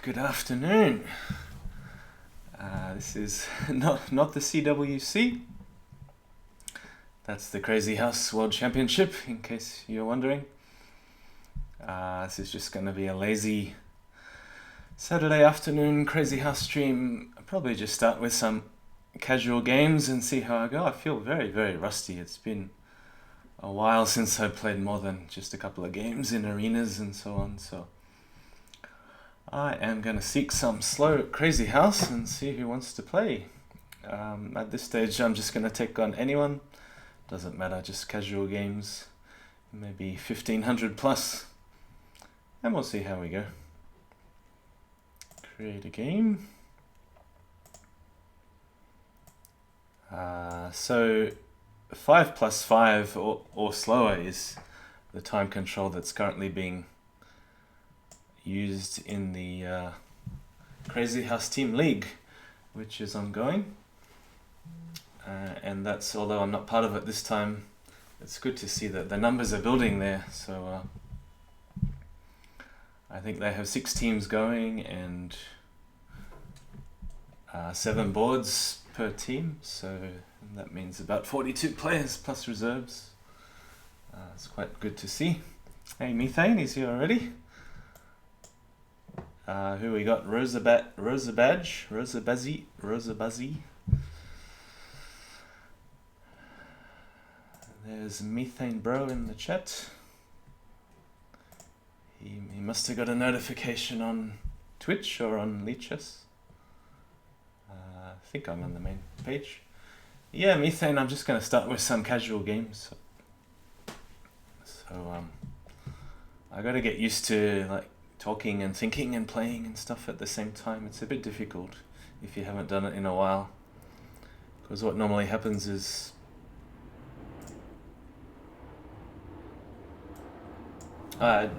Good afternoon. This is not the CWC. That's the Crazyhouse World Championship, in case you're wondering. This is just going to be a lazy Saturday afternoon Crazyhouse stream. I'll probably just start with some casual games and see how I go. I feel very, very rusty. It's been a while since I played more than just a couple of games in arenas and so on, so I am going to seek some slow Crazyhouse and see who wants to play. At this stage I'm just going to take on anyone. Doesn't matter, just casual games, maybe 1500 plus, and we'll see how we go. Create a game. So 5+5 or slower is the time control that's currently being used in the Crazyhouse Team League, which is ongoing. And that's, although I'm not part of it this time, it's good to see that the numbers are building there. So I think they have 6 teams going and 7 boards per team, so that means about 42 players plus reserves. It's quite good to see. Hey, Methane is here already. Who we got? Rosa Buzzy. There's Methane Bro in the chat. He must have got a notification on Twitch or on Leeches. I think I'm on the main page. Yeah, Methane, I'm just going to start with some casual games. So I got to get used to like talking and thinking and playing and stuff at the same time. It's a bit difficult if you haven't done it in a while, because what normally happens is I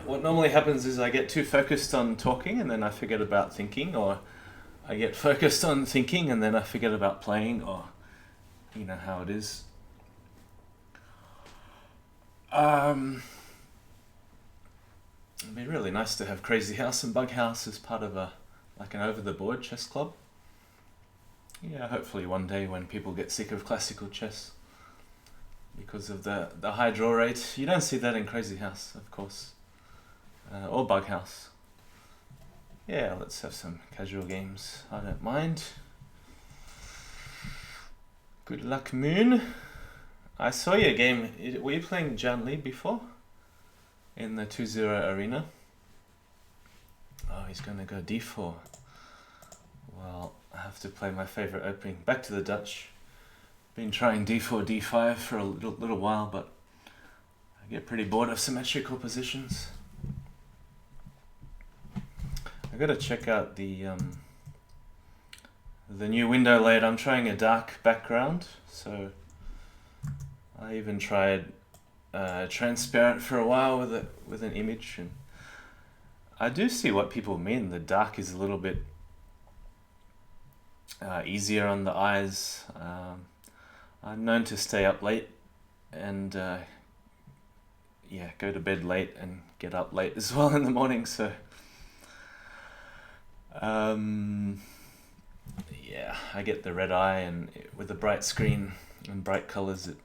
get too focused on talking and then I forget about thinking, or I get focused on thinking and then I forget about playing, or you know how it is. It'd be really nice to have Crazyhouse and Bughouse as part of like an over-the-board chess club. Yeah, hopefully one day when people get sick of classical chess because of the high draw rate. You don't see that in Crazyhouse, of course, or Bughouse. Yeah, let's have some casual games. I don't mind. Good luck, Moon. I saw your game. Were you playing Jan Lee before? In the 2-0 arena? Oh, he's going to go d4. Well, I have to play my favorite opening. Back to the Dutch. Been trying d4, d5 for a little while, but I get pretty bored of symmetrical positions. I got to check out the new window layout. I'm trying a dark background, so I even tried transparent for a while with an image, and I do see what people mean. The dark is a little bit easier on the eyes. I'm known to stay up late and go to bed late and get up late as well in the morning, so I get the red eye, and with the bright screen and bright colors it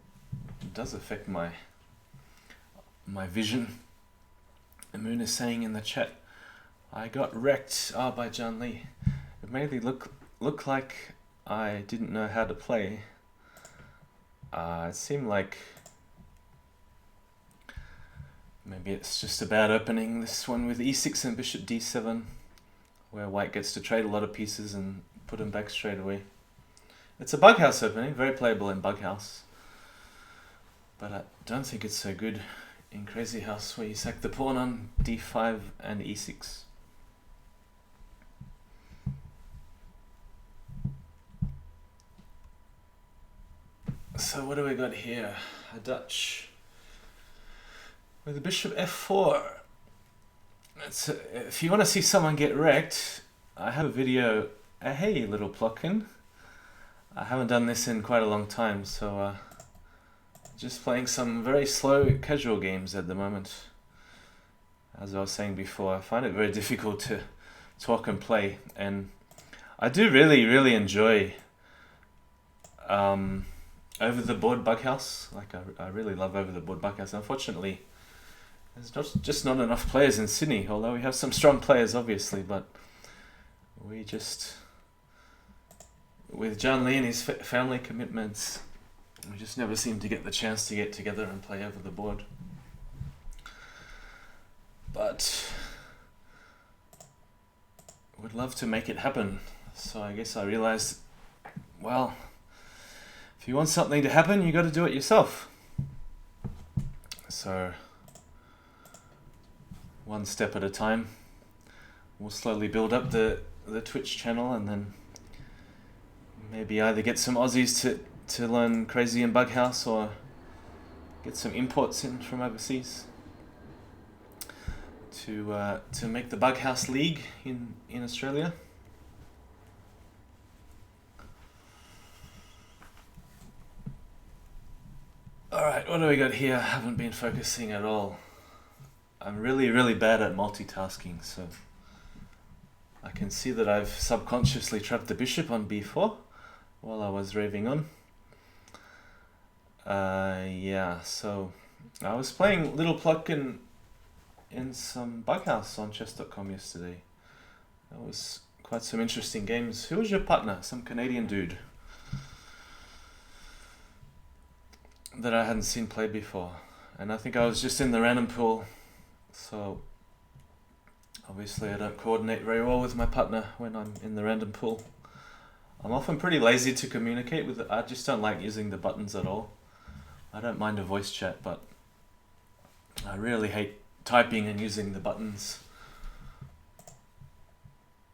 does affect my vision. The Moon is saying in the chat, I got wrecked by John Lee. It made me look like I didn't know how to play. It seemed like maybe it's just a bad opening, this one with e6 and bishop d7, where white gets to trade a lot of pieces and put them back straight away. It's a Bughouse opening, very playable in Bughouse, but I don't think it's so good in Crazyhouse, where you sack the pawn on d5 and e6. So what do we got here? A Dutch with a bishop f4. If you want to see someone get wrecked, I have a video. Hey, little Plotkin. I haven't done this in quite a long time, so just playing some very slow casual games at the moment. As I was saying before, I find it very difficult to talk and play. And I do really enjoy over the board Bughouse. Like I really love over the board Bughouse. Unfortunately, there's just not enough players in Sydney. Although we have some strong players, obviously, but we just, with John Lee and his family commitments, we just never seem to get the chance to get together and play over the board. But would love to make it happen. So I guess I realized, well, if you want something to happen, you got to do it yourself. So one step at a time. We'll slowly build up the Twitch channel, and then maybe either get some Aussies to learn Crazy and Bughouse, or get some imports in from overseas to make the Bughouse League in Australia. Alright, what do we got here? I haven't been focusing at all. I'm really bad at multitasking, so I can see that I've subconsciously trapped the bishop on b4 while I was raving on. Yeah, so I was playing Little Pluck in some Bughouse on chess.com yesterday. That was quite some interesting games. Who was your partner? Some Canadian dude that I hadn't seen play before. And I think I was just in the random pool, so obviously I don't coordinate very well with my partner when I'm in the random pool. I'm often pretty lazy to communicate with it. I just don't like using the buttons at all. I don't mind a voice chat, but I really hate typing and using the buttons.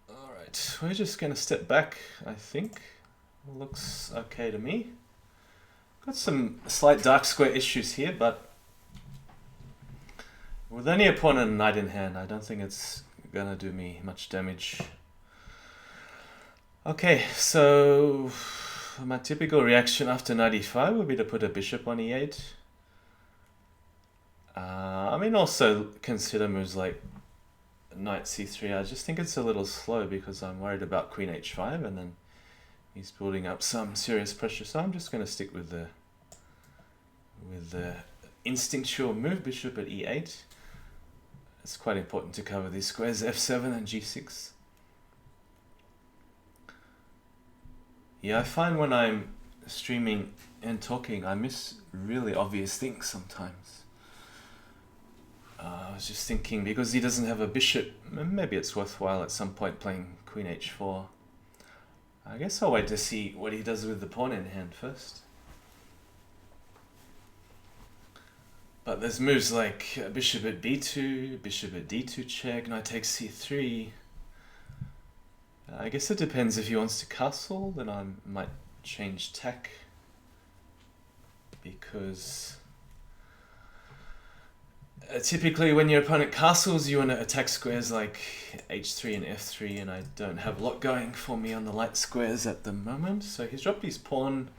Alright, we're just going to step back, I think. Looks okay to me. Got some slight dark square issues here, but with only a pawn and a knight in hand, I don't think it's gonna do me much damage. Okay, so my typical reaction after knight e5 would be to put a bishop on e8. I mean, also consider moves like knight c3. I just think it's a little slow because I'm worried about queen h5, and then he's building up some serious pressure. So I'm just going to stick with the instinctual move, bishop at e8. It's quite important to cover these squares, f7 and g6. Yeah, I find when I'm streaming and talking, I miss really obvious things sometimes. I was just thinking, because he doesn't have a bishop, maybe it's worthwhile at some point playing queen h4. I guess I'll wait to see what he does with the pawn in hand first. But there's moves like bishop at b2, bishop at d2 check, knight takes c3. I guess it depends. If he wants to castle, then I might change tack, because typically when your opponent castles, you want to attack squares like h3 and f3, and I don't have a lot going for me on the light squares at the moment. So he's dropped his pawn,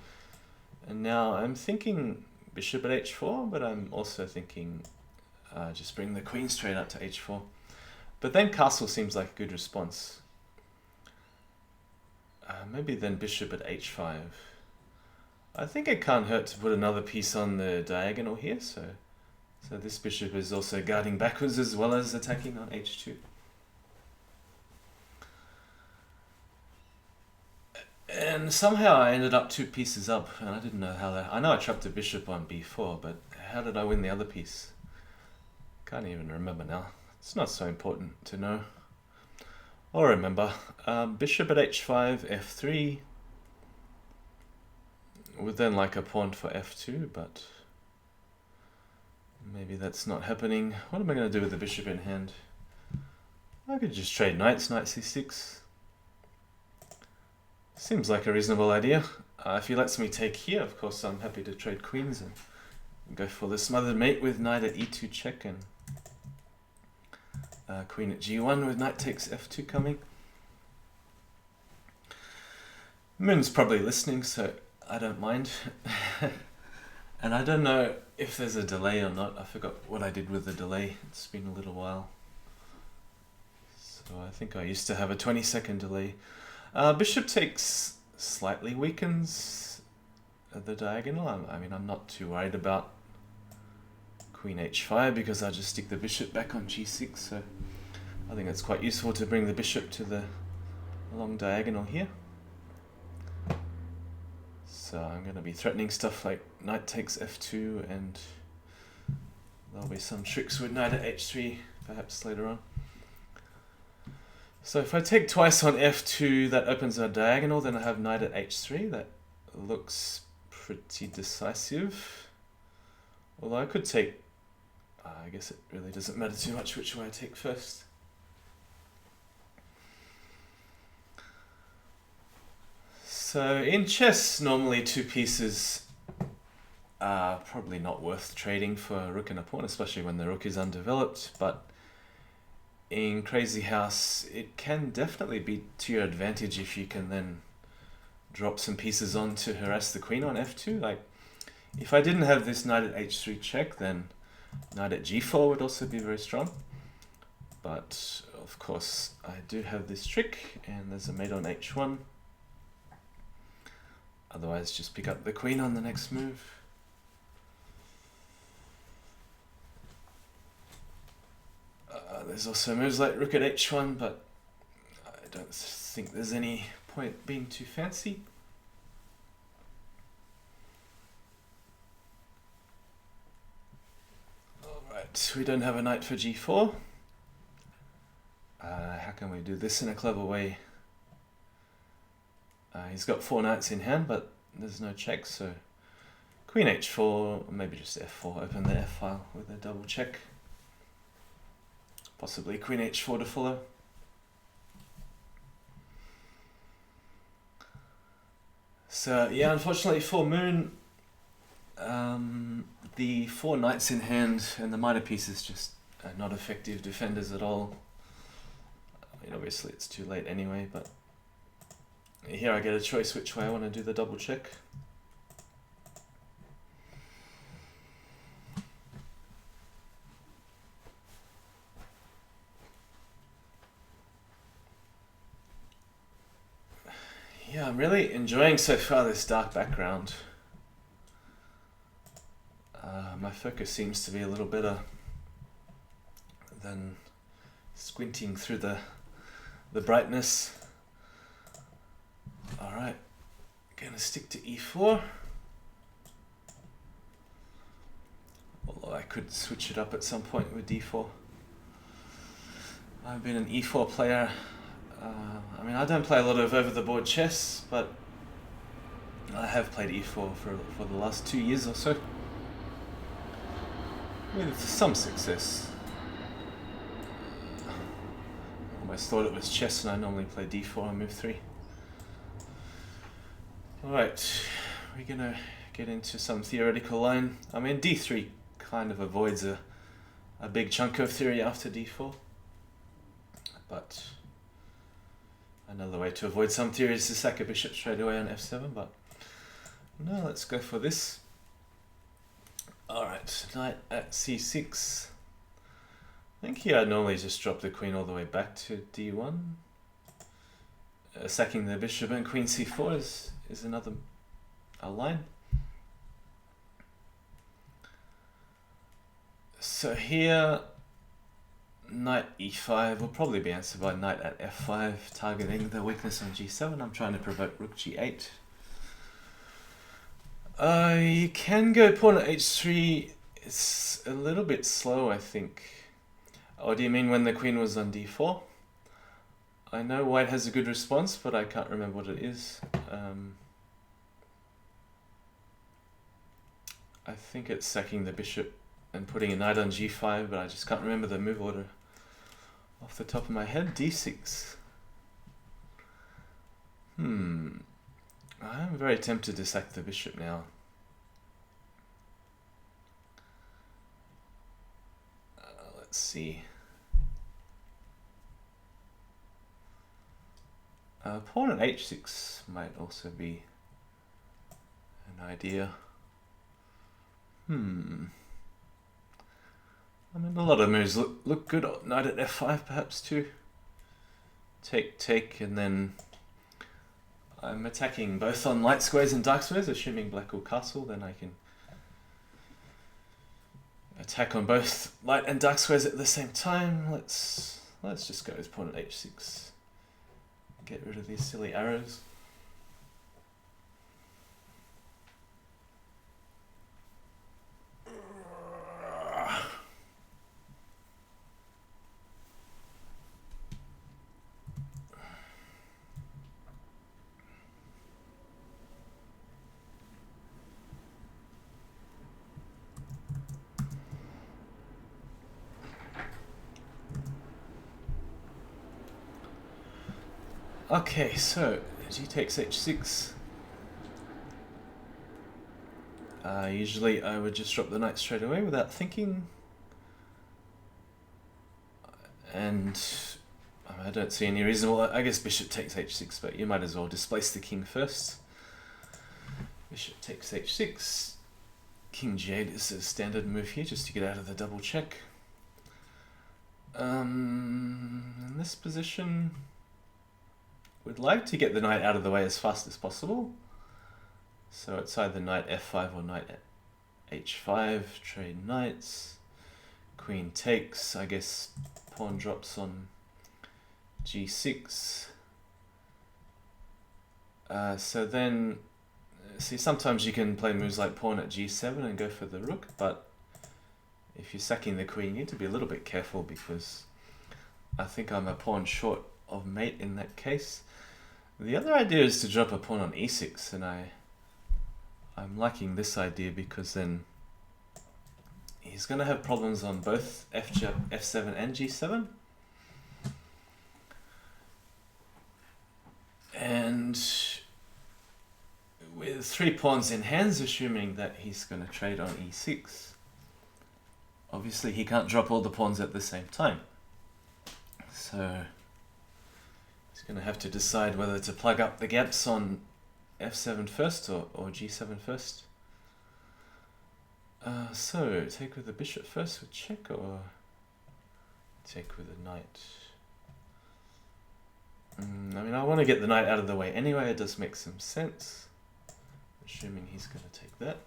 and now I'm thinking bishop at h4, but I'm also thinking just bring the queen straight up to h4. But then castle seems like a good response. Maybe then bishop at h5. I think it can't hurt to put another piece on the diagonal here, so this bishop is also guarding backwards as well as attacking on h2. And somehow I ended up 2 pieces up, and I didn't know how that... I know I trapped a bishop on b4, but how did I win the other piece? Can't even remember now. It's not so important to know. I'll remember. Bishop at h5, f3. Would then like a pawn for f2, but maybe that's not happening. What am I going to do with the bishop in hand? I could just trade knights, knight c6. Seems like a reasonable idea. If he lets me take here, of course, I'm happy to trade queens and go for the smothered mate with knight at e2 check, and queen at g1 with knight takes f2 coming. Moon's probably listening, so I don't mind. And I don't know if there's a delay or not. I forgot what I did with the delay. It's been a little while. So I think I used to have a 20-second delay. Bishop takes slightly weakens the diagonal. I mean, I'm not too worried about queen h5 because I just stick the bishop back on g6. So I think it's quite useful to bring the bishop to the long diagonal here. So I'm going to be threatening stuff like knight takes f2, and there'll be some tricks with knight at h3 perhaps later on. So if I take twice on f2, that opens a diagonal, then I have knight at h3. That looks pretty decisive. Although I could take, I guess it really doesn't matter too much which way I take first. So in chess, normally two pieces are probably not worth trading for a rook and a pawn, especially when the rook is undeveloped, but in Crazyhouse, it can definitely be to your advantage if you can then drop some pieces on to harass the queen on f2. Like, if I didn't have this knight at h3 check, then knight at g4 would also be very strong. But, of course, I do have this trick, and there's a mate on h1. Otherwise, just pick up the queen on the next move. There's also moves like rook at h1, but I don't think there's any point being too fancy. Alright, we don't have a knight for g4. How can we do this in a clever way? He's got 4 knights in hand, but there's no check, so queen h4, or maybe just f4, open the f file with a double check. Possibly queen h4 to follow. So yeah, unfortunately for Moon, the 4 knights in hand and the minor pieces just are not effective defenders at all. I mean, obviously it's too late anyway, but here I get a choice which way I want to do the double check. Yeah, I'm really enjoying so far this dark background. My focus seems to be a little better than squinting through the brightness. Alright, gonna stick to e4. Although I could switch it up at some point with d4. I've been an e4 player. I mean, I don't play a lot of over-the-board chess, but I have played e4 for the last 2 years or so, with some success. I almost thought it was chess, and I normally play d4 on move 3. Alright, we're gonna get into some theoretical line. I mean, d3 kind of avoids a big chunk of theory after d4, but another way to avoid some theory is to sack a bishop straight away on f7, but no, let's go for this. Alright, knight at c6. I think here I'd normally just drop the queen all the way back to d1. Sacking the bishop and queen c4 is another line. So here, knight e5 will probably be answered by knight at f5, targeting the weakness on g7. I'm trying to provoke rook g8. You can go pawn at h3. It's a little bit slow, I think. Oh, do you mean when the queen was on d4? I know white has a good response, but I can't remember what it is. I think it's sacking the bishop and putting a knight on g5, but I just can't remember the move order off the top of my head. d6. I'm very tempted to sack the bishop now. Let's see. Pawn at h6 might also be an idea. I mean, a lot of moves look good. Knight at f5 perhaps too. take, and then I'm attacking both on light squares and dark squares, assuming black will castle, then I can attack on both light and dark squares at the same time. Let's just go with pawn at h6. Get rid of these silly arrows. Okay, so g takes h6. Usually I would just drop the knight straight away without thinking. And I don't see any reason. Well, I guess bishop takes h6, but you might as well displace the king first. Bishop takes h6. King g8 is a standard move here just to get out of the double check. In this position, we'd like to get the knight out of the way as fast as possible. So it's either knight f5 or knight h5, trade knights. Queen takes, I guess pawn drops on g6. So then, see, sometimes you can play moves like pawn at g7 and go for the rook, but if you're sacking the queen, you need to be a little bit careful, because I think I'm a pawn short of mate in that case. The other idea is to drop a pawn on e6, and I'm liking this idea because then he's going to have problems on both f7 and g7. And with 3 pawns in hands, assuming that he's going to trade on e6, obviously he can't drop all the pawns at the same time. So he's going to have to decide whether to plug up the gaps on f7 first or g7 first. So take with the bishop first with check, or take with the knight? I mean, I want to get the knight out of the way anyway. It does make some sense, assuming he's going to take that.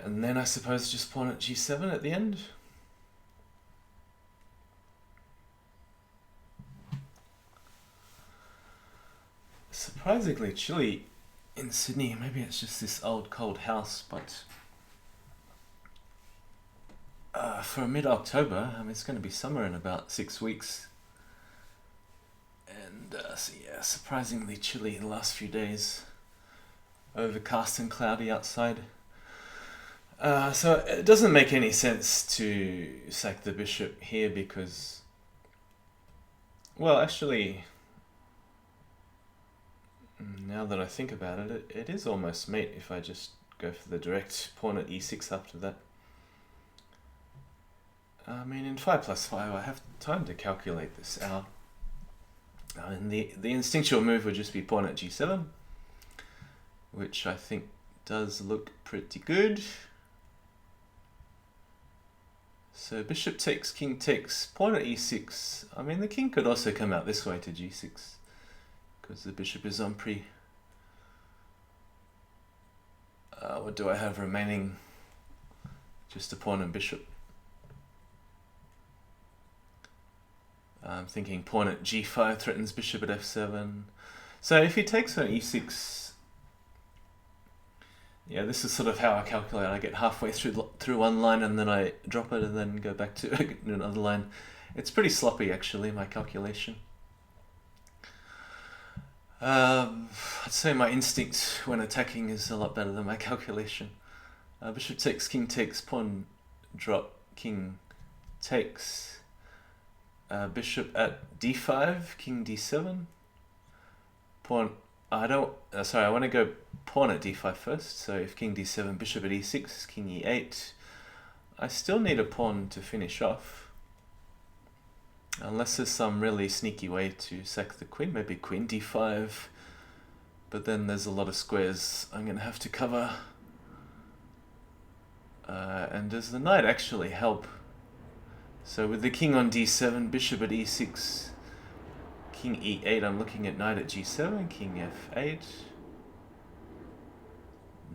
And then I suppose just pawn at g7 at the end. Surprisingly chilly in Sydney. Maybe it's just this old cold house, but for mid-October, I mean, it's going to be summer in about 6 weeks. And so yeah, surprisingly chilly the last few days. Overcast and cloudy outside. So it doesn't make any sense to sack the bishop here because, well, actually, now that I think about it, it is almost mate if I just go for the direct pawn at e6 after that. I mean, in 5 + 5, I have time to calculate this out. And the instinctual move would just be pawn at g7, which I think does look pretty good. So bishop takes, king takes, pawn at e6. I mean, the king could also come out this way to g6, because the bishop is on pre. What do I have remaining? Just a pawn and bishop. I'm thinking pawn at g5 threatens bishop at f7. So if he takes on e6, yeah, this is sort of how I calculate. I get halfway through one line and then I drop it and then go back to another line. It's pretty sloppy, actually, my calculation. I'd say my instinct when attacking is a lot better than my calculation. Bishop takes, king takes, pawn drop, king takes. Bishop at d5, king d7. Pawn. I want to go pawn at d5 first. So if king d7, bishop at e6, king e8. I still need a pawn to finish off. Unless there's some really sneaky way to sack the queen, maybe queen d5. But then there's a lot of squares I'm going to have to cover. And does the knight actually help So with the king on d7, bishop at e6, king e8, I'm looking at knight at g7, king f8,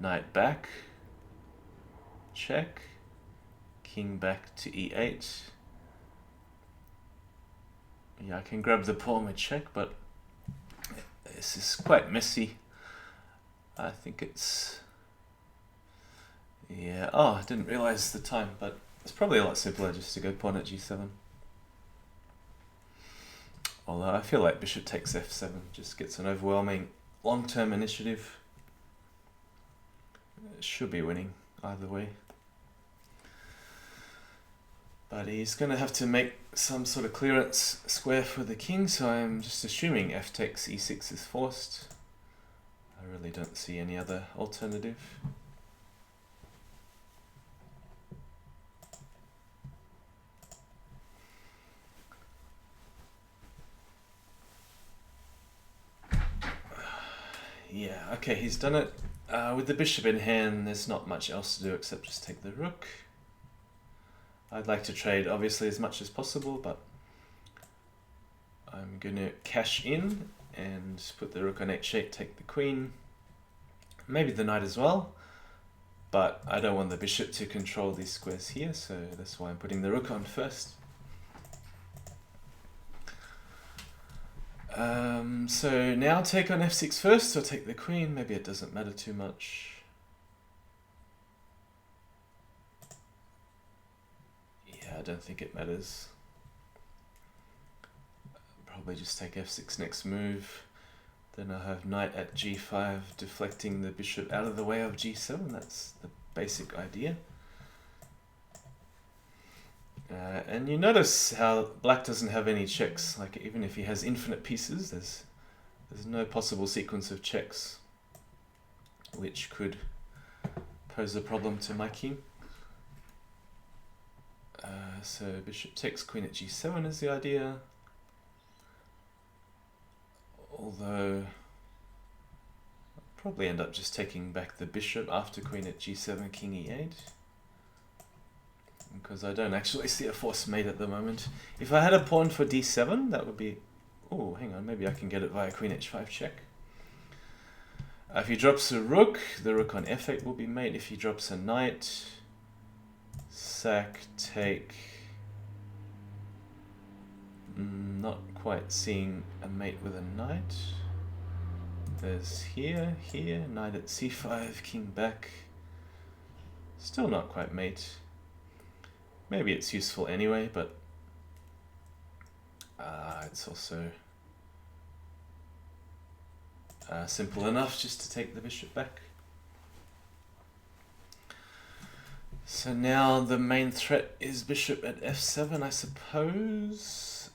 knight back, check, king back to e8. Yeah, I can grab the pawn with check, but this is quite messy. I think it's... Yeah, oh, I didn't realize the time, but it's probably a lot simpler just to go pawn at g7. Although I feel like bishop takes f7 just gets an overwhelming long-term initiative. It should be winning either way. But he's going to have to make some sort of clearance square for the king, so I'm just assuming f takes e6 is forced. I really don't see any other alternative. Yeah, okay, he's done it. With the bishop in hand, there's not much else to do except just take the rook. I'd like to trade obviously as much as possible, but I'm going to cash in and put the rook on h8, take the queen, maybe the knight as well, but I don't want the bishop to control these squares here, so that's why I'm putting the rook on first. So now take on f6 first, or take the queen, maybe it doesn't matter too much. I don't think it matters. Probably just take f6 next move. Then I have knight at g5 deflecting the bishop out of the way of g7. That's the basic idea. And you notice how black doesn't have any checks. Like even if he has infinite pieces, there's no possible sequence of checks which could pose a problem to my king. So bishop takes queen at g7 is the idea. Although I'll probably end up just taking back the bishop after queen at g7, king e8. Because I don't actually see a forced mate at the moment. If I had a pawn for d7, that would be... Oh, hang on, maybe I can get it via queen h5 check. If he drops a rook, the rook on f8 will be mate. If he drops a knight, sack, take... Not quite seeing a mate with a knight. There's here, knight at c5, king back. Still not quite mate. Maybe it's useful anyway, but it's also simple enough just to take the bishop back. So now the main threat is bishop at f7, I suppose.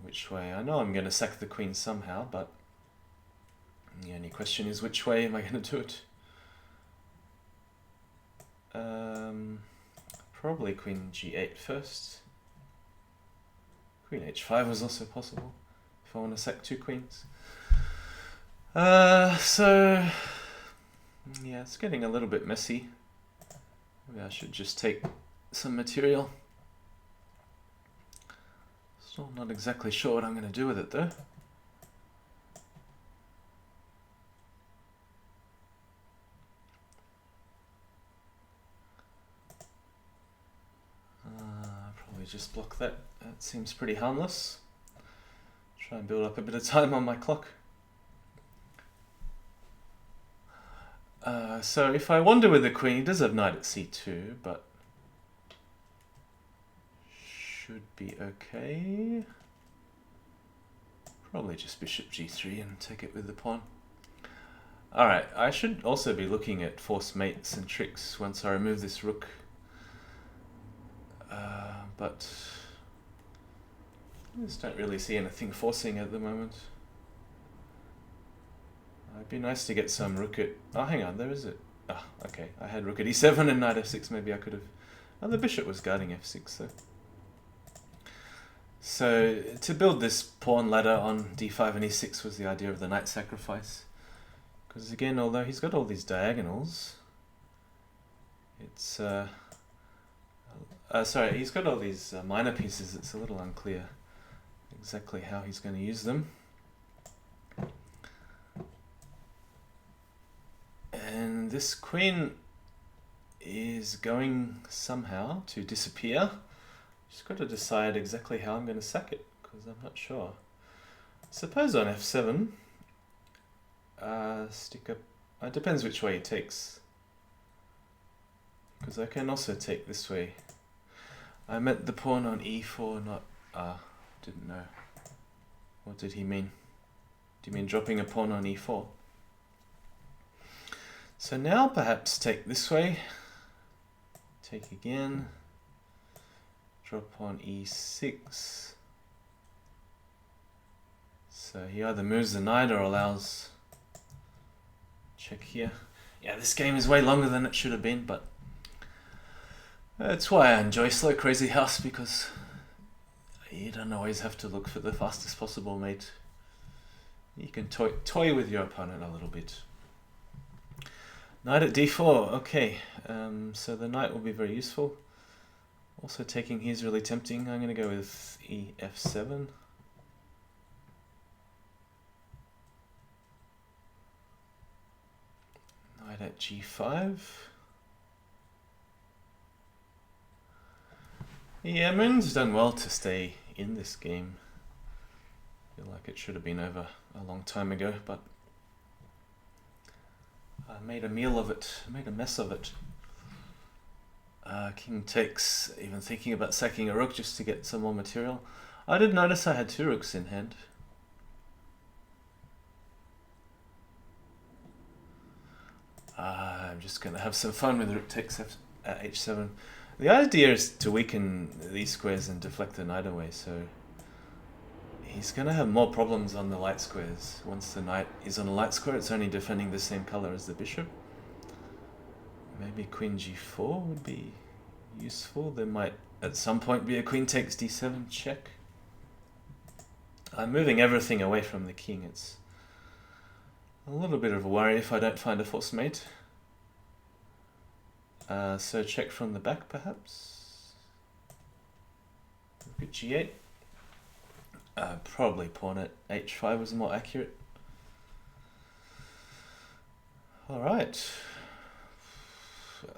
Which way? I know I'm going to sack the queen somehow, but the only question is which way am I going to do it? Probably queen g8 first. Queen h5 was also possible if I want to sack two queens. So yeah, it's getting a little bit messy. Maybe I should just take some material. Still not exactly sure what I'm going to do with it though. Probably just block that. That seems pretty harmless. Try and build up a bit of time on my clock. So if I wander with the queen, he does have knight at c2, but should be okay. Probably just bishop g3 and take it with the pawn. Alright, I should also be looking at forced mates and tricks once I remove this rook. But I just don't really see anything forcing at the moment. It'd be nice to get some rook at... Oh, hang on, there is it. Ah, okay. I had rook at e7 and knight f6. Maybe I could have... Oh, the bishop was guarding f6, though. So, to build this pawn ladder on d5 and e6 was the idea of the knight sacrifice. Because again, although he's got all these diagonals, it's Sorry, he's got all these minor pieces. It's a little unclear exactly how he's going to use them. And this queen is going somehow to disappear. Just got to decide exactly how I'm going to sack it, because I'm not sure. Suppose on f7, stick up. It depends which way he takes, because I can also take this way. I meant the pawn on e4, not didn't know. What did he mean? Do you mean dropping a pawn on e4? So now perhaps take this way. Take again. Drop on e6. So he either moves the knight or allows check here. Yeah, this game is way longer than it should have been, but that's why I enjoy slow Crazyhouse, because you don't always have to look for the fastest possible mate. You can toy with your opponent a little bit. Knight at d4, okay. So the knight will be very useful. Also taking here is really tempting. I'm going to go with ef7. Knight at g5. Yeah, Moon's done well to stay in this game. I feel like it should have been over a long time ago, but I made a meal of it, made a mess of it. King takes, even thinking about sacking a rook just to get some more material. I did notice I had 2 rooks in hand. I'm just going to have some fun with rook takes h7. The idea is to weaken these squares and deflect the knight away, so he's going to have more problems on the light squares. Once the knight is on a light square, it's only defending the same color as the bishop. Maybe queen g4 would be useful. There might at some point be a queen takes d7 check. I'm moving everything away from the king. It's a little bit of a worry if I don't find a forced mate. So check from the back perhaps. Look at g8. Probably pawn at h5 was more accurate. Alright.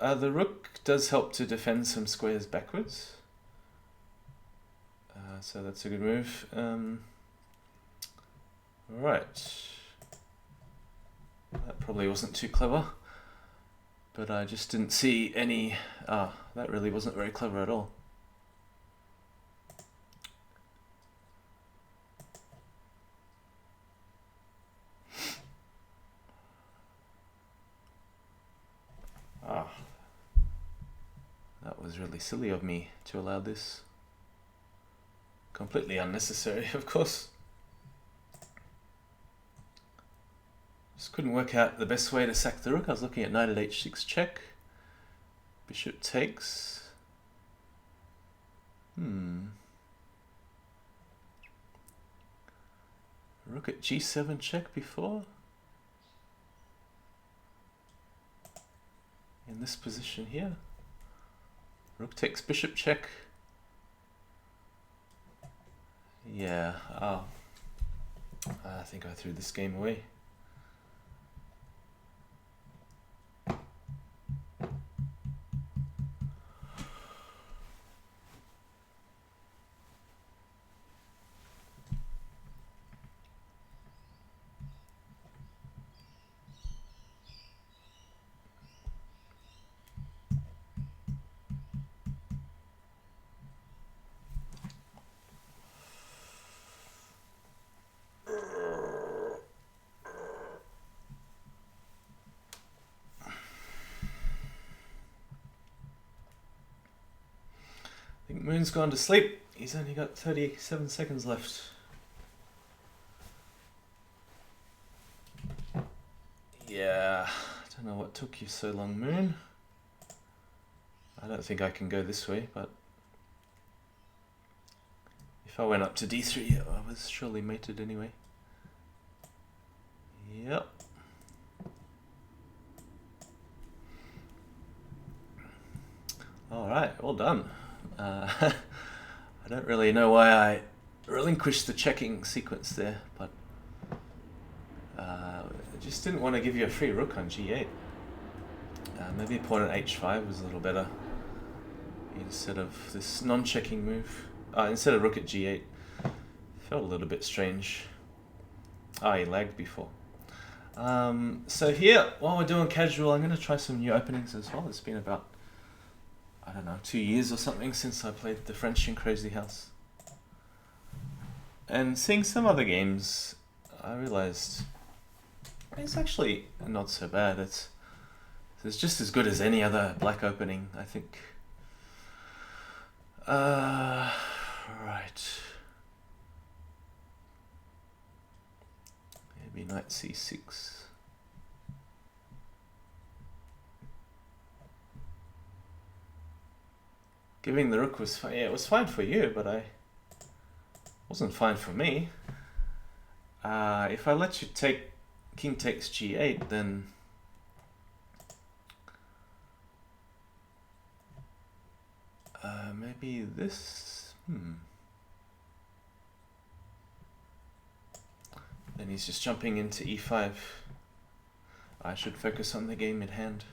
The rook does help to defend some squares backwards. So that's a good move. Alright. That probably wasn't too clever. But I just didn't see any... that really wasn't very clever at all. That was really silly of me to allow this. Completely unnecessary, of course. Just couldn't work out the best way to sack the rook. I was looking at knight at h6 check. Bishop takes. Rook at g7 check before. In this position here. Rook takes bishop check. Yeah, I think I threw this game away. I think Moon's gone to sleep. He's only got 37 seconds left. Yeah, I don't know what took you so long, Moon. I don't think I can go this way, but if I went up to d3, I was surely mated anyway. Yep. Alright, well done. I don't really know why I relinquished the checking sequence there, but I just didn't want to give you a free rook on g8. Maybe pawn on h5 was a little better instead of this non-checking move. Instead of rook at g8. Felt a little bit strange. He lagged before. So here, while we're doing casual, I'm going to try some new openings as well. It's been about, I don't know, 2 years or something since I played the French in Crazyhouse. And seeing some other games, I realized it's actually not so bad. It's just as good as any other black opening, I think. Right. Maybe knight c6. Giving the rook was fine. Yeah, it was fine for you, but wasn't fine for me. If I let you take king takes g8, then maybe this. Then he's just jumping into e5. I should focus on the game at hand.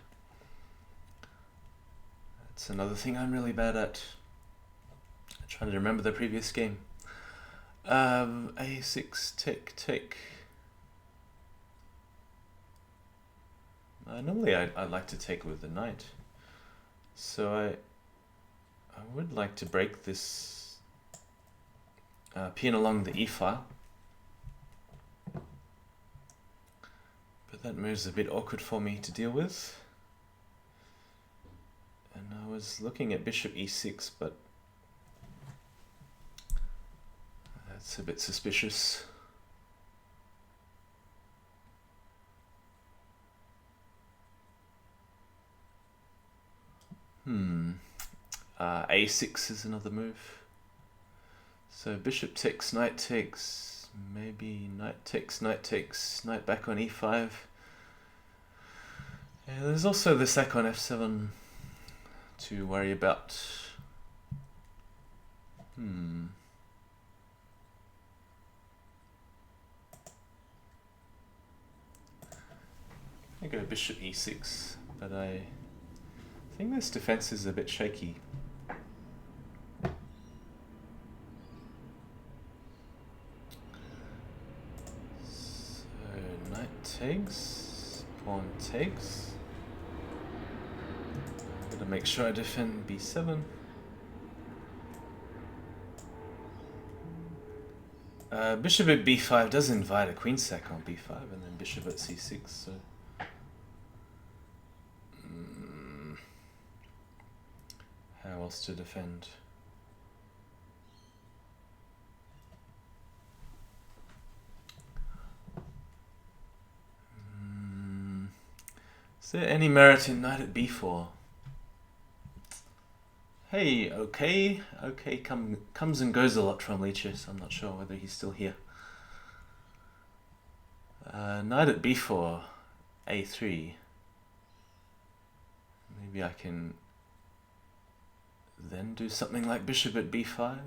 That's another thing I'm really bad at. I'm trying to remember the previous game. A6, take. Normally I'd like to take with the knight. So I would like to break this pin along the e file. But that move's a bit awkward for me to deal with. And I was looking at bishop e6, but that's a bit suspicious. A6 is another move. So bishop takes, maybe knight takes, knight back on e5. Yeah, there's also the sack on f7 to worry about. I go bishop e6, but I think this defense is a bit shaky. So knight takes, pawn takes. I'm gonna make sure I defend b7. Bishop at b5 does invite a queen sack on b5, and then bishop at c6. So how else to defend? Is there any merit in knight at b4? Hey, okay, comes and goes a lot from Leeches. I'm not sure whether he's still here. Knight at b4, a3. Maybe I can then do something like bishop at b5.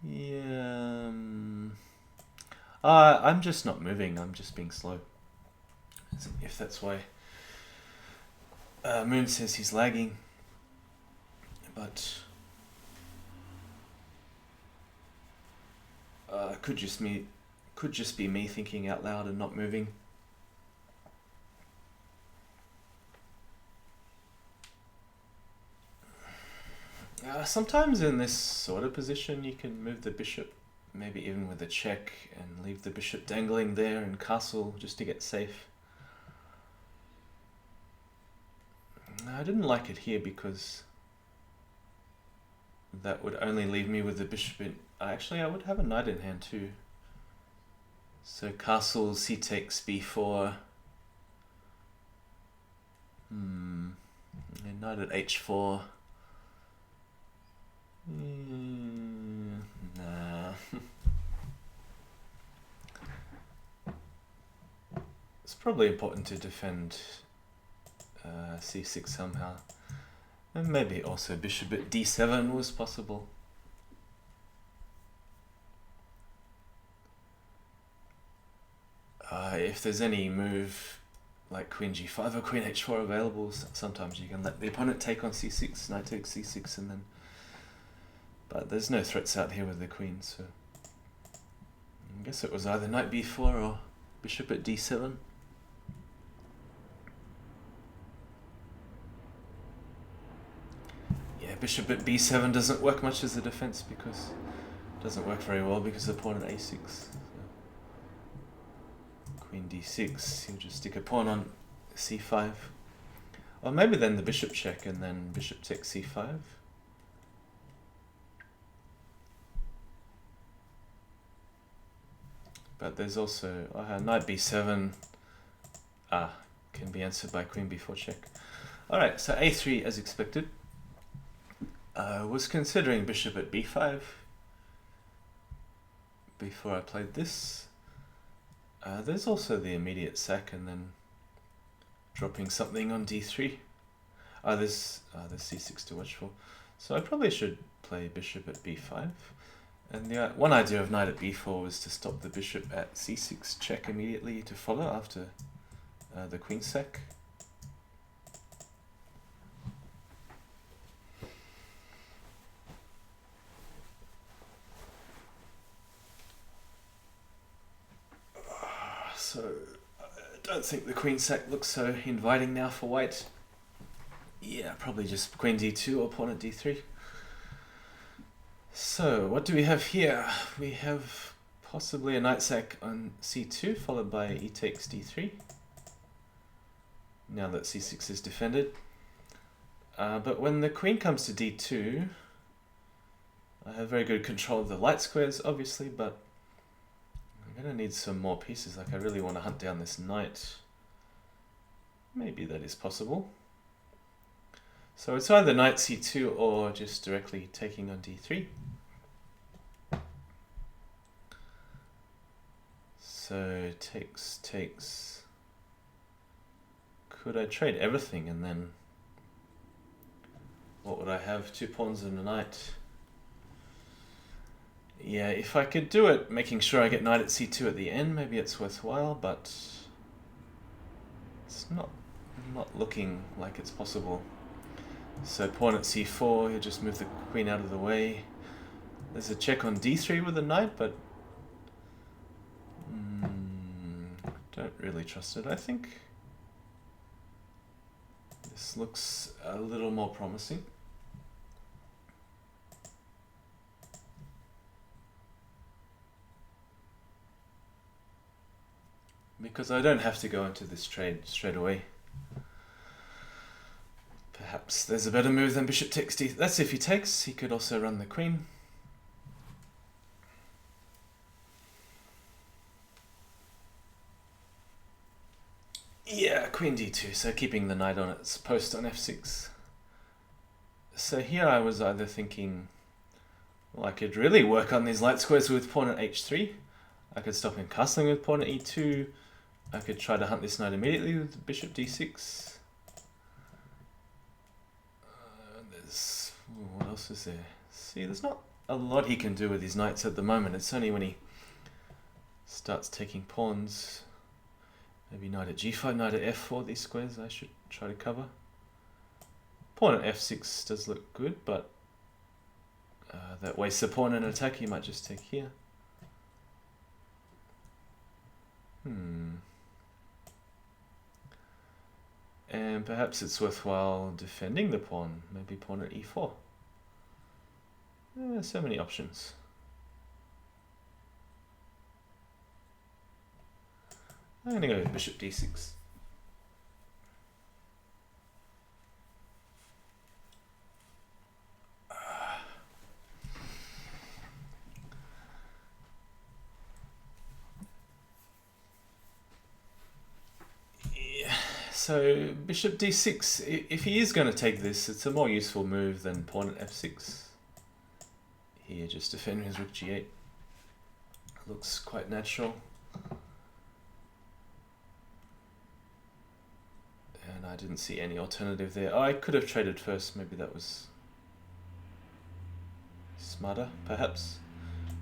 Yeah. I'm just not moving. I'm just being slow. If that's why Moon says he's lagging, but could just be me thinking out loud and not moving. Sometimes in this sort of position you can move the bishop, maybe even with a check, and leave the bishop dangling there and castle just to get safe. I didn't like it here because that would only leave me with the bishop in... Actually, I would have a knight in hand too. So castle, c takes b4. And knight at h4. Nah. It's probably important to defend c6 somehow. And maybe also bishop at d7 was possible. If there's any move like queen g5 or queen h4 available, sometimes you can let the opponent take on c6, knight takes c6, and then... But there's no threats out here with the queen, so... I guess it was either knight b4 or bishop at d7. Yeah, bishop at b7 doesn't work much as a defense because... It doesn't work very well because of pawn at a6. So queen d6, he'll just stick a pawn on c5. Or maybe then the bishop check and then bishop takes c5. But there's also knight b7 can be answered by queen b4 check. Alright, so a3 as expected. Was considering bishop at b5 before I played this. There's also the immediate sack and then dropping something on d3. There's c6 to watch for. So I probably should play bishop at b5. And the one idea of knight at b4 was to stop the bishop at c6 check immediately to follow after the queen sack. So I don't think the queen sack looks so inviting now for white. Yeah, probably just queen d2 or pawn at d3. So, what do we have here? We have possibly a knight sack on c2, followed by e takes d3. Now that c6 is defended. But when the queen comes to d2, I have very good control of the light squares, obviously, but I'm going to need some more pieces. Like, I really want to hunt down this knight. Maybe that is possible. So it's either knight c2 or just directly taking on d3. So takes. Could I trade everything and then what would I have? 2 pawns and a knight. Yeah, if I could do it, making sure I get knight at c2 at the end, maybe it's worthwhile, but it's not looking like it's possible. So pawn at c4, you just move the queen out of the way. There's a check on d3 with a knight, but don't really trust it. I think this looks a little more promising. Because I don't have to go into this trade straight away. Perhaps there's a better move than bishop takes d. That's if he takes. He could also run the queen. Yeah, queen d2, so keeping the knight on its post on f6. So here I was either thinking, well, I could really work on these light squares with pawn at h3. I could stop him castling with pawn at e2. I could try to hunt this knight immediately with bishop d6. What else is there? See, there's not a lot he can do with his knights at the moment. It's only when he starts taking pawns. Maybe knight at g5, knight at f4, these squares I should try to cover. Pawn at f6 does look good, but that wastes a pawn in an attack. He might just take here. And perhaps it's worthwhile defending the pawn. Maybe pawn at e4. So many options. I'm going to go with bishop d6. So bishop d6, if he is going to take this, it's a more useful move than pawn at f6. Here, just defend his rook g8. Looks quite natural. And I didn't see any alternative there. Oh, I could have traded first. Maybe that was smarter, perhaps.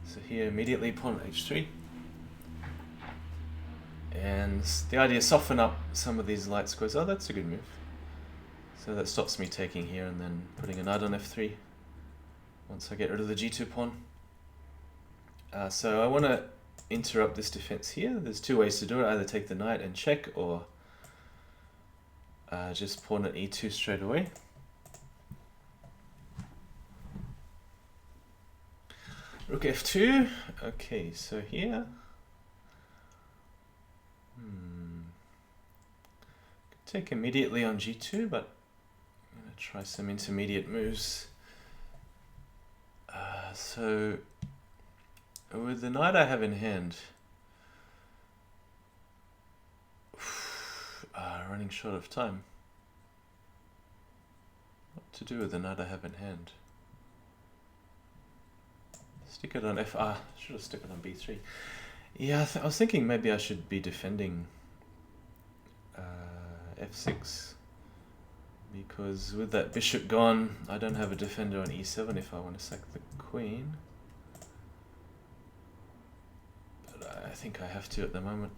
So here immediately pawn h3. And the idea is soften up some of these light squares. Oh, that's a good move. So that stops me taking here and then putting a knight on f3 once I get rid of the g2 pawn. So I want to interrupt this defense here. There's two ways to do it. Either take the knight and check, or just pawn at e2 straight away. Rook f2. Okay, so here. Take immediately on g2, but I'm going to try some intermediate moves. So with the knight I have in hand, running short of time. What to do with the knight I have in hand? Stick it on should have stuck it on b3. Yeah, I was thinking maybe I should be defending f6, because with that bishop gone, I don't have a defender on e7 if I want to sack the queen. But I think I have to at the moment.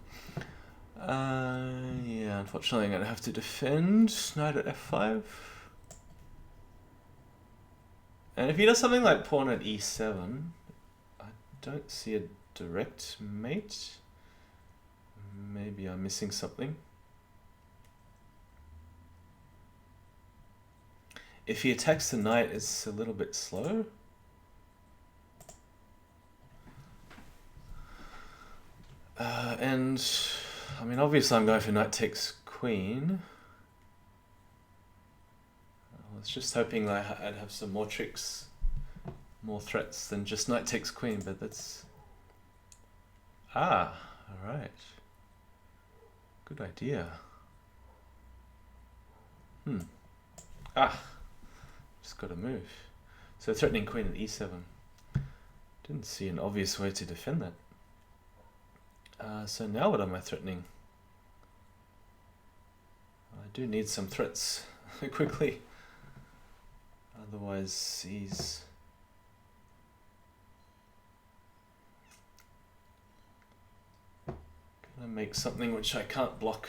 Yeah, unfortunately I'm going to have to defend. Knight at f5. And if he does something like pawn at e7, I don't see a direct mate. Maybe I'm missing something. If he attacks the knight, it's a little bit slow. And I mean, obviously I'm going for knight takes queen. I was just hoping that I'd have some more tricks, more threats than just knight takes queen, but that's... all right. Good idea. Just got to move. So threatening queen at e7. Didn't see an obvious way to defend that. So now what am I threatening? I do need some threats quickly. Otherwise he's... gonna make something which I can't block.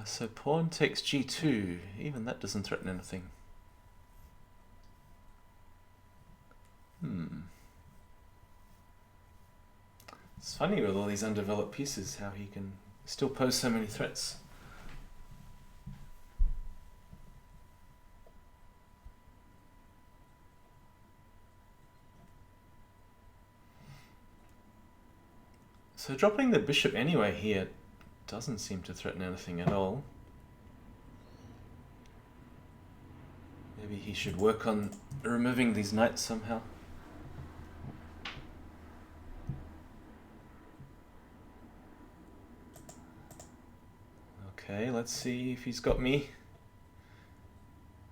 So pawn takes g2. Even that doesn't threaten anything. It's funny with all these undeveloped pieces how he can still pose so many threats. So dropping the bishop anyway here doesn't seem to threaten anything at all. Maybe he should work on removing these knights somehow. Okay, let's see if he's got me.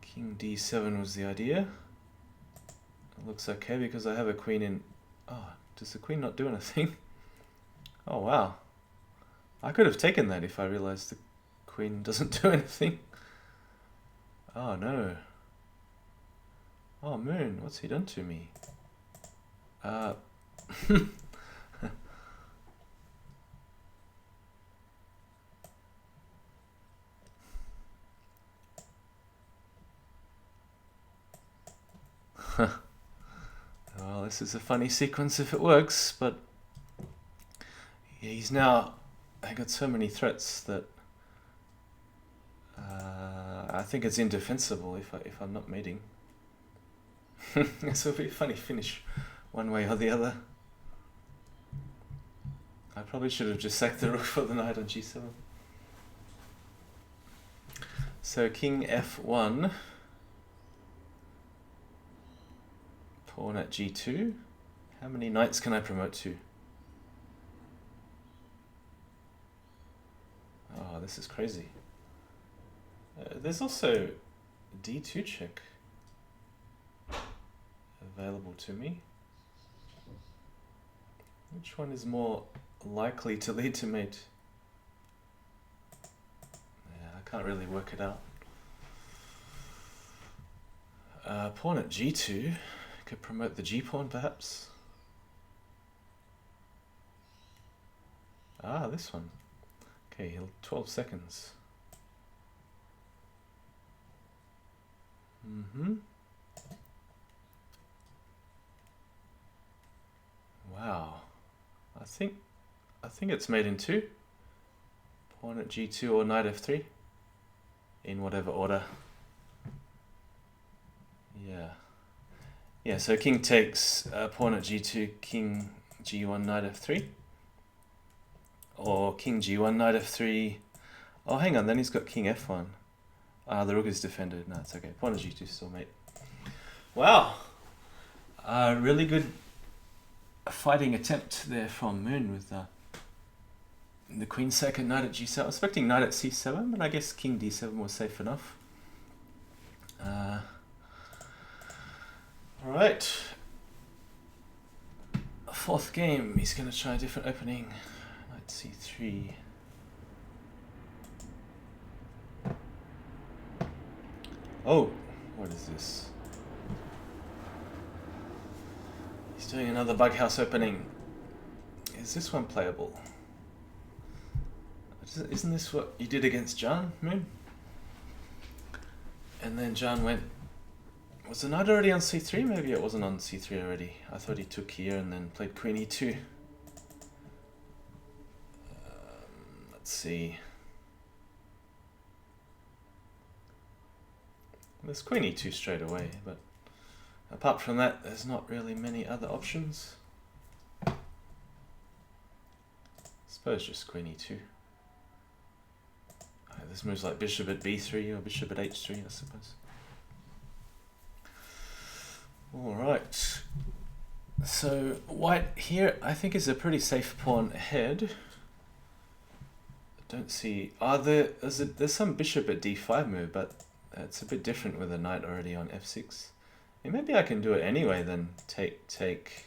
King d7 was the idea. It looks okay because I have a queen in... Oh, does the queen not do anything? Oh, wow. I could have taken that if I realized the queen doesn't do anything. Oh, no. Oh, Moon, what's he done to me? Well, this is a funny sequence if it works, but yeah, he's now... I got so many threats that I think it's indefensible if I'm not mating. So it'll be a funny finish one way or the other. I probably should have just sacked the rook for the knight on g7. So king f1, pawn at g2. How many knights can I promote to? Oh, this is crazy. There's also d2 check available to me. Which one is more likely to lead to mate? can't really work it out. Pawn at g2. Could promote the g-pawn, perhaps. Ah, this one. Okay, he'll 12 seconds. Wow. I think it's made in two. Pawn at g2 or knight f3. In whatever order. Yeah. Yeah, so king takes pawn at g2, king g1, knight f3. Or king g1, knight f3. Oh, hang on, then he's got king f1. Ah, the rook is defended. No, it's okay. Pawn at g2 still mate. Wow. Really good fighting attempt there from Moon with the queen second, knight at g7. I was expecting knight at c7, but I guess king d7 was safe enough. Alright. Fourth game, he's going to try a different opening. Knight c3. Oh, what is this? He's doing another bughouse opening. Is this one playable? Isn't this what you did against John, Moon? And then John went... Was the knight already on c3? Maybe it wasn't on c3 already. I thought he took here and then played queen e2. Let's see. There's queen e2 straight away, but apart from that, there's not really many other options. I suppose just queen e2. This moves like bishop at b3 or bishop at h3, I suppose. Alright. So white here, I think, is a pretty safe pawn ahead. I don't see... there's some bishop at d5 move, but it's a bit different with a knight already on f6. And maybe I can do it anyway, then take.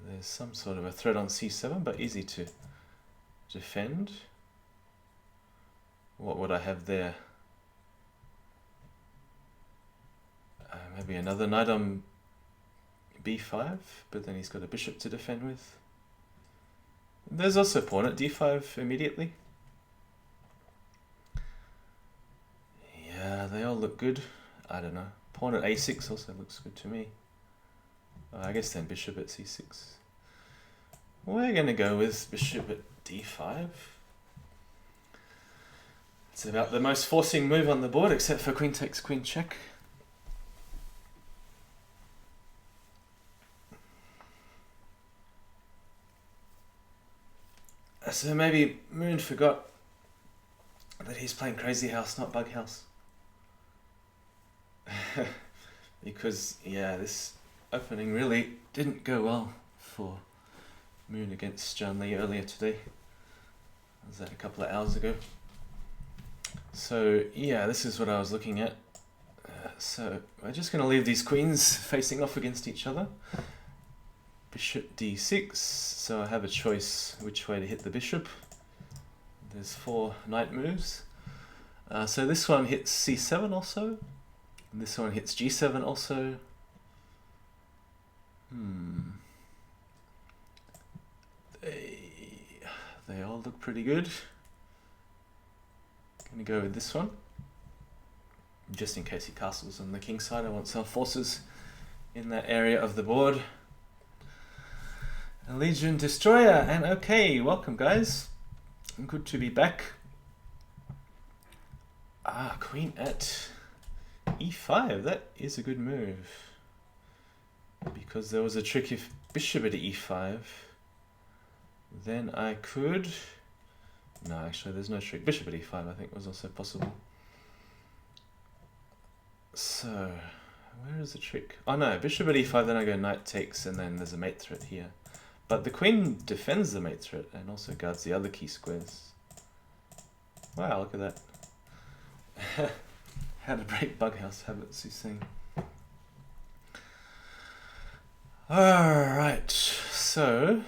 There's some sort of a threat on c7, but easy to defend. What would I have there? Maybe another knight on b5, but then he's got a bishop to defend with. There's also pawn at d5 immediately. Yeah, they all look good. I don't know. Pawn at a6 also looks good to me. I guess then bishop at c6. We're going to go with bishop at d5. It's about the most forcing move on the board, except for queen takes queen check. So maybe Moon forgot that he's playing Crazyhouse, not Bughouse. Because, yeah, this opening really didn't go well for Moon against John Lee earlier today. Was that a couple of hours ago? So, yeah, this is what I was looking at. So, we're just going to leave these queens facing off against each other. Bishop d6, so I have a choice which way to hit the bishop. There's 4 knight moves. So this one hits c7 also. And this one hits g7 also. They all look pretty good. Gonna go with this one. Just in case he castles on the king side, I want some forces in that area of the board. A Legion Destroyer, and okay, welcome guys. Good to be back. Queen at e5, that is a good move. Because there was a trick if bishop at e5, then I could... No, actually there's no trick. Bishop at e5 I think was also possible. So, where is the trick? Oh no, bishop at e5, then I go knight takes, and then there's a mate threat here. But the queen defends the mate threat and also guards the other key squares. Wow, look at that. How to break Bughouse habits, you see. Alright, so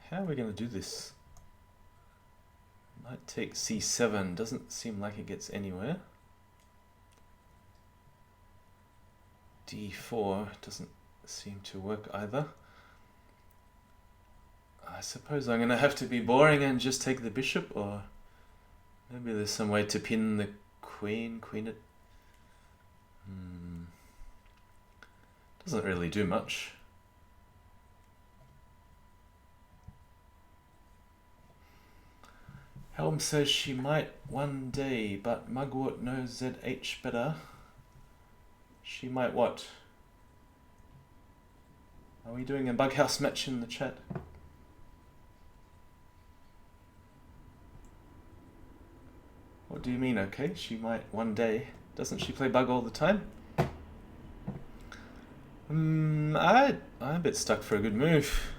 how are we going to do this? Knight takes c7. Doesn't seem like it gets anywhere. d4 doesn't seem to work either. I suppose I'm going to have to be boring and just take the bishop, or maybe there's some way to pin the queen it. Doesn't really do much. Helm says she might one day, but Mugwort knows ZH better. She might what? Are we doing a Bughouse match in the chat? What do you mean, okay? She might one day. Doesn't she play Bug all the time? I'm a bit stuck for a good move.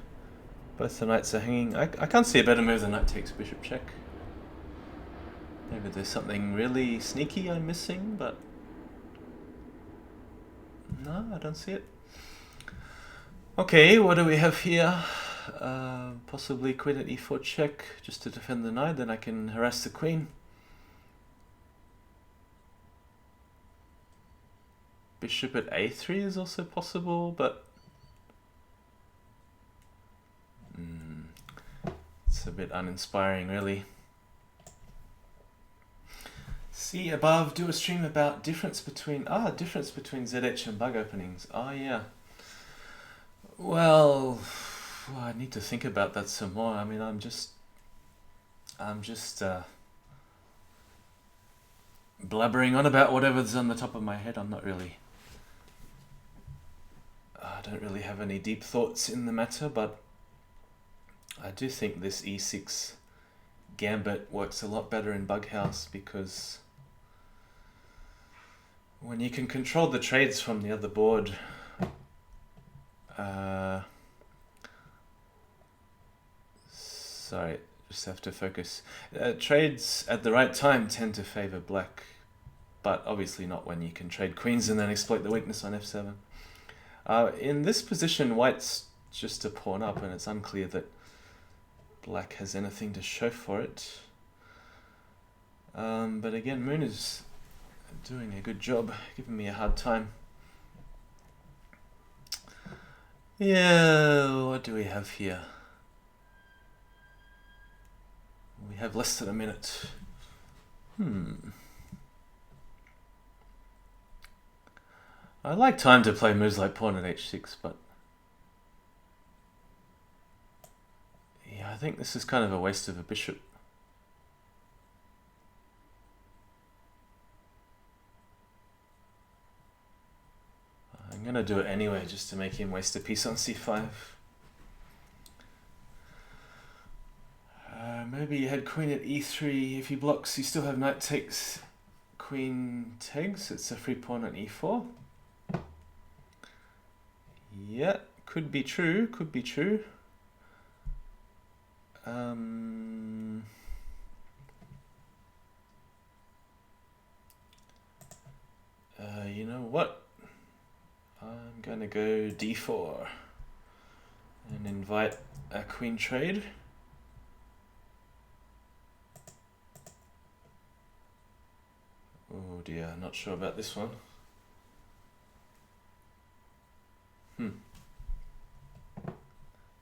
Both the knights are hanging. I can't see a better move than knight takes bishop check. Maybe there's something really sneaky I'm missing, but no, I don't see it. Okay, what do we have here? Possibly queen at e4 check, just to defend the knight, then I can harass the queen. Bishop at a3 is also possible, but it's a bit uninspiring, really. See above, do a stream about difference between ZH and bug openings. Oh yeah. Well, I need to think about that some more. I mean, I'm just blabbering on about whatever's on the top of my head. I don't really have any deep thoughts in the matter, but I do think this e6 gambit works a lot better in Bughouse, because when you can control the trades from the other board, sorry, just have to focus. Trades at the right time tend to favor black, but obviously not when you can trade queens and then exploit the weakness on f7. In this position, white's just a pawn up, and it's unclear that black has anything to show for it. But again, Moon is doing a good job, giving me a hard time. Yeah, what do we have here? We have less than a minute. I like time to play moves like pawn at h6, but yeah, I think this is kind of a waste of a bishop. I'm gonna do it anyway, just to make him waste a piece on c5. Maybe you had queen at e3. If he blocks, you still have knight takes, queen takes. It's a free pawn at e4. Yeah, could be true, could be true. You know what? I'm gonna go d4 and invite a queen trade. Oh dear, not sure about this one.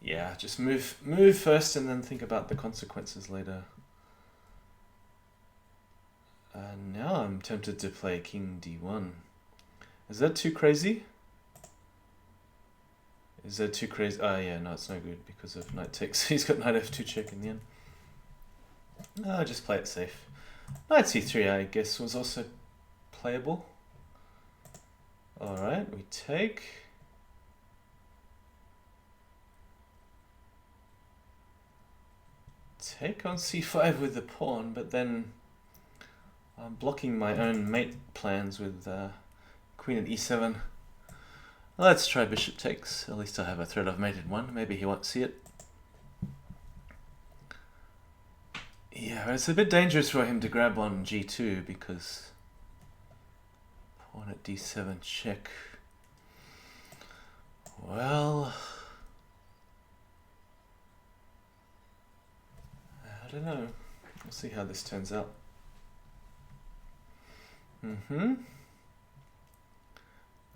Yeah, just move first and then think about the consequences later. And now I'm tempted to play king d1. Is that too crazy? Is that too crazy? Oh yeah, no, it's no good because of knight takes. He's got knight f2 check in the end. No, just play it safe. Knight c3, I guess, was also playable. Alright, we take. Take on c5 with the pawn, but then I'm blocking my own mate plans with queen at e7. Let's try bishop takes. At least I have a threat of mated one. Maybe he won't see it. Yeah, it's a bit dangerous for him to grab on g2 because pawn at d7 check. Well, I don't know. We'll see how this turns out.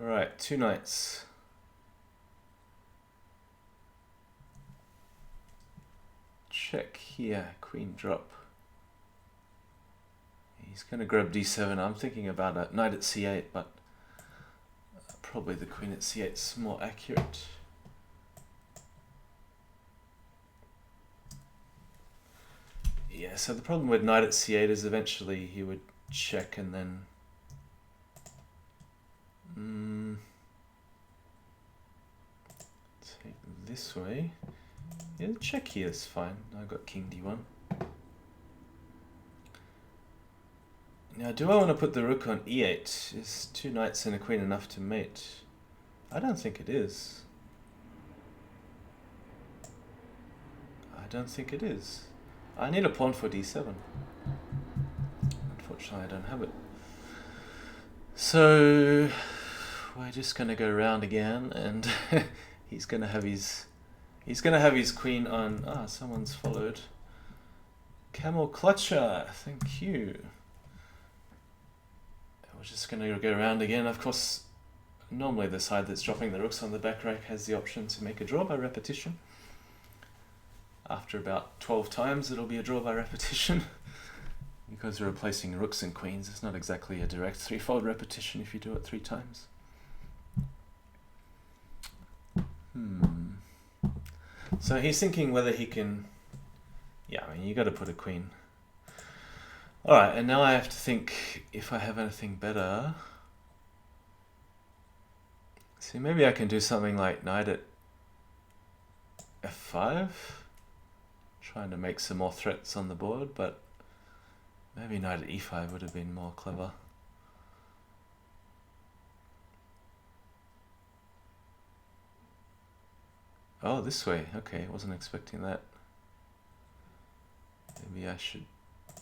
Alright, 2 knights. Check here, queen drop. He's going to grab d7. I'm thinking about a knight at c8, but probably the queen at c8 is more accurate. Yeah, so the problem with knight at c8 is eventually he would check and then take this way. Yeah, check here is fine. I've got king d1. Now, do I want to put the rook on e8? Is 2 knights and a queen enough to mate? I don't think it is. I don't think it is. I need a pawn for d7. Unfortunately, I don't have it. So we're just going to go around again, and he's going to have his queen on. Someone's followed. Camel Clutcher, thank you. We're just going to go around again. Of course, normally the side that's dropping the rooks on the back rack has the option to make a draw by repetition. After about 12 times, it'll be a draw by repetition. Because we're replacing rooks and queens, it's not exactly a direct threefold repetition if you do it 3 times. So he's thinking whether he can... Yeah, I mean, you got to put a queen. Alright, and now I have to think if I have anything better. See, maybe I can do something like knight at f5. Trying to make some more threats on the board, but maybe knight at e5 would have been more clever. Oh, this way. Okay, wasn't expecting that. Maybe I should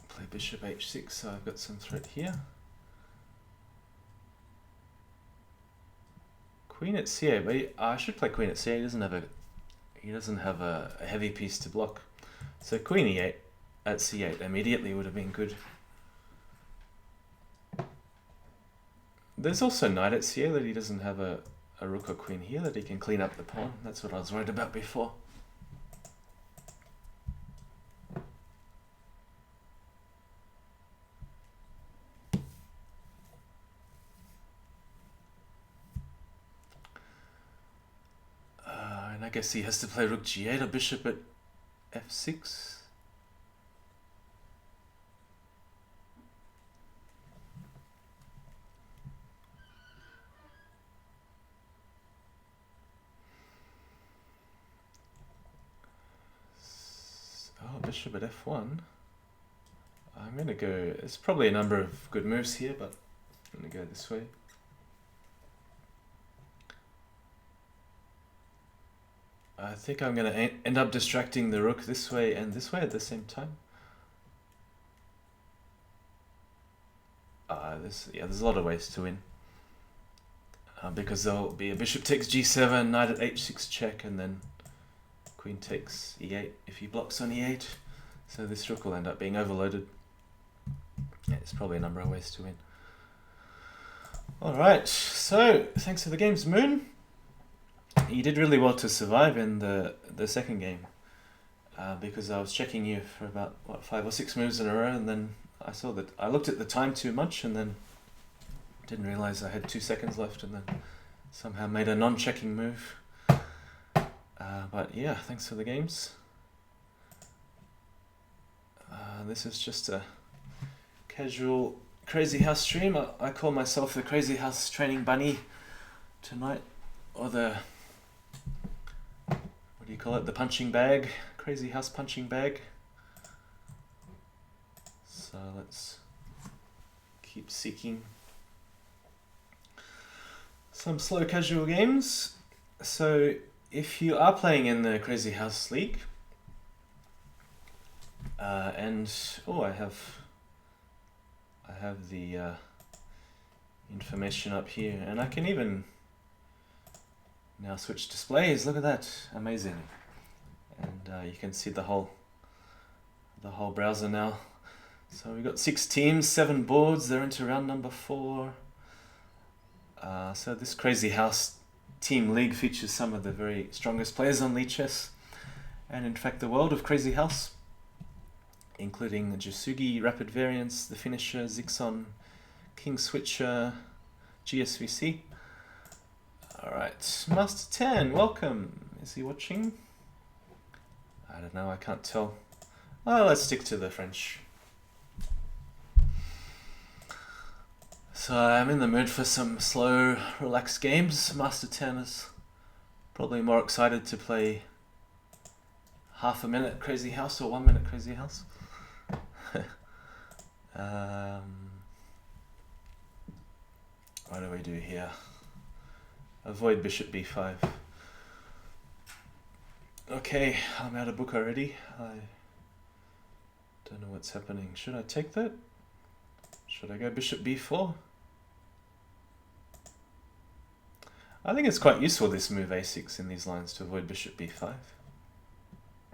play bishop h6, so I've got some threat here. Queen at c8, but I should play queen at c8. He doesn't have a heavy piece to block. So queen e8 at c8 immediately would have been good. There's also knight at c8 that he doesn't have a rook or queen here that he can clean up the pawn. That's what I was worried about before. And I guess he has to play rook g8 or bishop at f6. Oh, bishop at f1. I'm going to go... There's probably a number of good moves here, but I'm going to go this way. I think I'm going to end up distracting the rook this way and this way at the same time. There's a lot of ways to win. Because there'll be a bishop takes g7, knight at h6 check, and then queen takes e8 if he blocks on e8. So this rook will end up being overloaded. Yeah, it's probably a number of ways to win. Alright, so thanks for the games, Moon. You did really well to survive in the second game. Because I was checking you for about, 5 or 6 moves in a row, and then I saw that I looked at the time too much, and then didn't realize I had 2 seconds left, and then somehow made a non-checking move. But yeah, thanks for the games. This is just a casual Crazyhouse stream. I call myself the Crazyhouse training bunny tonight, or the, what do you call it, the punching bag, Crazyhouse punching bag. So let's keep seeking some slow casual games. So if you are playing in the Crazyhouse League, and I have the information up here, and I can even now switch displays. Look at that, amazing! And you can see the whole browser now. So we've got 6 teams, 7 boards. They're into round number 4. So this Crazyhouse team league features some of the very strongest players on Lee Chess, and in fact the world of Crazyhouse, including the Jasugi, Rapid Variance, the Finisher, Zixon, King Switcher, GSVC. Alright, Master 10, welcome. Is he watching? I don't know, I can't tell. Oh, let's stick to the French. So I'm in the mood for some slow, relaxed games. Master 10 is probably more excited to play half a minute Crazyhouse or 1 minute Crazyhouse. What do we do here? Avoid bishop b5. Okay, I'm out of book already. I don't know what's happening. Should I take that? Should I go bishop b4? I think it's quite useful, this move a6 in these lines, to avoid bishop b5.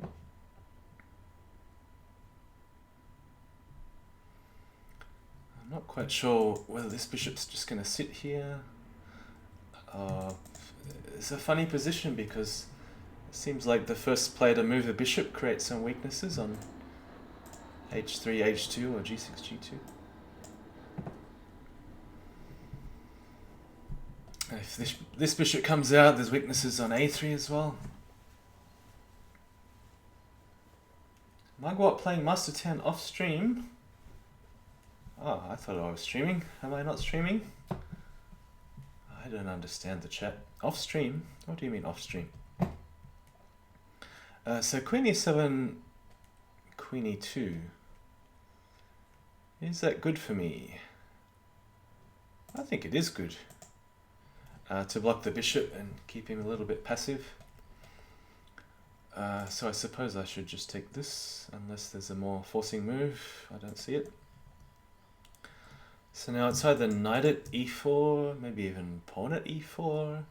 I'm not quite sure whether this bishop's just going to sit here. It's a funny position because it seems like the first player to move a bishop creates some weaknesses on h3, h2 or g6, g2. If this bishop comes out, there's weaknesses on a3 as well. Mugwort playing Master 10 off stream. Oh, I thought I was streaming. Am I not streaming? I don't understand the chat. Off stream? What do you mean off stream? So Queen e7, Queen e2. Is that good for me? I think it is good. To block the bishop and keep him a little bit passive. So I suppose I should just take this, unless there's a more forcing move. I don't see it. So now it's either knight at e4, maybe even pawn at e4,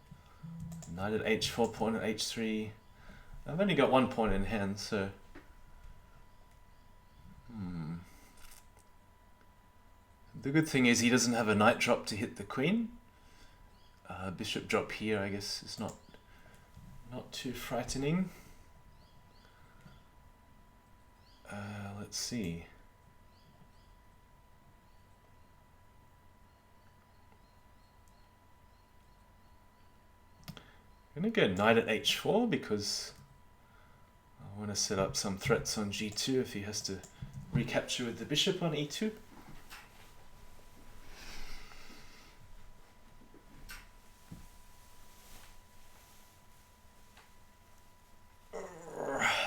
knight at h4, pawn at h3. I've only got 1 pawn in hand, so... The good thing is he doesn't have a knight drop to hit the queen. Bishop drop here, I guess, is not too frightening. Let's see. I'm going to go knight at h4 because I want to set up some threats on g2 if he has to recapture with the bishop on e2.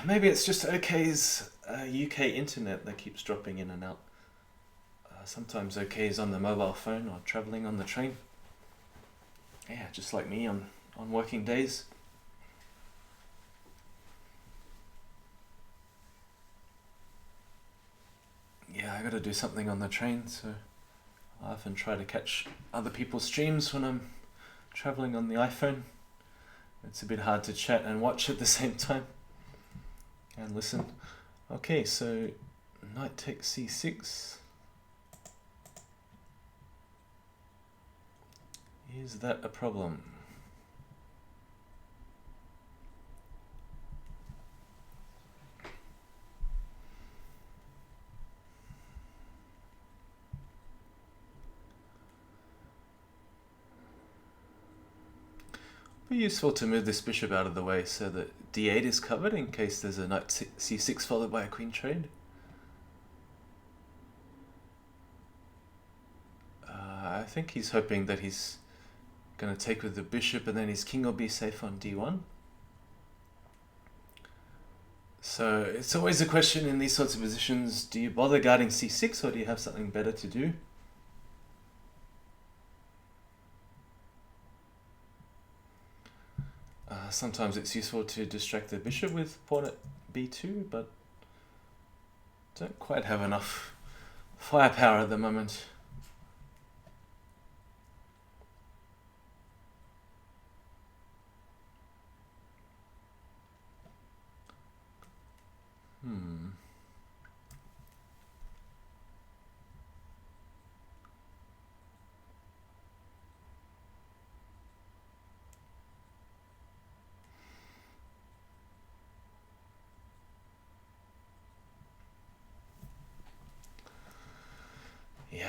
Maybe it's just OK's UK internet that keeps dropping in and out. Sometimes OK's on the mobile phone or travelling on the train. Yeah, just like me on working days. Yeah, I gotta do something on the train, so I often try to catch other people's streams when I'm travelling on the iPhone. It's a bit hard to chat and watch at the same time. And listen. Okay, so knight takes c6. Is that a problem? Be useful to move this bishop out of the way so that d8 is covered in case there's a knight c6 followed by a queen trade. I think he's hoping that he's going to take with the bishop and then his king will be safe on d1. So it's always a question in these sorts of positions, do you bother guarding c6 or do you have something better to do? Sometimes it's useful to distract the bishop with pawn at b2, but don't quite have enough firepower at the moment.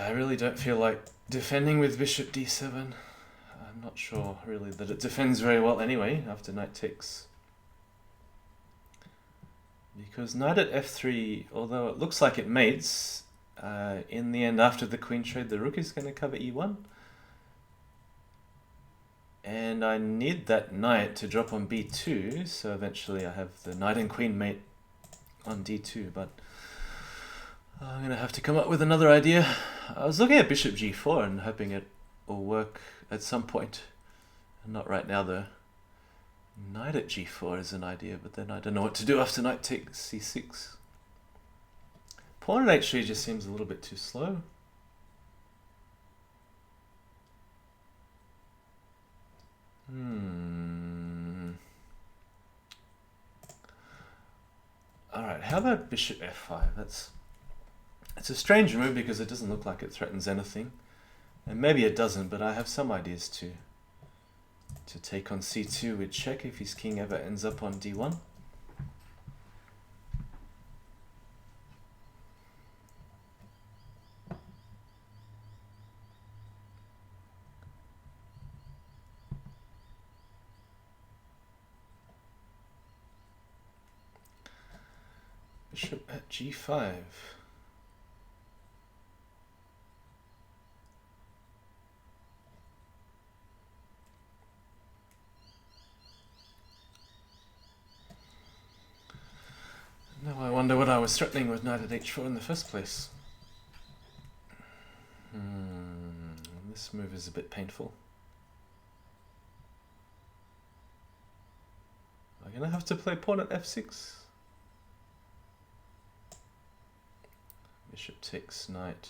Yeah, I really don't feel like defending with bishop d7. I'm not sure really that it defends very well anyway after knight takes. Because knight at f3, although it looks like it mates, in the end after the queen trade the rook is going to cover e1. And I need that knight to drop on b2, so eventually I have the knight and queen mate on d2, but I'm going to have to come up with another idea. I was looking at bishop g4 and hoping it will work at some point. Not right now though. Knight at g4 is an idea, but then I don't know what to do after knight takes c6. Pawn at h3 just seems a little bit too slow. Alright, how about bishop f5? It's a strange move because it doesn't look like it threatens anything. And maybe it doesn't, but I have some ideas to take on c2 with check if his king ever ends up on d1. Bishop at g5. Now I wonder what I was threatening with knight at h4 in the first place. This move is a bit painful. I'm going to have to play pawn at f6. Bishop takes knight.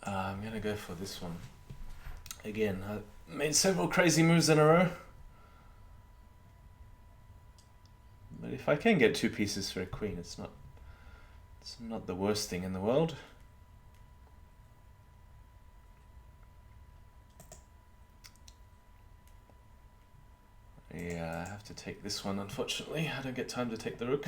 I'm going to go for this one. Again, I made several crazy moves in a row. But if I can get two pieces for a queen, it's not the worst thing in the world. Yeah, I have to take this one, unfortunately. I don't get time to take the rook.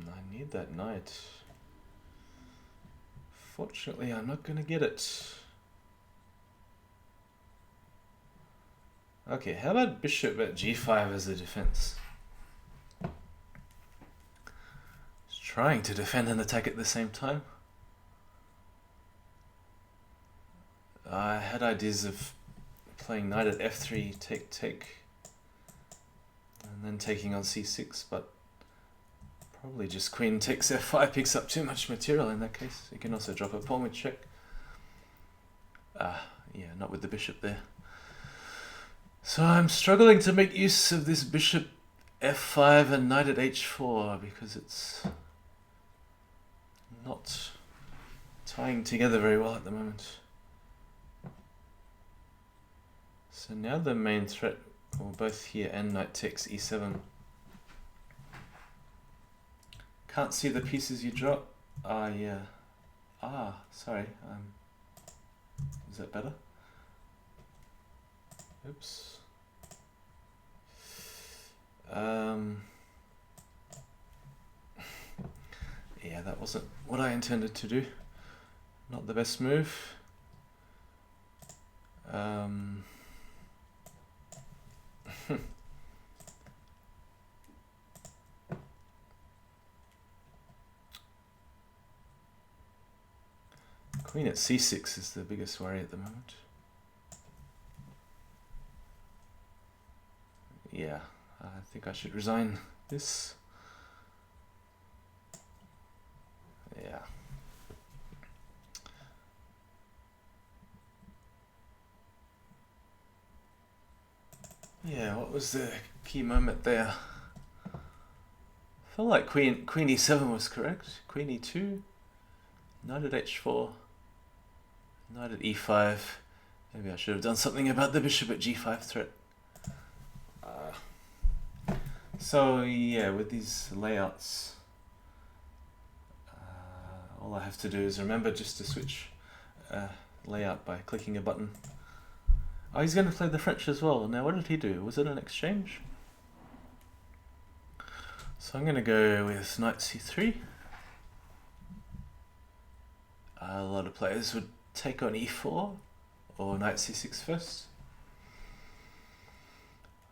I need that knight. Fortunately, I'm not going to get it. Okay, how about bishop at g5 as a defense? Just trying to defend and attack at the same time. I had ideas of playing knight at f3, take, and then taking on c6, but probably just queen takes f5 picks up too much material in that case. You can also drop a pawn with check. Yeah, not with the bishop there. So I'm struggling to make use of this bishop f5 and knight at h4 because it's not tying together very well at the moment. So now the main threat, well, both here and knight takes e7. Can't see the pieces you drop. Yeah. Sorry. Is that better? Oops. Yeah, that wasn't what I intended to do. Not the best move. Queen at c6 is the biggest worry at the moment. Yeah, I think I should resign this. Yeah. Yeah, what was the key moment there? I felt like queen e7 was correct. Queen e2. Knight at h4, knight at e5. Maybe I should have done something about the bishop at g5 threat. So yeah, with these layouts, all I have to do is remember just to switch layout by clicking a button. Oh, he's going to play the French as well. Now, what did he do? Was it an exchange? So I'm going to go with knight c3. A lot of players would take on e4 or knight c6 first.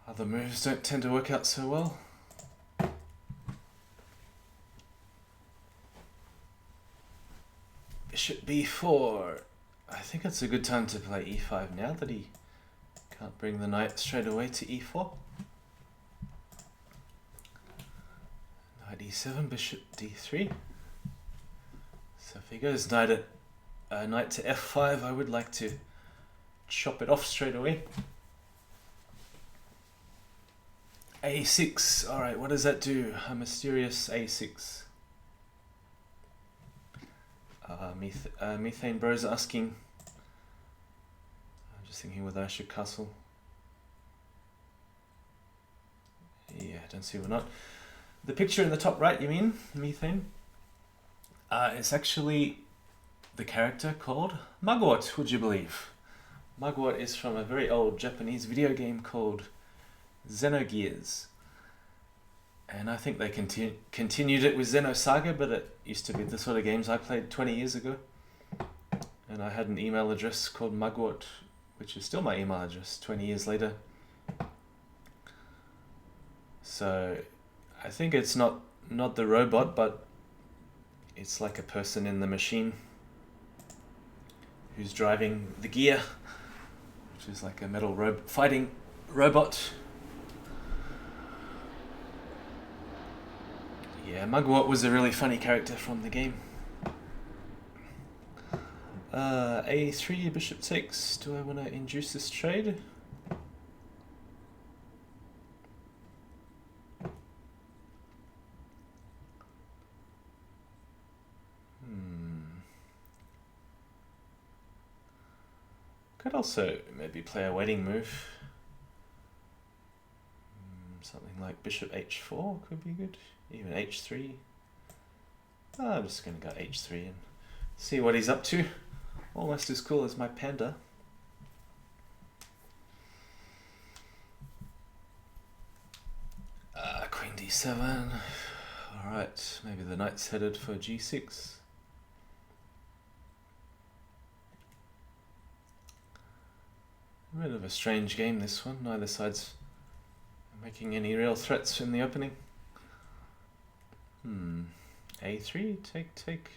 Other moves don't tend to work out so well. Bishop b4. I think it's a good time to play e5 now that he can't bring the knight straight away to e4. Knight e7, bishop d3. So if he goes knight to f5, I would like to chop it off straight away. a6. Alright, what does that do? A mysterious a6. Methane Bros asking. I'm just thinking whether I should castle. Yeah, don't see why not. The picture in the top right, you mean, Methane? It's actually the character called Mugwort, would you believe? Mugwort is from a very old Japanese video game called Xenogears. And I think they continued it with Xenosaga, but it used to be the sort of games I played 20 years ago. And I had an email address called Mugwort, which is still my email address 20 years later. So I think it's not the robot, but it's like a person in the machine who's driving the gear, which is like a metal fighting robot. Yeah, Mugwort was a really funny character from the game. A3, bishop takes. Do I want to induce this trade? Could also maybe play a waiting move. Something like bishop h4 could be good. Even h3. I'm just going to go h3 and see what he's up to. Almost as cool as my panda. Queen d7. Alright, maybe the knight's headed for g6. A bit of a strange game, this one. Neither side's making any real threats in the opening. A3, take.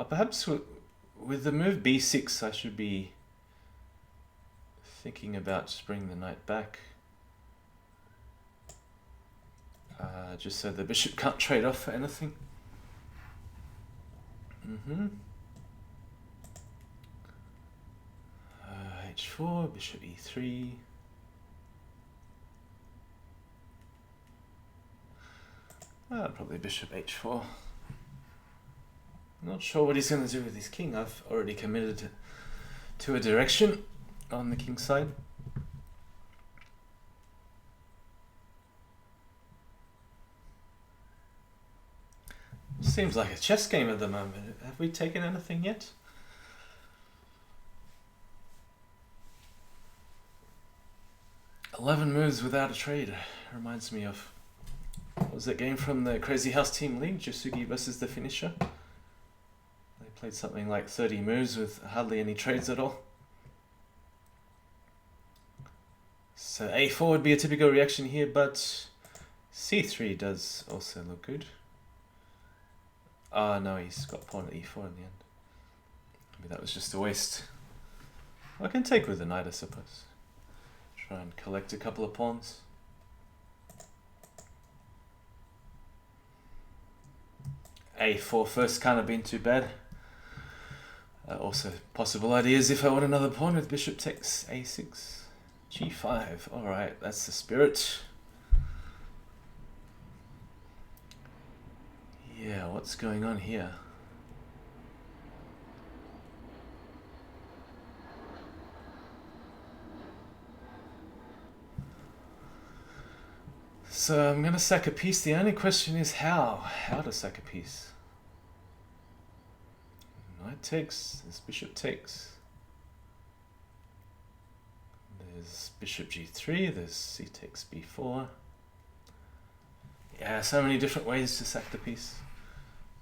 Perhaps with the move b6, I should be thinking about just bringing the knight back. Just so the bishop can't trade off for anything. H4, bishop e3. Probably bishop h4. Not sure what he's going to do with his king. I've already committed to a direction on the king side. Seems like a chess game at the moment. Have we taken anything yet? "11 moves without a trade." Reminds me of, what was that game from the Crazyhouse Team League? Jasugi versus the Finisher. They played something like 30 moves with hardly any trades at all. So a4 would be a typical reaction here, but c3 does also look good. No, he's got pawn at e4 in the end. Maybe that was just a waste. I can take with the knight, I suppose. Try and collect a couple of pawns. A4 first can't have been too bad. Also possible ideas if I want another pawn with bishop takes a6. G5. Alright, that's the spirit. Yeah, what's going on here? So I'm going to sack a piece. The only question is how. How to sack a piece. Knight takes, there's bishop takes. There's bishop g3, there's c takes b4. Yeah, so many different ways to sack the piece.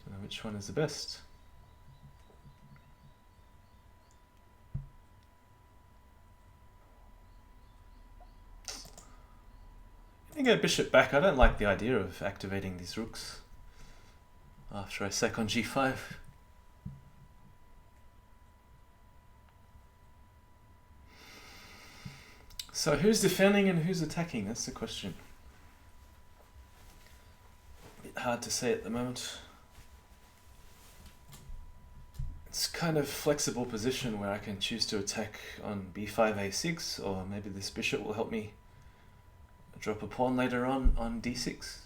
Don't know which one is the best. I'm gonna go bishop back. I don't like the idea of activating these rooks after I sack on g5. So who's defending and who's attacking? That's the question. A bit hard to say at the moment. It's kind of flexible position where I can choose to attack on b5, a6, or maybe this bishop will help me drop a pawn later on d6.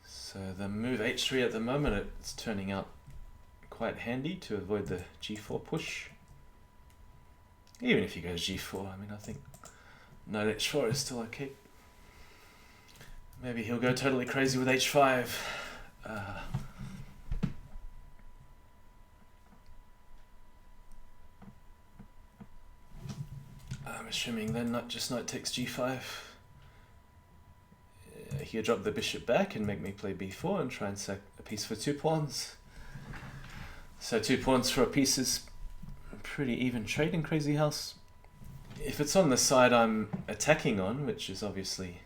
So the move h3 at the moment, it's turning out quite handy to avoid the g4 push. Even if he goes g4, I mean, I think knight h4 is still okay. Maybe he'll go totally crazy with h5. I'm assuming then not just knight takes g5. He'll drop the bishop back and make me play b4 and try and sack a piece for 2 pawns. So 2 pawns for a piece is a pretty even trade in Crazyhouse. If it's on the side I'm attacking on, which is obviously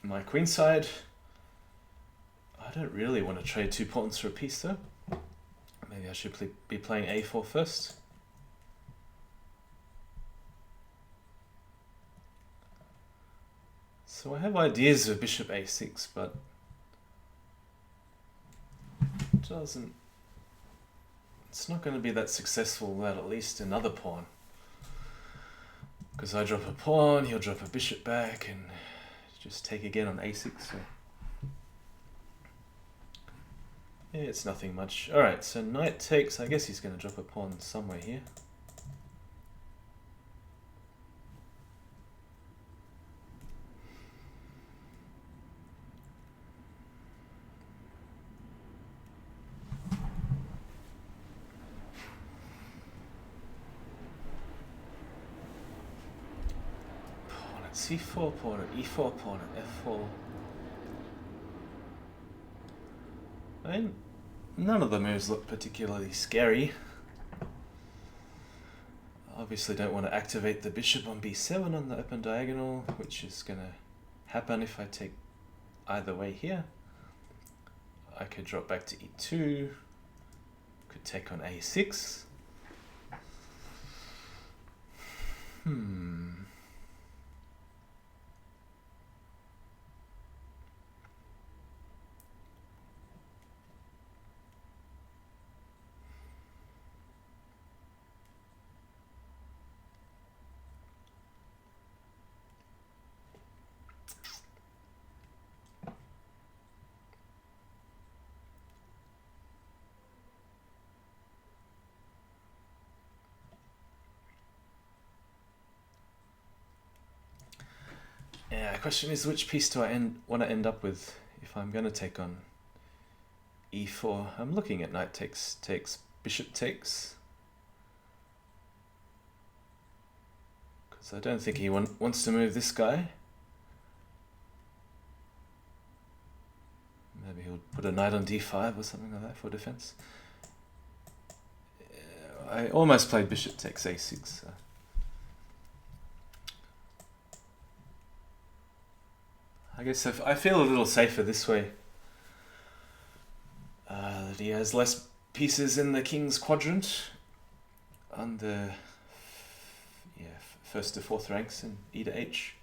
my queen side, I don't really want to trade 2 pawns for a piece though. Maybe I should be playing a4 first. So I have ideas of bishop a6, but it's not going to be that successful without at least another pawn. Because I drop a pawn, he'll drop a bishop back and just take again on a6. So yeah, it's nothing much. Alright, so knight takes, I guess he's going to drop a pawn somewhere here. c4, pawn at e4, pawn at f4. I mean, none of the moves look particularly scary. Obviously don't want to activate the bishop on b7 on the open diagonal, which is going to happen if I take either way here. I could drop back to e2, could take on a6. Yeah, the question is which piece do I want to end up with if I'm going to take on e4. I'm looking at knight takes, bishop takes. Because I don't think he wants to move this guy. Maybe he'll put a knight on d5 or something like that for defense. I almost played bishop takes a6. So. I guess I feel a little safer this way. That he has less pieces in the king's quadrant on the first to fourth ranks in E to H.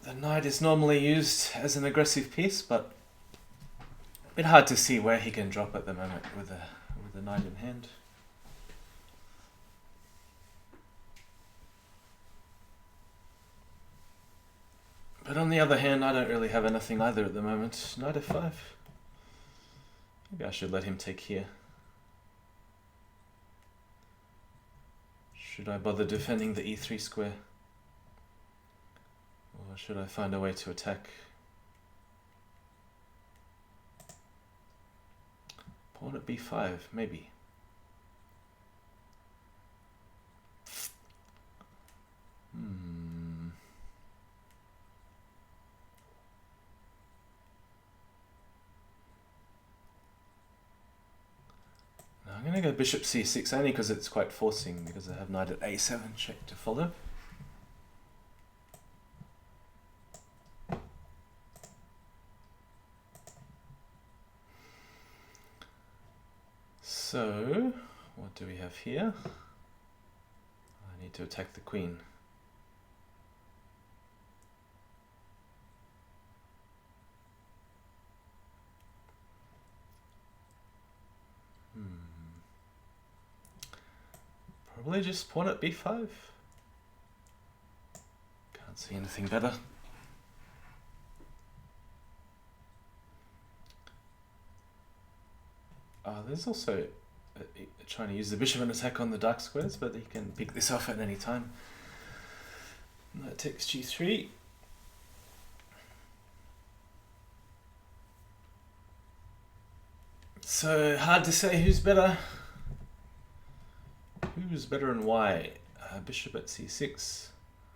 The knight is normally used as an aggressive piece, but a bit hard to see where he can drop at the moment with the knight in hand. But on the other hand, I don't really have anything either at the moment. Knight f5. Maybe I should let him take here. Should I bother defending the e3 square? Or should I find a way to attack? Pawn at b5, maybe. I'm going to go bishop c6 only because it's quite forcing, because I have knight at a7 check to follow. So, what do we have here? I need to attack the queen. Probably just pawn at b5. Can't see anything better. There's also trying to use the bishop and attack on the dark squares, but he can pick this off at any time. Knight takes g3. So hard to say who's better. Who's better and why? Bishop at c6.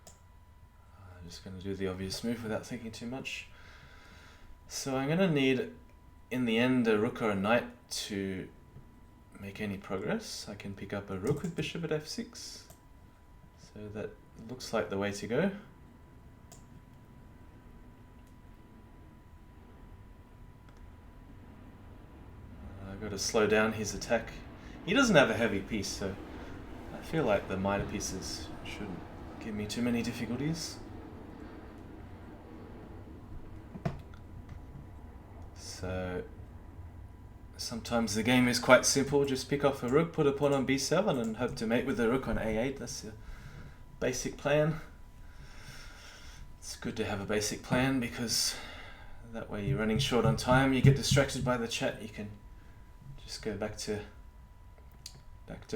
I'm just going to do the obvious move without thinking too much. So I'm going to need, in the end, a rook or a knight to make any progress. I can pick up a rook with bishop at f6. So that looks like the way to go. I've got to slow down his attack. He doesn't have a heavy piece, so I feel like the minor pieces shouldn't give me too many difficulties. So sometimes the game is quite simple. Just pick off a rook, put a pawn on b7 and hope to mate with the rook on a8. That's the basic plan. It's good to have a basic plan because that way you're running short on time. You get distracted by the chat, you can just go back to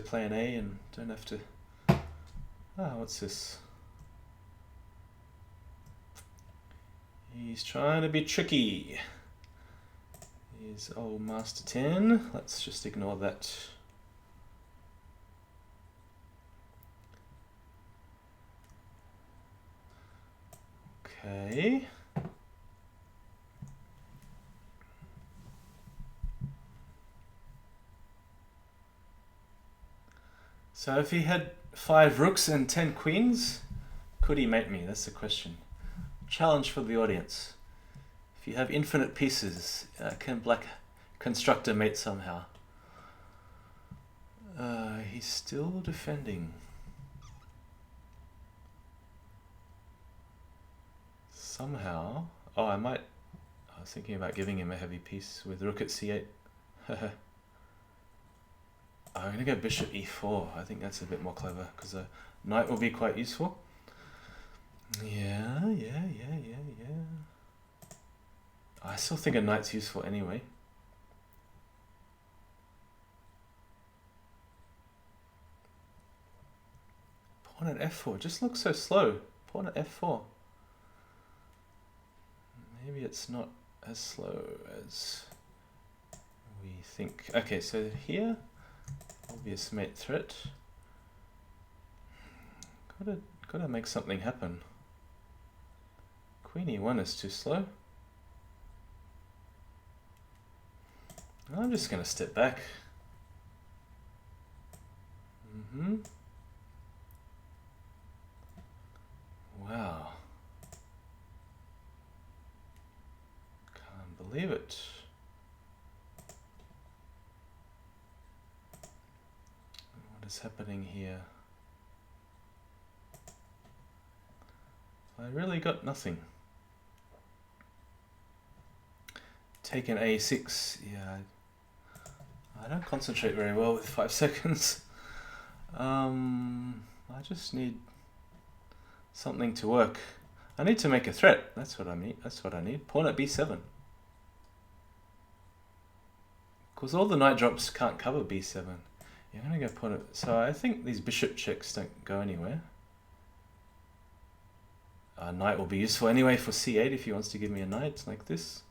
plan A and don't have to... what's this? He's trying to be tricky. He's old master 10. Let's just ignore that. Okay. So if he had 5 rooks and 10 queens, could he mate me? That's the question. Challenge for the audience. If you have infinite pieces, can black construct a mate somehow? He's still defending. Somehow. Oh, I was thinking about giving him a heavy piece with rook at c8. I'm going to go bishop e4. I think that's a bit more clever because a knight will be quite useful. Yeah. I still think a knight's useful anyway. Pawn at f4 just looks so slow. Pawn at f4. Maybe it's not as slow as we think. Okay, so here, obvious mate threat. Gotta make something happen. Queen e1 is too slow. I'm just gonna step back. Wow. Can't believe it. What is happening here? I really got nothing. taken a6. Yeah, I don't concentrate very well with 5 seconds. I just need something to work. I need to make a threat. That's what I mean. That's what I need. Pawn at b7. Because all the knight drops can't cover b7. You're going to go pawn at... So I think these bishop checks don't go anywhere. Knight will be useful anyway for c8 if he wants to give me a knight like this.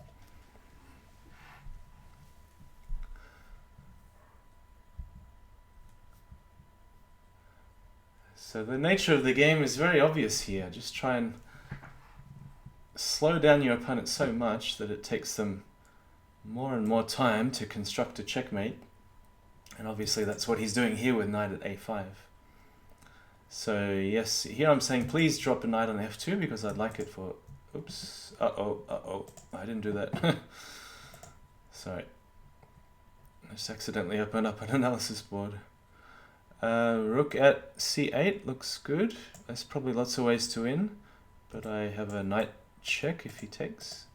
So the nature of the game is very obvious here. Just try and slow down your opponent so much that it takes them more and more time to construct a checkmate. And obviously that's what he's doing here with knight at a5. So yes, here I'm saying please drop a knight on f2 because I'd like it for... Oops. Uh-oh. I didn't do that. Sorry. I just accidentally opened up an analysis board. Rook at c8 looks good. There's probably lots of ways to win, but I have a knight check if he takes.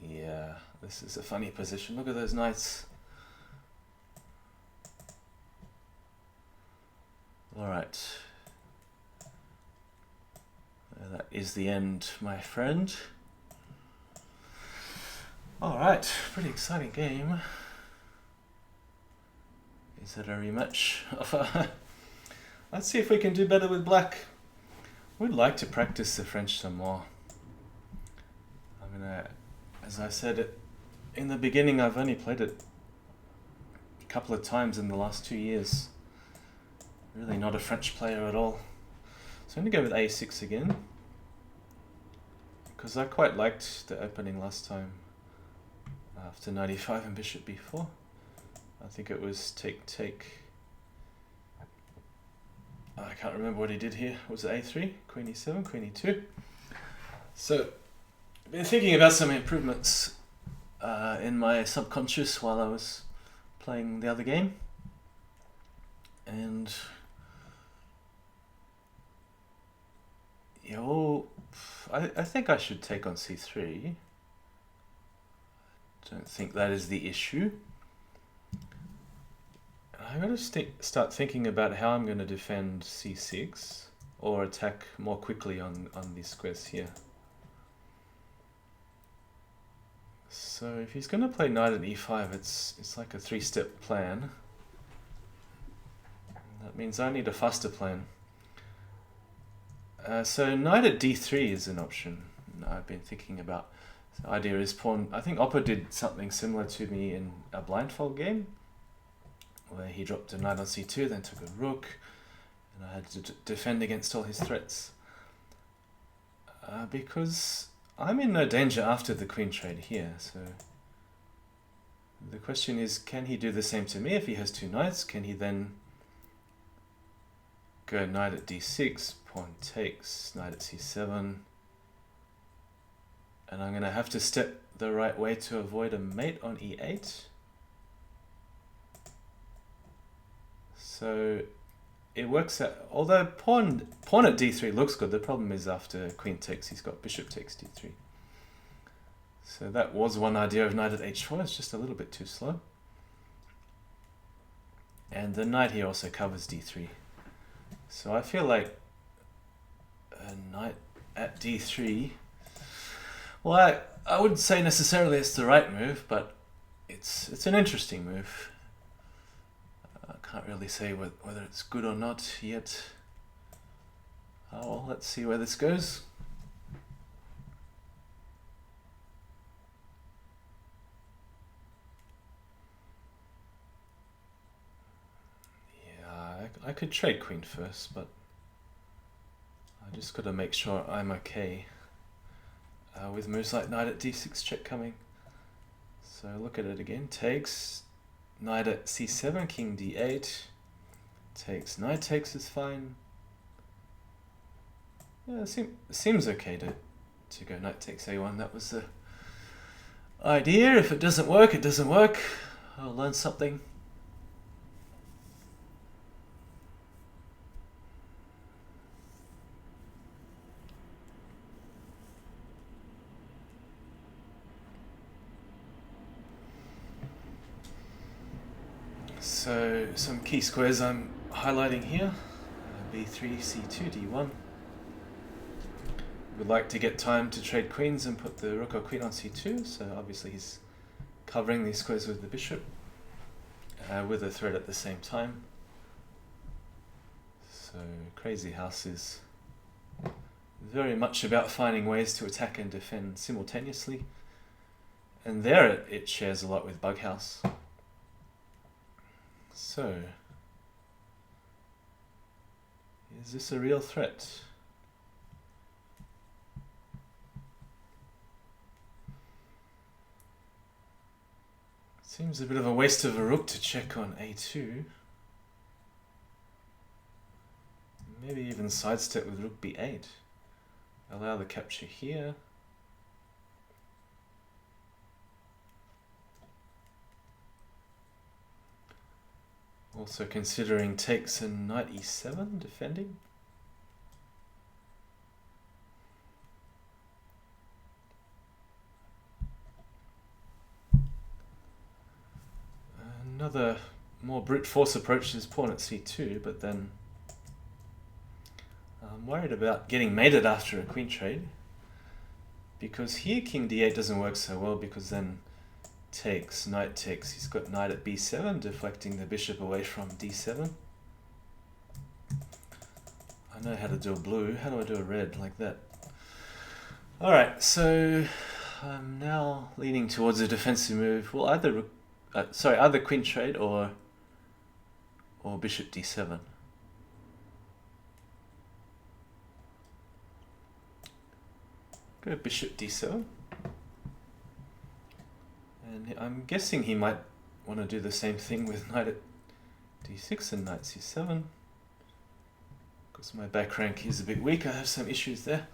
Yeah, this is a funny position. Look at those knights. Alright. That is the end, my friend. Alright, pretty exciting game. Is it a rematch? Let's see if we can do better with black. We'd like to practice the French some more. I'm gonna, as I said in the beginning, I've only played it a couple of times in the last 2 years. Really not a French player at all. So I'm gonna go with a6 again, because I quite liked the opening last time. After 95 and bishop b4. I think it was take. I can't remember what he did here. Was it a3? Queen e7, queen e2. So I've been thinking about some improvements in my subconscious while I was playing the other game. And I think I should take on c3. Don't think that is the issue. I'm going to start thinking about how I'm going to defend c6 or attack more quickly on these squares here. So if he's going to play knight at e5, it's like a 3-step plan. That means I need a faster plan. So knight at d3 is an option I've been thinking about. The idea is pawn... I think Oppa did something similar to me in a blindfold game, where he dropped a knight on c2, then took a rook, and I had to defend against all his threats. Because I'm in no danger after the queen trade here, so... The question is, can he do the same to me if he has 2 knights? Can he then go knight at d6, pawn takes, knight at c7... And I'm going to have to step the right way to avoid a mate on e8. So it works out, although pawn at d3 looks good, the problem is after queen takes, he's got bishop takes d3. So that was one idea of knight at h4, it's just a little bit too slow. And the knight here also covers d3. So I feel like a knight at d3... Well, I wouldn't say necessarily it's the right move, but it's an interesting move. I can't really say whether it's good or not yet. Oh well, let's see where this goes. Yeah, I could trade queen first, but I just got to make sure I'm okay. With moves like knight at d6 check coming. So look at it again. Takes, knight at c7, king d8. Takes, knight takes is fine. Yeah, it seems okay to go knight takes a1. That was the idea. If it doesn't work, it doesn't work. I'll learn something. So some key squares I'm highlighting here, b3, c2, d1. Would like to get time to trade queens and put the rook or queen on c2, so obviously he's covering these squares with the bishop, with a threat at the same time. So Crazyhouse is very much about finding ways to attack and defend simultaneously, and there it shares a lot with Bughouse. So, is this a real threat? Seems a bit of a waste of a rook to check on a2. Maybe even sidestep with rook b8. Allow the capture here. Also considering takes and knight e7 defending. Another more brute force approach is pawn at c2, but then I'm worried about getting mated after a queen trade, because here king d8 doesn't work so well, because then takes, knight takes, he's got knight at b7, deflecting the bishop away from d7. I know how to do a blue, how do I do a red like that? Alright, so I'm now leaning towards a defensive move. Well, either queen trade or bishop d7. Go bishop d7. And I'm guessing he might want to do the same thing with knight at d6 and knight c7. Because my back rank is a bit weak, I have some issues there.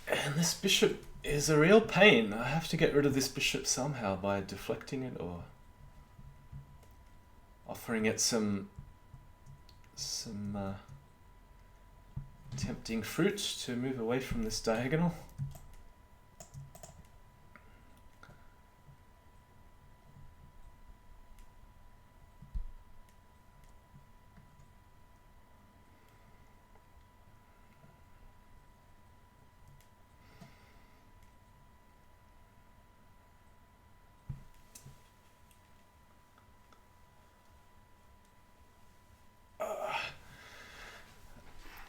And this bishop is a real pain. I have to get rid of this bishop somehow by deflecting it or offering it some tempting fruit to move away from this diagonal.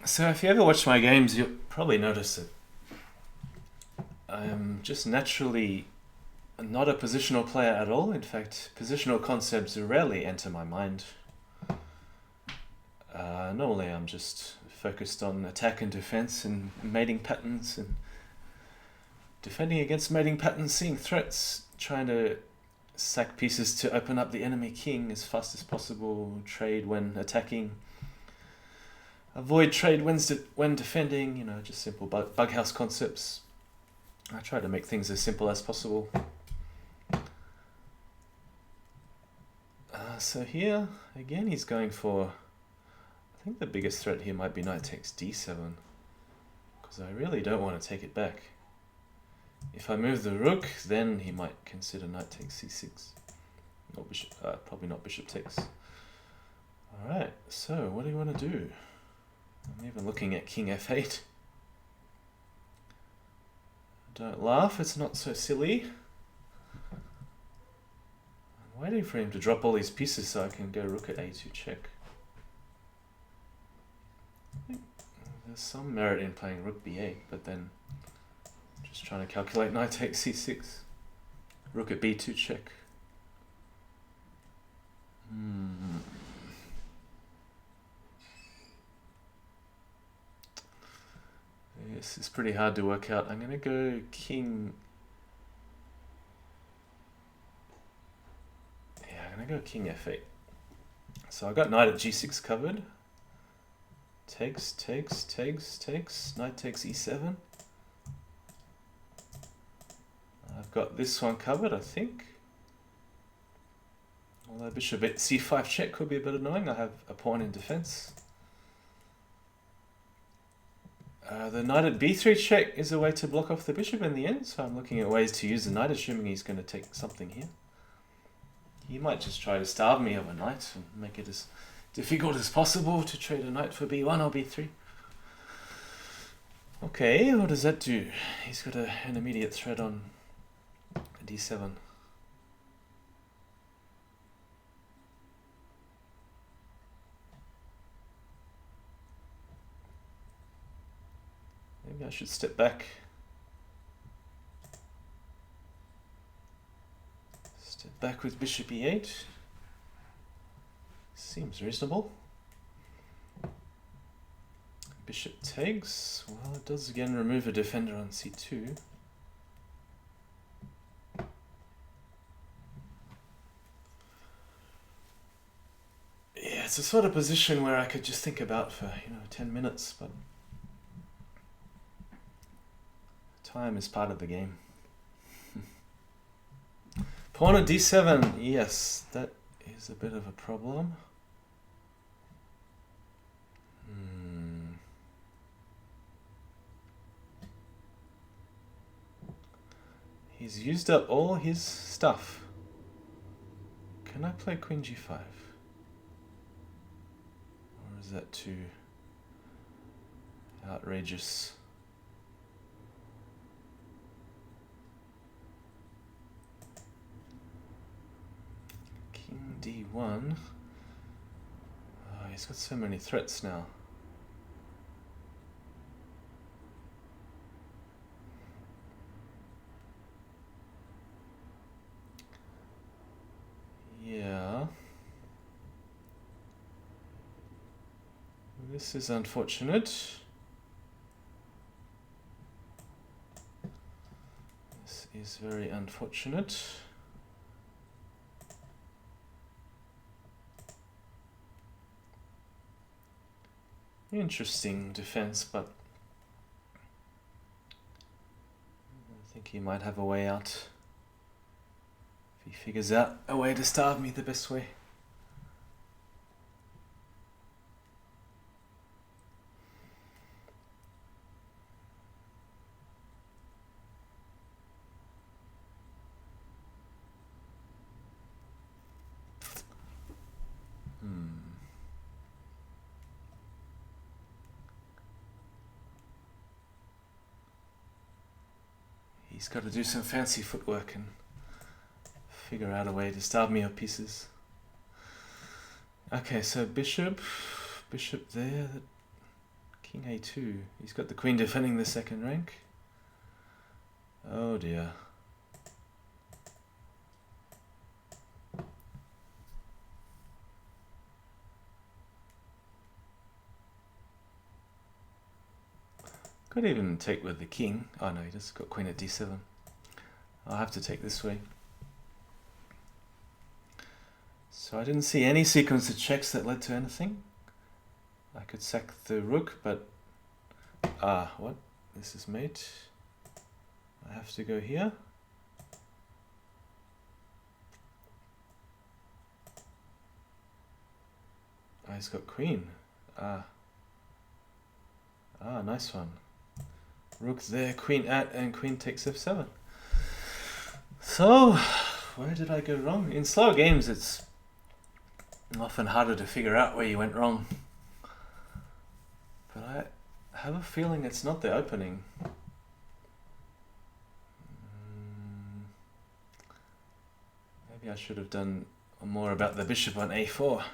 So if you ever watch my games, you'll probably notice that I am just naturally not a positional player at all. In fact, positional concepts rarely enter my mind. Normally I'm just focused on attack and defense and mating patterns and defending against mating patterns, seeing threats, trying to sack pieces to open up the enemy king as fast as possible, trade when attacking, avoid trade when defending, you know, just simple Bughouse concepts. I try to make things as simple as possible. So here, again, he's going for, I think the biggest threat here might be knight takes d7, because I really don't want to take it back. If I move the rook, then he might consider knight takes c6. Not bishop, probably not bishop takes. Alright, so what do you want to do? I'm even looking at king f8. Don't laugh, it's not so silly. I'm waiting for him to drop all these pieces so I can go rook at a2 check. I think there's some merit in playing rook b8, but then just trying to calculate knight takes c6. Rook at b2 check. This is pretty hard to work out. I'm going to go king... Yeah, I'm going to go king f8. So I got knight at g6 covered. Takes, takes, takes, takes. Knight takes e7. I've got this one covered, I think. Although bishop at c5 check could be a bit annoying. I have a pawn in defense. The knight at b3 check is a way to block off the bishop in the end, so I'm looking at ways to use the knight, assuming he's going to take something here. He might just try to starve me of a knight and make it as difficult as possible to trade a knight for b1 or b3. Okay, what does that do? He's got an immediate threat on d7. Maybe I should step back. Step back with bishop e8. Seems reasonable. Bishop takes. Well, it does again remove a defender on c2. Yeah, it's a sort of position where I could just think about for, 10 minutes, but time is part of the game. Pawn at d7, yes, that is a bit of a problem. He's used up all his stuff. Can I play queen g5? Or is that too outrageous? King d1. Oh, he's got so many threats now. Yeah. This is unfortunate. This is very unfortunate. Interesting defense, but I think he might have a way out. If he figures out a way to starve me the best way. He's got to do some fancy footwork and figure out a way to starve me of pieces. Okay, so bishop there, king a2. He's got the queen defending the second rank. Oh dear. Could even take with the king. Oh no, he just got queen at d7. I'll have to take this way. So I didn't see any sequence of checks that led to anything. I could sack the rook, but... what? This is mate. I have to go here. He's got queen. Nice one. Rook there, queen at, and queen takes f7. So, where did I go wrong? In slow games, it's often harder to figure out where you went wrong. But I have a feeling it's not the opening. Maybe I should have done more about the bishop on a4.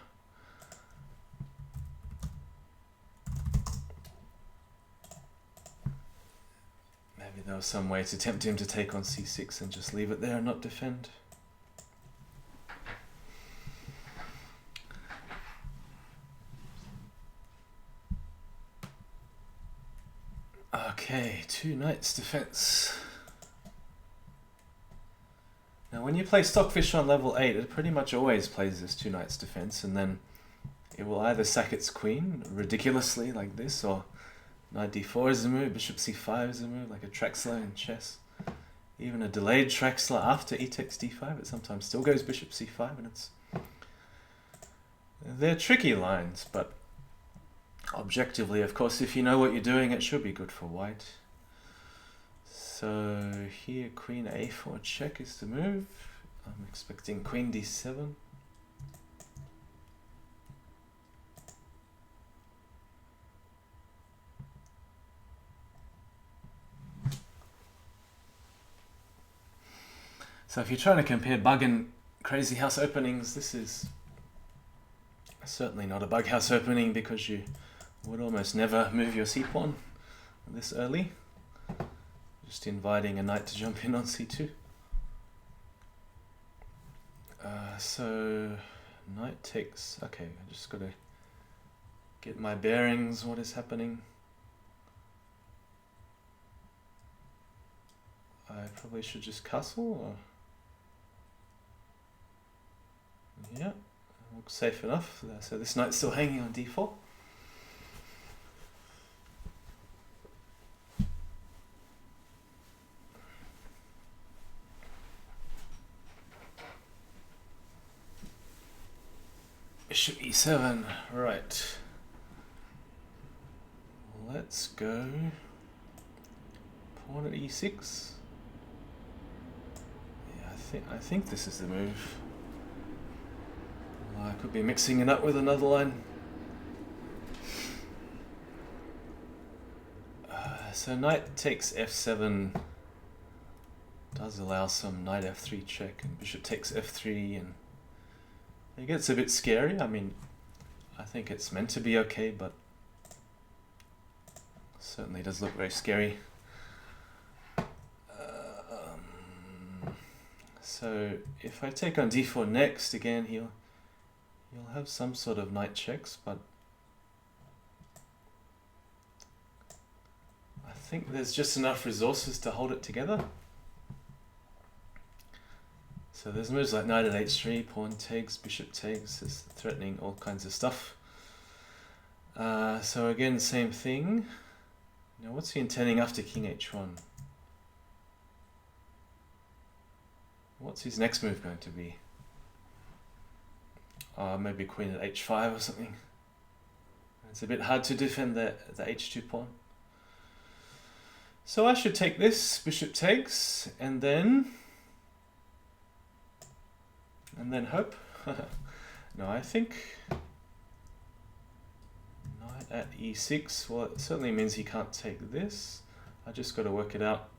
There was some way to tempt him to take on c6 and just leave it there and not defend. Okay, two knights defense. Now when you play Stockfish on level 8, it pretty much always plays this two knights defense, and then it will either sack its queen ridiculously like this, or knight d4 is a move, bishop c5 is a move, like a Traxler in chess. Even a delayed Traxler after e takes d5, it sometimes still goes bishop c5, and they're tricky lines, but Objectively, of course, if you know what you're doing, it should be good for white. So here, queen a4 check is the move. I'm expecting queen d7. So if you're trying to compare bug and crazy house openings, this is certainly not a bug house opening because you would almost never move your c pawn this early. Just inviting a knight to jump in on c2. So knight takes, okay, I just got to get my bearings, what is happening. I probably should just castle, or yeah, looks safe enough. So this knight's still hanging on d4. Bishop e7, right. Let's go pawn at e6. Yeah, I think this is the move. I could be mixing it up with another line. So knight takes f7 does allow some knight f3 check, and bishop takes f3, and it gets a bit scary. I mean, I think it's meant to be okay, but certainly does look very scary. So if I take on d4 next, again he'll have some sort of knight checks, but I think there's just enough resources to hold it together. So there's moves like knight at h3, pawn takes, bishop takes, is threatening all kinds of stuff. So again, same thing. Now what's he intending after king h1? What's his next move going to be? Maybe queen at h5 or something. It's a bit hard to defend the h2 pawn. So I should take this, bishop takes, and then hope. No, I think knight at e6, well, it certainly means he can't take this. I just got to work it out.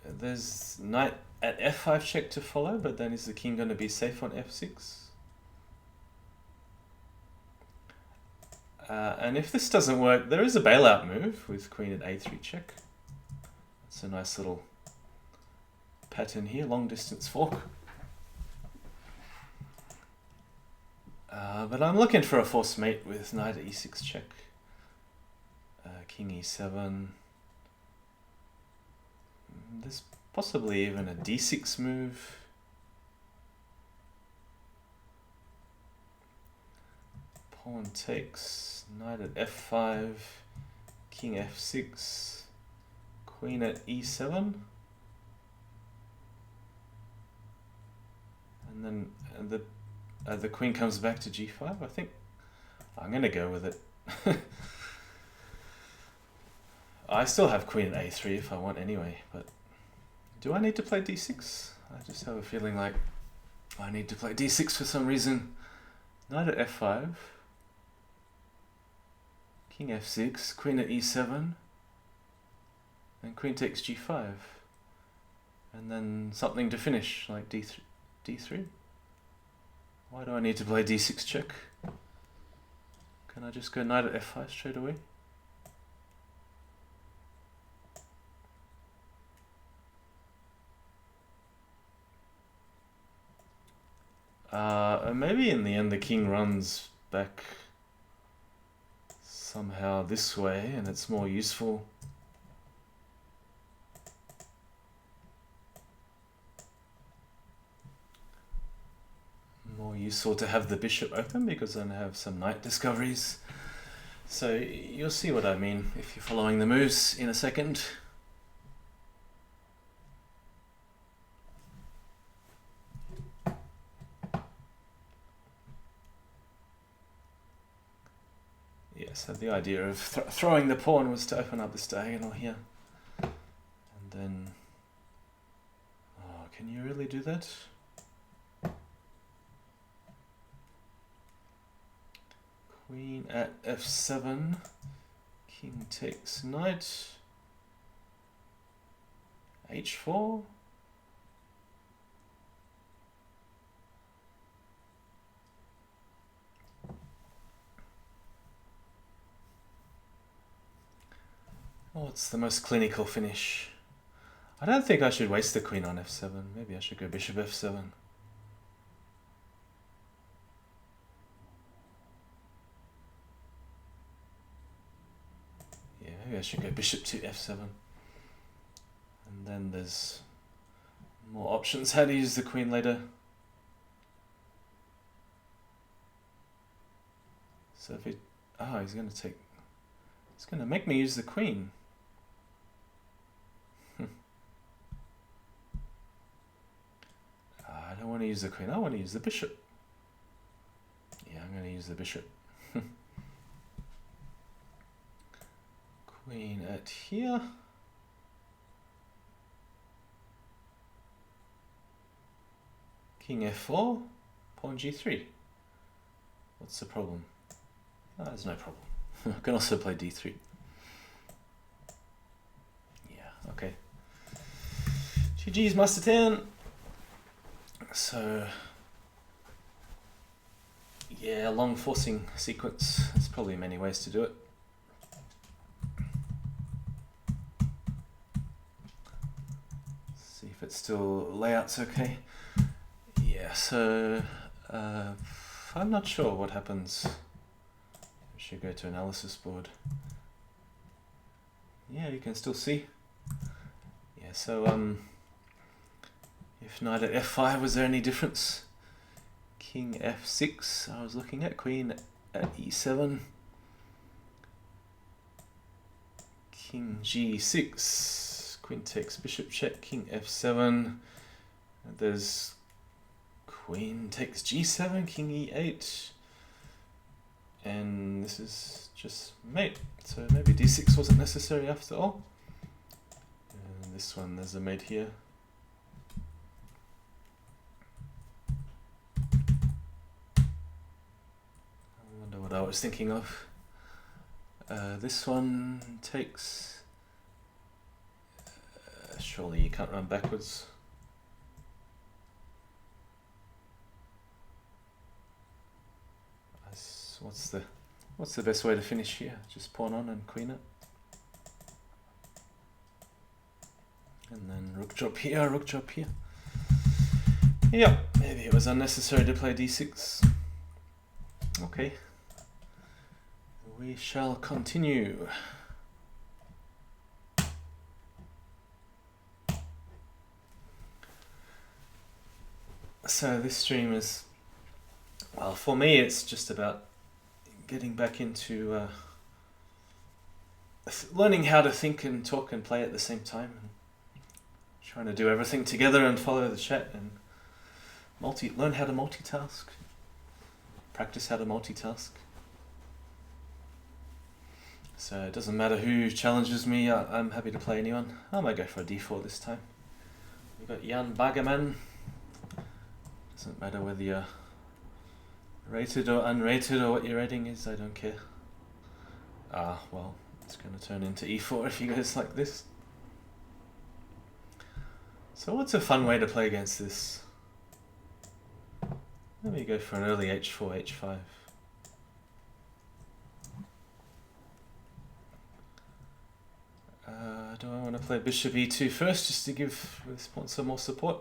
There's knight at f5 check to follow, but then is the king going to be safe on f6? And if this doesn't work, there is a bailout move with queen at a3 check. It's a nice little pattern here, long distance fork. But I'm looking for a forced mate with knight at e6 check. King e7. There's possibly even a d6 move. Pawn takes, knight at f5, king f6, queen at e7. And then the queen comes back to g5. I think I'm going to go with it. I still have queen at a3 if I want anyway, but do I need to play d6? I just have a feeling like I need to play d6 for some reason. Knight at f5, king f6, queen at e7, and queen takes g5. And then something to finish, like d3. Why do I need to play d6 check? Can I just go knight at f5 straight away? Maybe in the end the king runs back somehow this way and it's more useful. More useful to have the bishop open because then I have some knight discoveries. So you'll see what I mean if you're following the moves in a second. so the idea of throwing the pawn was to open up this diagonal here. And then... Oh, can you really do that? Queen at f7. King takes knight. h4. What's the most clinical finish? I don't think I should waste the queen on f7. Maybe I should go bishop f7. Yeah, maybe I should go bishop to f7. And then there's more options how to use the queen later. So if it... Oh, he's going to take... He's going to make me use the queen. I don't want to use the queen, I want to use the bishop. Yeah, I'm going to use the bishop. Queen at here. King f4, pawn g3. What's the problem? Oh, there's no problem. I can also play d3. Yeah, okay. GG's Master 10. So, yeah, long forcing sequence. There's probably many ways to do it. See if it's still layout's okay. Yeah, so I'm not sure what happens. We should go to analysis board. Yeah, you can still see. Yeah, so if knight at f5, was there any difference? King f6, I was looking at. Queen at e7. King g6. Queen takes bishop check. King f7. There's queen takes g7. King e8. And this is just mate. So maybe d6 wasn't necessary after all. And this one, there's a mate here. What I was thinking of. This one takes... surely you can't run backwards. What's the best way to finish here? Just pawn on and queen it. And then rook drop here, rook drop here. Yeah, maybe it was unnecessary to play d6. Okay. We shall continue. So this stream is, well, for me it's just about getting back into learning how to think and talk and play at the same time, and trying to do everything together and follow the chat and learn how to multitask, practice how to multitask. So it doesn't matter who challenges me, I'm happy to play anyone. I might go for a d4 this time. We've got Jan Bagaman. Doesn't matter whether you're rated or unrated or what your rating is, I don't care. Well, it's going to turn into e4 if he goes like this. So what's a fun way to play against this? Let me go for an early h4, h5. Do I want to play bishop e2 first, just to give this pawn some more support?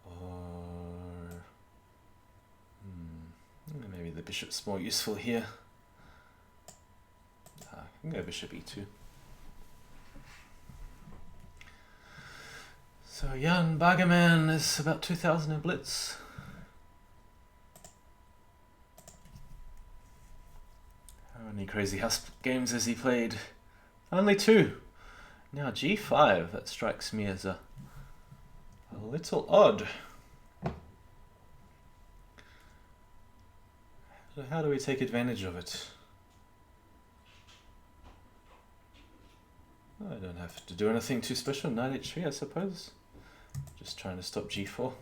Or maybe the bishop's more useful here. I can go bishop e2. So Jan Bagaman is about 2000 in blitz. How many Crazyhouse games has he played? Only 2. Now g5, that strikes me as a little odd. So how do we take advantage of it? I don't have to do anything too special. Knight h3, I suppose. Just trying to stop g4.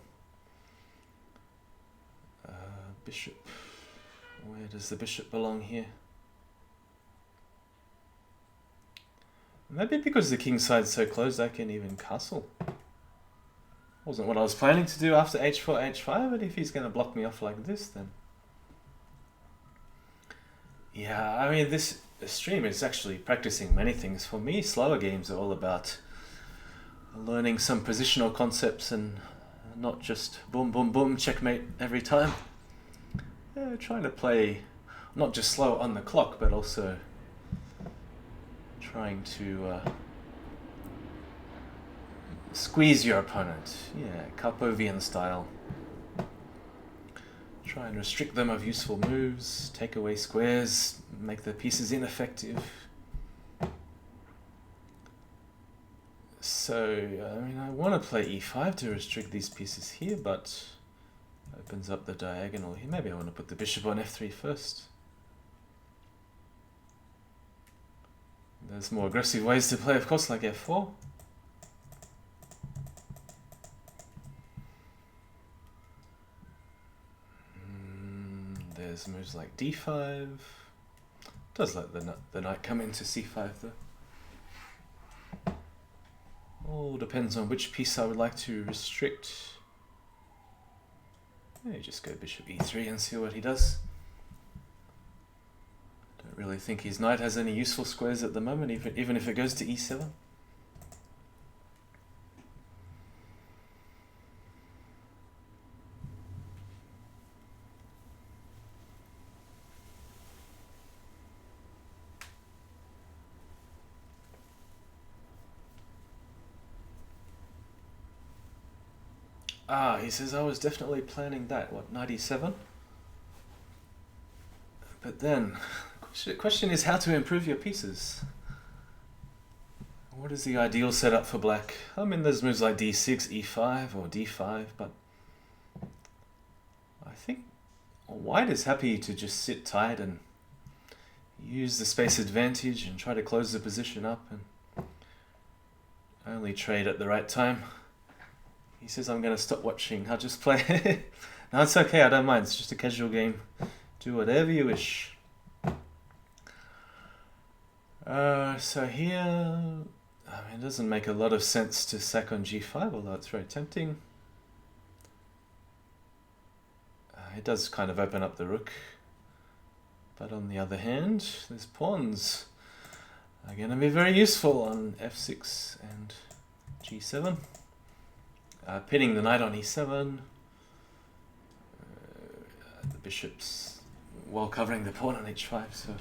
Bishop. Where does the bishop belong here? Maybe because the king side's so closed I can even castle. Wasn't what I was planning to do after h4, h5, but if he's going to block me off like this, then... Yeah, I mean, this stream is actually practicing many things. For me, slower games are all about learning some positional concepts and not just boom, boom, boom, checkmate every time. Yeah, trying to play not just slow on the clock, but also trying to squeeze your opponent. Yeah, Karpovian style. Try and restrict them of useful moves, take away squares, make the pieces ineffective. So, I mean, I want to play e5 to restrict these pieces here, but opens up the diagonal here. Maybe I want to put the bishop on f3 first. There's more aggressive ways to play, of course, like f4. There's moves like d5. Does let the knight come into c5 though. All depends on which piece I would like to restrict. Yeah, just go bishop e3 and see what he does. Don't really think his knight has any useful squares at the moment, even if it goes to e7. Ah, he says I was definitely planning that. What, 97? But then, the question is how to improve your pieces. What is the ideal setup for black? I mean, there's moves like d6, e5, or d5, but I think white is happy to just sit tight and use the space advantage and try to close the position up and only trade at the right time. He says I'm going to stop watching, I'll just play. No, it's okay, I don't mind, it's just a casual game. Do whatever you wish. So here, I mean, it doesn't make a lot of sense to sack on g5, although it's very tempting. It does kind of open up the rook. But on the other hand, these pawns are going to be very useful on f6 and g7. Pinning the knight on e7. The bishop's well covering the pawn on h5, so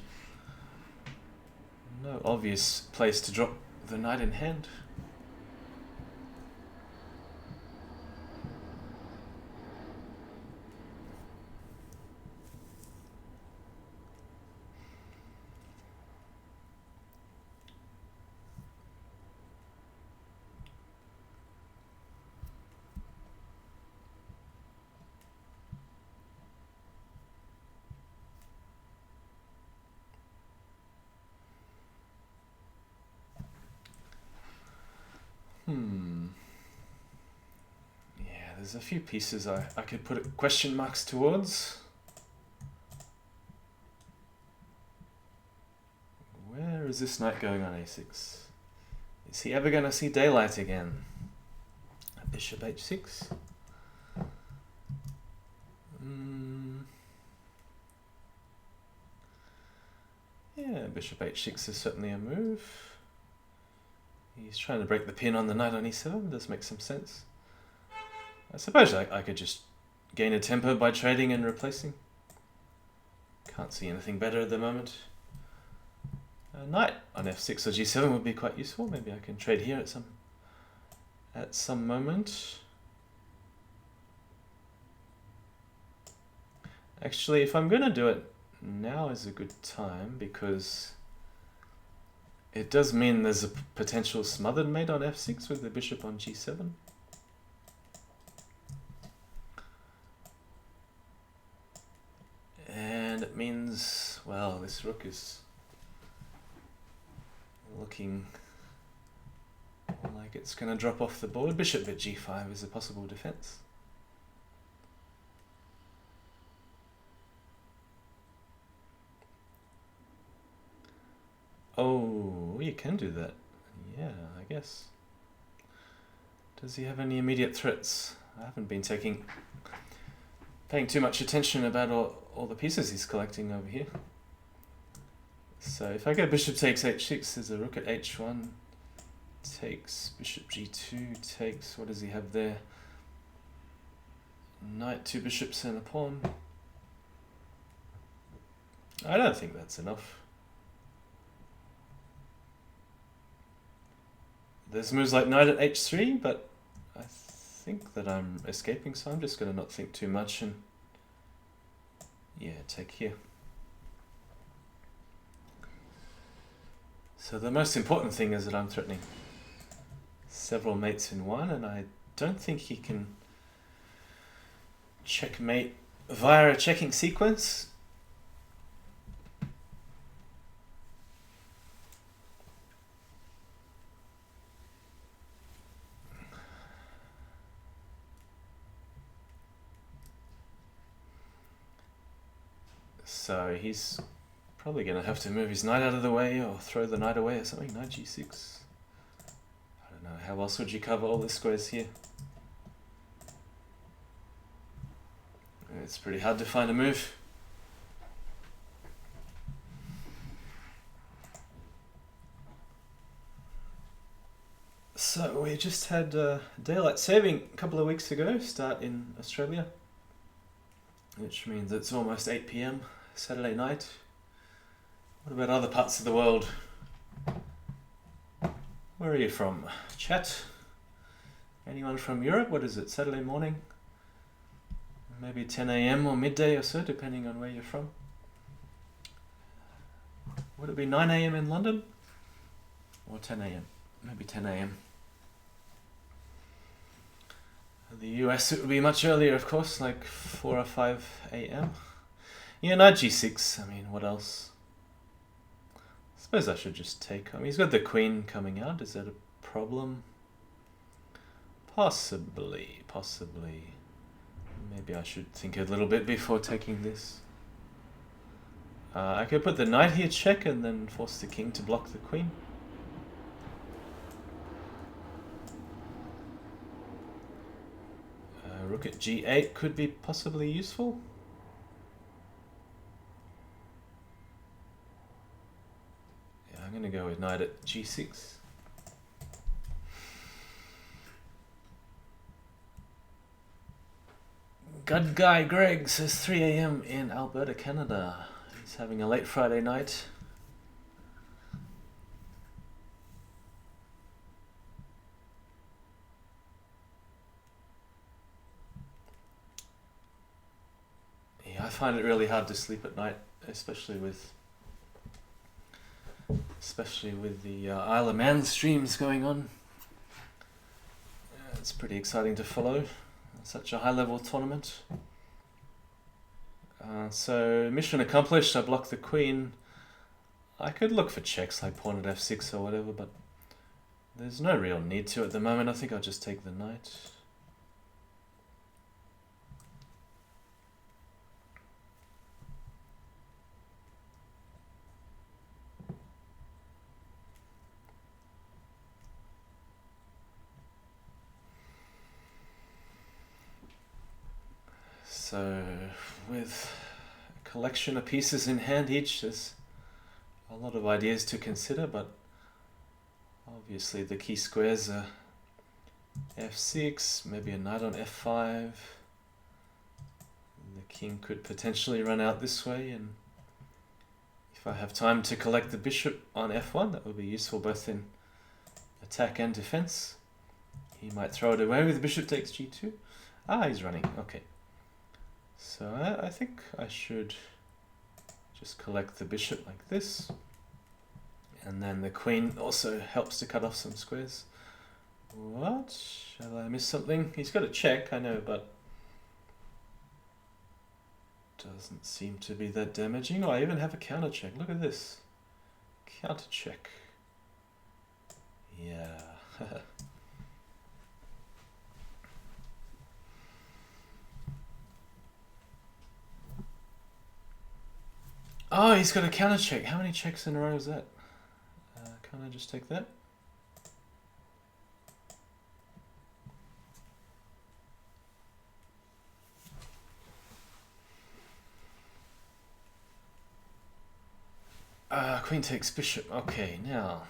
no obvious place to drop the knight in hand. Yeah, there's a few pieces I could put question marks towards. Where is this knight going on a6? Is he ever going to see daylight again? Bishop h6. Yeah, bishop h6 is certainly a move. He's trying to break the pin on the knight on e7. Does make some sense. I suppose I could just gain a tempo by trading and replacing. Can't see anything better at the moment. A knight on f6 or g7 would be quite useful. Maybe I can trade here at some moment. Actually, if I'm going to do it, now is a good time because it does mean there's a potential smothered mate on f6 with the bishop on g7. And means, well, this rook is looking like it's going to drop off the board. Bishop at g5 is a possible defense. Oh, you can do that. Yeah, I guess. Does he have any immediate threats? I haven't been paying too much attention about all the pieces he's collecting over here. So if I go bishop takes h6, there's a rook at h1, takes bishop g2, takes, what does he have there? Knight, two bishops and a pawn. I don't think that's enough. There's moves like knight at h3, but I think that I'm escaping, so I'm just going to not think too much and, yeah, take here. So the most important thing is that I'm threatening several mates in one, and I don't think he can checkmate via a checking sequence. So he's probably going to have to move his knight out of the way or throw the knight away or something. Knight g6. I don't know, how else would you cover all the squares here? It's pretty hard to find a move. So we just had daylight saving a couple of weeks ago start in Australia, which means it's almost 8 PM Saturday night. What about other parts of the world? Where are you from? Chat? Anyone from Europe? What is it, Saturday morning? Maybe 10 AM or midday or so, depending on where you're from. Would it be 9 AM in London? Or 10 AM? Maybe 10 AM. The US it would be much earlier, of course, like 4 or 5 AM. Yeah, knight g6, I mean, what else? I suppose I should just take. I mean, he's got the queen coming out. Is that a problem? Possibly. Maybe I should think a little bit before taking this. I could put the knight here, check, and then force the king to block the queen. Rook at g8 could be possibly useful. Yeah, I'm going to go with knight at g6. Good guy Greg says 3 AM in Alberta, Canada. He's having a late Friday night. Yeah, I find it really hard to sleep at night, especially with the Isle of Man streams going on. It's pretty exciting to follow such a high-level tournament. So mission accomplished. I blocked the queen. I could look for checks like pawn at f6 or whatever, but there's no real need to at the moment. I think I'll just take the knight. So with a collection of pieces in hand each, there's a lot of ideas to consider, but obviously the key squares are f6, maybe a knight on f5. The king could potentially run out this way, and if I have time to collect the bishop on f1, that would be useful both in attack and defense. He might throw it away with bishop takes g2. Ah, he's running, okay. So I think I should just collect the bishop like this. And then the queen also helps to cut off some squares. What? Shall I miss something? He's got a check, I know, but... Doesn't seem to be that damaging. Oh, I even have a counter check. Look at this. Counter check. Yeah. Oh, he's got a counter check. How many checks in a row is that? Can't I just take that? Queen takes bishop. Okay, now,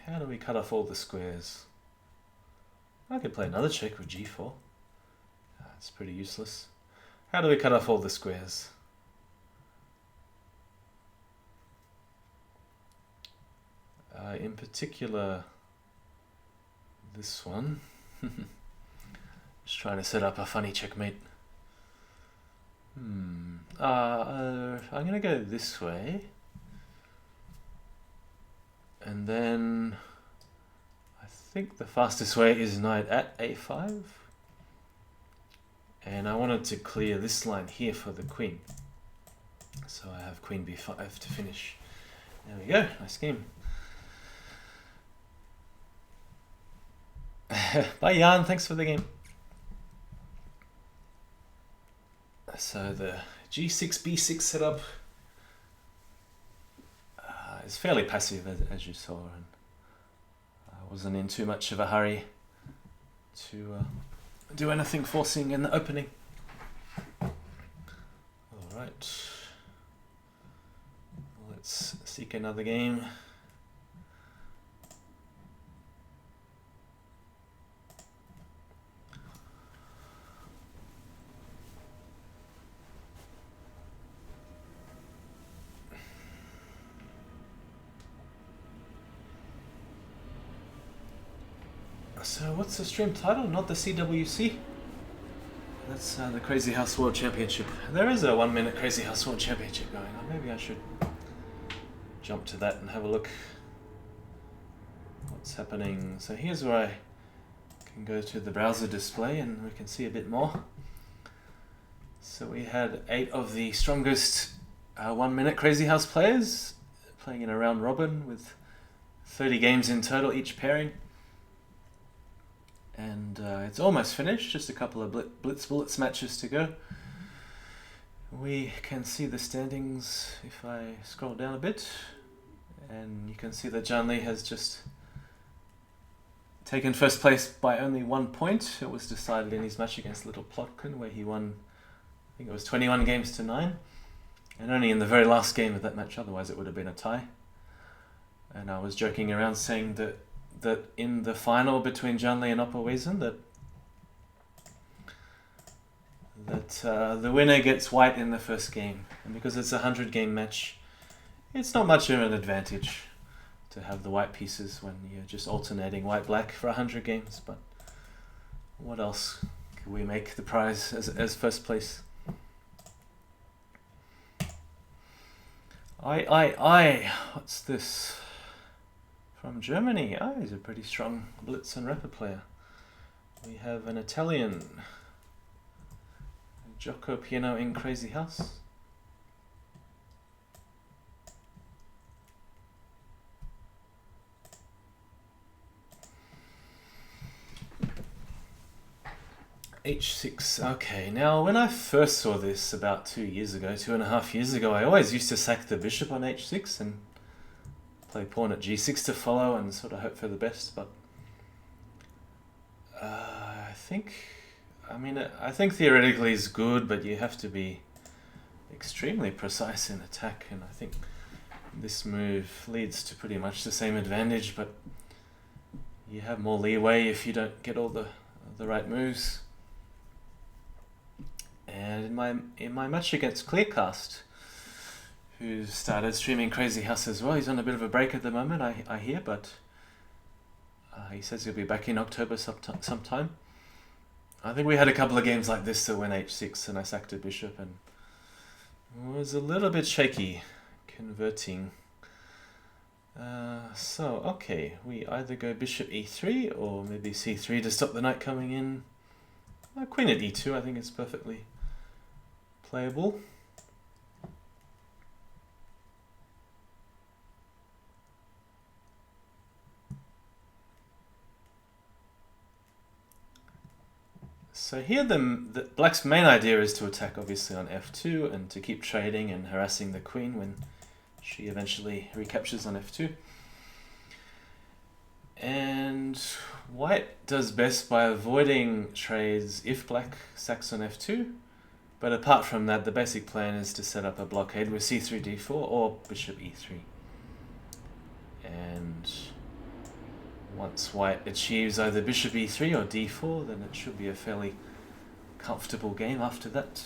how do we cut off all the squares? I could play another check with g4. That's pretty useless. How do we cut off all the squares? In particular, this one. Just trying to set up a funny checkmate. I'm gonna go this way. And then I think the fastest way is knight at a5. And I wanted to clear this line here for the queen. So I have queen b5 to finish. There we go, nice game. Bye Jan, thanks for the game. So the g6, b6 setup is fairly passive, as you saw, and I wasn't in too much of a hurry to do anything forcing in the opening. Alright, let's seek another game. So what's the stream title? Not the CWC? That's the Crazyhouse World Championship. There is a 1 minute Crazyhouse World Championship going on. Maybe I should jump to that and have a look what's happening. So here's where I can go to the browser display and we can see a bit more. So we had 8 of the strongest 1 minute Crazyhouse players playing in a round robin with 30 games in total, each pairing. And it's almost finished, just a couple of blitz bullets matches to go. We can see the standings if I scroll down a bit, and you can see that Zhang Li has just taken first place by only 1 point. It was decided in his match against Little Plotkin where he won, I think it was 21 games to 9, and only in the very last game of that match, otherwise it would have been a tie. And I was joking around saying that in the final between Zhang Li and Opperwiesen, that the winner gets white in the first game, and because it's a 100-game match, it's not much of an advantage to have the white pieces when you're just alternating white-black for 100 games. But what else can we make the prize as first place? What's this? From Germany. Oh, he's a pretty strong blitz and rapid player. We have an Italian, Gioco Piano in Crazyhouse. H6. Okay, now when I first saw this about 2 years ago, 2.5 years ago, I always used to sack the bishop on H6 and play pawn at G6 to follow and sort of hope for the best. But I think theoretically it's good, but you have to be extremely precise in attack, and I think this move leads to pretty much the same advantage, but you have more leeway if you don't get all the right moves. And in my match against Clearcast, who started streaming Crazyhouse as well, he's on a bit of a break at the moment, I hear, but he says he'll be back in October sometime. I think we had a couple of games like this that went H6 and I sacked a bishop and was a little bit shaky converting. So, okay, we either go bishop e3 or maybe c3 to stop the knight coming in. Queen at e2, I think it's perfectly playable. So here the black's main idea is to attack obviously on f2 and to keep trading and harassing the queen when she eventually recaptures on f2. And white does best by avoiding trades if black sacks on f2. But apart from that, the basic plan is to set up a blockade with c3, d4 or bishop e3. And once white achieves either bishop e3 or d4, then it should be a fairly comfortable game after that.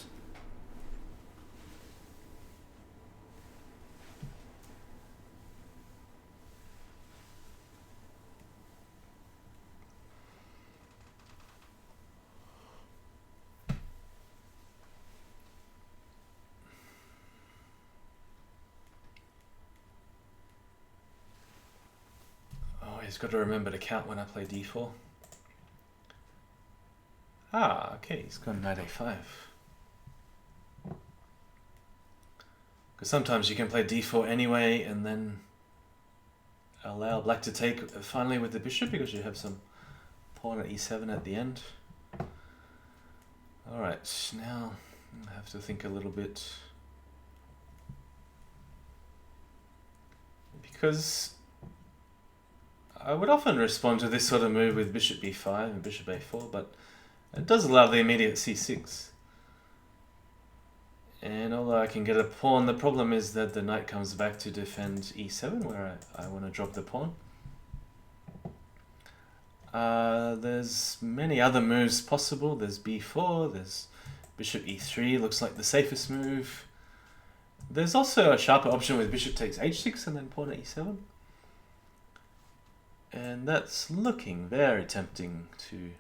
He's got to remember to count when I play d4. Ah, okay, he's got knight a5. Because sometimes you can play d4 anyway and then allow black to take finally with the bishop because you have some pawn at e7 at the end. Alright, now I have to think a little bit. Because I would often respond to this sort of move with bishop b5 and bishop a4, but it does allow the immediate c6. And although I can get a pawn, the problem is that the knight comes back to defend e7, where I want to drop the pawn. There's many other moves possible. There's b4, there's bishop e3, looks like the safest move. There's also a sharper option with bishop takes h6 and then pawn at e7. And that's looking very tempting to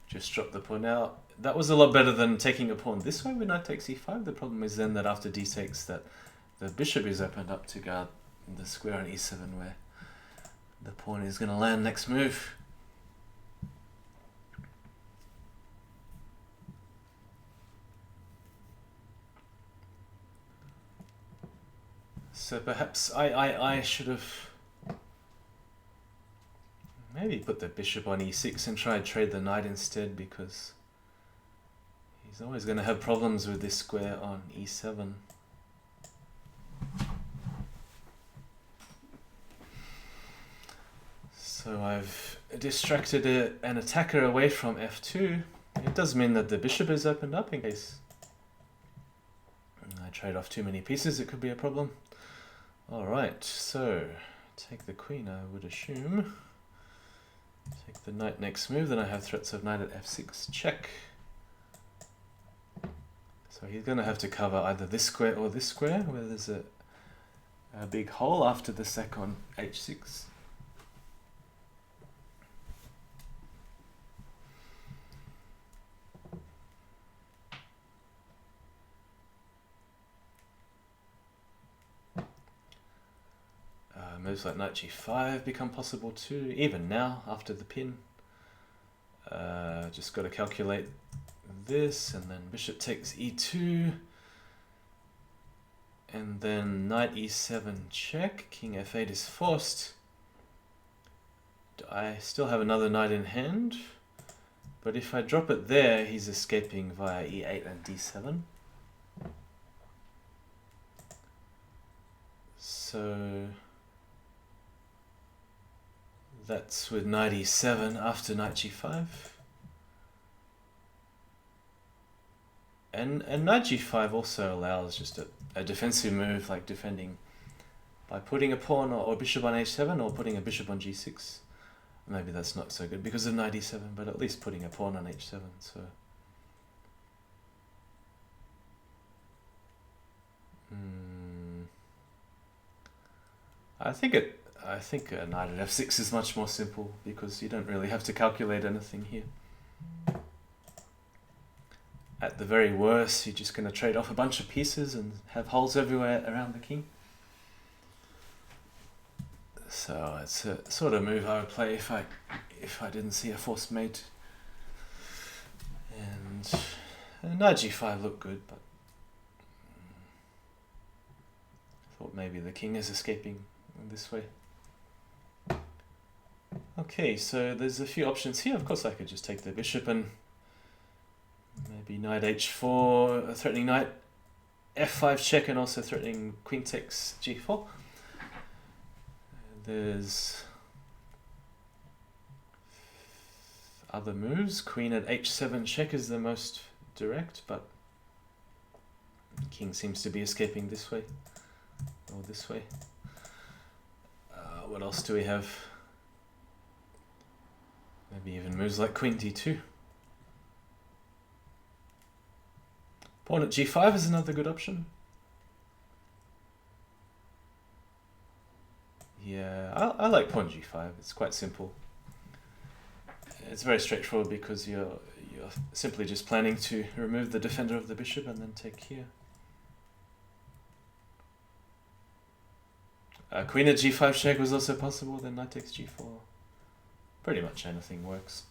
just drop the pawn. Now, that was a lot better than taking a pawn this way with knight takes e5. The problem is then that after d takes, that the bishop is opened up to guard the square on e7 where the pawn is going to land next move. So perhaps I should have maybe put the bishop on e6 and try to trade the knight instead, because he's always going to have problems with this square on e7. So I've distracted an attacker away from f2. It does mean that the bishop is opened up in case I trade off too many pieces. It could be a problem. Alright, so take the queen, I would assume. Take the knight next move, then I have threats of knight at f6, check. So he's going to have to cover either this square or this square, where there's a big hole after the sack on h6. Moves like knight g5 become possible too, even now after the pin. Just got to calculate this, and then bishop takes e2, and then knight e7 check, king f8 is forced. I still have another knight in hand, but if I drop it there, he's escaping via e8 and d7. So that's with knight e7 after knight g5. And knight g5 also allows just a defensive move, like defending by putting a pawn or bishop on h7 or putting a bishop on g6. Maybe that's not so good because of knight e7, but at least putting a pawn on h7. So I think a knight at f6 is much more simple because you don't really have to calculate anything here. At the very worst, you're just going to trade off a bunch of pieces and have holes everywhere around the king. So it's a sort of move I would play if I didn't see a forced mate. And knight g5 looked good, but I thought maybe the king is escaping this way. Okay, so there's a few options here. Of course I could just take the bishop and Maybe knight h4, threatening knight f5 check, and also threatening queen takes g4. There's other moves. Queen at h7 check is the most direct, but king seems to be escaping this way or this way. What else do we have? Maybe even moves like queen d2. Pawn at g5 is another good option. Yeah, I like pawn g5. It's quite simple. It's very straightforward because you're simply just planning to remove the defender of the bishop and then take here. Queen at g5 check was also possible, then knight takes g4. Pretty much anything works.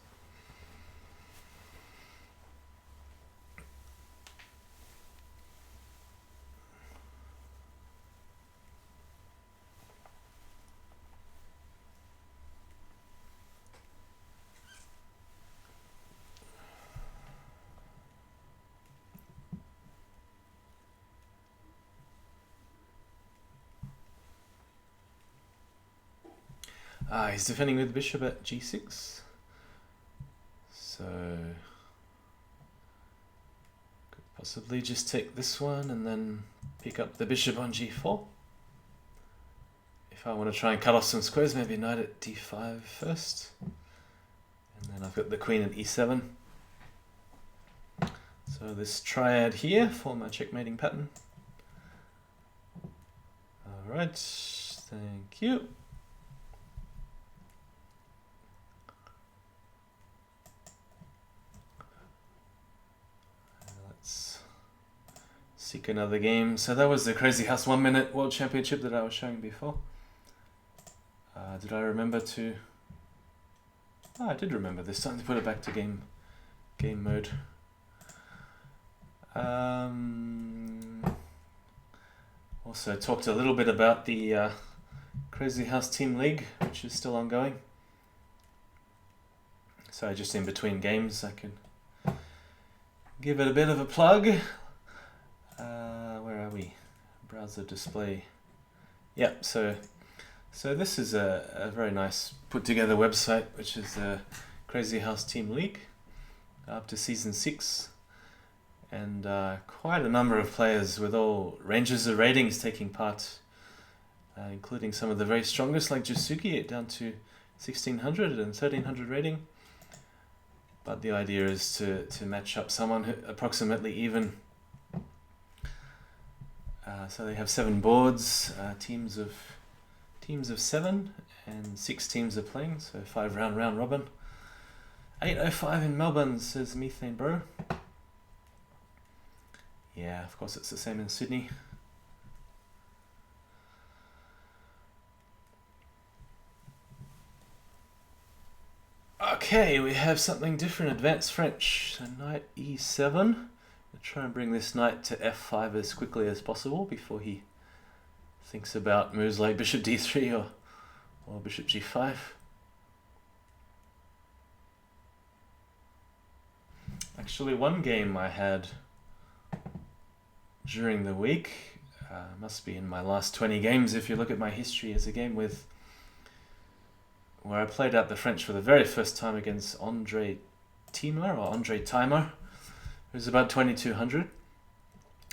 He's defending with bishop at g6. So could possibly just take this one and then pick up the bishop on g4. If I want to try and cut off some squares, maybe knight at d5 first. And then I've got the queen at e7. So this triad here for my checkmating pattern. Alright, thank you. Seek another game. So that was the Crazyhouse 1 Minute World Championship that I was showing before. Did I remember to... Oh, I did remember this time to put it back to game mode. Also talked a little bit about the Crazyhouse Team League, which is still ongoing. So just in between games I can give it a bit of a plug. Where are we? Browser display. Yeah, so this is a very nice put together website, which is the Crazyhouse Team League, up to season 6, and quite a number of players with all ranges of ratings taking part, including some of the very strongest like Jasuki down to 1600 and 1300 rating. But the idea is to match up someone who approximately even. So they have 7 boards, teams of 7, and 6 teams are playing, so 5 round robin. 8:05 in Melbourne, says Methane Bro. Yeah, of course it's the same in Sydney. Okay, we have something different, advanced French. So knight e7. I'll try and bring this knight to f5 as quickly as possible before he thinks about moves like bishop d3 or bishop g5. Actually, one game I had during the week, must be in my last 20 games if you look at my history, is a game where I played out the French for the very first time against Andre Timer, who's about 2200.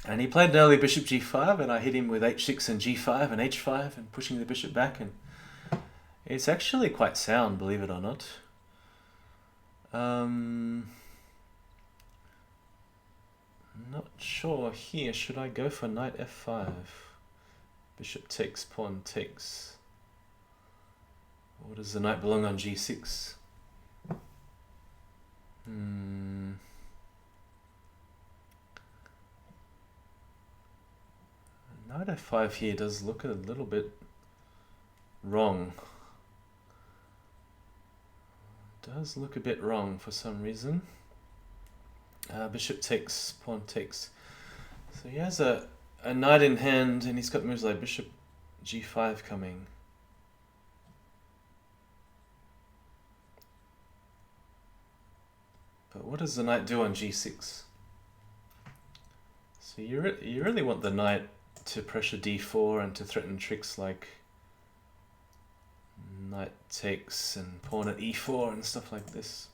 And he played an early bishop g5, and I hit him with h6 and g5 and h5 and pushing the bishop back, and it's actually quite sound, believe it or not. Not sure here. Should I go for knight f5? Bishop takes, pawn takes. Or does the knight belong on g6? Knight f5 here does look a little bit wrong. Does look a bit wrong for some reason. Bishop takes, pawn takes. So he has a knight in hand, and he's got moves like bishop g5 coming. But what does the knight do on g6? So you really want the knight to pressure d4 and to threaten tricks like knight takes and pawn at e4 and stuff like this.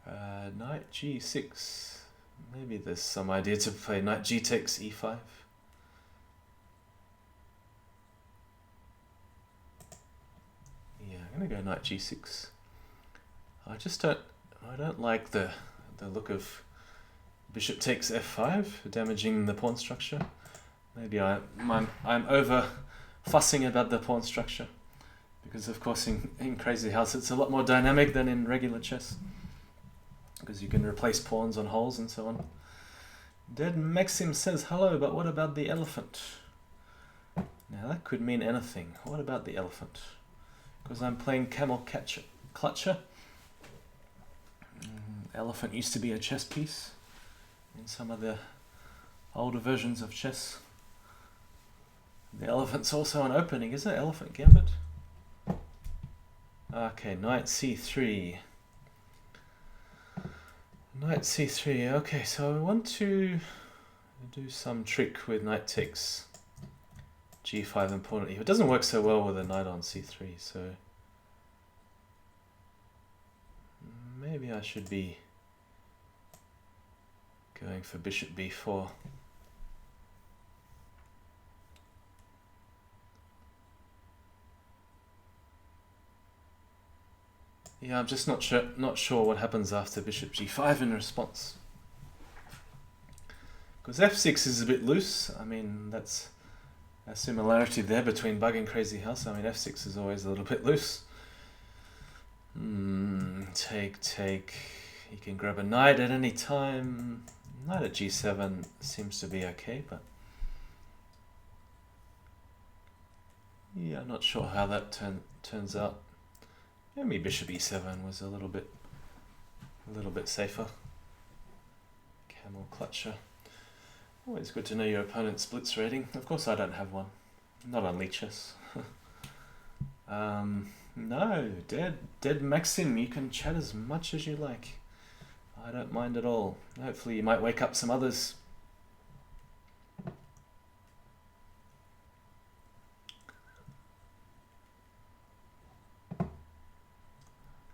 Knight g6. Maybe there's some idea to play knight g takes e5. Yeah, I'm gonna go knight g6. I don't like the look of bishop takes f5, damaging the pawn structure. Maybe I'm over fussing about the pawn structure, because of course in Crazyhouse it's a lot more dynamic than in regular chess, because you can replace pawns on holes and so on. Dead Maxim says hello, but what about the elephant? Now that could mean anything. What about the elephant? Because I'm playing camel clutcher. Elephant used to be a chess piece in some of the older versions of chess. The elephant's also an opening, is it? Elephant gambit? Okay, knight c3. Knight c3. Okay, so I want to do some trick with knight takes g5 and pawn at e4. It doesn't work so well with a knight on c3, so maybe I should be going for bishop b4. Yeah, I'm just not sure what happens after bishop g5 in response. Because f6 is a bit loose. I mean, that's a similarity there between Bug and Crazyhouse. I mean, f6 is always a little bit loose. Take. You can grab a knight at any time. Knight at g7 seems to be okay, but yeah, I'm not sure how that turns out. Maybe bishop e7 was a little bit safer. Camel clutcher. Always good to know your opponent's blitz rating. Of course, I don't have one. Not on Leeches. No, dead Maxim. You can chat as much as you like. I don't mind at all. Hopefully, you might wake up some others.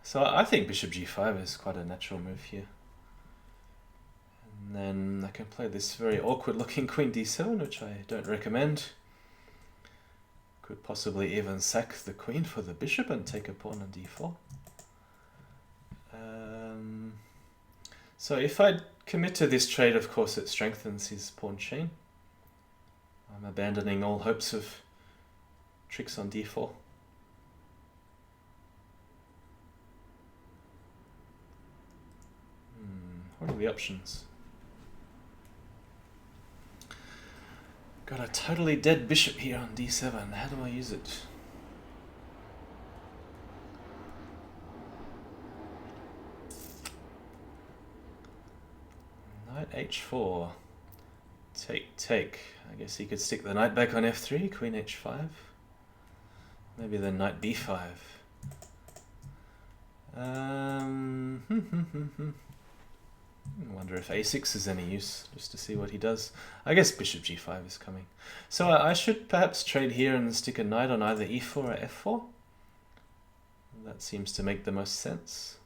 So I think bishop g5 is quite a natural move here. And then I can play this very awkward looking queen d7, which I don't recommend. Could possibly even sack the queen for the bishop and take a pawn on d4. So if I commit to this trade, of course it strengthens his pawn chain. I'm abandoning all hopes of tricks on d4. What are the options? Got a totally dead bishop here on d7. How do I use it? Knight h4. Take. I guess he could stick the knight back on f3, queen h5. Maybe then knight b5. I wonder if a6 is any use, just to see what he does. I guess bishop g5 is coming. So I should perhaps trade here and stick a knight on either e4 or f4. That seems to make the most sense.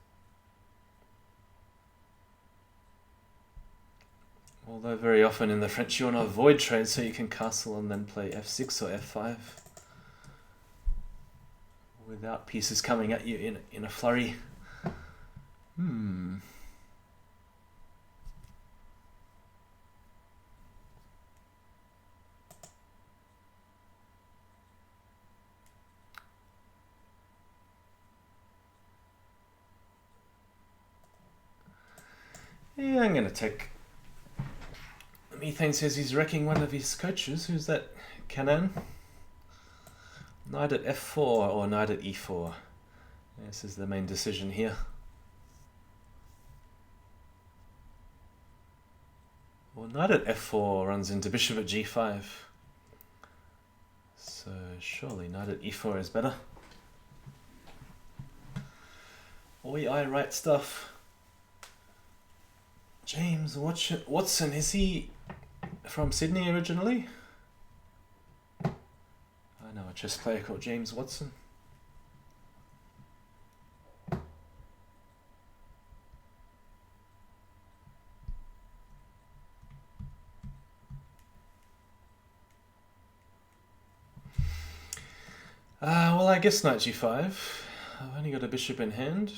Although very often in the French you want to avoid trade so you can castle and then play f6 or f5 without pieces coming at you in a flurry. Yeah, I'm going to take... Methane says he's wrecking one of his coaches. Who's that? Canan? Knight at f4 or knight at e4? This is the main decision here. Well, knight at f4 runs into bishop at g5. So surely knight at e4 is better. Oi, I write stuff. James Watson, is he from Sydney originally? I know a chess player called James Watson. Well, I guess knight g5. I've only got a bishop in hand.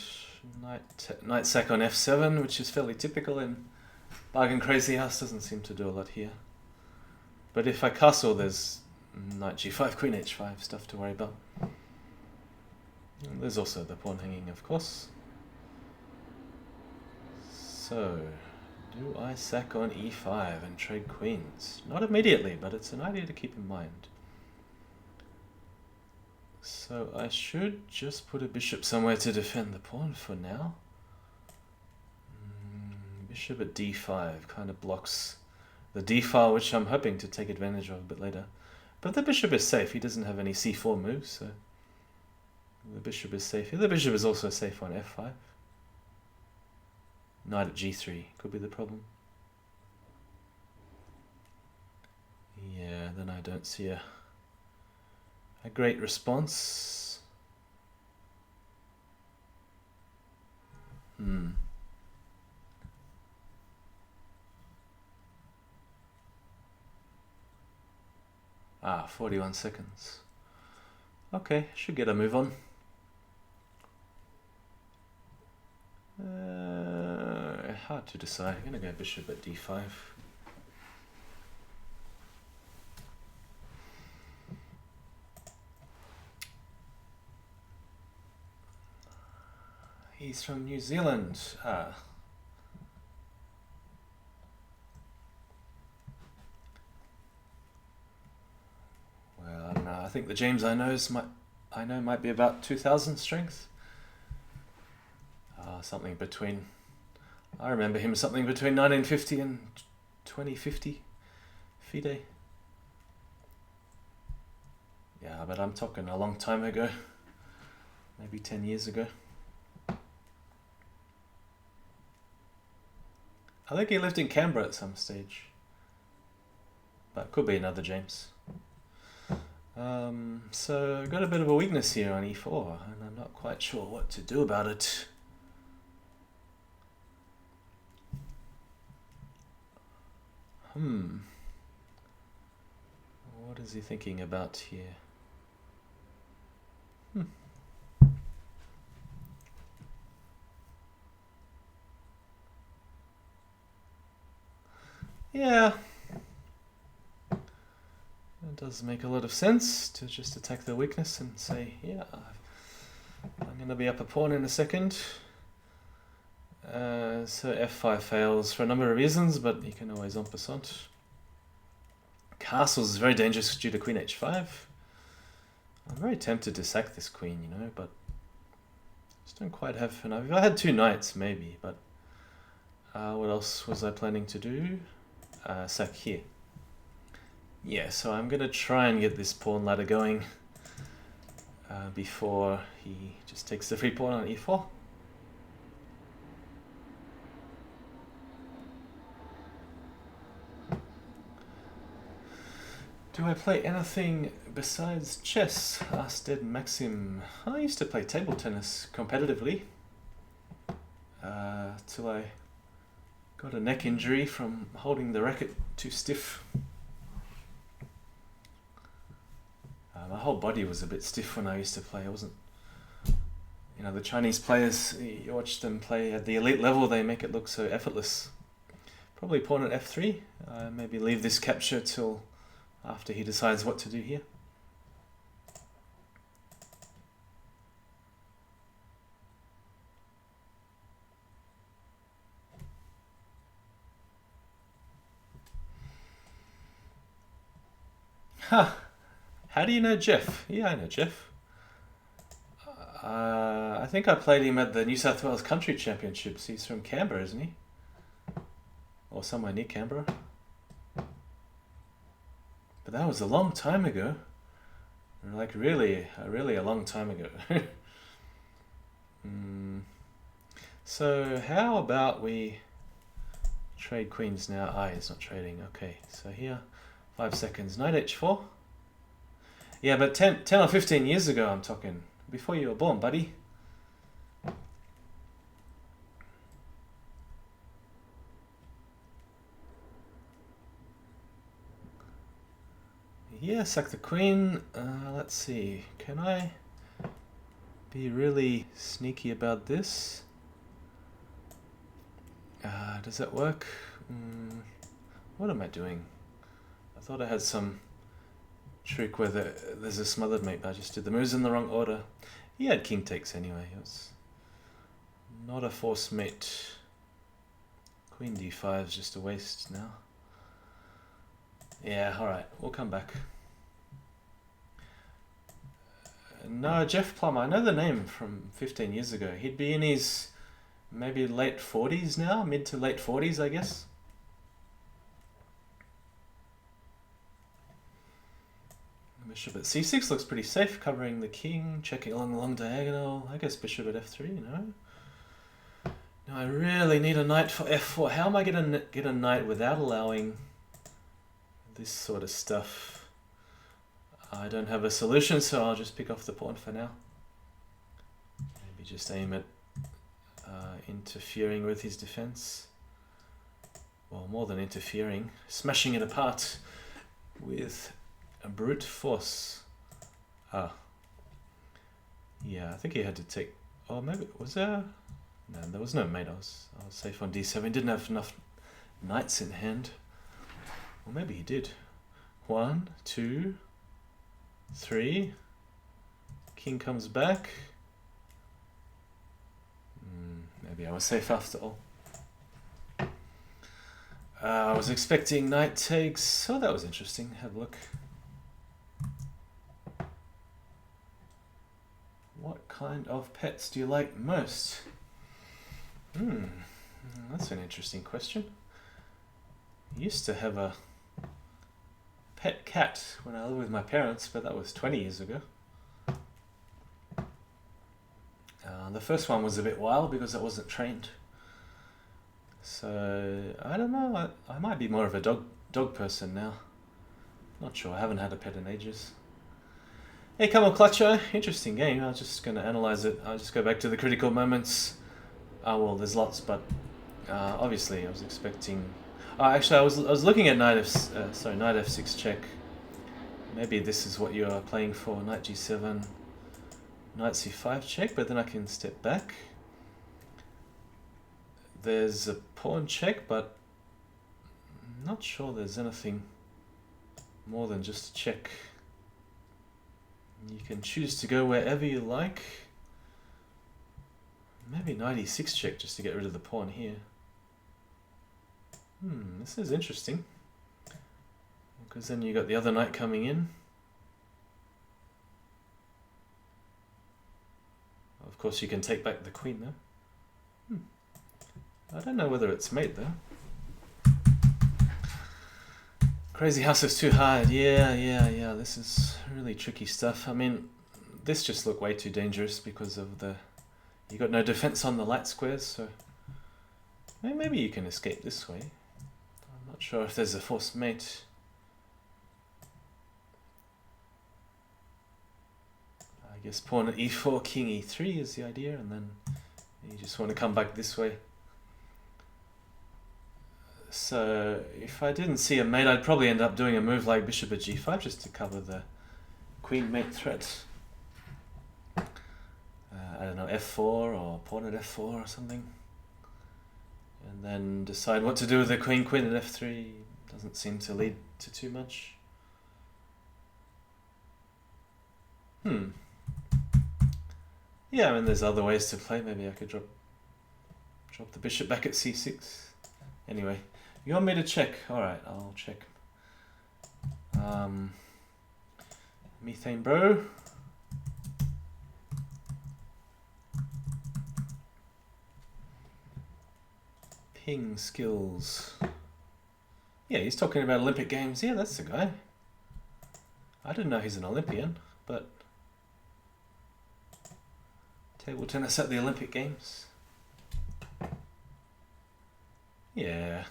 Knight sack on f7, which is fairly typical in Bargain Crazyhouse. Doesn't seem to do a lot here. But if I castle, there's knight g5, queen h5 stuff to worry about. And there's also the pawn hanging, of course. So, do I sack on e5 and trade queens? Not immediately, but it's an idea to keep in mind. So I should just put a bishop somewhere to defend the pawn for now. Bishop at d5 kind of blocks the d file, which I'm hoping to take advantage of a bit later. But the bishop is safe. He doesn't have any c4 moves, so the bishop is safe here. The bishop is also safe on f5. Knight at g3 could be the problem. Yeah, then I don't see a great response. Ah, 41 seconds. Okay, should get a move on. Hard to decide. I'm gonna go bishop at d5. He's from New Zealand. Well, I don't know. I think the James I know might be about 2,000 strength. Something between. I remember him something between 1950 and 2050 FIDE. Yeah, but I'm talking a long time ago. Maybe 10 years ago. I think he lived in Canberra at some stage. But could be another James. So I've got a bit of a weakness here on e4, and I'm not quite sure what to do about it. What is he thinking about here? Yeah. It does make a lot of sense to just attack the weakness and say, yeah, I'm going to be up a pawn in a second. So f5 fails for a number of reasons, but you can always en passant. Castles is very dangerous due to queen h5. I'm very tempted to sack this queen, you know, but just don't quite have enough. If I had two knights, maybe, but what else was I planning to do? Sack here. Yeah, so I'm going to try and get this pawn ladder going before he just takes the free pawn on e4. Do I play anything besides chess? Asked Dead Maxim. I used to play table tennis competitively till I got a neck injury from holding the racket too stiff. My whole body was a bit stiff when I used to play. I wasn't, you know, the Chinese players, you watch them play at the elite level, they make it look so effortless. Probably pawn at f3. Maybe leave this capture till after he decides what to do here. How do you know Jeff? Yeah, I know Jeff. I think I played him at the New South Wales Country Championships. He's from Canberra, isn't he? Or somewhere near Canberra. But that was a long time ago. Like really a long time ago. So how about we Trade queens now. Ah, he's not trading. Okay, so here, 5 seconds. Knight h4. Yeah, but 10 or 15 years ago, I'm talking. Before you were born, buddy. Yeah, sack the queen. Let's see. Can I be really sneaky about this? Does that work? What am I doing? I thought I had some trick where there's a smothered mate, but I just did the moves in the wrong order. He had king takes anyway. It was not a forced mate. Queen d5 is just a waste now. Yeah, alright, we'll come back. No, Jeff Plummer, I know the name from 15 years ago. He'd be in his maybe late 40s now, mid to late 40s, I guess. Bishop at c6 looks pretty safe, covering the king, checking along the long diagonal. I guess bishop at f3, you know. Now I really need a knight for f4. How am I going to get a knight without allowing this sort of stuff? I don't have a solution, so I'll just pick off the pawn for now. Maybe just aim at interfering with his defense. Well, more than interfering, smashing it apart with a brute force. Ah. Yeah, I think he had to take... Oh, maybe... Was there... No, there was no mate. I was safe on d7. Didn't have enough knights in hand. Or maybe he did. 1, 2, 3. King comes back. Maybe I was safe after all. I was expecting knight takes. Oh, that was interesting. Have a look. What kind of pets do you like most? That's an interesting question. I used to have a pet cat when I lived with my parents, but that was 20 years ago. The first one was a bit wild because I wasn't trained. So, I don't know, I might be more of a dog person now. Not sure, I haven't had a pet in ages. Hey, come on, Clutcher. Interesting game. I'm just going to analyze it. I'll just go back to the critical moments. Well, there's lots, but obviously I was expecting... actually, I was looking at knight f6 check. Maybe this is what you are playing for. Knight g7, knight c5 check, but then I can step back. There's a pawn check, but I'm not sure there's anything more than just a check. You can choose to go wherever you like. Maybe knight e6 check just to get rid of the pawn here. This is interesting. Because then you got the other knight coming in. Of course you can take back the queen though. I don't know whether it's mate though. Crazyhouse is too hard. Yeah. This is really tricky stuff. I mean, this just looked way too dangerous because of the... You got no defense on the light squares, so... Maybe you can escape this way. I'm not sure if there's a forced mate. I guess pawn at e4, king e3 is the idea, and then you just want to come back this way. So if I didn't see a mate, I'd probably end up doing a move like bishop at g5 just to cover the queen mate threat. I don't know, f4 or pawn at f4 or something. And then decide what to do with the queen at f3. Doesn't seem to lead to too much. Yeah, I mean, there's other ways to play. Maybe I could drop the bishop back at c6. Anyway, you want me to check? Alright, I'll check. Methane bro. Ping skills. Yeah, he's talking about Olympic Games. Yeah, that's the guy. I didn't know he's an Olympian, but table tennis at the Olympic Games. Yeah,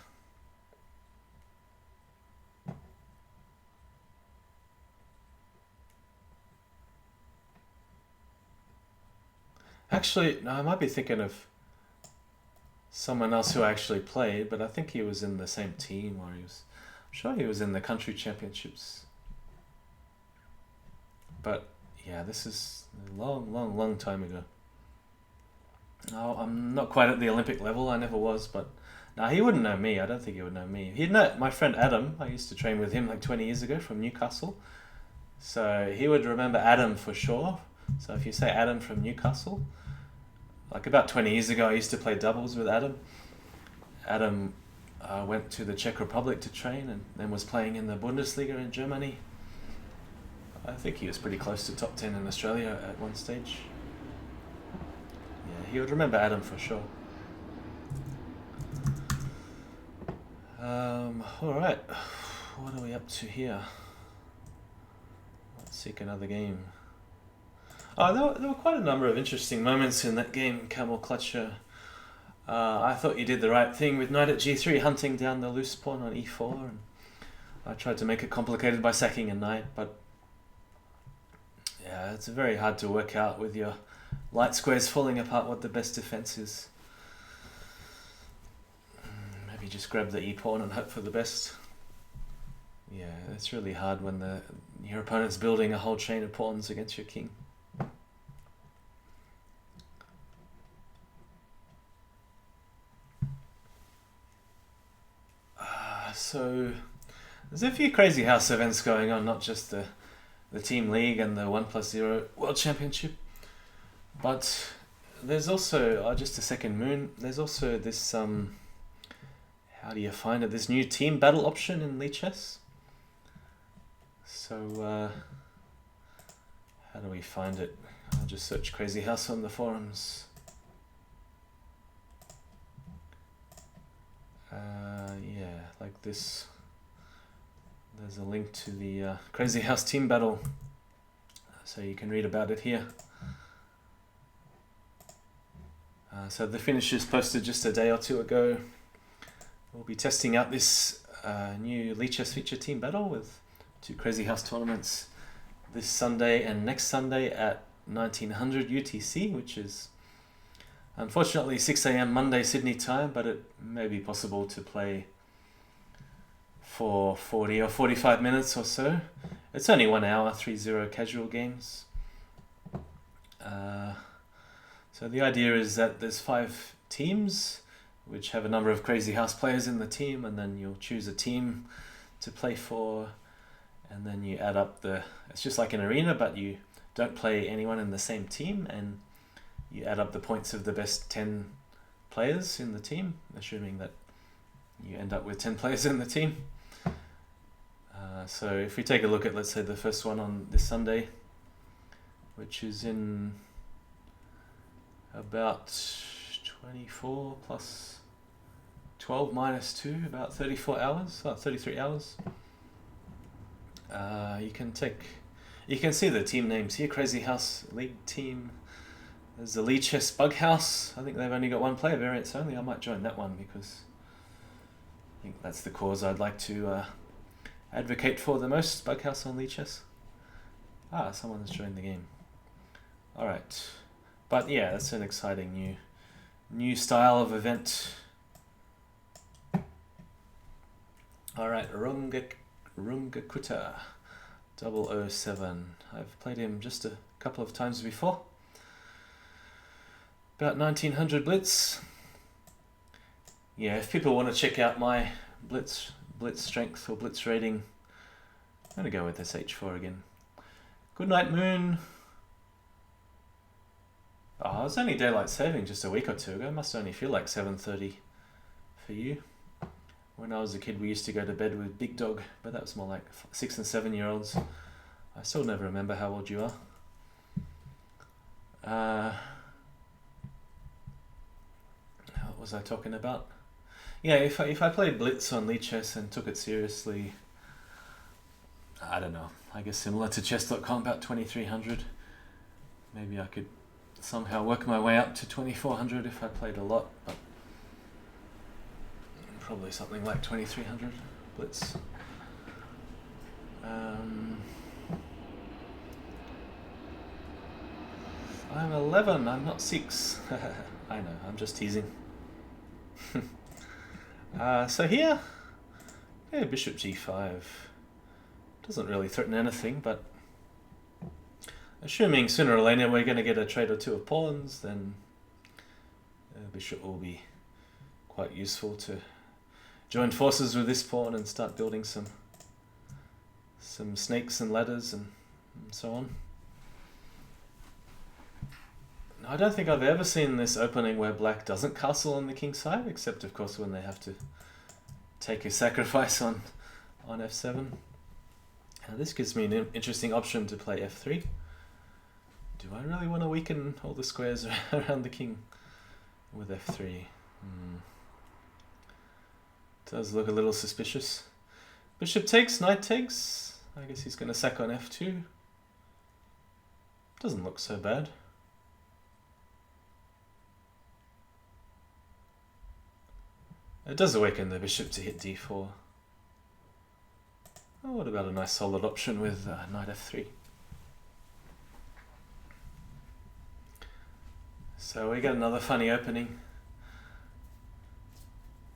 Actually, no, I might be thinking of someone else who actually played, but I think he was in the same team, or I'm sure he was in the country championships. But yeah, this is a long time ago. No, I'm not quite at the Olympic level. I never was, but no, he wouldn't know me. I don't think he would know me. He'd know my friend Adam. I used to train with him like 20 years ago from Newcastle. So he would remember Adam for sure. So if you say Adam from Newcastle, like about 20 years ago, I used to play doubles with Adam. Adam went to the Czech Republic to train and then was playing in the Bundesliga in Germany. I think he was pretty close to top 10 in Australia at one stage. Yeah, he would remember Adam for sure. Alright, what are we up to here? Let's seek another game. Oh, there were quite a number of interesting moments in that game, Camel Clutcher. I thought you did the right thing with knight at g3, hunting down the loose pawn on e4. And I tried to make it complicated by sacking a knight, but yeah, it's very hard to work out with your light squares falling apart what the best defense is. Maybe just grab the e-pawn and hope for the best. Yeah, it's really hard when your opponent's building a whole chain of pawns against your king. So there's a few Crazyhouse events going on, not just the Team League and the 1+0 World Championship, but there's also, just a second moon, there's also this, how do you find it, this new team battle option in Lichess. So how do we find it? I'll just search Crazyhouse on the forums. Yeah, like this. There's a link to the Crazyhouse team battle, so you can read about it here. So the finish is posted just a day or two ago. We'll be testing out this new Lichess feature team battle with 2 Crazyhouse tournaments this Sunday and next Sunday at 1900 UTC, which is unfortunately 6 AM Monday Sydney time, but it may be possible to play for 40 or 45 minutes or so. It's only 1 hour, 3-0 casual games. So the idea is that there's 5 teams which have a number of Crazyhouse players in the team, and then you'll choose a team to play for, and then you add up it's just like an arena, but you don't play anyone in the same team, and you add up the points of the best 10 players in the team, assuming that you end up with 10 players in the team. So if we take a look at, let's say, the first one on this Sunday, which is in about 24 plus 12 minus 2, about 34 hours, 33 hours. You can see the team names here: Crazyhouse League team. There's the Lichess Bughouse. I think they've only got 1 player, variants only. I might join that one because I think that's the cause I'd like to advocate for the most, Bughouse on Lichess. Someone's joined the game. Alright. But yeah, that's an exciting new style of event. Alright, Rungakuta 007. I've played him just a couple of times before. About 1900 blitz. Yeah, if people want to check out my blitz strength or blitz rating, I'm going to go with this H4 again. Good night, Moon. Oh, it was only daylight saving just a week or two ago. It must only feel like 7:30 for you. When I was a kid, we used to go to bed with Big Dog, but that was more like 6 and 7-year-olds. I still never remember how old you are. What was I talking about? Yeah, if I played Blitz on Lichess and took it seriously, I don't know, I guess similar to chess.com, about 2300. Maybe I could somehow work my way up to 2400 if I played a lot, but probably something like 2300 Blitz. I'm 11, I'm not 6. I know, I'm just teasing. So here, yeah, bishop g5. Doesn't really threaten anything, but assuming sooner or later we're going to get a trade or two of pawns, then bishop will be quite useful to join forces with this pawn and start building some snakes and ladders and so on. I don't think I've ever seen this opening where black doesn't castle on the king's side, except of course when they have to take a sacrifice on f7. This gives me an interesting option to play f3. Do I really want to weaken all the squares around the king with f3? Does look a little suspicious. Bishop takes, knight takes. I guess he's going to sack on f2. Doesn't look so bad. It does awaken the bishop to hit d4. Oh, what about a nice solid option with knight f3? So we get another funny opening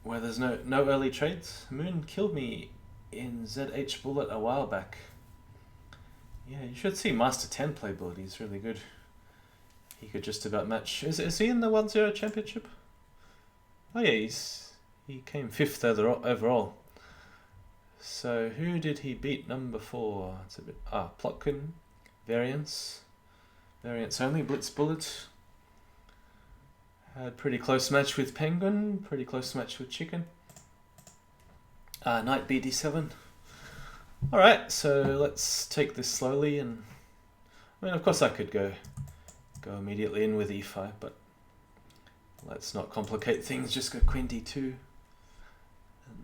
where there's no early trades. Moon killed me in ZH Bullet a while back. Yeah, you should see Master 10 playability. He's really good. He could just about match. Is he in the 1-0 championship? Oh yeah, he came 5th overall. So who did he beat? Number 4. It's a bit Plotkin, variance only, blitz bullet. Had pretty close match with Penguin, pretty close match with Chicken. Knight bd7. Alright, so let's take this slowly, and I mean, of course I could go immediately in with e5, but let's not complicate things, just go queen d2 and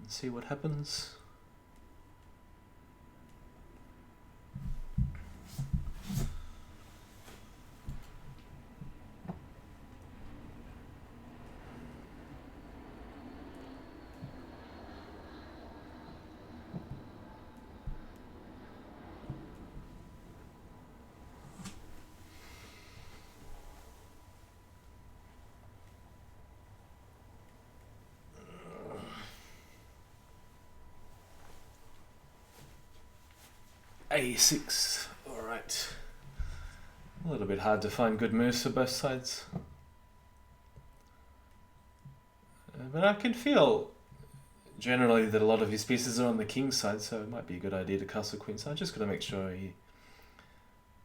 see what happens. a6. Alright. A little bit hard to find good moves for both sides. But I can feel generally that a lot of his pieces are on the king's side, so it might be a good idea to castle queen side. Just got to make sure he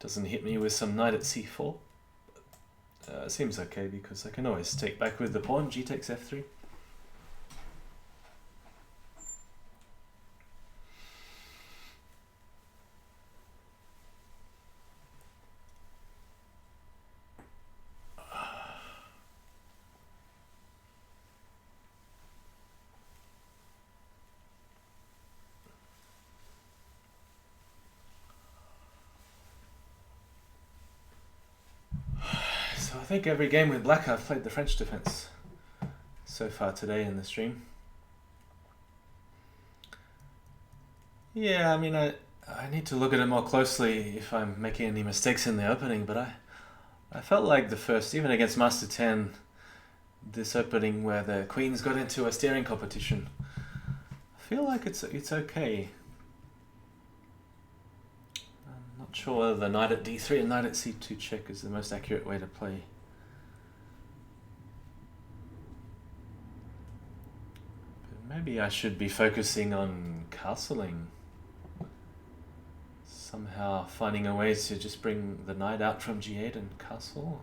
doesn't hit me with some knight at c4. Seems okay because I can always take back with the pawn. G takes f3. I think every game with black I've played the French defense so far today in the stream. Yeah, I mean, I need to look at it more closely if I'm making any mistakes in the opening, but I felt like the first, even against Master 10, this opening where the queens got into a steering competition, I feel like it's okay. I'm not sure whether the knight at d3 and knight at c2 check is the most accurate way to play. Maybe I should be focusing on castling. Somehow finding a way to just bring the knight out from g8 and castle.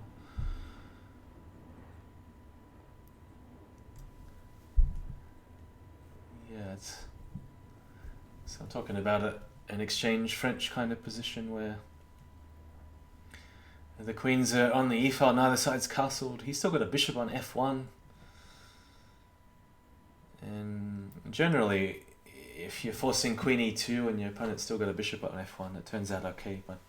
Yeah, so I'm talking about an exchange French kind of position where the queens are on the e file, neither side's castled. He's still got a bishop on f1. And generally, if you're forcing queen e2 and your opponent's still got a bishop on f1, it turns out okay, but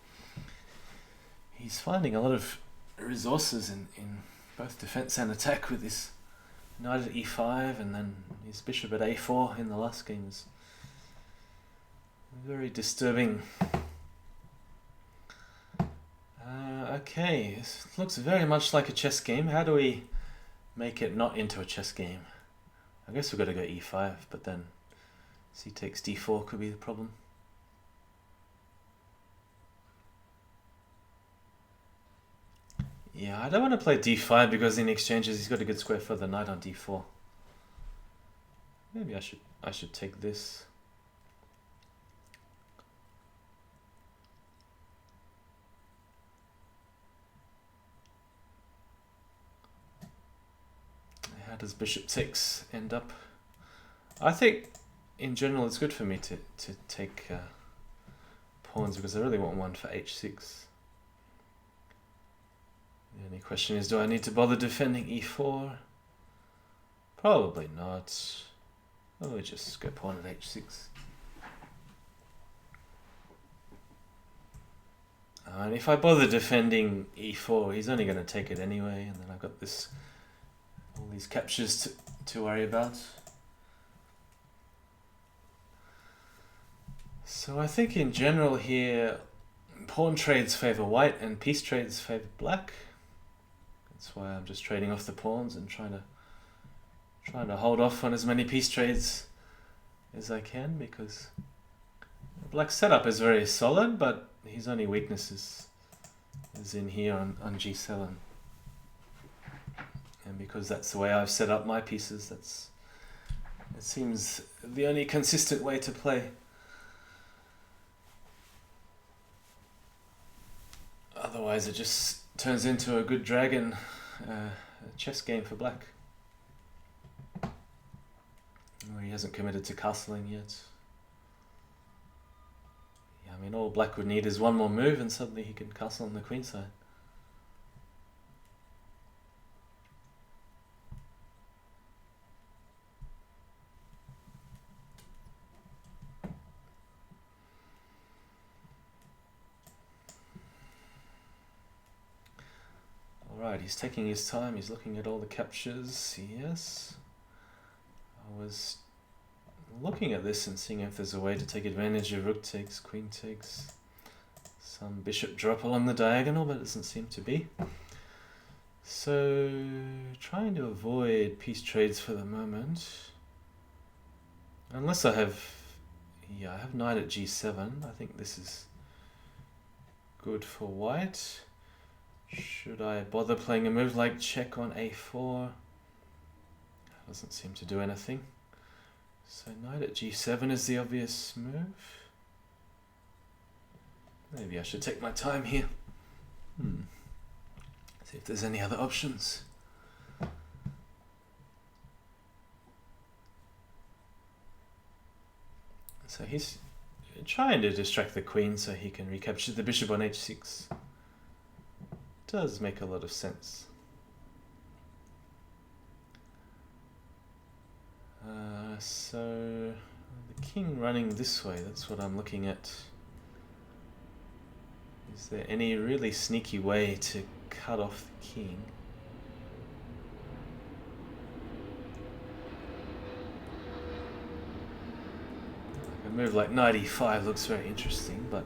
he's finding a lot of resources in both defense and attack with this knight at e5 and then his bishop at a4 in the last game is very disturbing. Okay, this looks very much like a chess game. How do we make it not into a chess game? I guess we've got to go e5, but then c takes d4 could be the problem. Yeah, I don't want to play d5 because in exchanges he's got a good square for the knight on d4. Maybe I should take this. How does bishop takes end up? I think in general it's good for me to take pawns because I really want one for h6. The only question is, do I need to bother defending e4? Probably not. Oh, we just go pawn at h6. And if I bother defending e4, he's only going to take it anyway, and then I've got this all these captures to worry about. So I think in general here, pawn trades favor white and piece trades favor black. That's why I'm just trading off the pawns and trying to hold off on as many piece trades as I can, because black's setup is very solid, but his only weakness is in here on g7. And because that's the way I've set up my pieces, it seems the only consistent way to play. Otherwise it just turns into a good dragon chess game for black. Where he hasn't committed to castling yet. Yeah, I mean all black would need is one more move and suddenly he can castle on the queen side. Alright, he's taking his time, he's looking at all the captures, yes. I was looking at this and seeing if there's a way to take advantage of rook takes, queen takes, some bishop drop along the diagonal, but it doesn't seem to be. So, trying to avoid piece trades for the moment. Unless I have, yeah, I have knight at g7. I think this is good for white. Should I bother playing a move like check on a4? Doesn't seem to do anything. So knight at g7 is the obvious move. Maybe I should take my time here. See if there's any other options. So he's trying to distract the queen so he can recapture the bishop on h6. Does make a lot of sense. So the king running this way, that's what I'm looking at. Is there any really sneaky way to cut off the king? A move like knight e5 looks very interesting, but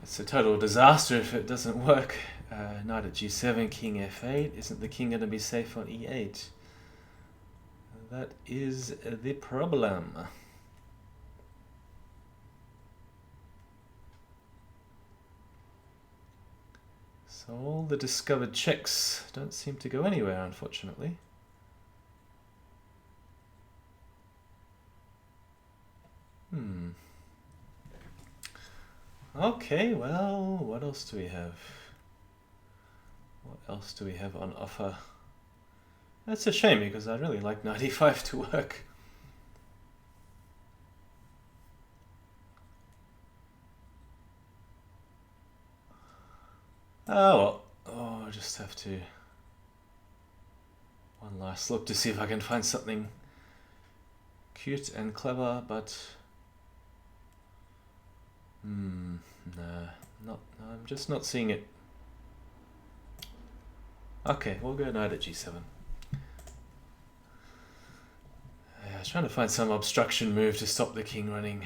it's a total disaster if it doesn't work. Knight at g7, king f8. Isn't the king going to be safe on e8? That is the problem. So all the discovered checks don't seem to go anywhere, unfortunately. Okay, well, what else do we have? What else do we have on offer? That's a shame because I really like knight e5 to work. Oh well, I just have to one last look to see if I can find something cute and clever, but no, I'm just not seeing it. Okay, we'll go knight at g7. I was trying to find some obstruction move to stop the king running.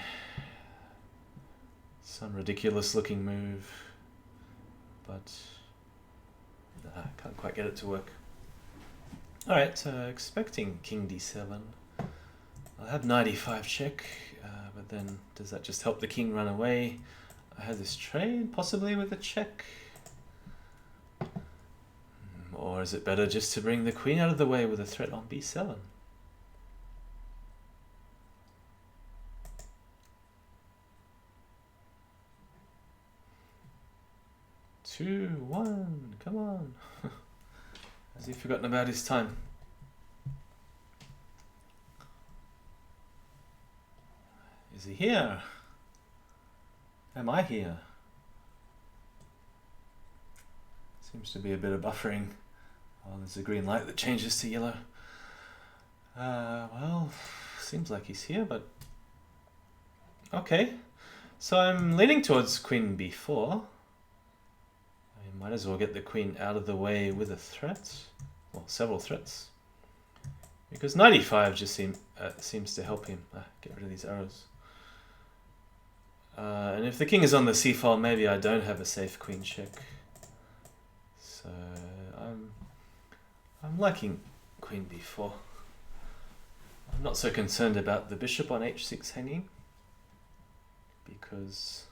Some ridiculous looking move. but I can't quite get it to work. Alright, expecting king d7. I'll have knight e5 check, but then does that just help the king run away? I have this trade, possibly with a check. Or is it better just to bring the queen out of the way with a threat on b7? Two, one, come on. Has he forgotten about his time? Is he here? Am I here? Seems to be a bit of buffering. Oh, there's a green light that changes to yellow. Well, seems like he's here, but... Okay, so I'm leaning towards queen b4. I might as well get the queen out of the way with a threat. Well, several threats. Because knight e5 just seems to help him. Get rid of these arrows. And if the king is on the c-file, maybe I don't have a safe queen check. So I'm liking queen b4. I'm not so concerned about the bishop on h6 hanging, because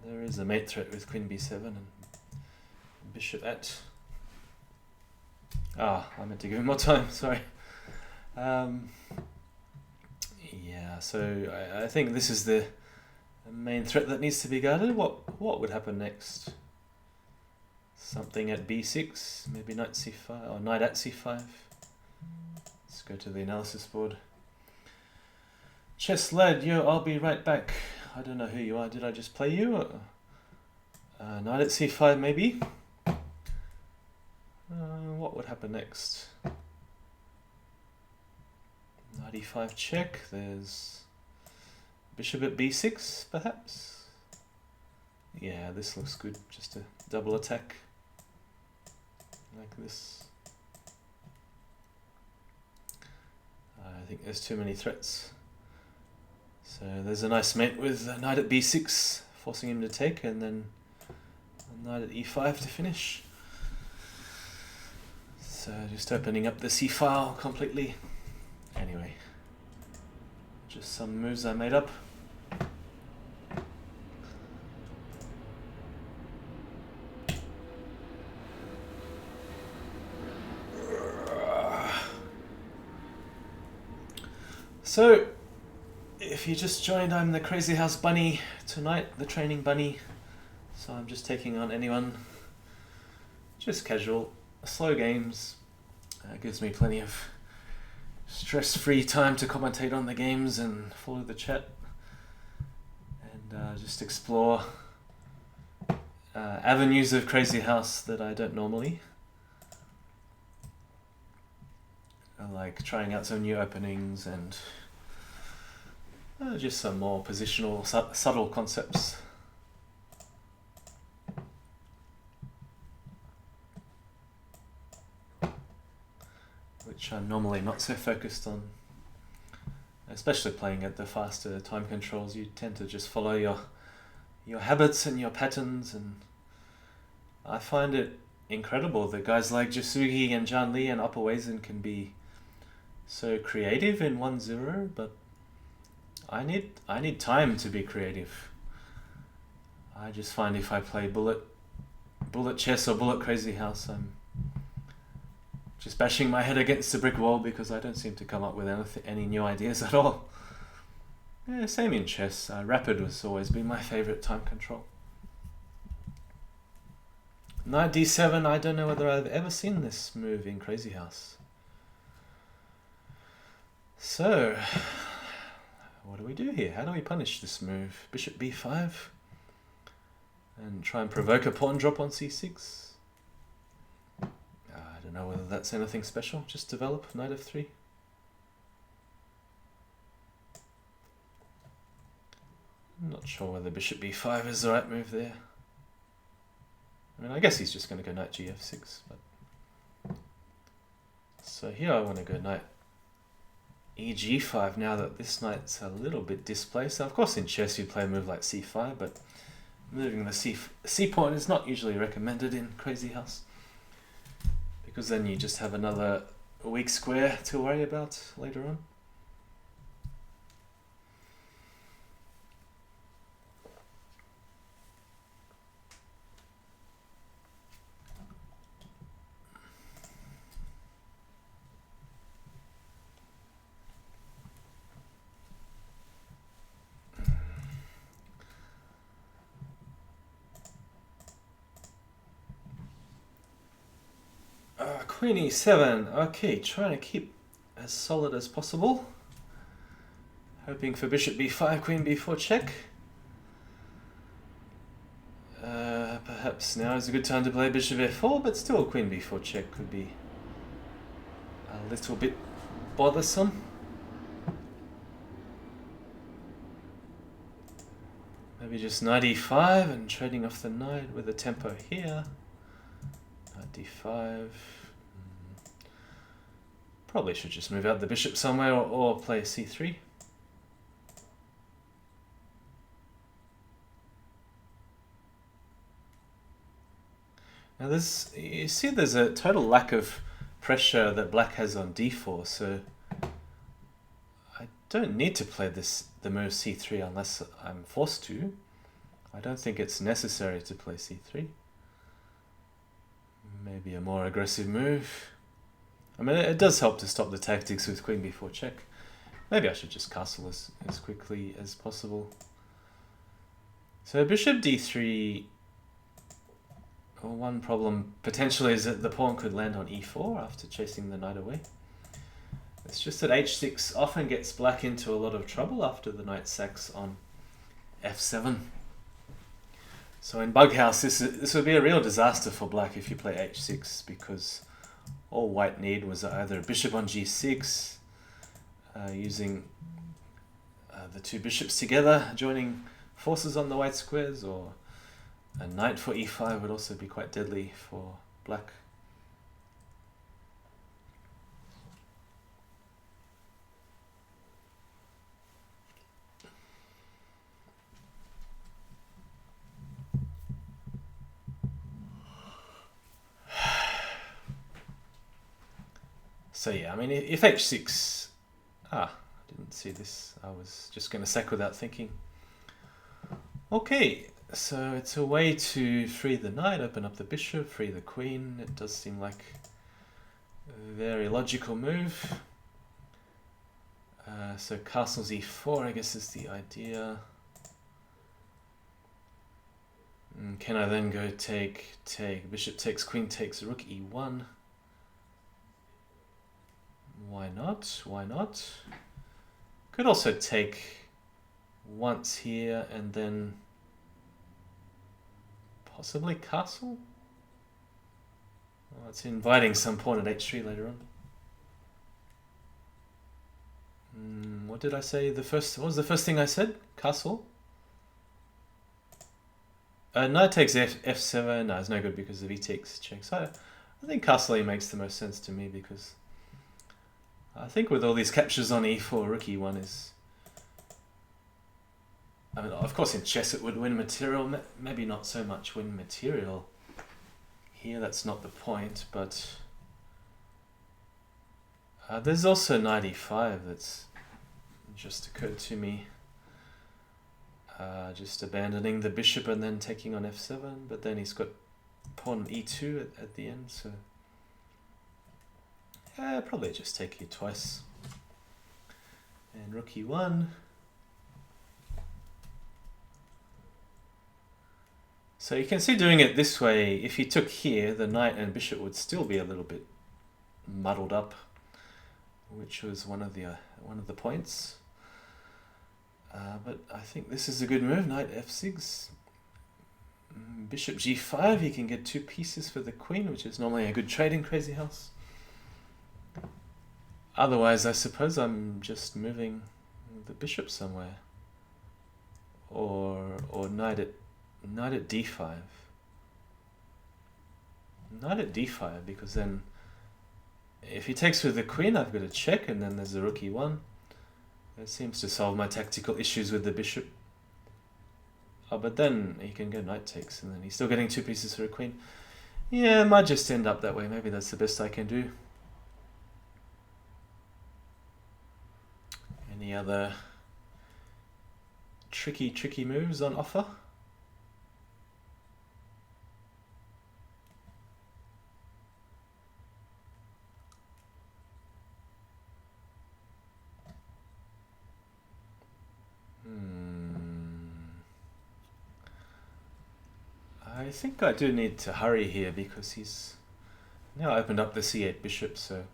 there is a mate threat with queen b7 and bishop at... I meant to give him more time, sorry. Yeah, so I think this is the main threat that needs to be guarded. What would happen next? Something at b6, maybe knight c5, or knight at c5. Let's go to the analysis board. Chess lad, yo, I'll be right back. I don't know who you are. Did I just play you? Knight at c5 maybe? What would happen next? Knight e5 check. There's bishop at b6 perhaps? Yeah, this looks good. Just a double attack like this. I think there's too many threats. So there's a nice mate with a knight at b6, forcing him to take, and then a knight at e5 to finish. So just opening up the c-file completely. Anyway, just some moves I made up. So, if you just joined, I'm the Crazyhouse bunny tonight, the training bunny. So I'm just taking on anyone. Just casual, slow games. Gives me plenty of stress-free time to commentate on the games and follow the chat. And just explore avenues of Crazyhouse that I don't normally. I like trying out some new openings and just some more positional, subtle concepts. Which I'm normally not so focused on. Especially playing at the faster time controls, you tend to just follow your habits and your patterns, and I find it incredible that guys like Jasugi and Zhang Li and Upperweisen can be so creative in 1-0, but I need time to be creative. I just find if I play bullet chess or bullet Crazyhouse, I'm just bashing my head against the brick wall because I don't seem to come up with any new ideas at all. Yeah, same in chess. Rapid has always been my favorite time control. Knight d7, I don't know whether I've ever seen this move in Crazyhouse. So, what do we do here? How do we punish this move? Bishop b5? And try and provoke a pawn drop on c6? I don't know whether that's anything special. Just develop knight f3. I'm not sure whether bishop b5 is the right move there. I mean, I guess he's just going to go knight gf6. But so here I want to go knight eg5 now that this knight's a little bit displaced. Of course in chess you play a move like c5, but moving the c pawn is not usually recommended in Crazyhouse, because then you just have another weak square to worry about later on. Queen e7, okay, trying to keep as solid as possible. Hoping for bishop b5, queen b4 check. Perhaps now is a good time to play bishop f4, but still queen b4 check could be a little bit bothersome. Maybe just knight e5 and trading off the knight with a tempo here. Knight d5. Probably should just move out the bishop somewhere or play c3. Now you see there's a total lack of pressure that black has on d4, so I don't need to play the move c3 unless I'm forced to. I don't think it's necessary to play c3. Maybe a more aggressive move. I mean, it does help to stop the tactics with queen b4 check. Maybe I should just castle as quickly as possible. So bishop d3, well, one problem potentially is that the pawn could land on e4 after chasing the knight away. It's just that h6 often gets black into a lot of trouble after the knight sacks on f7. So in Bughouse, this would be a real disaster for black if you play h6, because all white need was either a bishop on g6, using the two bishops together, joining forces on the white squares, or a knight for e5 would also be quite deadly for black. So yeah, I mean, if h6... I didn't see this. I was just going to sack without thinking. Okay, so it's a way to free the knight, open up the bishop, free the queen. It does seem like a very logical move. So castles e4, I guess, is the idea. Can I then go take, bishop takes, queen takes, rook e1? Why not? Why not? Could also take once here and then possibly castle? Well, it's inviting some pawn at h3 later on. What did I say? What was the first thing I said? Castle? Knight takes f7. No, it's no good because the v takes check. So I think castling makes the most sense to me, because I think with all these captures on e4, rook e1 is... I mean, of course in chess it would win material, maybe not so much win material here, that's not the point, but... there's also knight e5 that's just occurred to me. Just abandoning the bishop and then taking on f7, but then he's got pawn e2 at the end, so... probably just take here twice. And rook e1. So you can see doing it this way, if you took here, the knight and bishop would still be a little bit muddled up, which was one of the points. But I think this is a good move, knight f6. Bishop g5, he can get two pieces for the queen, which is normally a good trade in Crazyhouse. Otherwise, I suppose I'm just moving the bishop somewhere, or knight at d5. Knight at d5, because then if he takes with the queen, I've got a check, and then there's a rook e1. That seems to solve my tactical issues with the bishop. Oh, but then he can go knight takes, and then he's still getting 2 pieces for a queen. Yeah, it might just end up that way. Maybe that's the best I can do. Any other tricky moves on offer? I think I do need to hurry here because he's now opened up the c8 bishop, so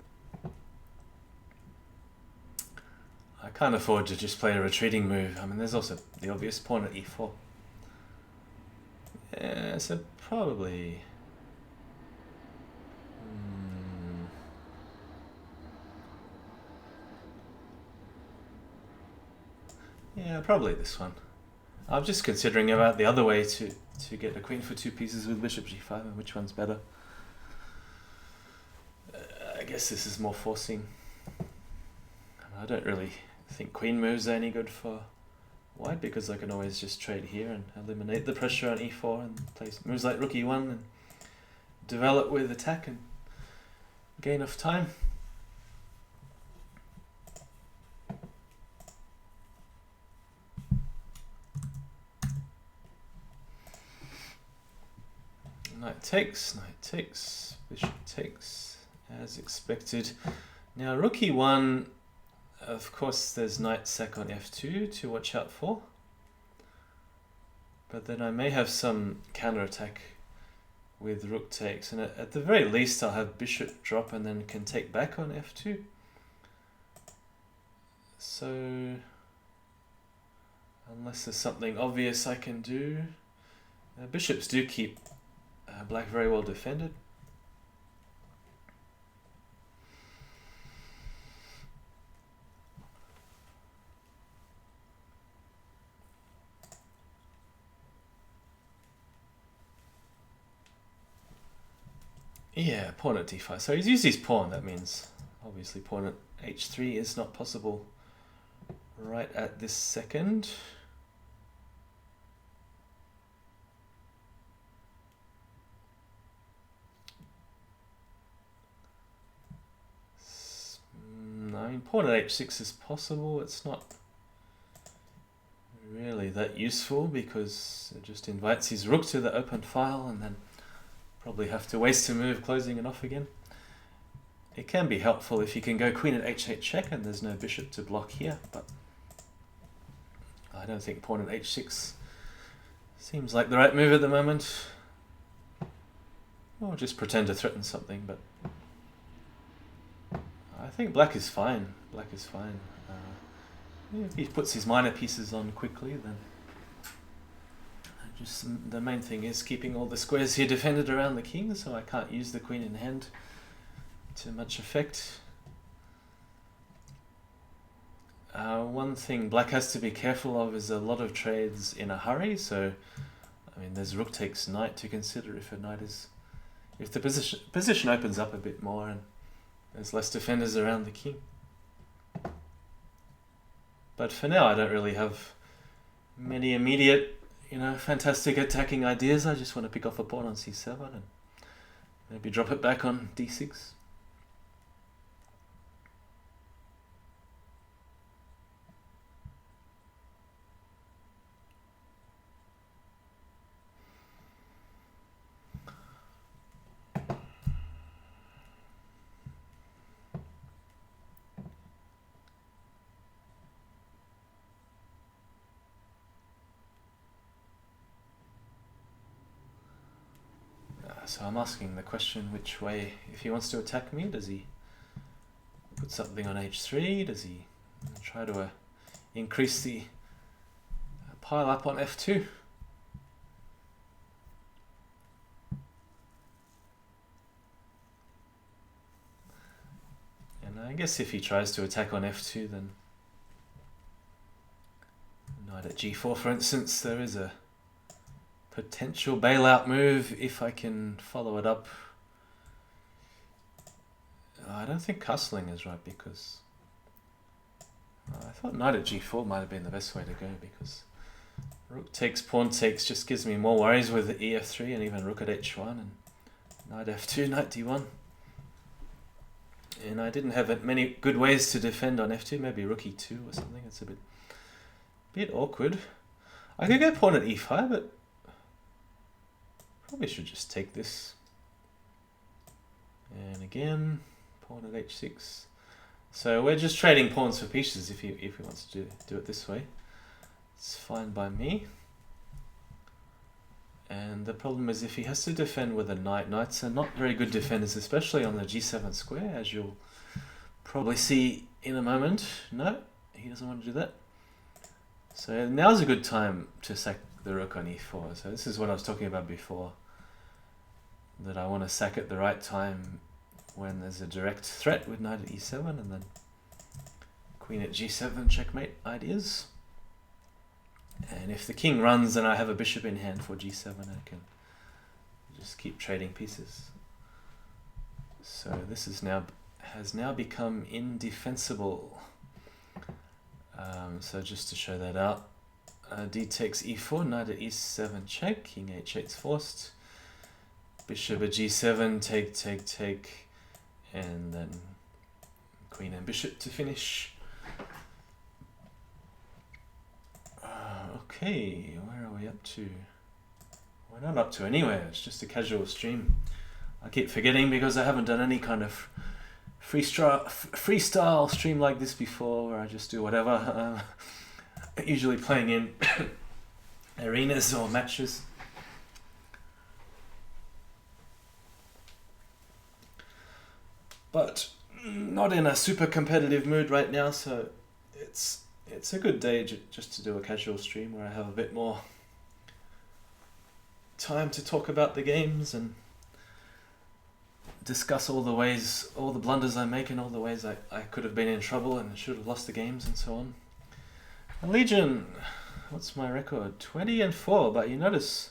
I can't afford to just play a retreating move. I mean, there's also the obvious pawn at e4. Yeah, so probably... yeah, probably this one. I'm just considering about the other way to get a queen for 2 pieces with bishop g5 and which one's better. I guess this is more forcing. I don't really think queen moves are any good for white because I can always just trade here and eliminate the pressure on e4 and play moves like rook e1 and develop with attack and gain of time. Knight takes, bishop takes, as expected. Now rook e1, of course there's knight sack on f2 to watch out for. But then I may have some counterattack with rook takes, and at the very least I'll have bishop drop and then can take back on f2. So, unless there's something obvious I can do, bishops do keep black very well defended. Yeah, pawn at d5. So he's used his pawn. That means obviously pawn at h3 is not possible right at this second. I mean, pawn at h6 is possible. It's not really that useful because it just invites his rook to the open file and then probably have to waste a move closing it off again. It can be helpful if you can go queen at h8 check and there's no bishop to block here, but I don't think pawn at h6 seems like the right move at the moment. Or just pretend to threaten something, but I think black is fine. Black is fine. If he puts his minor pieces on quickly, then just the main thing is keeping all the squares here defended around the king, so I can't use the queen in hand to much effect. One thing black has to be careful of is a lot of trades in a hurry, so I mean there's rook takes knight to consider if the position opens up a bit more and there's less defenders around the king. But for now I don't really have many immediate fantastic attacking ideas. I just want to pick off a pawn on c7 and maybe drop it back on d6. So I'm asking the question which way, if he wants to attack me, does he put something on h3? Does he try to increase the pile up on f2? And I guess if he tries to attack on f2, then knight at g4 for instance, there is a potential bailout move if I can follow it up. I don't think castling is right because I thought knight at g4 might have been the best way to go because Rook takes, pawn takes just gives me more worries with ef3 and even rook at h1 and knight f2, knight d1. And I didn't have many good ways to defend on f2, maybe rook e2 or something. It's a bit awkward. I could go pawn at e5, but probably should just take this. And again, pawn at h6. So we're just trading pawns for pieces if he wants to do it this way. It's fine by me. And the problem is if he has to defend with a knight, knights are not very good defenders, especially on the g7 square, as you'll probably see in a moment. No, he doesn't want to do that. So now's a good time to sack the rook on e4. So this is what I was talking about before, that I want to sack at the right time when there's a direct threat with knight at e7 and then queen at g7 checkmate ideas. And if the king runs and I have a bishop in hand for g7, I can just keep trading pieces. So this is has now become indefensible. So just to show that out, d takes e4, knight at e7 check, king h8's forced, bishop at g7, take, and then queen and bishop to finish. Okay, where are we up to? We're not up to anywhere, it's just a casual stream. I keep forgetting because I haven't done any kind of freestyle stream like this before, where I just do whatever. Usually playing in arenas or matches. But not in a super competitive mood right now, so it's a good day just to do a casual stream where I have a bit more time to talk about the games and discuss all the blunders I make and all the ways I could have been in trouble and should have lost the games and so on. Legion, what's my record? 20-4, but you notice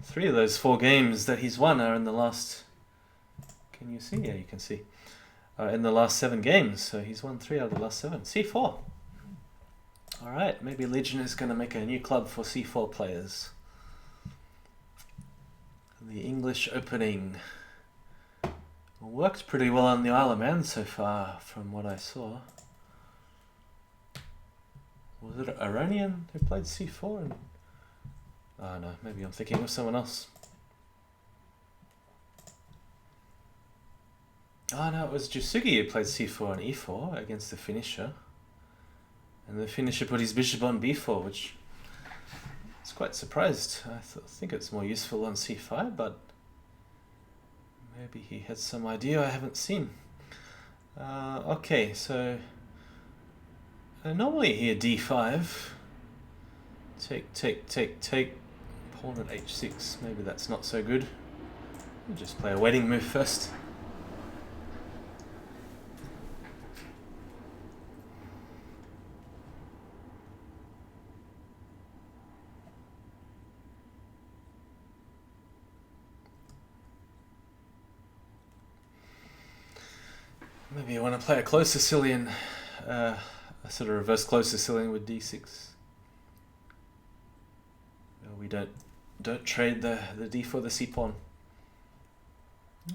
3 of those 4 games that he's won are in the last... Can you see? Yeah, you can see. In the last 7 games, so he's won 3 out of the last 7. C4. Alright, maybe Legion is going to make a new club for C4 players. The English opening worked pretty well on the Isle of Man so far, from what I saw. Was it Iranian who played C4? And... oh no, maybe I'm thinking of someone else. Oh no, it was Jusugi who played C4 and E4 against the finisher. And the finisher put his bishop on B4, which I was quite surprised. I think it's more useful on C5, but maybe he had some idea I haven't seen. Okay, so normally here D5. Take. Pawn at H6. Maybe that's not so good. We'll just play a wedding move first. Maybe I want to play a close Sicilian, a sort of reverse close Sicilian with D6. We don't trade the D for the C pawn.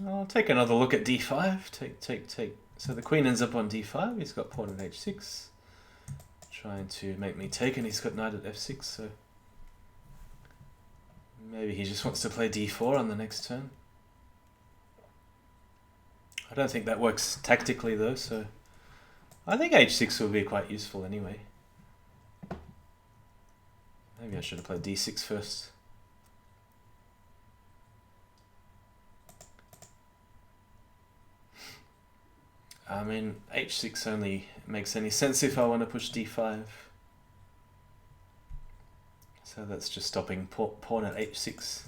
I'll take another look at D5. Take. So the queen ends up on D5. He's got pawn at H6, trying to make me take, and he's got knight at F6. So maybe he just wants to play D4 on the next turn. I don't think that works tactically though, so I think H6 will be quite useful anyway. Maybe I should have played D6 first. I mean, H6 only makes any sense if I want to push D5. So that's just stopping pawn at H6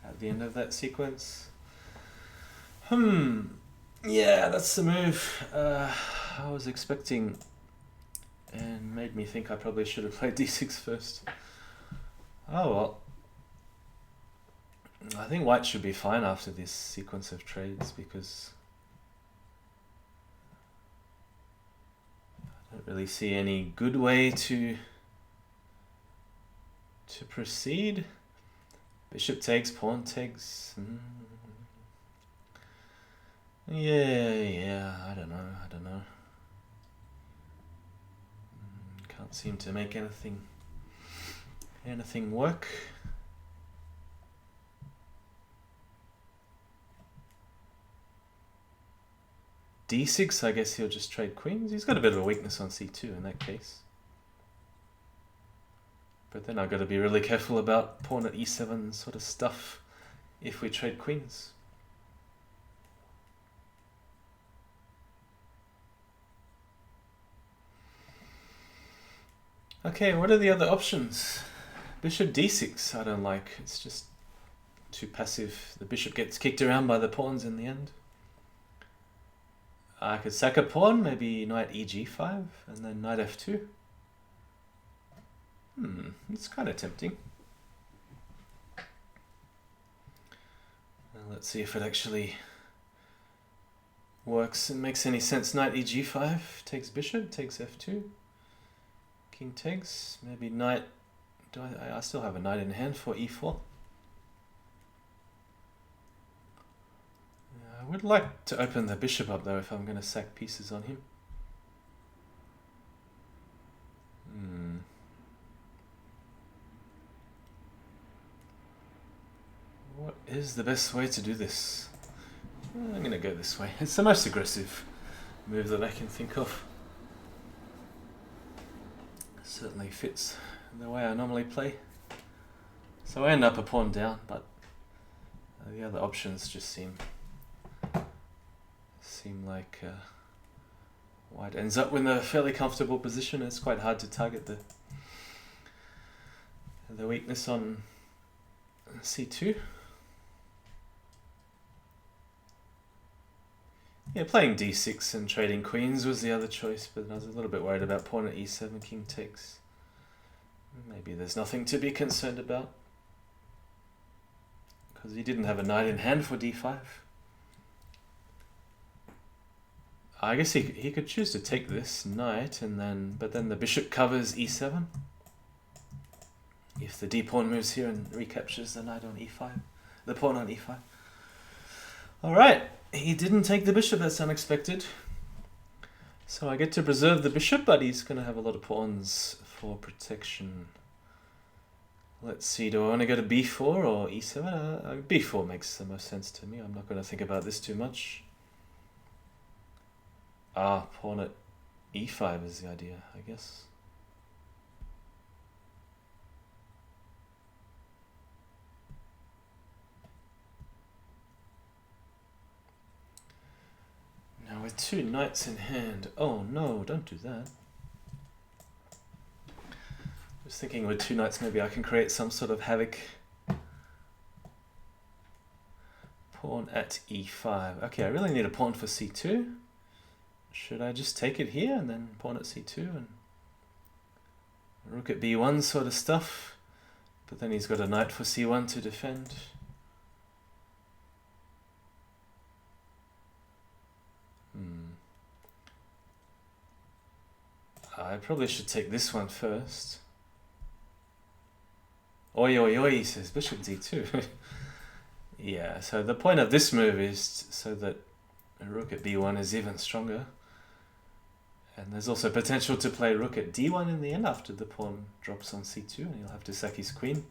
at the end of that sequence. Yeah, that's the move I was expecting, and made me think I probably should have played D6 first. Oh well. I think white should be fine after this sequence of trades, because I don't really see any good way to to proceed. Bishop takes, pawn takes. Yeah, I don't know. Can't seem to make anything work. D6, I guess he'll just trade queens. He's got a bit of a weakness on C2 in that case. But then I've got to be really careful about pawn at E7 sort of stuff if we trade queens. Okay, what are the other options? Bishop D6 I don't like. It's just too passive. The bishop gets kicked around by the pawns in the end. I could sack a pawn, maybe knight EG5 and then knight F2. It's kind of tempting. Well, let's see if it actually works and makes any sense. Knight EG5 takes bishop, takes F2. King takes, maybe knight. I still have a knight in hand for E4. I would like to open the bishop up though if I'm going to sack pieces on him. What is the best way to do this? I'm going to go this way. It's the most aggressive move that I can think of. Certainly fits the way I normally play. So I end up a pawn down, but the other options just seem like white ends up in a fairly comfortable position. It's quite hard to target the weakness on C2. Yeah, playing D6 and trading queens was the other choice, but I was a little bit worried about pawn at E7, king takes. Maybe there's nothing to be concerned about, because he didn't have a knight in hand for D5. I guess he could choose to take this knight, but then the bishop covers E7. If the D pawn moves here and recaptures the knight on E5, the pawn on E5. All right. He didn't take the bishop, that's unexpected. So I get to preserve the bishop, but he's going to have a lot of pawns for protection. Let's see, do I want to go to b4 or e7? B4 makes the most sense to me. I'm not going to think about this too much. Pawn at e5 is the idea, I guess. Now with two knights in hand. Oh no, don't do that. Just thinking with two knights maybe I can create some sort of havoc. Pawn at e5. Okay, I really need a pawn for c2. Should I just take it here and then pawn at c2 and rook at b1 sort of stuff? But then he's got a knight for c1 to defend. I probably should take this one first. Oi, oi, oi, says bishop d2. Yeah, so the point of this move is so that rook at b1 is even stronger. And there's also potential to play rook at d1 in the end after the pawn drops on c2 and he'll have to sack his queen.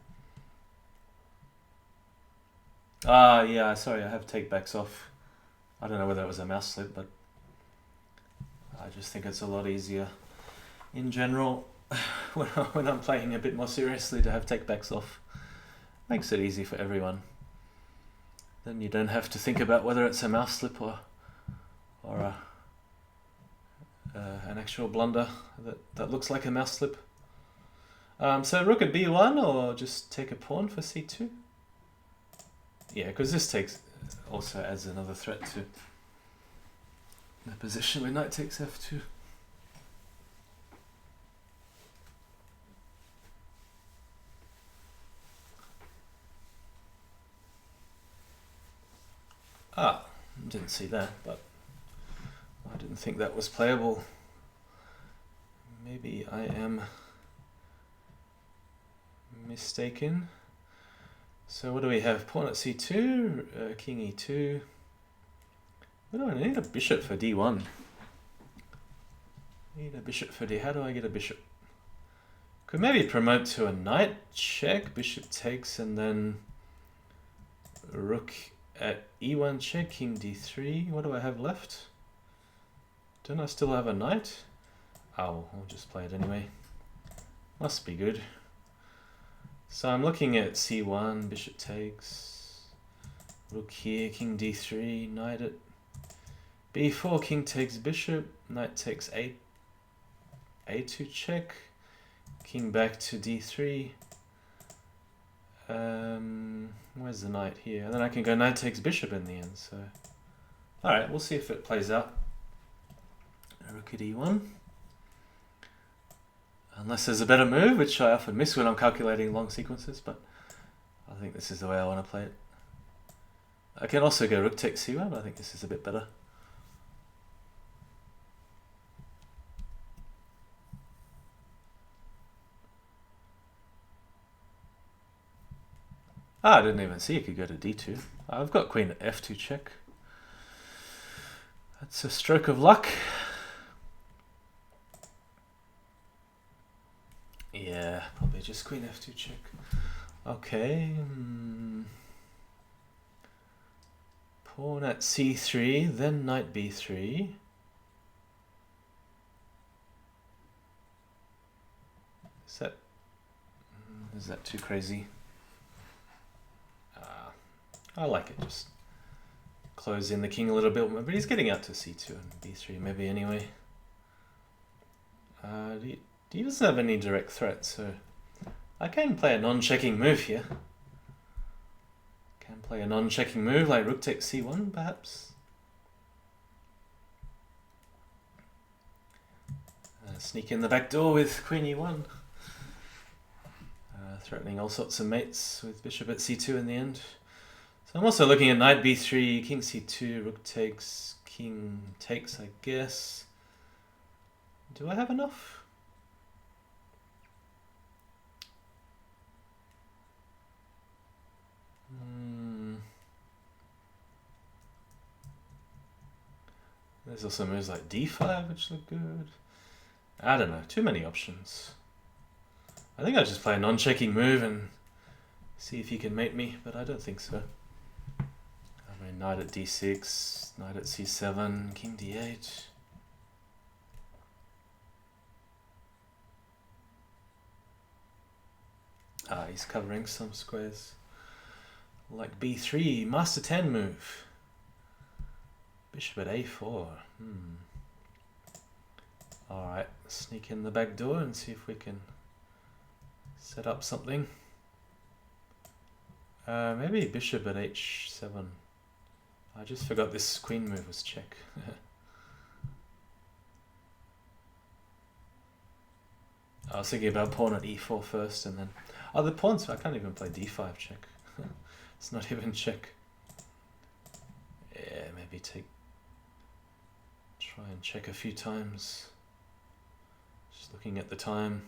Yeah, sorry, I have takebacks off. I don't know whether it was a mouse slip, but I just think it's a lot easier in general when I'm playing a bit more seriously to have takebacks off. Makes it easy for everyone. Then you don't have to think about whether it's a mouse slip or an actual blunder that looks like a mouse slip. So rook at b1 or just take a pawn for c2? Yeah, because this also adds another threat to the position where knight takes f2. Didn't see that, but I didn't think that was playable. Maybe I am mistaken. So what do we have? Pawn at c2, king e2. What do I need? A bishop for d1. Need a bishop for d. How do I get a bishop? Could maybe promote to a knight check, bishop takes, and then rook at e1 check, king d3. What do I have left? Don't I still have a knight? Oh, I'll just play it anyway. Must be good. So I'm looking at c1, bishop takes, rook here, king d3, knight at b4, king takes bishop, knight takes a2 check, king back to d3. Where's the knight here? And then I can go knight takes bishop in the end. So, all right, we'll see if it plays out. Rook at e1. Unless there's a better move, which I often miss when I'm calculating long sequences, but I think this is the way I want to play it. I can also go rook takes c1, but I think this is a bit better. Ah, I didn't even see you could go to d2. I've got queen at f2 check. That's a stroke of luck. Yeah, probably just queen f2 check. Okay. Pawn at c3, then knight b3. Is that too crazy? I like it, just close in the king a little bit, but he's getting out to c2 and b3 maybe anyway. He doesn't have any direct threat, so I can play a non-checking move here. Can play a non-checking move like rook takes c1 perhaps. Sneak in the back door with queen e1. Threatening all sorts of mates with bishop at c2 in the end. So I'm also looking at knight b3, king c2, rook takes, king takes, I guess. Do I have enough? There's also moves like d5 which look good. I don't know, too many options. I think I'll just play a non-checking move and see if he can mate me, but I don't think so. I mean, knight at d6, knight at c7, king d8. Ah, he's covering some squares. Like b3, master 10 move. Bishop at a4. Alright, sneak in the back door and see if we can set up something. Maybe bishop at h7. I just forgot this queen move was check. I was thinking about pawn at e4 first and then... Oh, the pawns, I can't even play d5 check. It's not even check. Yeah, maybe try and check a few times. Just looking at the time.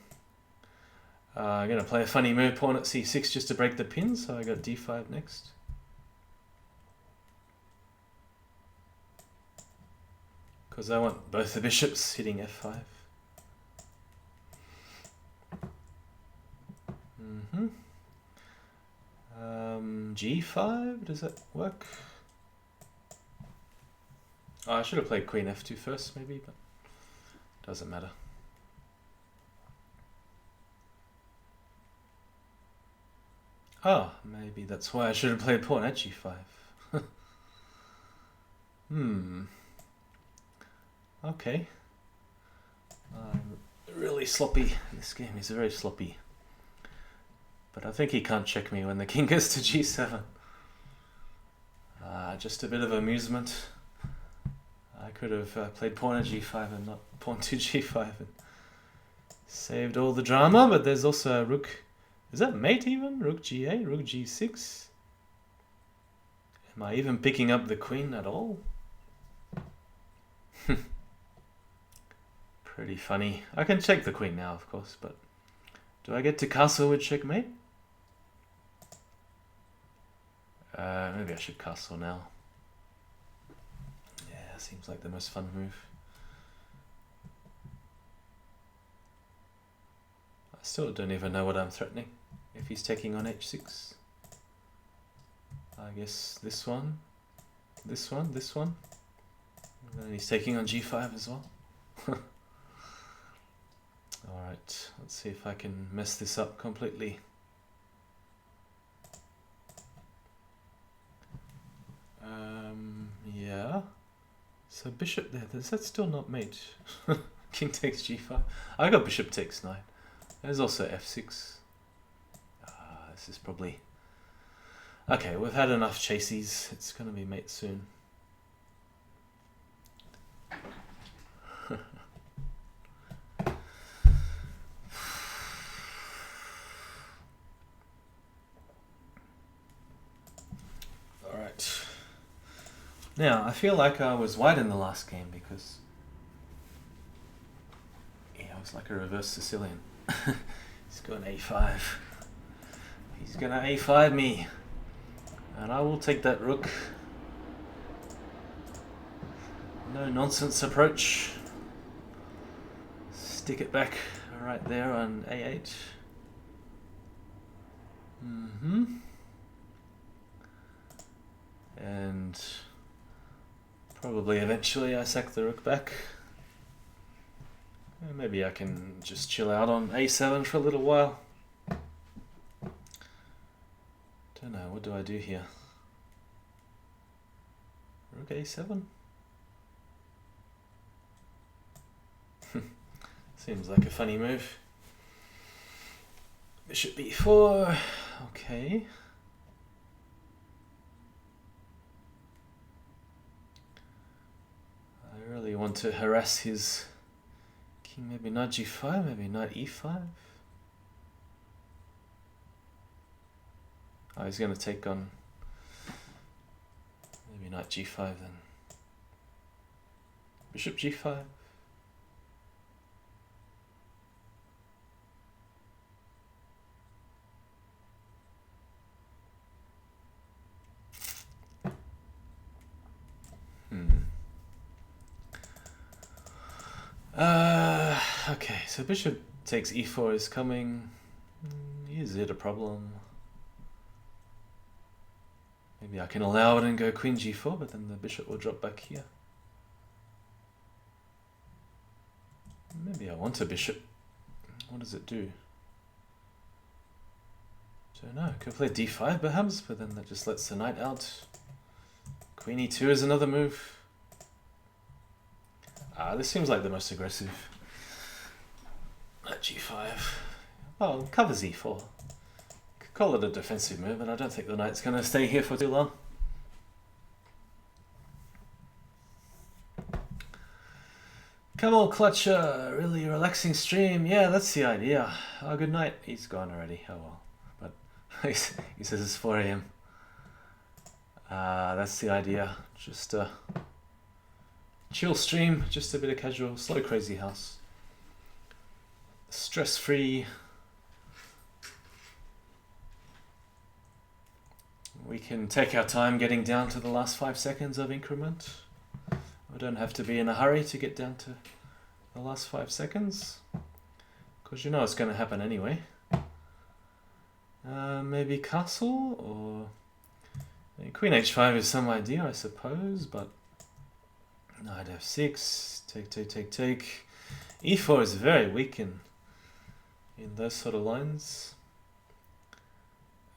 I'm going to play a funny move, pawn at c6 just to break the pin, so I got d5 next. Because I want both the bishops hitting f5. G5, does that work? Oh, I should have played queen f2 first maybe, but doesn't matter. Oh, maybe that's why I should have played pawn at g5. Okay. Really sloppy. This game is very sloppy. But I think he can't check me when the king goes to g7. Just a bit of amusement. I could have played pawn at g5 and not pawn to g5 and saved all the drama, but there's also a rook. Is that mate even? Rook g8, rook g6? Am I even picking up the queen at all? Pretty funny. I can check the queen now, of course, but do I get to castle with checkmate? Maybe I should castle now. Yeah, seems like the most fun move. I still don't even know what I'm threatening. If he's taking on h6. I guess this one, this one, this one. And then he's taking on g5 as well. Alright, let's see if I can mess this up completely. Yeah. So bishop there, is that still not mate? King takes g5. I got bishop takes knight. There's also f6. This is probably... Okay, we've had enough chases. It's going to be mate soon. Alright. Now, I feel like I was white in the last game because... Yeah, I was like a reverse Sicilian. He's going a5. He's going to a5 me. And I will take that rook. No nonsense approach. Stick it back right there on a8. And probably eventually I sack the rook back. Maybe I can just chill out on a7 for a little while. Don't know, what do I do here? Rook a7? Seems like a funny move. Bishop b4. Okay. I really want to harass his king. Maybe knight g5, maybe knight e5. Oh, he's going to take on maybe knight g5 then. Bishop g5. Okay, so bishop takes e4 is coming. Is it a problem? Maybe I can allow it and go queen g4, but then the bishop will drop back here. Maybe I want a bishop. What does it do? Don't know. Could play d5 perhaps, but then that just lets the knight out. Queen e2 is another move. This seems like the most aggressive. Knight g5. Oh, covers e4. Could call it a defensive move, but I don't think the knight's going to stay here for too long. Come on, Clutcher. Really relaxing stream. Yeah, that's the idea. Oh, good night. He's gone already. Oh well. But he says it's 4 AM. That's the idea. Just chill stream, just a bit of casual, slow Crazyhouse. Stress-free. We can take our time getting down to the last 5 seconds of increment. We don't have to be in a hurry to get down to the last 5 seconds, because you know it's going to happen anyway. Maybe castle, or queen h5 is some idea, I suppose, but knight f6, take. e4 is very weak in those sort of lines.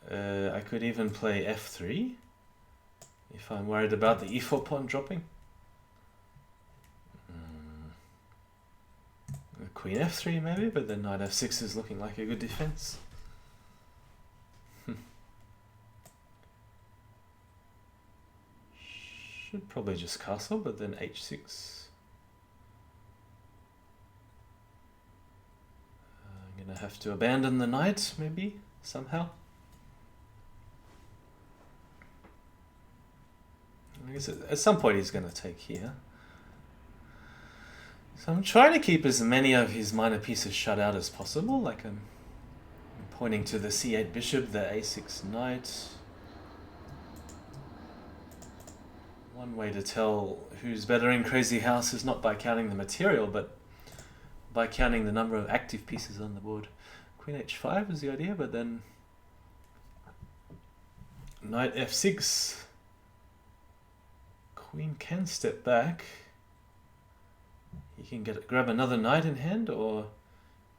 I could even play f3 if I'm worried about the e4 pawn dropping. Queen f3 maybe, but then knight f6 is looking like a good defense. Should probably just castle, but then h6. I'm gonna have to abandon the knight, maybe, somehow. I guess at some point he's gonna take here. So I'm trying to keep as many of his minor pieces shut out as possible, like I'm pointing to the c8 bishop, the a6 knight. One way to tell who's better in Crazyhouse is not by counting the material, but by counting the number of active pieces on the board. Queen h5 is the idea, but then knight f6. Queen can step back. You can grab another knight in hand, or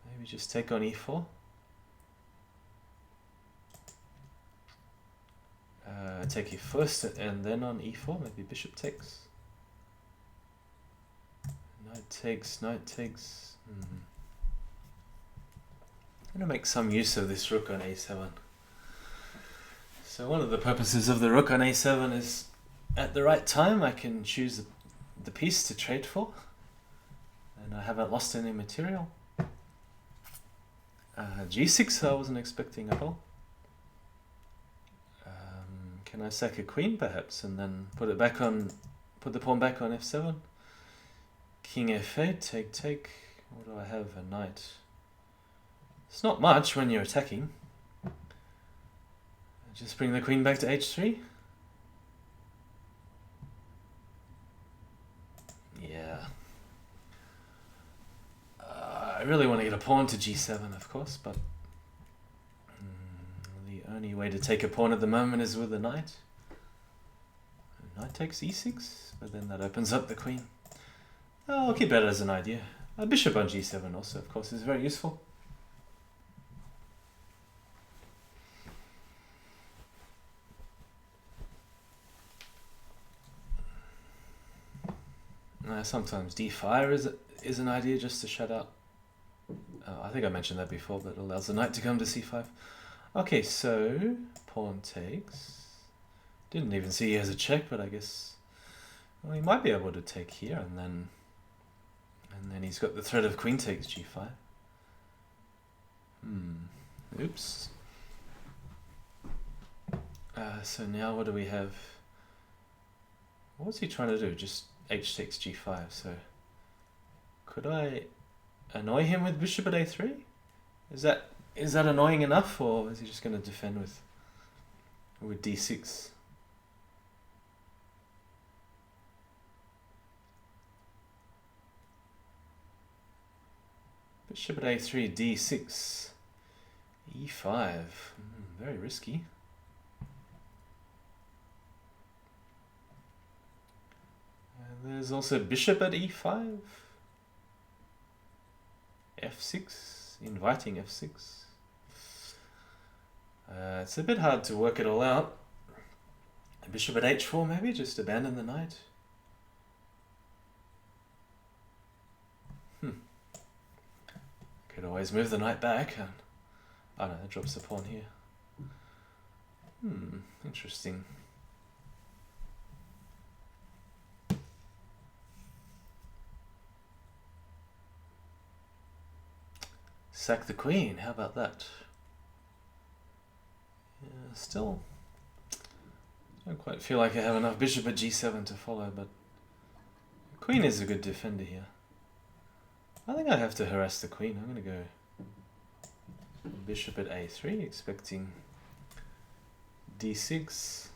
maybe just take on e4. Take you first and then on e4, maybe bishop takes. Knight takes, knight takes. I'm going to make some use of this rook on a7. So one of the purposes of the rook on a7 is at the right time I can choose the piece to trade for, and I haven't lost any material. G6 I wasn't expecting at all. Can I sack a queen perhaps and then put the pawn back on f7? King f8, take, take. What do I have? A knight. It's not much when you're attacking. Just bring the queen back to h3. Yeah. I really want to get a pawn to g7, of course, but the only way to take a pawn at the moment is with a knight. Knight takes e6, but then that opens up the queen. I'll keep that as an idea. A bishop on g7 also, of course, is very useful. Sometimes d5 is an idea just to shut out. I think I mentioned that before, but it allows the knight to come to c5. Okay, so pawn takes. Didn't even see he has a check, but I guess he might be able to take here, and then he's got the threat of queen takes g5. Oops. So now what do we have? What's he trying to do? Just h takes g5. So could I annoy him with bishop at a3? Is that annoying enough, or is he just going to defend with d6? Bishop at a3, d6, e5. Very risky. There's also bishop at e5, f6, inviting f6. It's a bit hard to work it all out. Bishop at h4 maybe, just abandon the knight. Could always move the knight back. And, oh no, that drops the pawn here. Interesting. Sack the queen, how about that? Yeah, still don't quite feel like I have enough bishop at g7 to follow, but queen is a good defender here. I think I have to harass the queen. I'm going to go bishop at a3, expecting d6.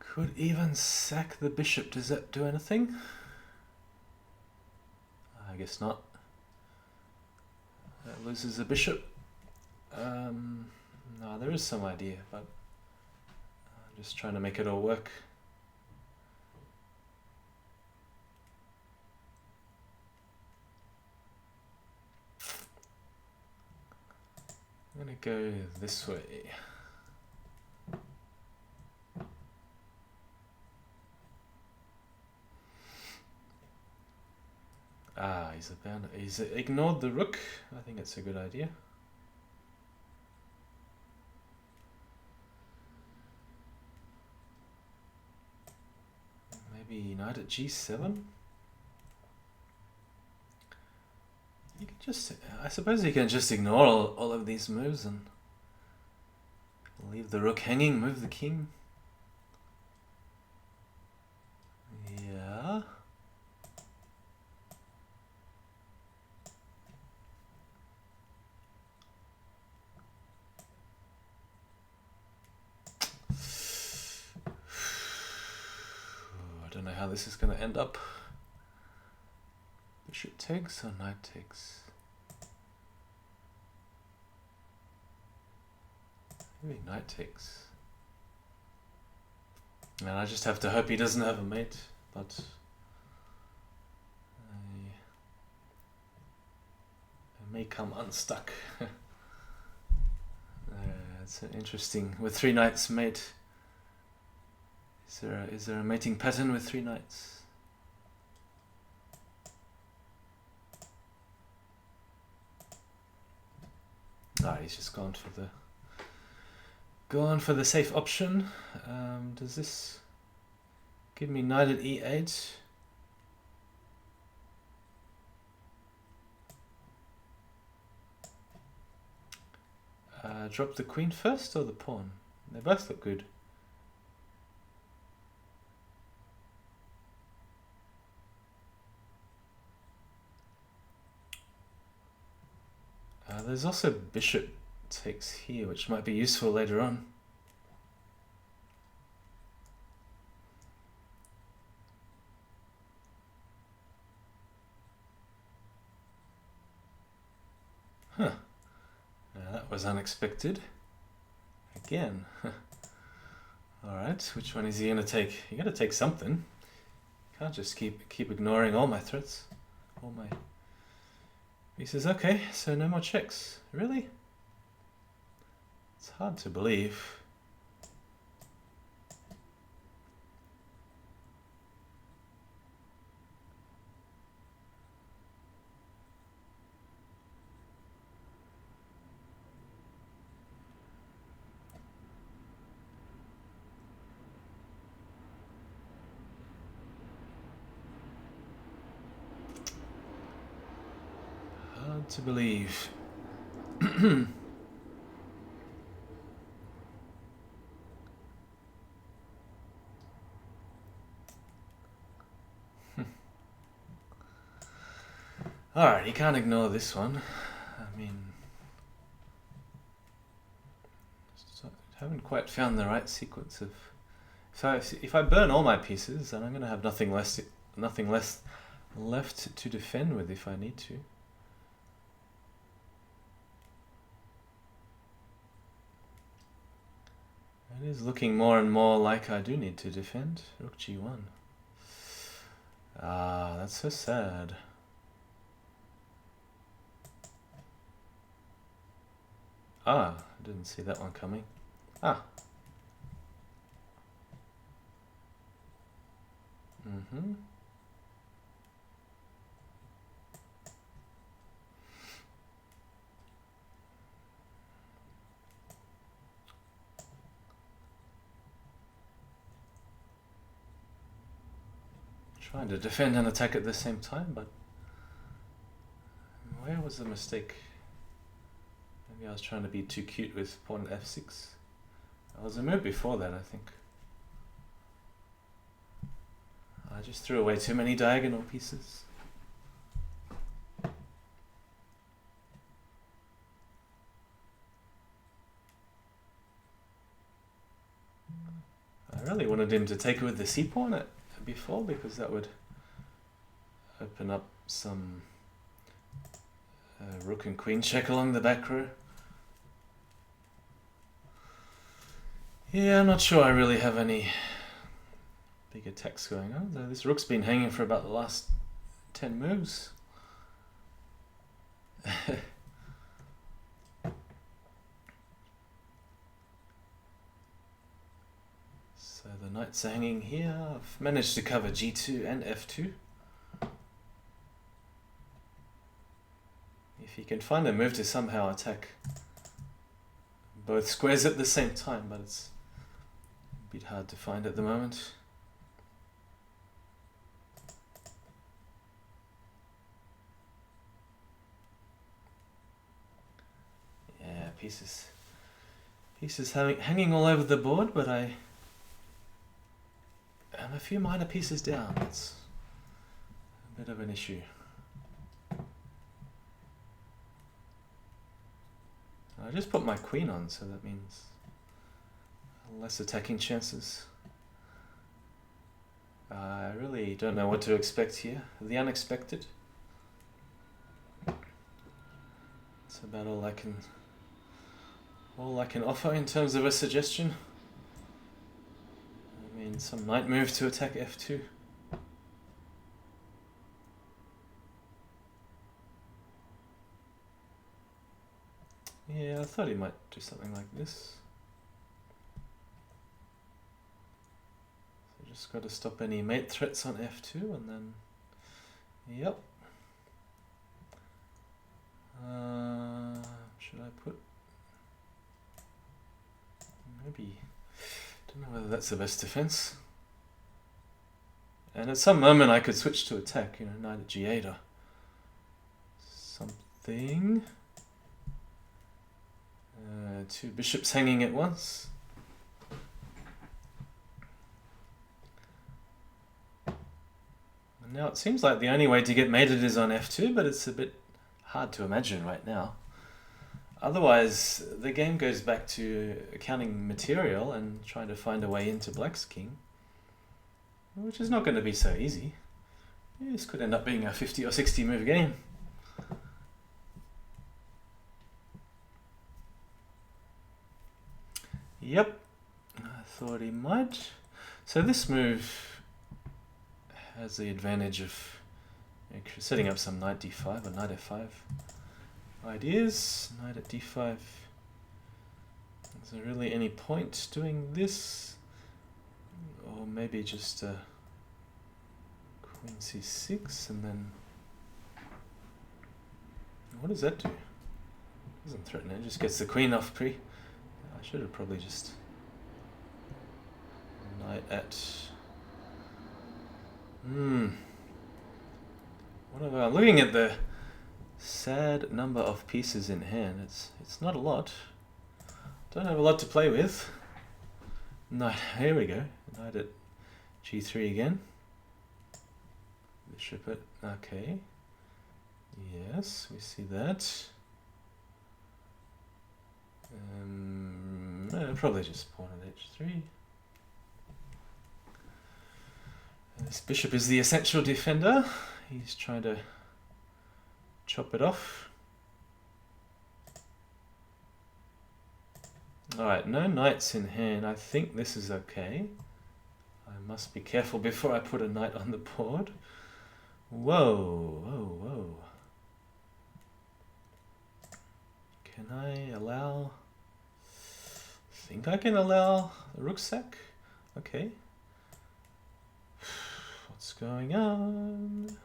Could even sack the bishop. Does that do anything? I guess not. That loses the bishop. No, there is some idea, but I'm just trying to make it all work. I'm gonna go this way. He's ignored the rook. I think it's a good idea. Maybe knight at g7. You can just, I suppose you can just ignore all of these moves and leave the rook hanging, move the king. don't know how this is going to end up. Bishop takes or knight takes? Maybe knight takes. And I just have to hope he doesn't have a mate, but I may come unstuck. It's interesting. With 3 knights mate, is there a mating pattern with 3 knights? He's just gone for the safe option. Does this give me knight at e8? Drop the queen first or the pawn? They both look good. There's also bishop takes here, which might be useful later on. Huh. Now that was unexpected. Again. Alright, which one is he going to take? You got to take something. You can't just keep ignoring all my threats. All my... He says, okay, so no more checks. Really? It's hard to believe. Hard to believe. Alright, you can't ignore this one. I mean, I haven't quite found the right sequence of... if I burn all my pieces, then I'm going to have nothing less left to defend with if I need to. It is looking more and more like I do need to defend. Rook g1. Ah, that's so sad. Ah, I didn't see that one coming. Ah. Mm-hmm. Trying to defend and attack at the same time, but where was the mistake? Maybe I was trying to be too cute with pawn at f6. I was a move before that, I think. I just threw away too many diagonal pieces. I really wanted him to take it with the c-pawn at before, because that would open up some rook and queen check along the back row. Yeah, I'm not sure I really have any big attacks going on. So this rook's been hanging for about the last 10 moves. So the knights are hanging here. I've managed to cover g2 and f2. If you can find a move to somehow attack both squares at the same time, but it's a bit hard to find at the moment. Yeah, pieces hanging all over the board, but I am a few minor pieces down. That's a bit of an issue. I just put my queen on, so that means less attacking chances. I really don't know what to expect here. The unexpected. That's about all I can offer in terms of a suggestion. I mean, some knight move to attack f2. Yeah, I thought he might do something like this. So just got to stop any mate threats on f2 and then... Yep. Should I put... Maybe... Don't know whether that's the best defense. And at some moment I could switch to attack, you know, knight at g8 or something. Two bishops hanging at once. And now it seems like the only way to get mated is on f2, but it's a bit hard to imagine right now. Otherwise, the game goes back to counting material and trying to find a way into black's king, which is not going to be so easy. This could end up being a 50 or 60 move game. Yep, I thought he might. So this move has the advantage of setting up some knight d5 or knight f5 ideas. Knight at d5. Is there really any point doing this? Or maybe just queen c6 and then... What does that do? Doesn't threaten it, just gets the queen off pre. I should have probably just knight at... What am looking at the sad number of pieces in hand. It's not a lot. Don't have a lot to play with. Knight, here we go. Knight at g3 again. Bishop at... Okay. Yes, we see that. Probably just pawn at h3. This bishop is the essential defender. He's trying to chop it off. Alright, no knights in hand. I think this is okay. I must be careful before I put a knight on the board. Whoa, whoa, whoa. Can I allow... I think I can allow a rook sack. Okay. What's going on?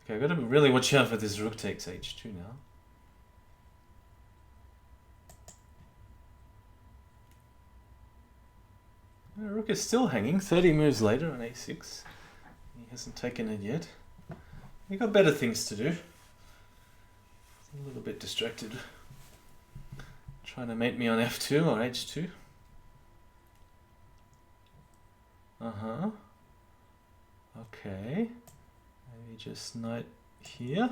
Okay, I've got to really watch out for this rook takes h2 now. The rook is still hanging, 30 moves later on a6. He hasn't taken it yet. We've got better things to do. A little bit distracted. Trying to mate me on f2 or h2. Okay. Maybe just knight here.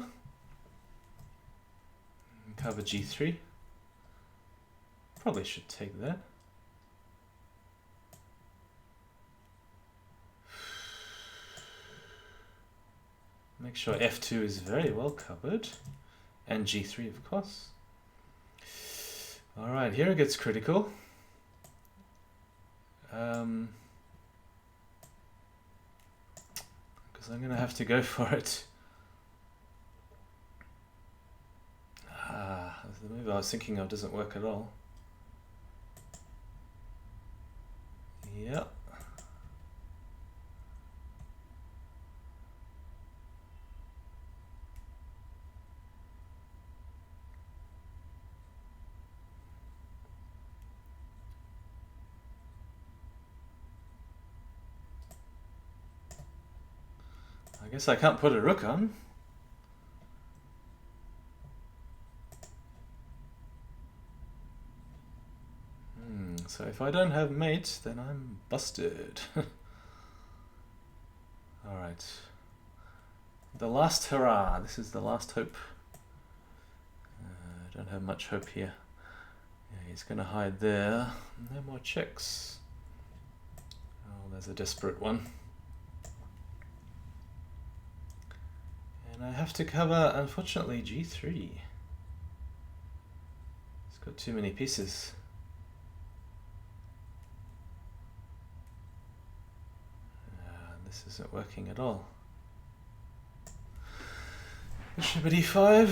And cover g3. Probably should take that. Make sure f2 is very well covered. And g3, of course. Alright, here it gets critical. Because I'm going to have to go for it. The move I was thinking of doesn't work at all. Yep. I guess I can't put a rook on. So if I don't have mate, then I'm busted. Alright. The last hurrah. This is the last hope. I don't have much hope here. Yeah, he's going to hide there. No more checks. Well, there's a desperate one. And I have to cover, unfortunately, g3. It's got too many pieces. This isn't working at all. Bishop at e5.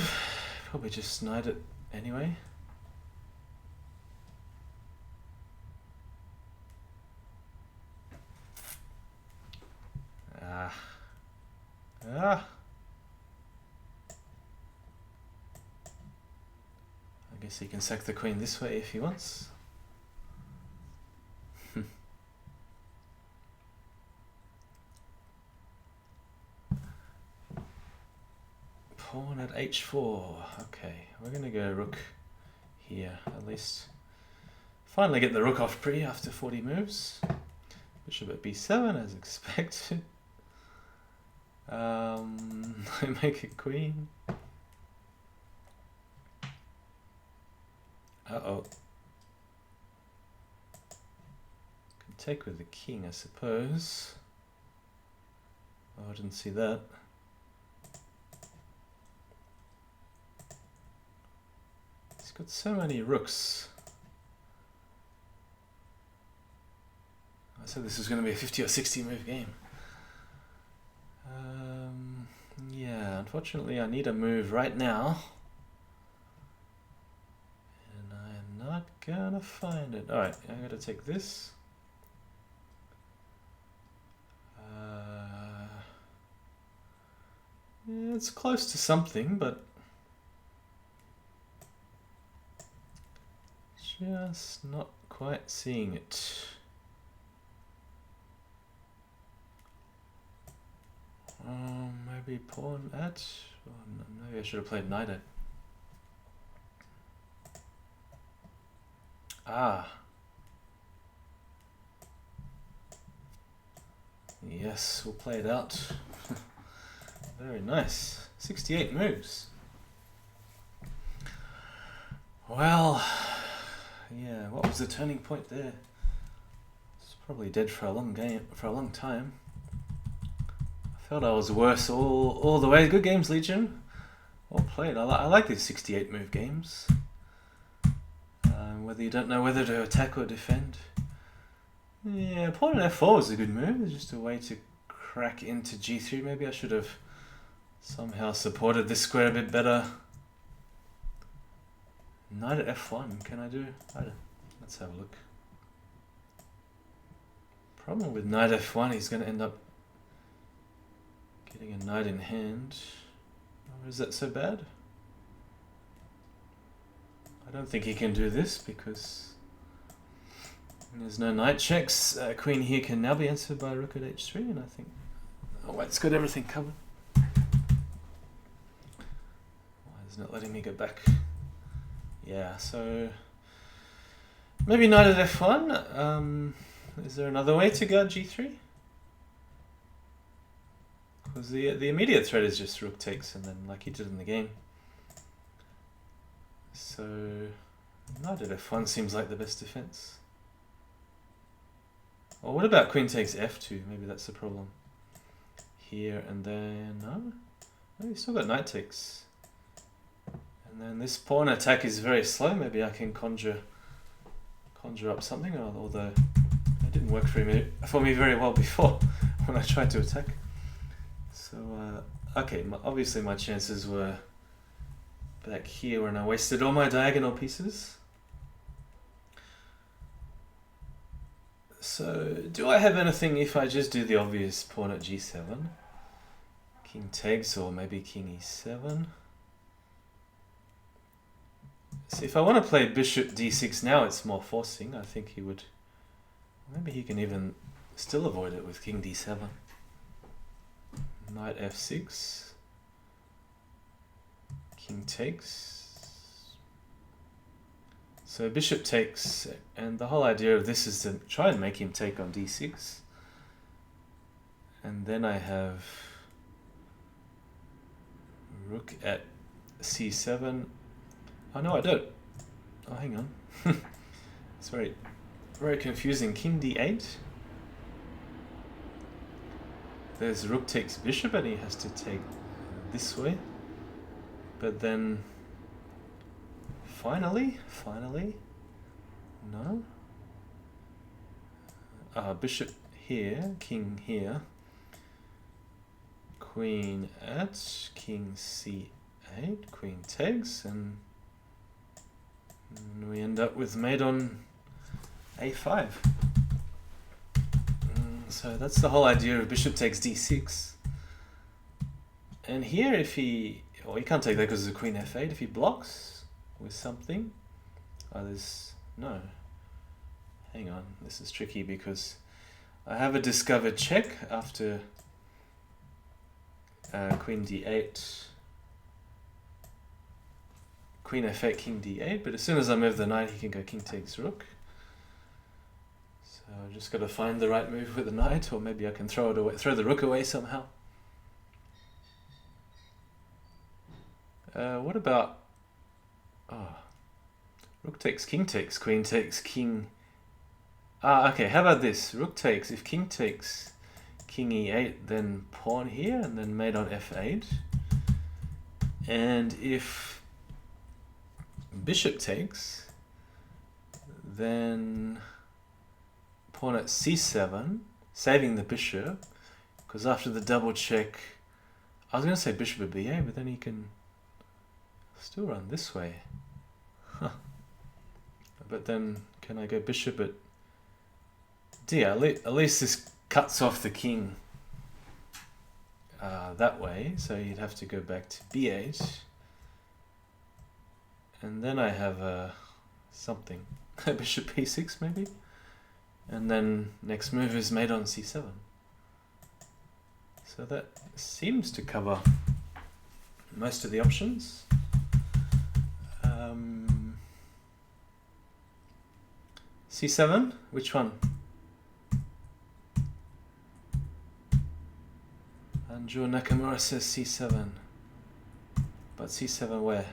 Probably just knight it anyway. I guess he can sack the queen this way if he wants. Pawn at h4. Okay, we're gonna go rook here at least. Finally get the rook off pretty after 40 moves. Bishop at b7 as expected. I make a queen. Uh-oh. Can take with the king, I suppose. Oh, I didn't see that. He's got so many rooks. I said this was going to be a 50 or 60 move game. Yeah, unfortunately I need a move right now. And I'm not gonna find it. Alright, I gotta take this. Yeah, it's close to something, but just not quite seeing it. Maybe pawn at, or maybe I should have played knight at. Yes, we'll play it out. Very nice. 68 moves. Well, yeah, what was the turning point there? It's probably dead for a long time. I felt I was worse all the way. Good games, Legion. Well played. I like these 68 move games. Whether you don't know whether to attack or defend. Yeah, pawn at f4 was a good move. It's just a way to crack into g3. Maybe I should have somehow supported this square a bit better. Knight at f1. Can I do? Let's have a look. Problem with knight f1, he's going to end up getting a knight in hand. Or is that so bad? I don't think he can do this because there's no knight checks. Queen here can now be answered by rook at h3, and I think white's got everything covered. Why is it not letting me go back? Yeah, so maybe knight at f1. Is there another way to guard g3? Because the immediate threat is just rook takes, and then like he did in the game. So knight at f1 seems like the best defense. Or what about queen takes f2? Maybe that's the problem. Here and then no, you still got knight takes. And then this pawn attack is very slow. Maybe I can conjure up something. Although it didn't work for me very well before when I tried to attack. So okay, obviously my chances were back here when I wasted all my diagonal pieces. So do I have anything if I just do the obvious pawn at g7? King takes, or maybe king e7. So if I want to play bishop d6 now, it's more forcing. I think he would, maybe he can even still avoid it with king d7. Knight f6. King takes. So bishop takes, and the whole idea of this is to try and make him take on d6. And then I have rook at c7. Oh no, I don't. Oh, hang on. It's very confusing. King d8. there's rook takes bishop and he has to take this way. But then finally, no. Bishop here, king here, queen at, king c8, queen takes, and we end up with mate on a5. So that's the whole idea of bishop takes d6. And here if he, well, he can't take that because it's a queen f8. If he blocks with something, no. Hang on, this is tricky because I have a discovered check after queen d8, queen f8, king d8, but as soon as I move the knight, he can go king takes rook. So I've just got to find the right move with the knight, or maybe I can throw it away, throw the rook away somehow. What about rook takes, queen takes, king. Okay, how about this? Rook takes, if king takes king e8, then pawn here, and then mate on f8. And if bishop takes, then pawn at c7, saving the bishop, because after the double check, I was going to say bishop at b8, but then he can still run this way. But then, can I go bishop at d? At least this cuts off the king that way, so you'd have to go back to b8. And then I have something, bishop p6 maybe? And then next move is mate on c7. So that seems to cover most of the options. C7, which one? Andrew Nakamura says C7. But C7 where?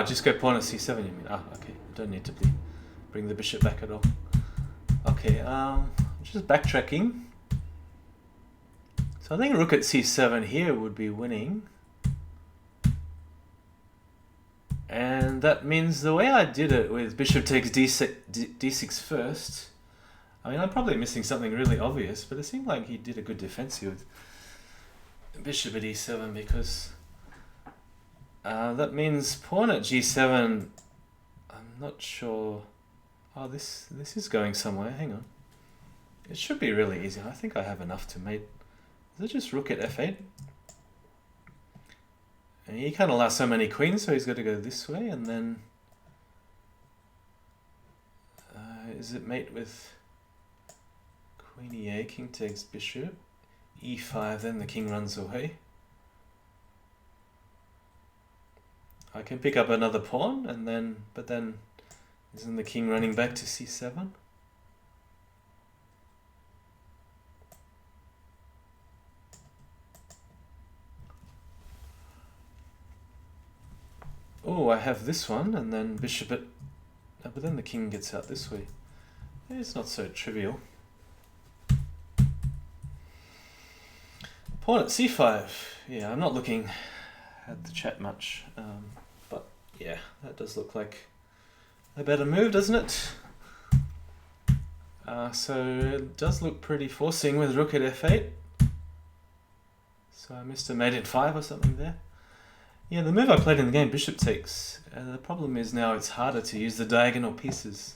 Just go pawn at C7 you mean? Okay. Don't need to bring the bishop back at all. Okay, just backtracking. So I think rook at c7 here would be winning. And that means the way I did it with bishop takes d6 first, I mean, I'm probably missing something really obvious, but it seemed like he did a good defense here with bishop at e7, because that means pawn at g7, I'm not sure. This is going somewhere, hang on. It should be really easy. I think I have enough to mate. Is it just rook at f8? And he can't allow so many queens, so he's got to go this way, and then is it mate with queen e8, king takes bishop, e5, then the king runs away. I can pick up another pawn, and then, but then isn't the king running back to c7? Oh, I have this one, and then bishop at... but then the king gets out this way. It's not so trivial. Pawn at c5. Yeah, I'm not looking at the chat much, but yeah, that does look like a better move, doesn't it? So it does look pretty forcing with rook at f8. So I missed a mate in 5 or something there. Yeah, the move I played in the game, bishop takes. The problem is now it's harder to use the diagonal pieces.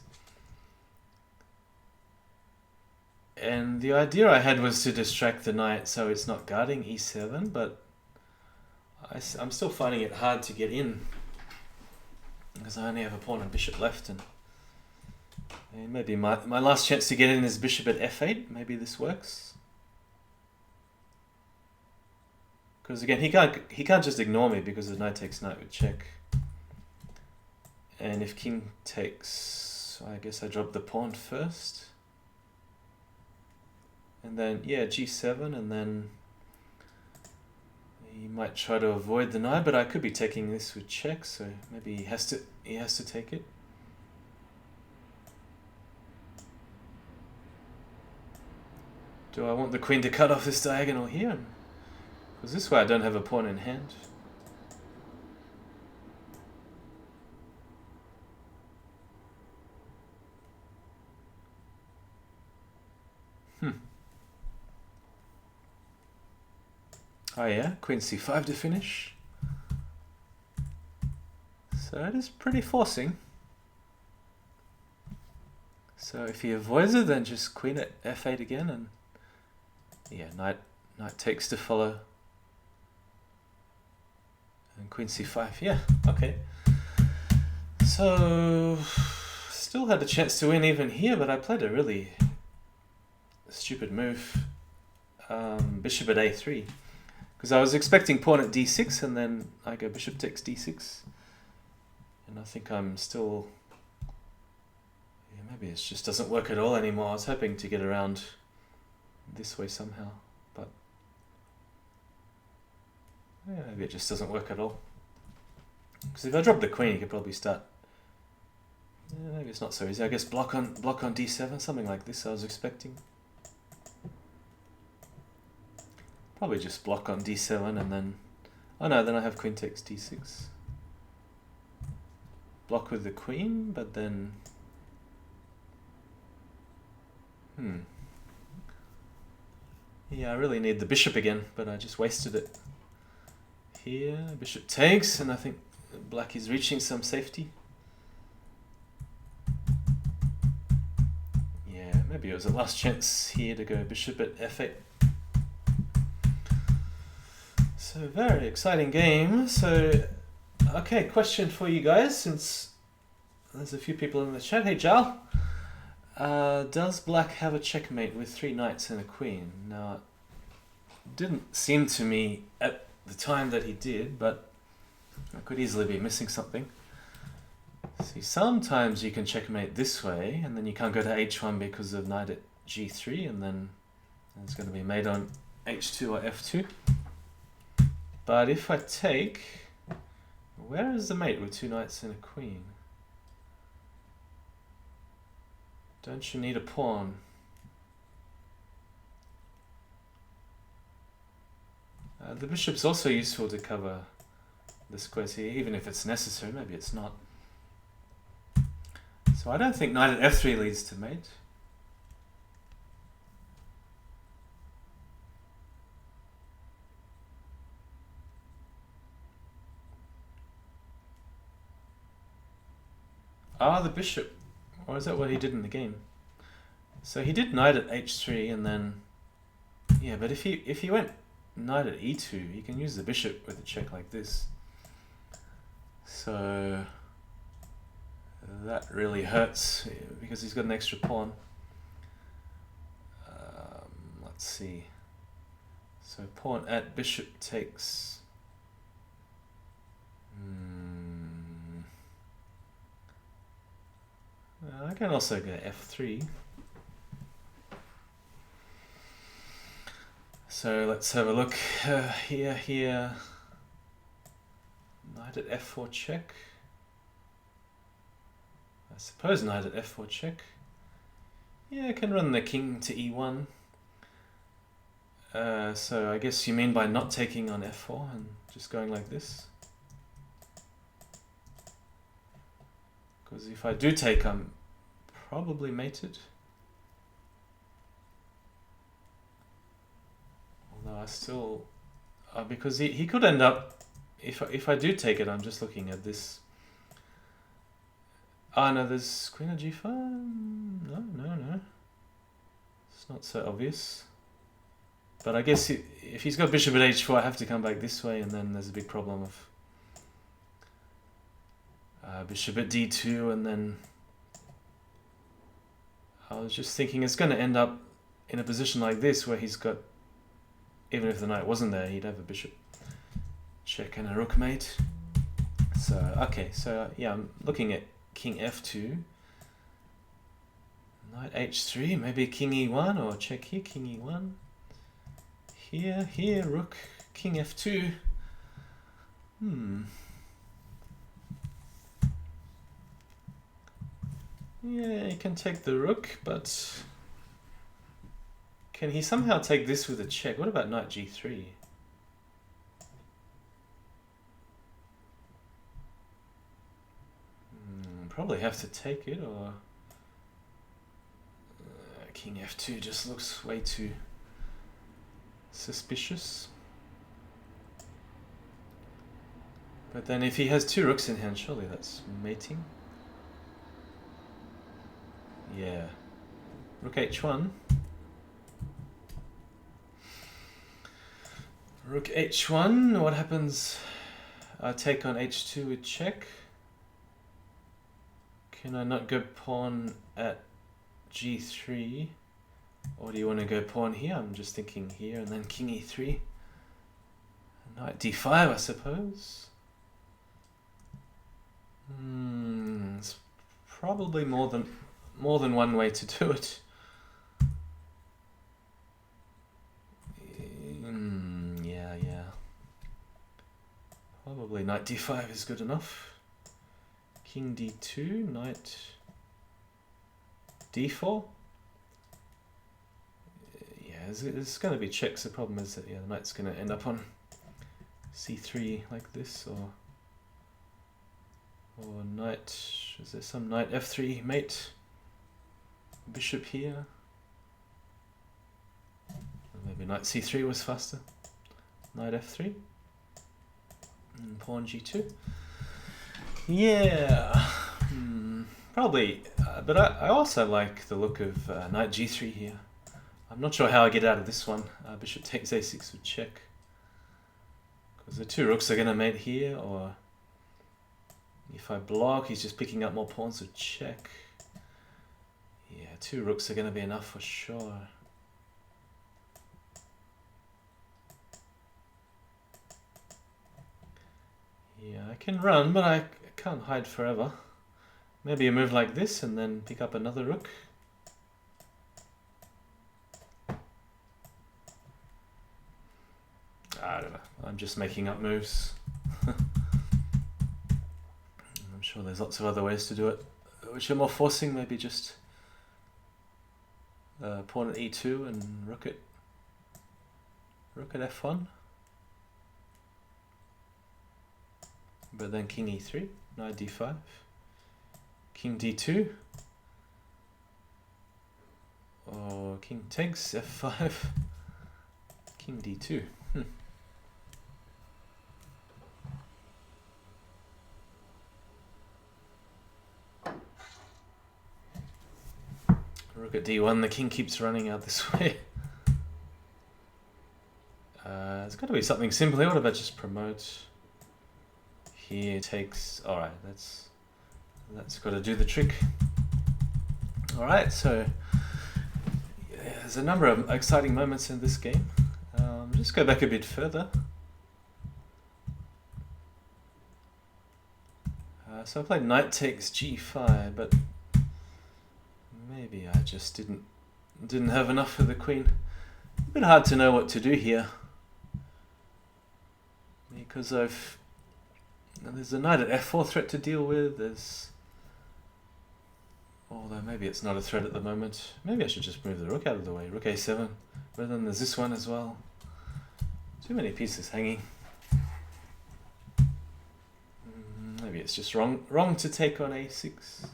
And the idea I had was to distract the knight so it's not guarding e7, but I'm still finding it hard to get in because I only have a pawn and bishop left, and maybe my last chance to get in is bishop at f8. Maybe this works. Because again, he can't just ignore me because the knight takes knight with check. And if king takes, I guess I drop the pawn first. And then, yeah, g7, and then He might try to avoid the knight, but I could be taking this with check, so maybe he has to take it. Do I want the queen to cut off this diagonal here? Because this way I don't have a pawn in hand. Oh yeah, queen c5 to finish. So it is pretty forcing. So if he avoids it, then just queen at f8 again, and yeah, knight takes to follow. And queen c5, yeah, okay. So still had the chance to win even here, but I played a really stupid move. Bishop at a3. Because I was expecting pawn at d6, and then I go bishop takes d6. And I think I'm still... Yeah, maybe it just doesn't work at all anymore. I was hoping to get around this way somehow, but... Yeah, maybe it just doesn't work at all. Because if I drop the queen, you could probably start... Yeah, maybe it's not so easy. I guess block on d7, something like this I was expecting. Probably just block on d7 and then... Oh no, then I have queen takes d6. Block with the queen, but then... Yeah, I really need the bishop again, but I just wasted it. Here, bishop takes, and I think black is reaching some safety. Yeah, maybe it was a last chance here to go bishop at f8. So very exciting game. So, okay, question for you guys, since there's a few people in the chat. Hey, Jal. Does black have a checkmate with 3 knights and a queen? Now, it didn't seem to me at the time that he did, but I could easily be missing something. See, sometimes you can checkmate this way, and then you can't go to h1 because of knight at g3, and then it's going to be mate on h2 or f2. But if I take... Where is the mate with 2 knights and a queen? Don't you need a pawn? The bishop's also useful to cover the squares here, even if it's necessary. Maybe it's not. So I don't think knight at f3 leads to mate. Ah, the bishop. Or is that what he did in the game? So he did knight at h3 and then... Yeah, but if he went knight at e2, he can use the bishop with a check like this. So... That really hurts because he's got an extra pawn. Let's see. So pawn at bishop takes... I can also go f3. So let's have a look here. Knight at f4 check. I suppose knight at f4 check. Yeah, I can run the king to e1. So I guess you mean by not taking on f4 and just going like this? Because if I do take, I'm probably mated. Although I still... because he could end up... If I do take it, I'm just looking at this. Ah, no, there's queen at g5. No. It's not so obvious. But I guess if he's got bishop at h4, I have to come back this way, and then there's a big problem of... bishop at d2, and then... I was just thinking it's going to end up in a position like this where he's got, even if the knight wasn't there, he'd have a bishop check and a rook mate. So, okay, so yeah, I'm looking at king f2, knight h3, maybe king e1, or check here, king e1, here, rook, king f2. Yeah, he can take the rook, but can he somehow take this with a check? What about knight g3? Probably have to take it, or king f2 just looks way too suspicious. But then if he has two rooks in hand, surely that's mating. Yeah. Rook h1. Rook h1, what happens? I take on h2 with check. Can I not go pawn at g3? Or do you want to go pawn here? I'm just thinking here, and then king e3. Knight d5, I suppose. It's probably more than one way to do it. Yeah. Probably knight d5 is good enough. King d2, knight d4. Yeah, it's going to be checks. The problem is that the knight's going to end up on c3 like this, or knight. Is there some knight f3 mate? Bishop here. Maybe knight c3 was faster. Knight f3. And pawn g2. Yeah. Probably. But I also like the look of knight g3 here. I'm not sure how I get out of this one. Bishop takes a6 with check. Because the two rooks are going to mate here, or if I block, he's just picking up more pawns with check. Yeah, two rooks are going to be enough for sure. Yeah, I can run, but I can't hide forever. Maybe a move like this and then pick up another rook. I don't know. I'm just making up moves. I'm sure there's lots of other ways to do it, which are more forcing. Maybe just pawn at e2 and rook at f1. But then king e3, knight d5, king d2, or king takes f5, king d2. Rook at d1, the king keeps running out this way. There's got to be something simple here. What about just promote? Here takes. All right, that's got to do the trick. All right, so yeah, there's a number of exciting moments in this game. Just go back a bit further. So I played knight takes g5, but maybe I just didn't have enough for the queen. A bit hard to know what to do here, because there's a knight at f4 threat to deal with. Although maybe it's not a threat at the moment. Maybe I should just move the rook out of the way. Rook a7. But then there's this one as well. Too many pieces hanging. Maybe it's just wrong to take on a6.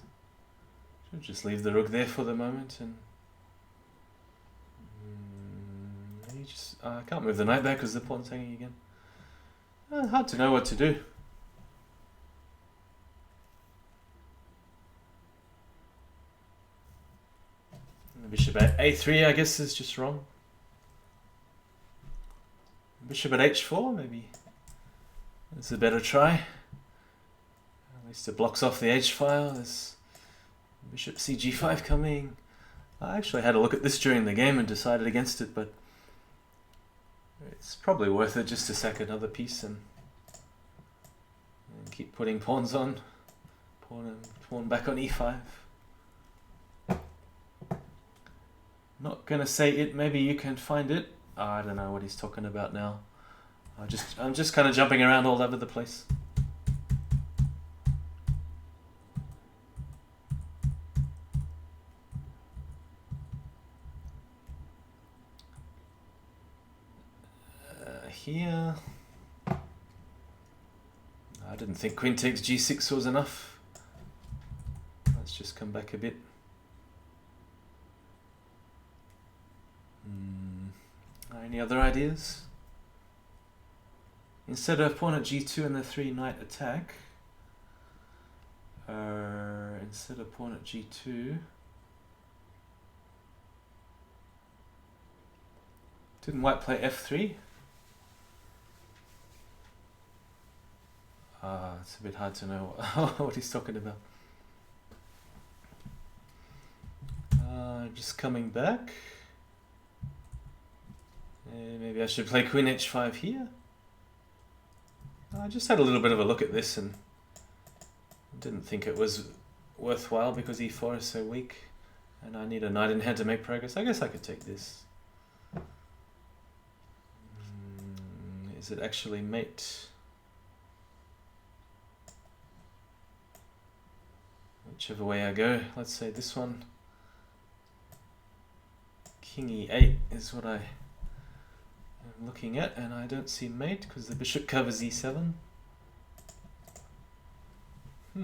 Should just leave the rook there for the moment, and I can't move the knight back because the pawn's hanging again. Hard to know what to do. Bishop at a3, I guess, is just wrong. Bishop at h4, maybe that's a better try. At least it blocks off the h-file. There's bishop cg5 coming. I actually had a look at this during the game and decided against it, but it's probably worth it just to sack another piece and keep putting pawns on. Pawn back on e5. Not gonna say it, maybe you can find it. I don't know what he's talking about now. I'm just kind of jumping around all over the place. Here, I didn't think queen takes g6 was enough. Let's just come back a bit. Any other ideas? Instead of pawn at g2 and the 3 knight attack, instead of pawn at g2, didn't white play f3? It's a bit hard to know what he's talking about. Just coming back. Maybe I should play queen h5 here. I just had a little bit of a look at this and didn't think it was worthwhile because e4 is so weak and I need a knight in hand to make progress. I guess I could take this. Is it actually mate? Whichever way I go, let's say this one. King e8 is what I am looking at, and I don't see mate because the bishop covers e7. Yeah,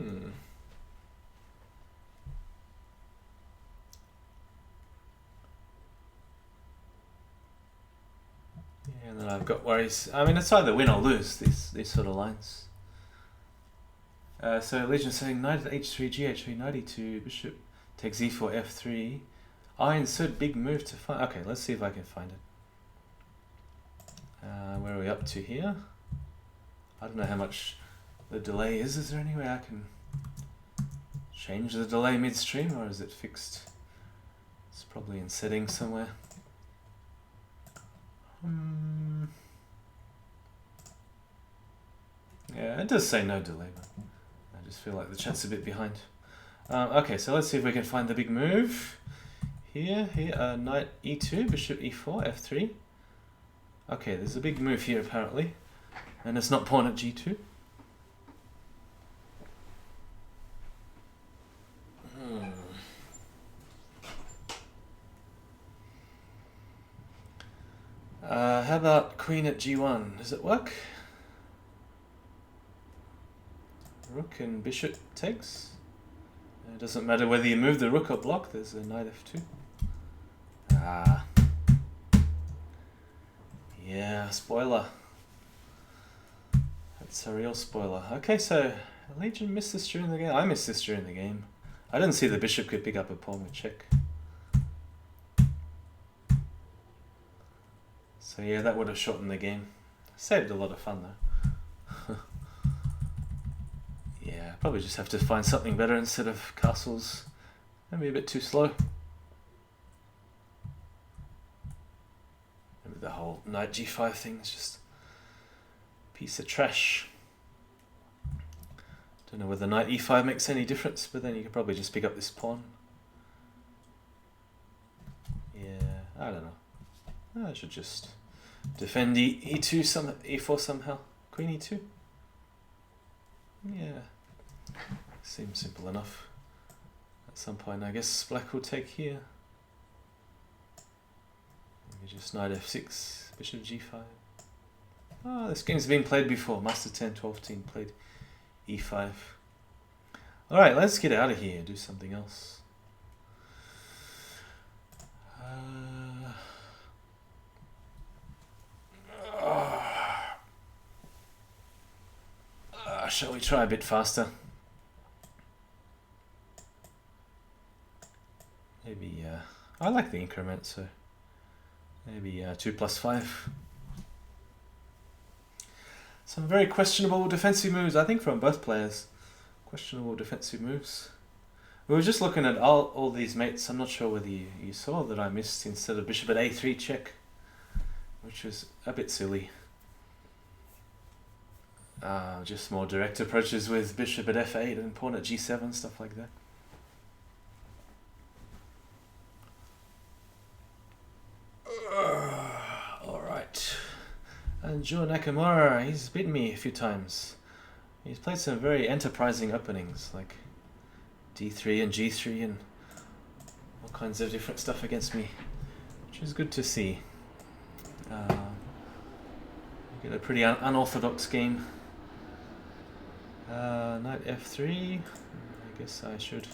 and then I've got worries. I mean, it's either win or lose, these sort of lines. So Legion saying knight at h3, gh3, knight e2, bishop takes e4, f3. I insert big move to find. Okay, let's see if I can find it. Where are we up to here? I don't know how much the delay is. Is there any way I can change the delay midstream, or is it fixed? It's probably in settings somewhere. Yeah, it does say no delay, but I just feel like the chat's a bit behind. Okay, so let's see if we can find the big move. Here, knight e2, bishop e4, f3. Okay, there's a big move here apparently, and it's not pawn at g2. How about queen at g1? Does it work? Rook and bishop takes. It doesn't matter whether you move the rook or block, there's a knight f2. Yeah, spoiler. That's a real spoiler. Okay, so Legion missed this during the game. I missed this during the game. I didn't see the bishop could pick up a pawn with check. So yeah, that would have shortened the game. Saved a lot of fun though. Yeah, probably just have to find something better instead of castles. Maybe a bit too slow. Maybe the whole knight g5 thing is just a piece of trash. Don't know whether knight e5 makes any difference, but then you could probably just pick up this pawn. Yeah, I don't know. I should just defend e2 e4 somehow. Queen e2. Yeah, seems simple enough. At some point, I guess black will take here. Maybe just knight f6, bishop g5. Oh, this game's been played before. Master 10, 12 team played e5. Alright, let's get out of here, do something else. Shall we try a bit faster? Maybe, I like the increment, so maybe 2 + 5. Some very questionable defensive moves, I think, from both players. Questionable defensive moves. We were just looking at all these mates. I'm not sure whether you saw that I missed instead of bishop at a3 check, which was a bit silly. Just more direct approaches with bishop at f8 and pawn at g7, stuff like that. Alright. And Joe Nakamura, he's beaten me a few times. He's played some very enterprising openings, like D3 and G3 and all kinds of different stuff against me, which is good to see. Get a pretty unorthodox game. Knight F3. I guess I should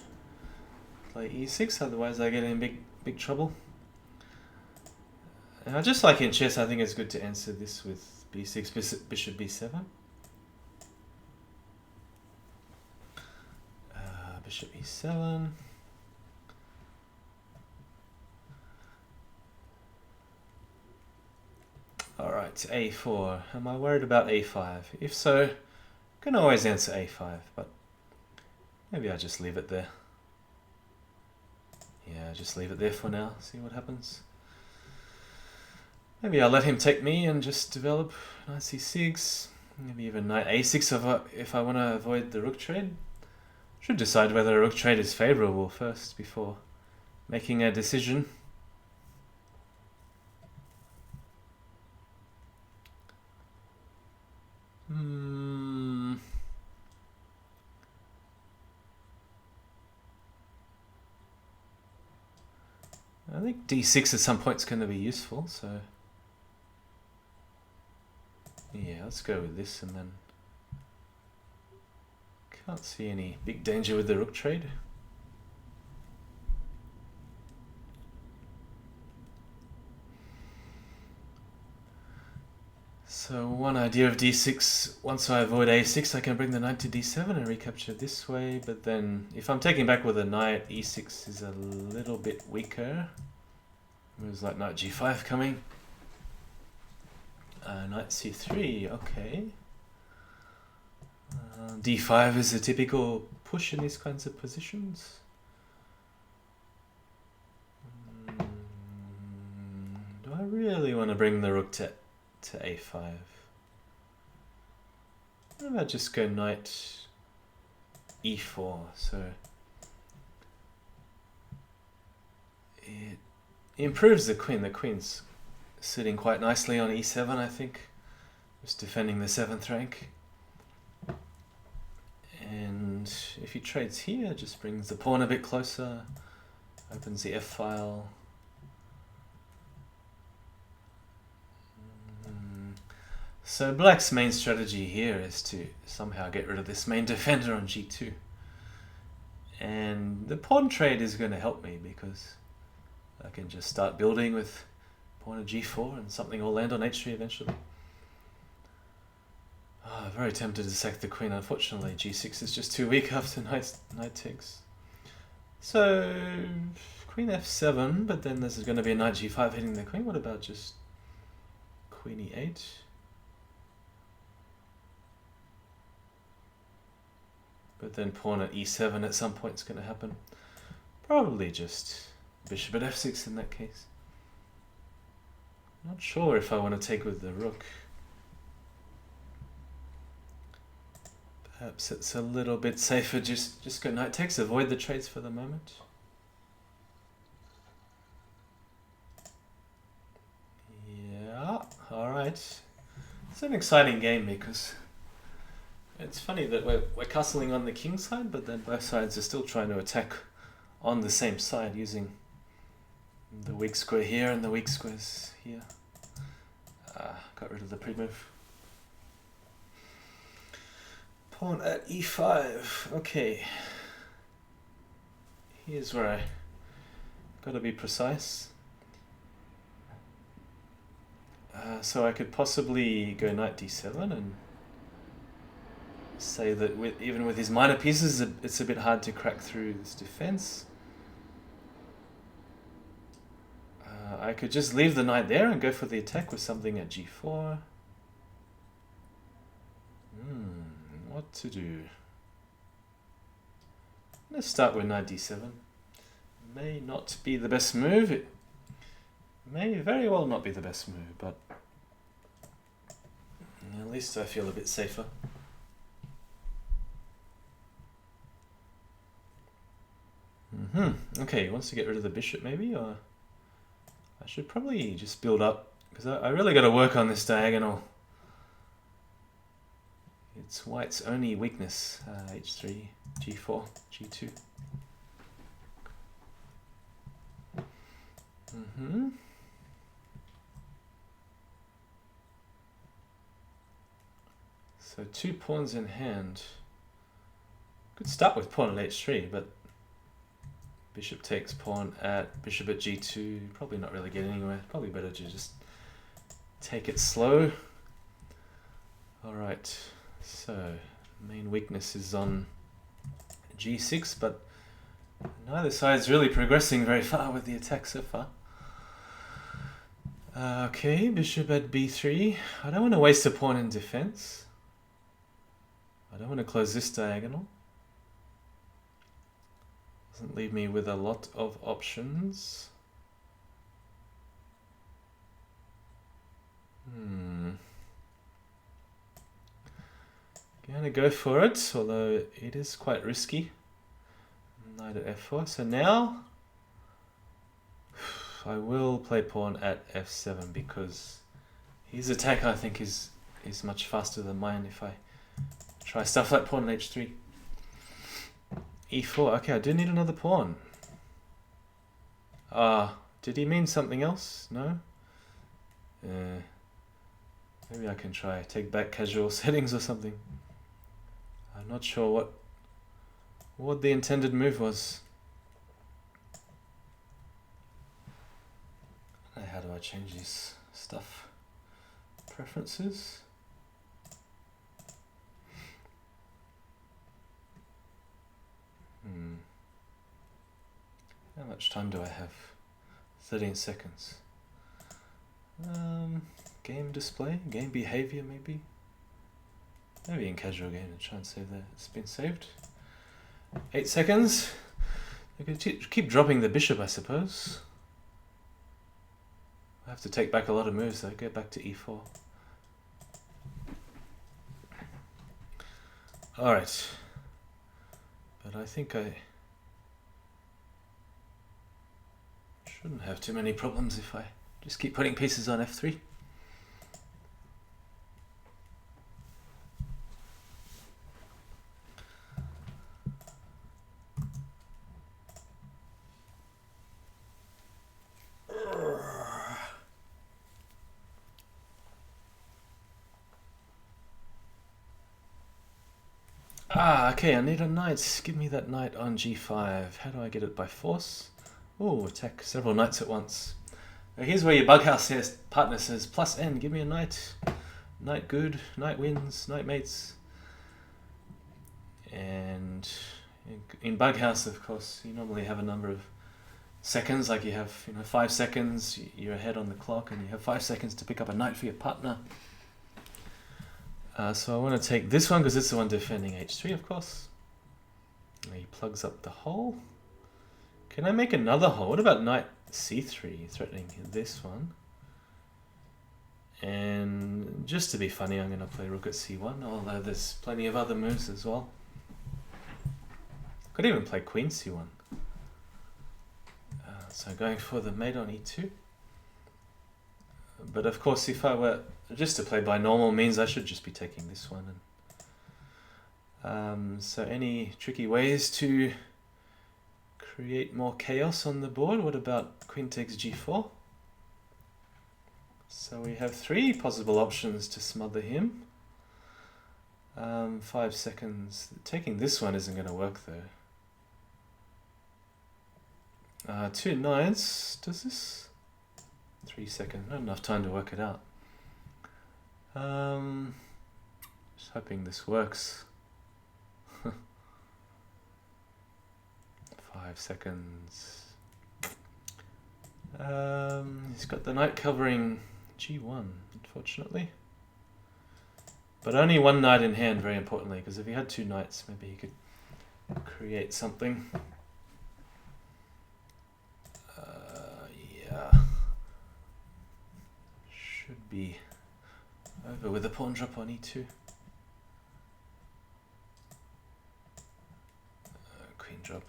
play E6, otherwise I get in big trouble. And just like in chess, I think it's good to answer this with B6, Bishop B7. Bishop E7. Alright, A4. Am I worried about A5? If so, I can always answer A5, but maybe I'll just leave it there. Yeah, just leave it there for now, see what happens. Maybe I'll let him take me and just develop knight C6, maybe even knight A6 if I want to avoid the rook trade. Should decide whether a rook trade is favorable first before making a decision. I think D6 at some point is going to be useful, so yeah, let's go with this, and then can't see any big danger with the rook trade. So one idea of D6, once I avoid A6 I can bring the knight to D7 and recapture this way, but then if I'm taking back with a knight, E6 is a little bit weaker. Moves like knight G5 coming. Knight C3, okay. D5 is a typical push in these kinds of positions. Do I really want to bring the rook to A5? How about just go knight E4? So it improves the queen. The queen's sitting quite nicely on E7, I think. Just defending the 7th rank. And if he trades here, just brings the pawn a bit closer, opens the F file. So black's main strategy here is to somehow get rid of this main defender on G2. And the pawn trade is going to help me because I can just start building with pawn at G4 and something will land on H3 eventually. Oh, very tempted to sack the queen. Unfortunately, G6 is just too weak after knight takes. So, queen F7, but then there's going to be a knight G5 hitting the queen. What about just queen E8? But then pawn at E7 at some point is going to happen. Probably just bishop at F6 in that case. Not sure if I want to take with the rook. Perhaps it's a little bit safer just go knight takes, avoid the trades for the moment. Yeah, alright. It's an exciting game because it's funny that we're castling on the king side, but then both sides are still trying to attack on the same side using the weak square here and the weak squares here. Got rid of the pre-move. Pawn at E5. Okay. Here's where I gotta be precise. So I could possibly go knight D7 and say that even with his minor pieces, it's a bit hard to crack through this defense. I could just leave the knight there and go for the attack with something at G4. What to do? Let's start with knight D7. May not be the best move. It may very well not be the best move, but at least I feel a bit safer. Okay, he wants to get rid of the bishop maybe, or... I should probably just build up, because I really got to work on this diagonal It's white's only weakness. H3, G4, G2. So 2 pawns in hand. Could start with pawn at H3, but bishop takes pawn at bishop at G2. Probably not really getting anywhere. Probably better to just take it slow. Alright, so main weakness is on G6, but neither side's really progressing very far with the attack so far. Okay, bishop at B3. I don't want to waste a pawn in defense. I don't want to close this diagonal. Doesn't leave me with a lot of options. Gonna go for it, although it is quite risky. Knight at F4. So now I will play pawn at F7 because his attack, I think, is much faster than mine if I try stuff like pawn at H3. E4. Okay, I do need another pawn. Did he mean something else? No? Maybe I can try take back casual settings or something. I'm not sure what the intended move was. How do I change this stuff? Preferences? How much time do I have? 13 seconds. Game display? Game behavior maybe? Maybe in casual game and try and save that. It's been saved. 8 seconds. I could keep dropping the bishop, I suppose. I have to take back a lot of moves though. Get back to E4. Alright. But I think I shouldn't have too many problems if I just keep putting pieces on F3. Okay, I need a knight. Give me that knight on G5. How do I get it by force? Oh, attack several knights at once. Now here's where your bughouse partner says, plus N, give me a knight. Knight good, knight wins, knight mates. And in bughouse, of course, you normally have a number of seconds, like you have 5 seconds, you're ahead on the clock, and you have 5 seconds to pick up a knight for your partner. So I want to take this one because it's the one defending H3, of course. He plugs up the hole. Can I make another hole? What about knight C3, threatening this one? And just to be funny, I'm going to play rook at C1, although there's plenty of other moves as well. Could even play queen C1. So going for the mate on E2. But of course, if I were just to play by normal means, I should just be taking this one. And so any tricky ways to create more chaos on the board? What about queen takes G4? So we have 3 possible options to smother him. 5 seconds. Taking this one isn't going to work though. 2 knights. Does this? 3 seconds. Not enough time to work it out. Just hoping this works. 5 seconds. He's got the knight covering G1, unfortunately. But only 1 knight in hand, very importantly, because if he had 2 knights, maybe he could create something. Yeah. Should be over with a pawn drop on E2. Queen drop.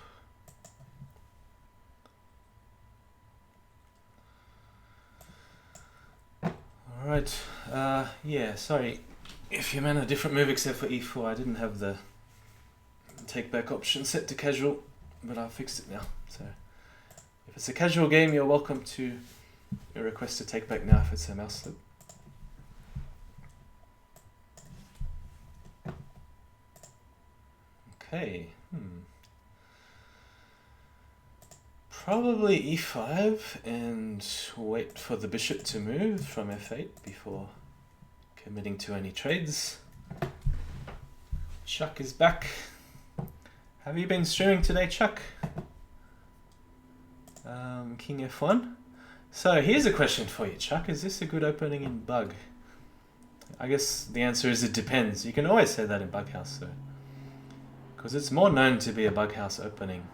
Alright, yeah, sorry. if you meant a different move except for e4, I didn't have the take back option set to casual, but I've fixed it now. So if it's a casual game, you're welcome to request to take back now if it's a mouse slip. Okay. Probably e5 and wait for the bishop to move from f8 before committing to any trades. Chuck is back. Have you been streaming today, Chuck? King f1. So here's a question for you, Chuck. Is this a good opening in bug? I guess the answer is it depends. You can always say that in Bughouse, so because it's more known to be a Bughouse opening.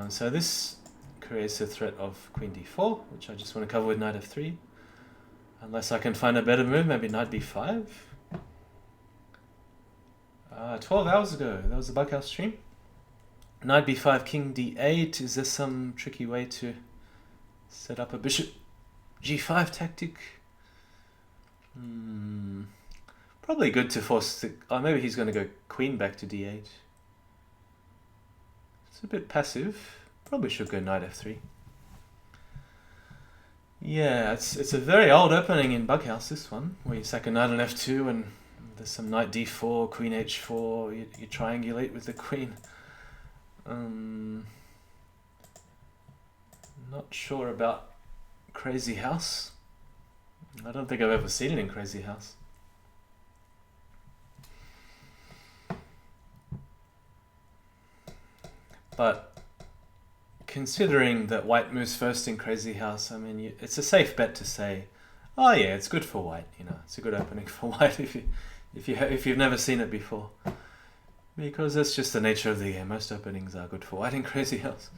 So this creates a threat of queen d4, which I just want to cover with knight f3. Unless I can find a better move, maybe knight b5. 12 hours ago, that was the Bughouse stream. Knight b5, king d8. Is there some tricky way to set up a bishop g5 tactic? Probably good to force the... Oh, maybe he's going to go queen back to d8. It's a bit passive. Probably should go knight f3. Yeah, it's a very old opening in Bughouse, this one, where you sack a knight on f2 and there's some knight d4, queen h4, you triangulate with the queen. Not sure about Crazyhouse. I don't think I've ever seen it in Crazyhouse. But considering that white moves first in Crazyhouse, I mean, it's a safe bet to say, oh yeah, it's good for white. You know, it's a good opening for white if you've never seen it before, because that's just the nature of the game. Most openings are good for white in Crazyhouse,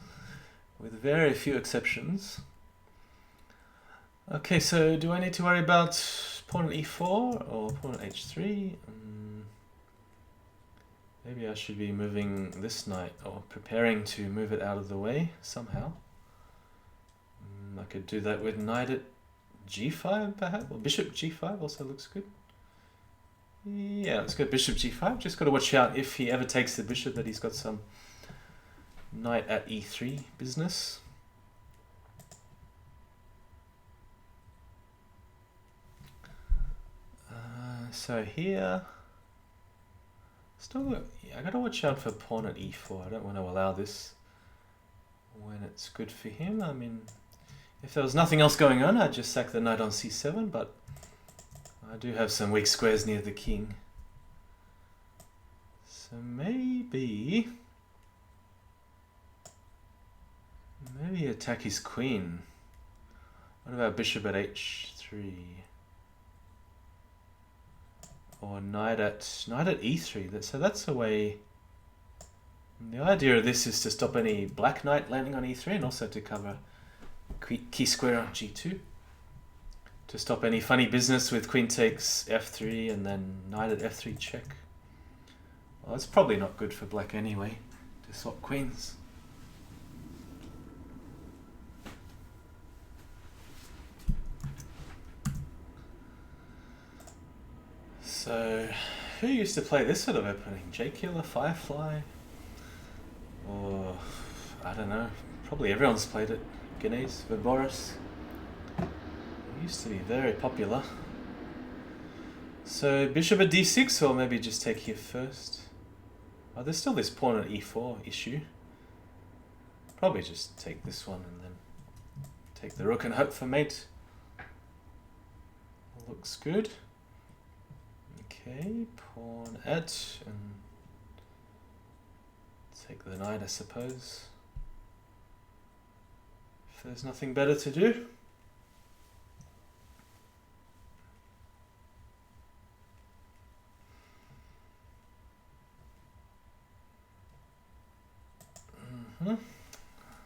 with very few exceptions. Okay, so do I need to worry about pawn at e4 or pawn at h3? Maybe I should be moving this knight, or preparing to move it out of the way somehow. I could do that with knight at g5 perhaps, or bishop g5 also looks good. Yeah, let's go bishop g5. Just got to watch out if he ever takes the bishop that he's got some knight at e3 business. So here, still, I gotta watch out for pawn at e4. I don't want to allow this when it's good for him. I mean, if there was nothing else going on, I'd just sack the knight on c7, but I do have some weak squares near the king. So maybe attack his queen. What about bishop at h3? Or knight at e3. So that's a way. The idea of this is to stop any black knight landing on e3, and also to cover key square on g2. To stop any funny business with queen takes f3 and then knight at f3 check. Well, it's probably not good for black anyway, to swap queens. So, who used to play this sort of opening? J-Killer, Firefly? Or, I don't know, probably everyone's played it. Ganesh, Viboris. It used to be very popular. So, bishop at d6, or maybe just take here first? Oh, there's still this pawn at e4 issue. Probably just take this one and then take the rook and hope for mate. Looks good. Okay, pawn at, and take the knight, I suppose, if there's nothing better to do.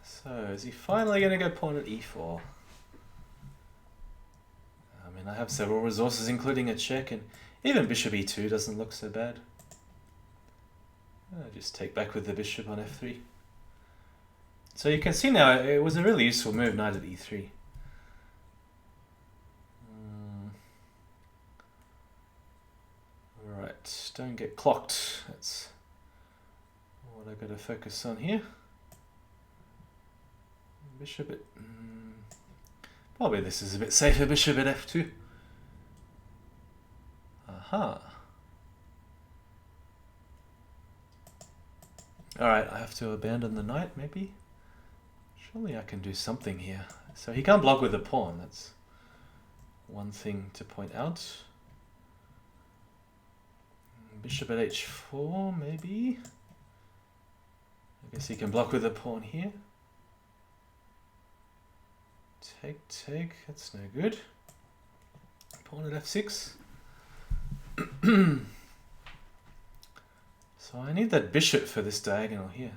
So, is he finally going to go pawn at e4? I mean, I have several resources, including a check, and even bishop e2 doesn't look so bad. Just take back with the bishop on f3. So you can see now, it was a really useful move, knight at e3. Alright, don't get clocked. That's what I gotta focus on here. Bishop at... probably this is a bit safer, bishop at f2. Aha. Alright, I have to abandon the knight, maybe? Surely I can do something here. So he can't block with a pawn, that's one thing to point out. Bishop at h4, maybe? I guess he can block with a pawn here. Take, that's no good. Pawn at f6. So I need that bishop for this diagonal here.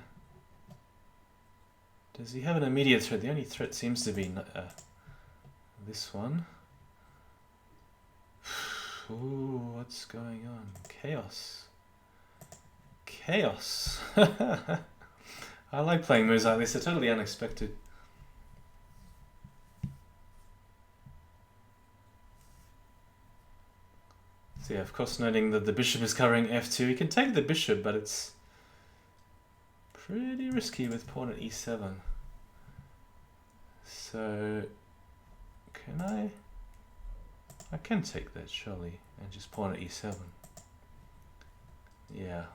Does he have an immediate threat? The only threat seems to be this one. Ooh, what's going on? Chaos. Chaos. I like playing moves like this. They're totally unexpected. So yeah, of course, noting that the bishop is covering f2. He can take the bishop, but it's pretty risky with pawn at e7. So, can I? I can take that, surely, and just pawn at e7. Yeah.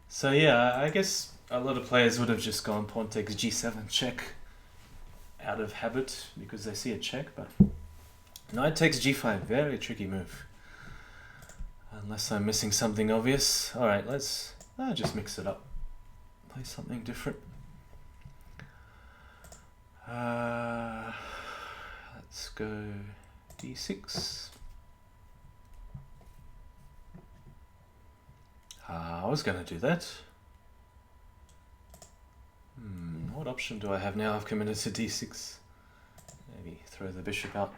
So yeah, I guess a lot of players would have just gone pawn takes g7 check out of habit because they see a check, but knight takes g5, very tricky move. Unless I'm missing something obvious. Alright, let's just mix it up. Play something different. Let's go d6. I was going to do that. What option do I have now? I've committed to d6. Maybe throw the bishop out.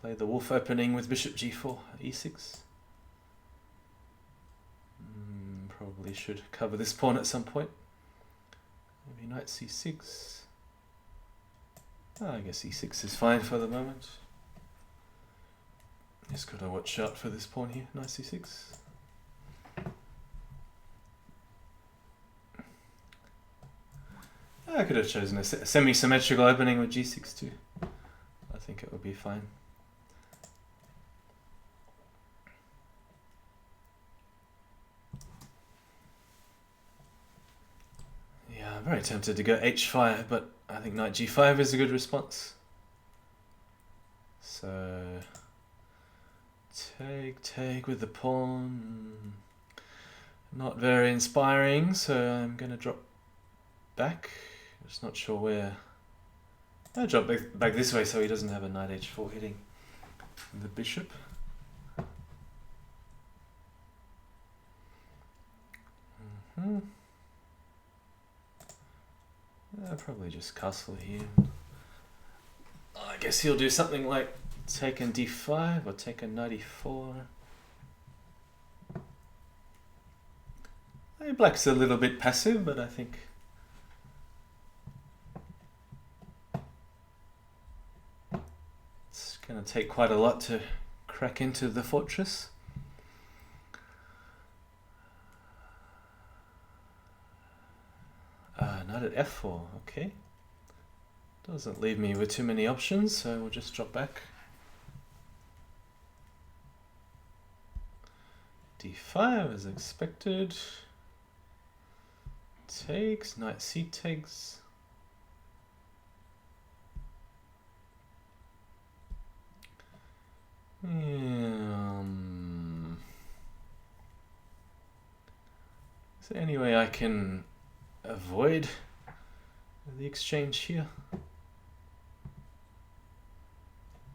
Play the wolf opening with bishop g4, e6. Probably should cover this pawn at some point. Maybe knight c6. I guess e6 is fine for the moment. Just gotta watch out for this pawn here, knight c6. I could have chosen a semi-symmetrical opening with g6 too. I think it would be fine. Yeah, I'm very tempted to go h5, but I think knight g5 is a good response. So, take with the pawn. Not very inspiring, so I'm going to drop back. Just not sure where. I'll drop back this way so he doesn't have a knight h4 hitting the bishop. I'll probably just castle here. I guess he'll do something like taken d5 or taken knight e4. Black's a little bit passive, but I think it's going to take quite a lot to crack into the fortress. Knight at f4, okay. Doesn't leave me with too many options, so we'll just drop back. d5 as expected. Takes, knight c takes. Is there any way I can avoid the exchange here?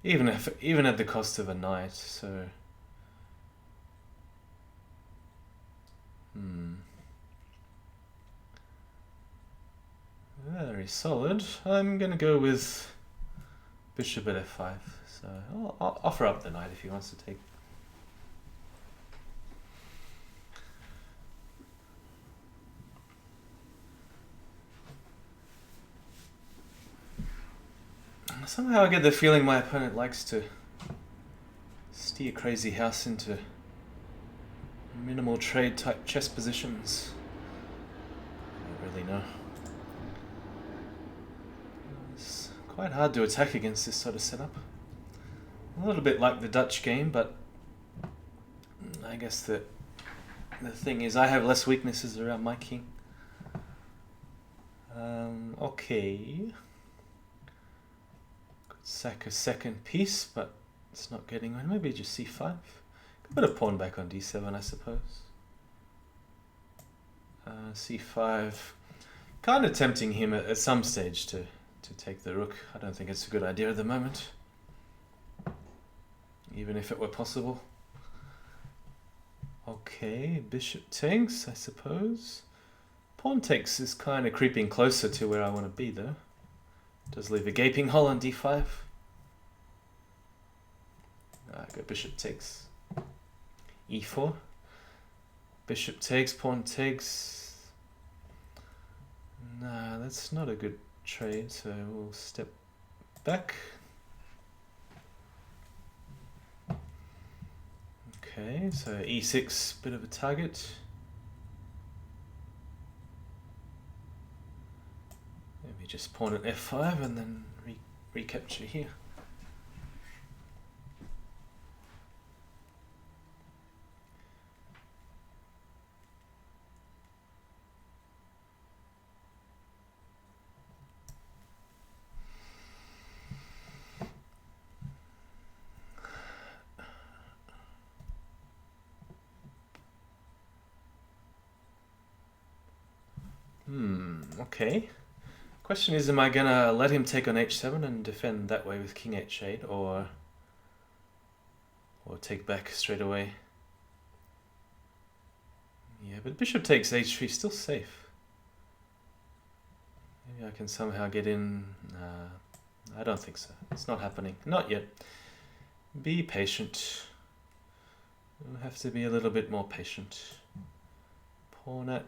Even at the cost of a knight, so very solid. I'm gonna go with bishop at f5, so I'll offer up the knight if he wants to take. Somehow I get the feeling my opponent likes to steer Crazyhouse into minimal trade type chess positions. I don't really know. It's quite hard to attack against this sort of setup. A little bit like the Dutch game, but I guess the thing is I have less weaknesses around my king. Okay. Could sack a second piece, but it's not getting on. Maybe just c5. Could put a pawn back on d7, I suppose. c5. Kind of tempting him at some stage to take the rook. I don't think it's a good idea at the moment, even if it were possible. Okay, bishop takes, I suppose. Pawn takes is kind of creeping closer to where I want to be, though. Does leave a gaping hole on d5. I go bishop takes. e4. Bishop takes, pawn takes. Nah, that's not a good trade, so we'll step back. Okay, so e6, bit of a target. Maybe just pawn at f5 and then recapture here. Okay. Question is, am I gonna let him take on h7 and defend that way with king h8, or take back straight away? Yeah, but bishop takes h3, still safe. Maybe I can somehow get in. I don't think so. It's not happening. Not yet. Be patient. We'll have to be a little bit more patient. Pawn at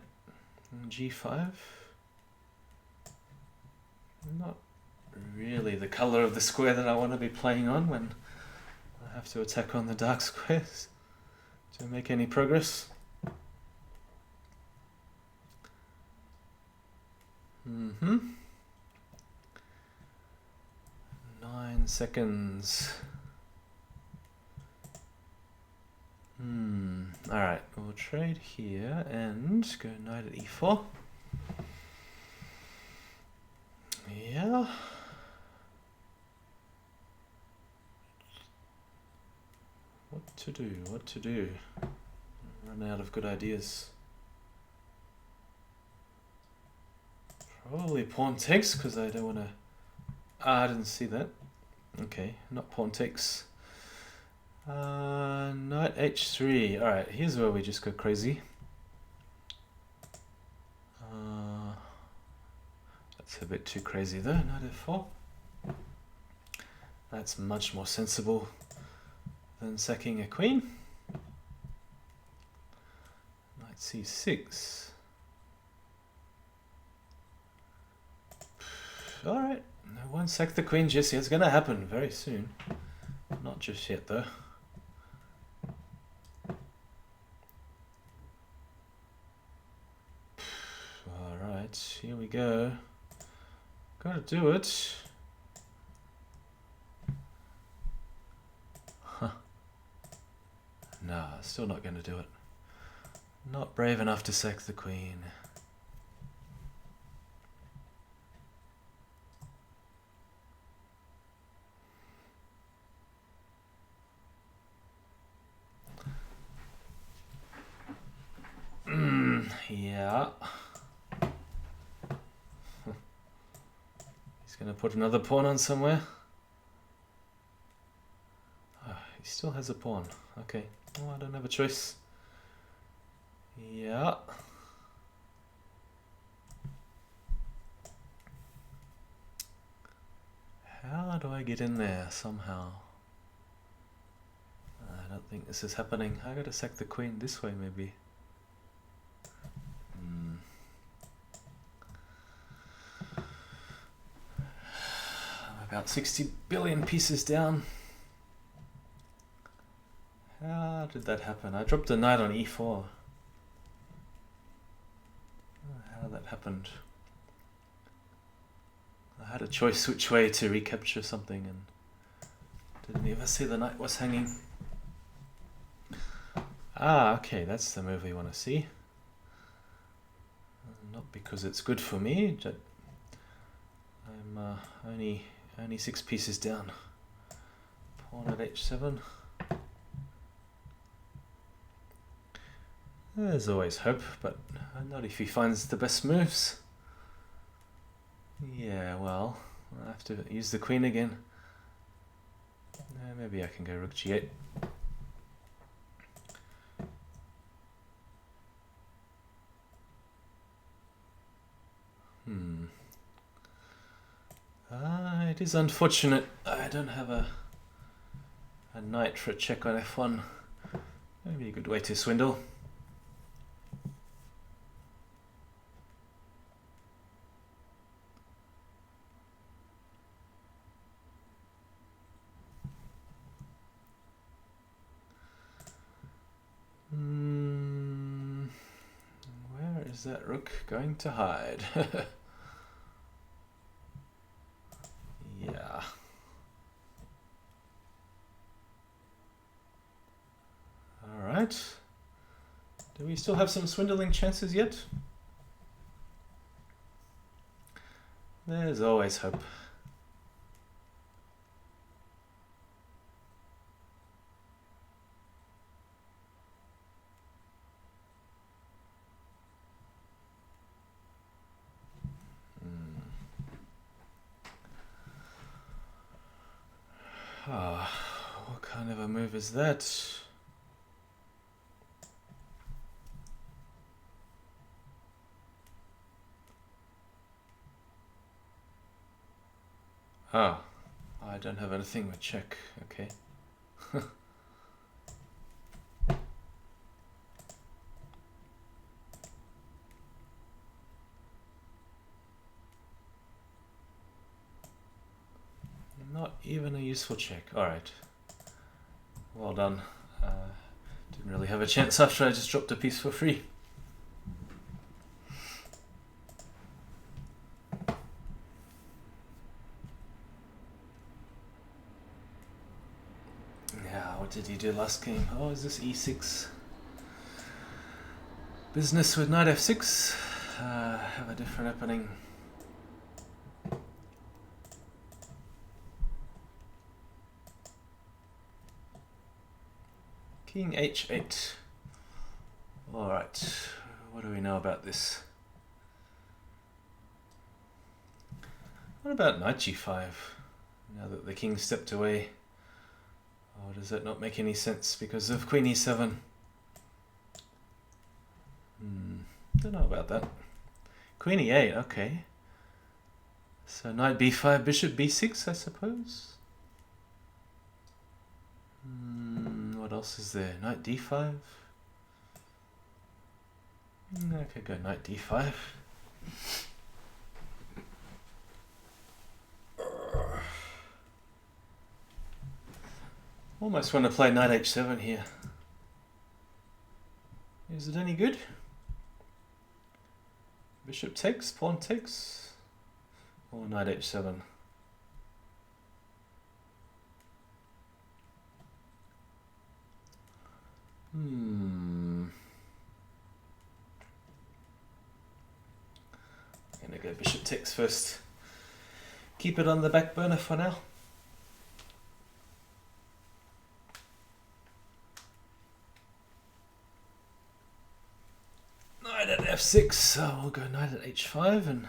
g5. Not really the color of the square that I want to be playing on when I have to attack on the dark squares to make any progress. 9 seconds. Alright, we'll trade here and go knight at e4. Yeah. What to do? What to do? Run out of good ideas. Probably pawn takes because I don't want to. I didn't see that. Okay, not pawn takes. Knight h3. Alright, here's where we just go crazy. That's a bit too crazy though. Knight f4. That's much more sensible than sacking a queen. Knight c6. Alright, I won't sack the queen just yet. It's going to happen very soon. Not just yet though. Alright, here we go. Gotta do it. Huh. Nah, still not gonna do it. Not brave enough to sack the queen. Yeah. He's gonna put another pawn on somewhere. Oh, he still has a pawn. Okay. Oh, I don't have a choice. Yeah. How do I get in there somehow? I don't think this is happening. I gotta sack the queen this way maybe. I'm about 60 billion pieces down. How did that happen? I dropped a knight on e4. How that happened. I had a choice which way to recapture something and didn't even see the knight was hanging. Ah, okay, that's the move we want to see. Not because it's good for me, I'm only 6 pieces down. Pawn at h7. There's always hope, but not if he finds the best moves. Yeah, well, I have to use the queen again. Maybe I can go rook g8. It is unfortunate I don't have a knight for a check on f1. Maybe a good way to swindle. Where is that rook going to hide? Yeah. Alright. Do we still have some swindling chances yet? There's always hope. What kind of a move is that? Oh, I don't have anything with check. Okay. Not even a useful check. Alright. Well done. Didn't really have a chance after I just dropped a piece for free. Yeah, what did he do last game? Oh, is this e6? Business with knight f6. Have a different opening. King h8. Alright, what do we know about this? What about knight g5? Now that the king stepped away. Oh, does that not make any sense because of queen e7? Don't know about that. Queen e8, okay. So knight b5, bishop b6, I suppose? What else is there? Knight d5? I could go knight d5. Almost want to play knight h7 here. Is it any good? Bishop takes, pawn takes, or knight h7? I'm gonna go bishop takes first. Keep it on the back burner for now. Knight at f6, so we'll go knight at h5 and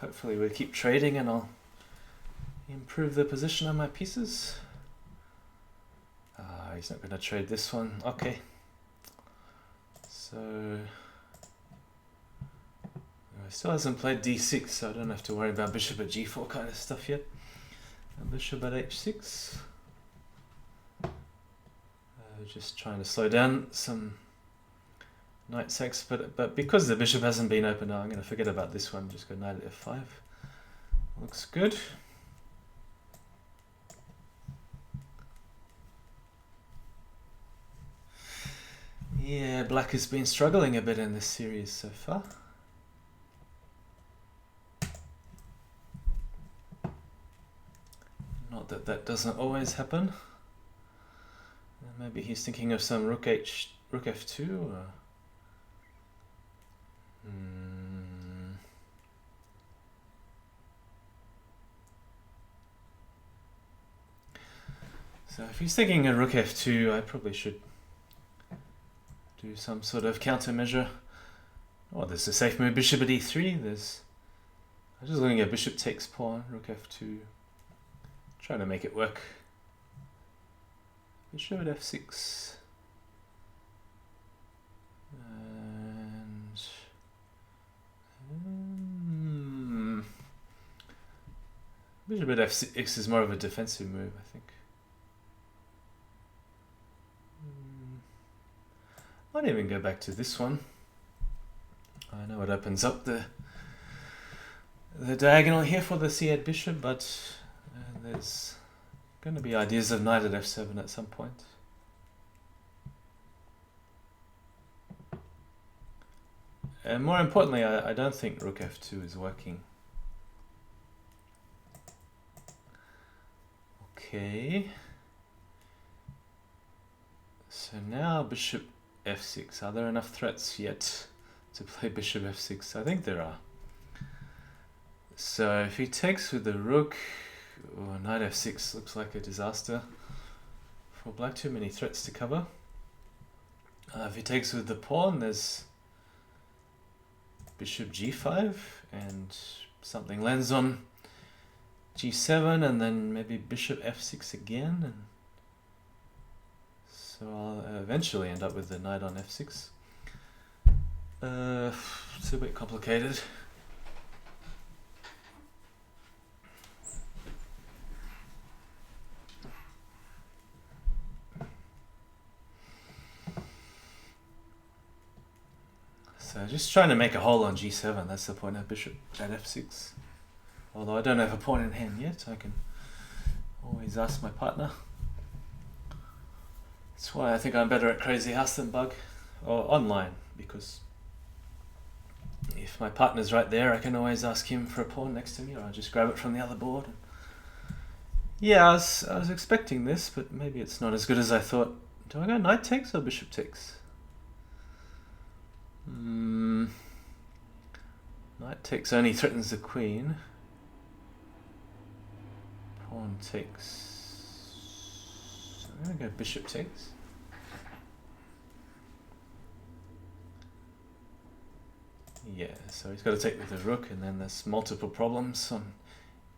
hopefully we'll keep trading and I'll improve the position of my pieces. He's not going to trade this one. Okay. So he still hasn't played d6, so I don't have to worry about bishop at g4 kind of stuff yet. And bishop at h6. Just trying to slow down some knight sacks, but because the bishop hasn't been opened, I'm going to forget about this one. Just go knight at f5. Looks good. black has been struggling a bit in this series so far. Not that that doesn't always happen. Maybe he's thinking of some rook f2 or... So if he's thinking a rook f2, I probably should do some sort of countermeasure. Oh, there's a safe move, bishop at e3. I'm just looking at bishop takes pawn, rook f2. Trying to make it work. Bishop at f6. And bishop at f6 is more of a defensive move, I think. Might even go back to this one. I know it opens up the diagonal here for the c8 bishop, but there's going to be ideas of knight at f7 at some point. And more importantly, I don't think rook f2 is working. Okay. So now bishop f6. Are there enough threats yet to play bishop f6? I think there are. So if he takes with the rook, knight f6 looks like a disaster for black. Too many threats to cover. If he takes with the pawn, there's bishop g5 and something lands on g7 and then maybe bishop f6 again. And so I'll eventually end up with the knight on f6. It's a bit complicated. So just trying to make a hole on g7, that's the point of bishop at f6. Although I don't have a pawn in hand yet, I can always ask my partner. That's why I think I'm better at Crazyhouse than Bug, or online, because if my partner's right there, I can always ask him for a pawn next to me, or I'll just grab it from the other board. Yeah, I was expecting this, but maybe it's not as good as I thought. Do I go knight takes or bishop takes? Knight takes only threatens the queen. Pawn takes. I'm going to go bishop takes. Yeah, so he's got to take with the rook, and then there's multiple problems on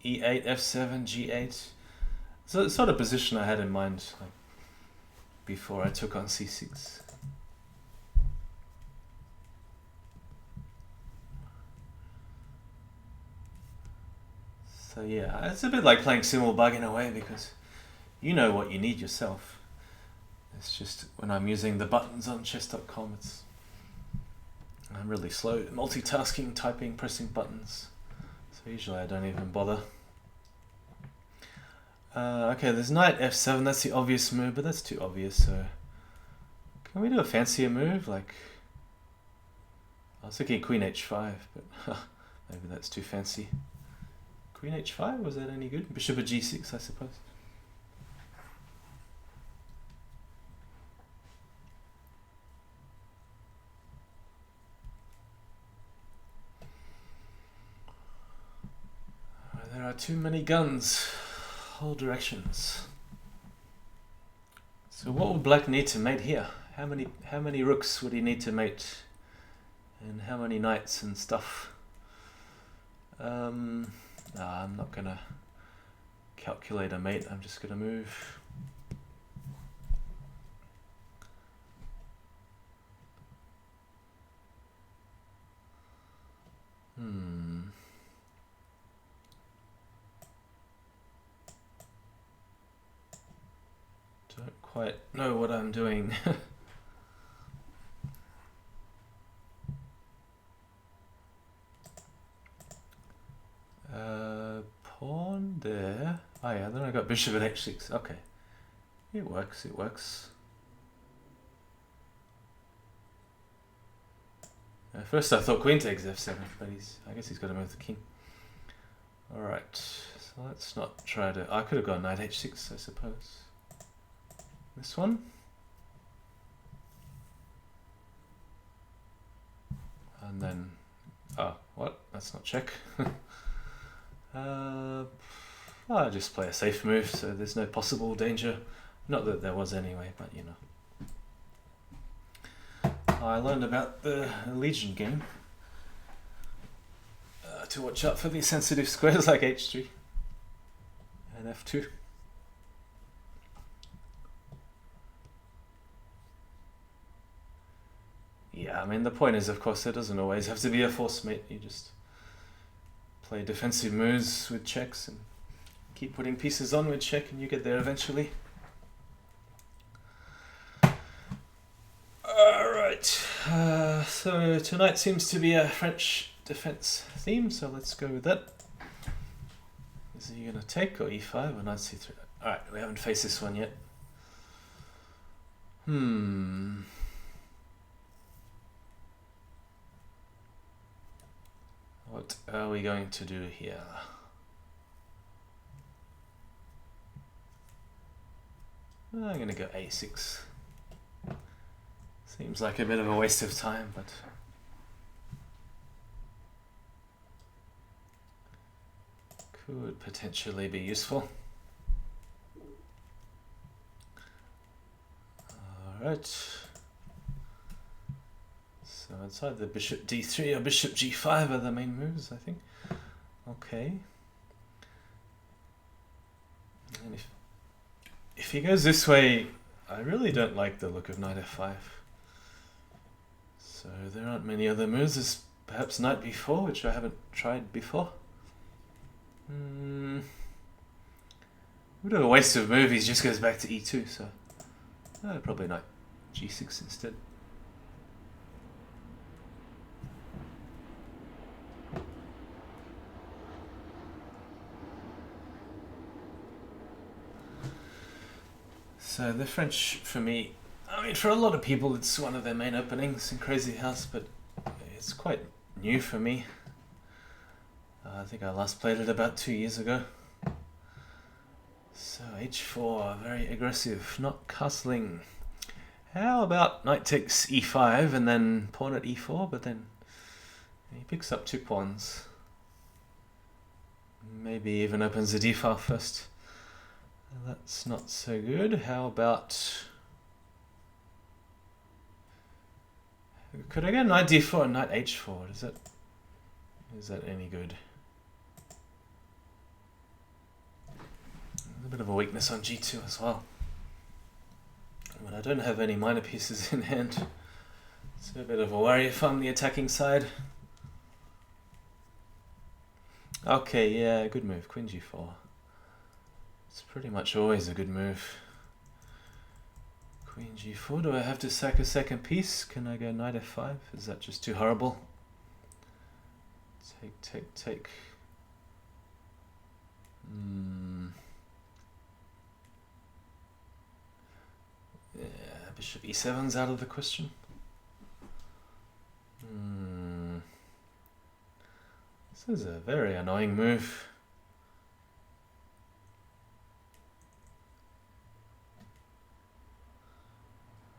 e8, f7, g8. So it's sort of position I had in mind like, before I took on c6. So yeah, it's a bit like playing Simul Bug in a way, because you know what you need yourself. It's just when I'm using the buttons on chess.com, I'm really slow at multitasking, typing, pressing buttons. So usually I don't even bother. Okay, there's knight f7, that's the obvious move, but that's too obvious, so... Can we do a fancier move? Like... I was thinking queen h5, but maybe that's too fancy. Queen h5, was that any good? Bishop at g6, I suppose. There are too many guns, all directions. So what would black need to mate here? How many rooks would he need to mate? And how many knights and stuff? No, I'm not gonna calculate a mate, I'm just gonna move. Don't quite know what I'm doing. Pawn there. Oh yeah, then I got bishop at h6. Okay. It works, it works. At first I thought queen takes f7, but I guess he's got to move the king. Alright, so let's not try to... I could have gone knight h6, I suppose. This one? And then... Oh, what? That's not check. I'll just play a safe move, so there's no possible danger. Not that there was anyway, but you know. I learned about the Legion game to watch out for these sensitive squares like h3 and f2. Yeah, I mean the point is, of course, there doesn't always have to be a force mate. You just play defensive moves with checks and keep putting pieces on with check and you get there eventually. Alright, so tonight seems to be a French defense theme, so let's go with that. Is he going to take or e5 or knight c3? Alright, we haven't faced this one yet. What are we going to do here? I'm going to go a6. Seems like a bit of a waste of time, but could potentially be useful. Alright. So it's either bishop d3 or bishop g5 are the main moves, I think. Okay. And if he goes this way, I really don't like the look of knight f5. So there aren't many other moves. There's perhaps knight b4, which I haven't tried before. Bit of a waste of move. He just goes back to e2, so probably knight g6 instead. So the French, for me, I mean, for a lot of people, it's one of their main openings in Crazyhouse, but it's quite new for me. I think I last played it about 2 years ago. So h4, very aggressive, not castling. How about knight takes e5 and then pawn at e4, but then he picks up 2 pawns. Maybe even opens the d file first. That's not so good. How about... Could I go knight d4 and knight h4? Is that any good? A bit of a weakness on g2 as well. But I don't have any minor pieces in hand. It's a bit of a worry if I'm the attacking side. Okay, yeah, good move. Queen g4. It's pretty much always a good move. Queen g4. Do I have to sack a second piece? Can I go knight f5? Is that just too horrible? Take. Yeah, bishop e7's out of the question. This is a very annoying move.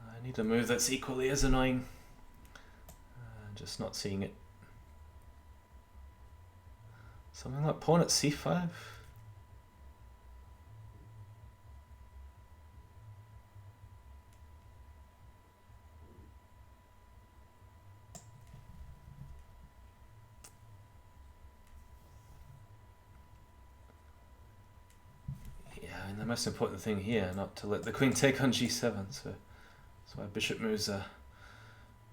I need a move that's equally as annoying. Just not seeing it. Something like pawn at c5. Yeah, and the most important thing here, not to let the queen take on g7, so that's why bishop moves are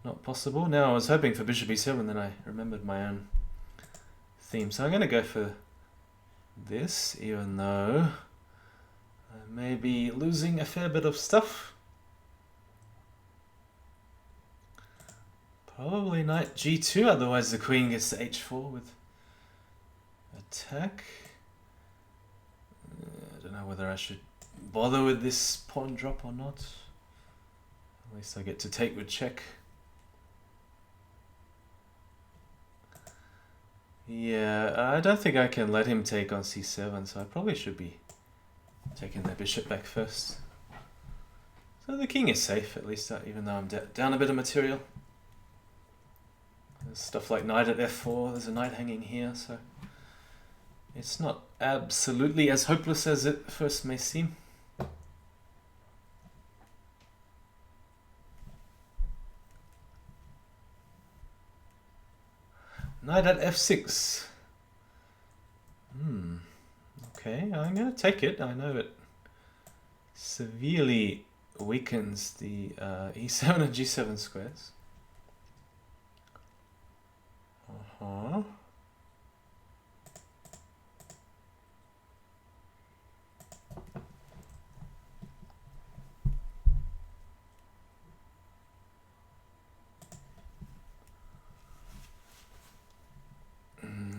not possible. Now I was hoping for bishop e7, then I remembered my own theme. So I'm going to go for this, even though I may be losing a fair bit of stuff. Probably knight g2, otherwise the queen gets to h4 with attack. I don't know whether I should bother with this pawn drop or not. At least I get to take with check. Yeah, I don't think I can let him take on c7, so I probably should be taking the bishop back first. So the king is safe, at least, even though I'm down a bit of material. There's stuff like knight at f4, there's a knight hanging here, so it's not absolutely as hopeless as it first may seem. Knight at f6. Okay, I'm going to take it. I know it severely weakens the e7 and g7 squares.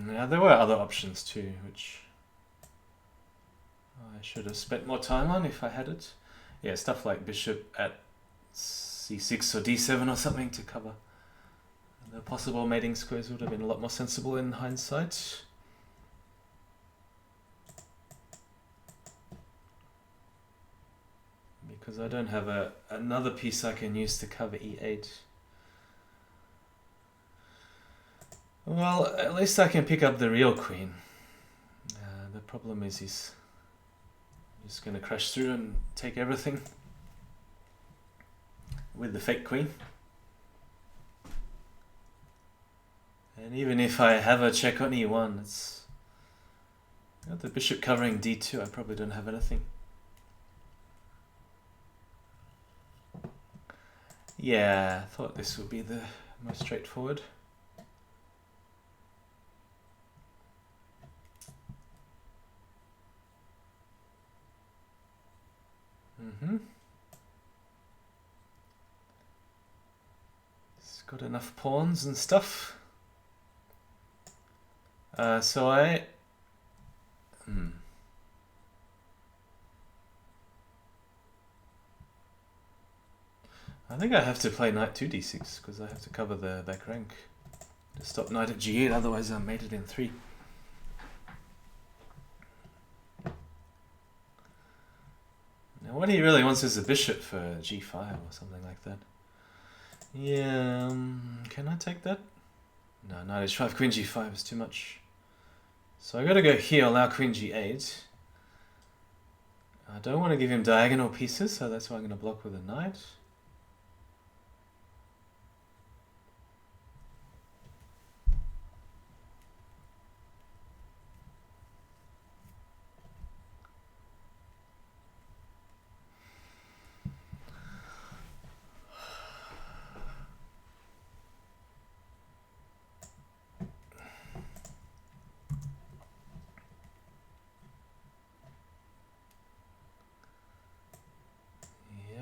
Now there were other options too, which I should have spent more time on if I had it. Yeah, stuff like bishop at c6 or d7 or something to cover the possible mating squares would have been a lot more sensible in hindsight. Because I don't have another piece I can use to cover e8. Well, at least I can pick up the real queen. The problem is he's just going to crash through and take everything with the fake queen. And even if I have a check on e1, it's got the bishop covering d2. I probably don't have anything. Yeah, I thought this would be the most straightforward. It's got enough pawns and stuff. So I think I have to play knight 2d6 because I have to cover the back rank to stop knight at g8, otherwise I'm mated in 3. Now what he really wants is a bishop for g5 or something like that. Yeah, can I take that? No, knight h5, queen g5 is too much. So I gotta go here, allow queen g8. I don't want to give him diagonal pieces, so that's why I'm going to block with a knight.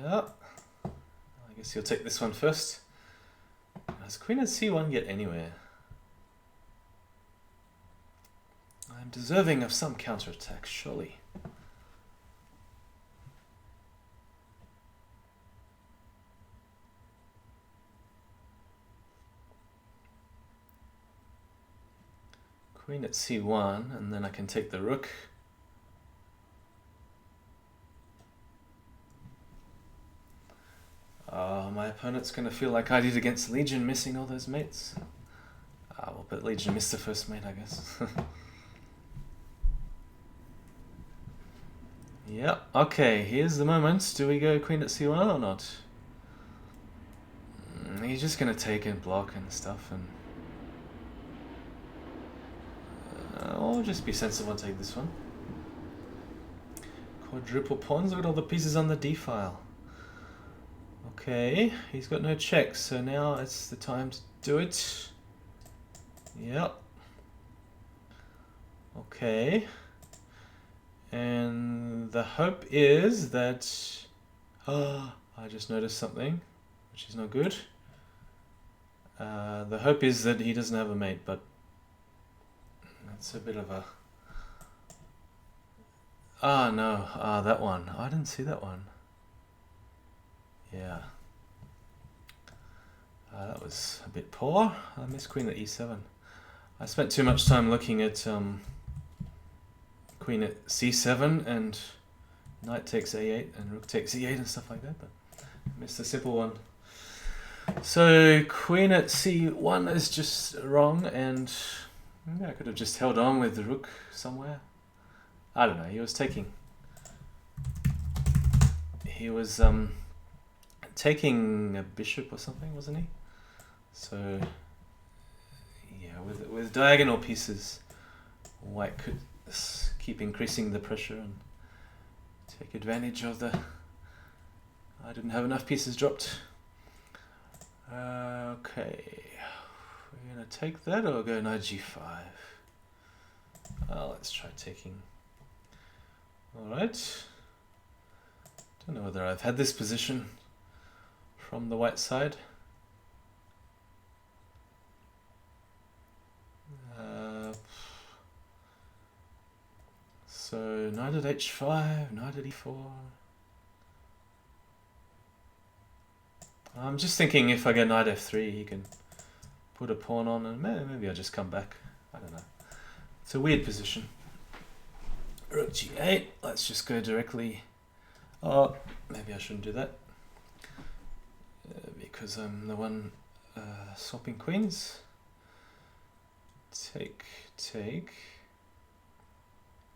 I guess you'll take this one first. Does queen at c1 get anywhere? I'm deserving of some counterattack, surely. Queen at c1, and then I can take the rook. My opponent's going to feel like I did against Legion, missing all those mates. Well, but Legion missed the first mate, I guess. Yep, okay, here's the moment. Do we go queen at c1 or not? He's just going to take and block and stuff, and I'll just be sensible and take this one. Quadruple pawns, look at all the pieces on the d-file. Okay, he's got no checks, so now it's the time to do it. Yep. Okay. And the hope is that... I just noticed something, which is not good. The hope is that he doesn't have a mate, but that's a bit of a... no, that one. I didn't see that one. Yeah. That was a bit poor. I missed queen at e7. I spent too much time looking at queen at c7 and knight takes a8 and rook takes e8 and stuff like that, but I missed the simple one. So queen at c1 is just wrong, and maybe I could have just held on with the rook somewhere. I don't know, he was taking a bishop or something, wasn't he? So yeah, with diagonal pieces, white could keep increasing the pressure and take advantage of the... I didn't have enough pieces dropped. Okay, we're gonna take that or go knight g5. Let's try taking. Alright. Don't know whether I've had this position from the white side. So knight at h5, knight at e4. I'm just thinking if I go knight f3, he can put a pawn on, and maybe I'll just come back. I don't know. It's a weird position. Rook g8. Let's just go directly. Oh, maybe I shouldn't do that because I'm the one swapping queens. Take.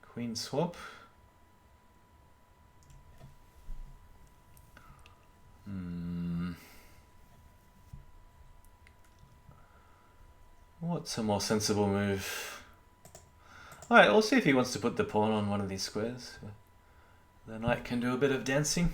Queen swap. What's a more sensible move? Alright, we'll see if he wants to put the pawn on one of these squares. The knight can do a bit of dancing.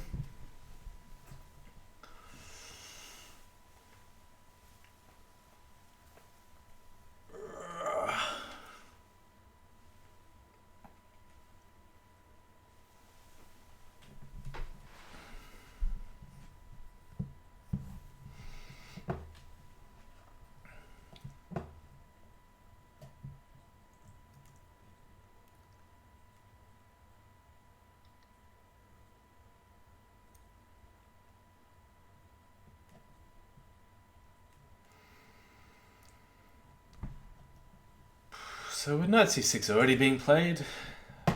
So with knight c6 already being played,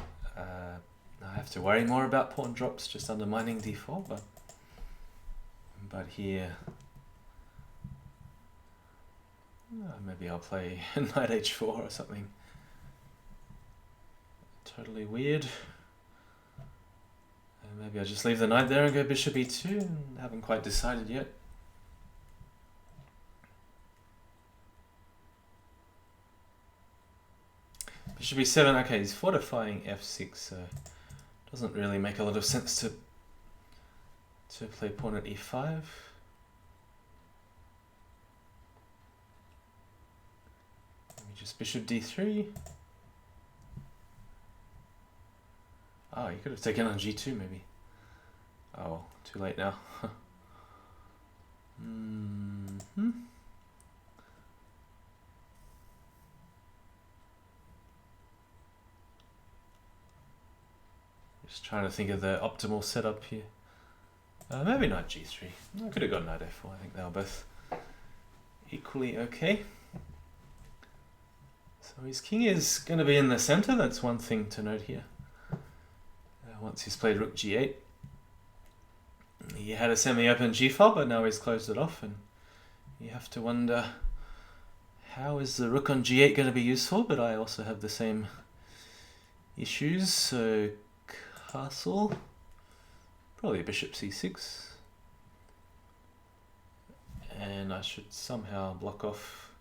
I have to worry more about pawn drops just undermining d4, but here maybe I'll play knight h4 or something totally weird. Maybe I'll just leave the knight there and go bishop e2. Haven't quite decided yet. Bishop e7, okay, he's fortifying f6, so it doesn't really make a lot of sense to play pawn at e5. Maybe just bishop d3. Oh, you could have taken on g2 maybe. Oh, too late now. Just trying to think of the optimal setup here. Maybe knight g3. I could have got knight f4. I think they were both equally okay. So his king is going to be in the center. That's one thing to note here. Once he's played rook g8. He had a semi-open g-file, but now he's closed it off, and you have to wonder how is the rook on g8 going to be useful, but I also have the same issues. So castle, probably bishop c6, and I should somehow block off.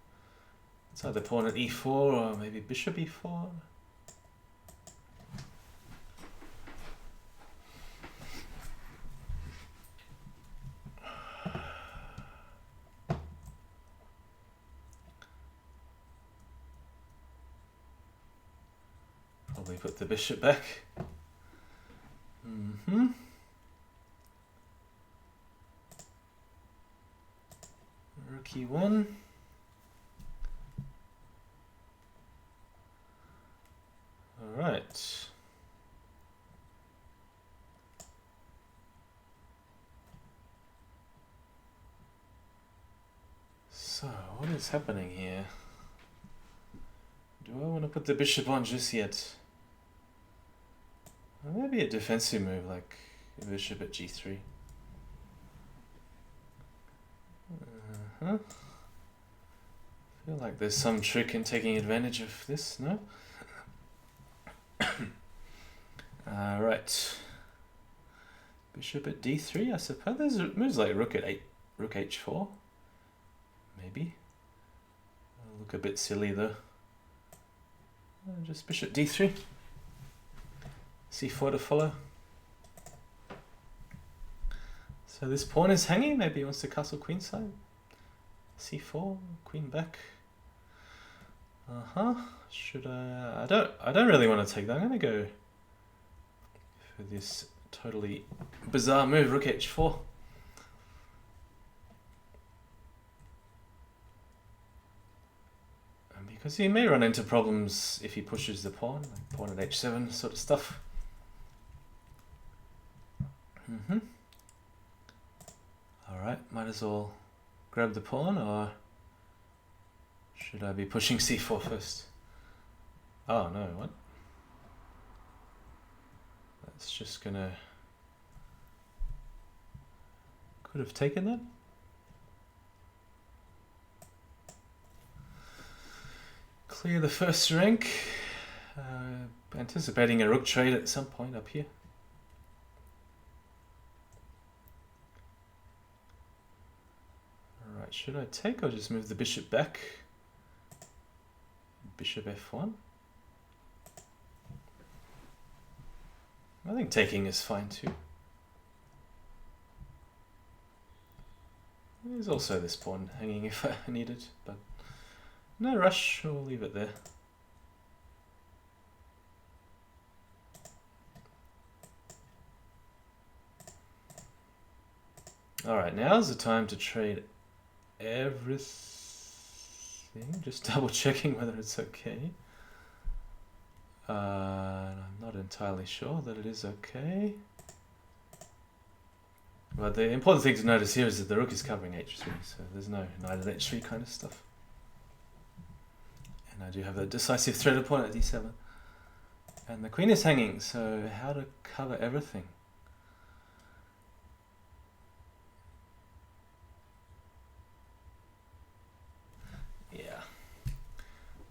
It's either pawn at e4 or maybe bishop e4. Probably put the bishop back. Rook e1. All right. So what is happening here? Do I want to put the bishop on just yet? Or maybe a defensive move like a bishop at g3. I feel like there's some trick in taking advantage of this, no? Right. Bishop at d3, I suppose. There's moves like rook at 8, rook h4. Maybe. It'll look a bit silly though. Just bishop d3. c4 to follow. So this pawn is hanging. Maybe he wants to castle queenside. c4, queen back. Should I? I don't really want to take that. I'm gonna go for this totally bizarre move, rook h4. And because he may run into problems if he pushes the pawn, like pawn at h7 sort of stuff. Alright, might as well grab the pawn, or should I be pushing c4 first? Oh no, what? That's just gonna... Could have taken that? Clear the first rank. Anticipating a rook trade at some point up here. Alright, should I take or just move the bishop back? Bishop f1. I think taking is fine too. There's also this pawn hanging if I need it, but no rush, we'll leave it there. Alright, now's the time to trade everything. Just double checking whether it's okay. I'm not entirely sure that it is okay. But the important thing to notice here is that the rook is covering h3, so there's no knight at h3 kind of stuff. And I do have a decisive threaded pawn at d7. And the queen is hanging, so how to cover everything? Yeah.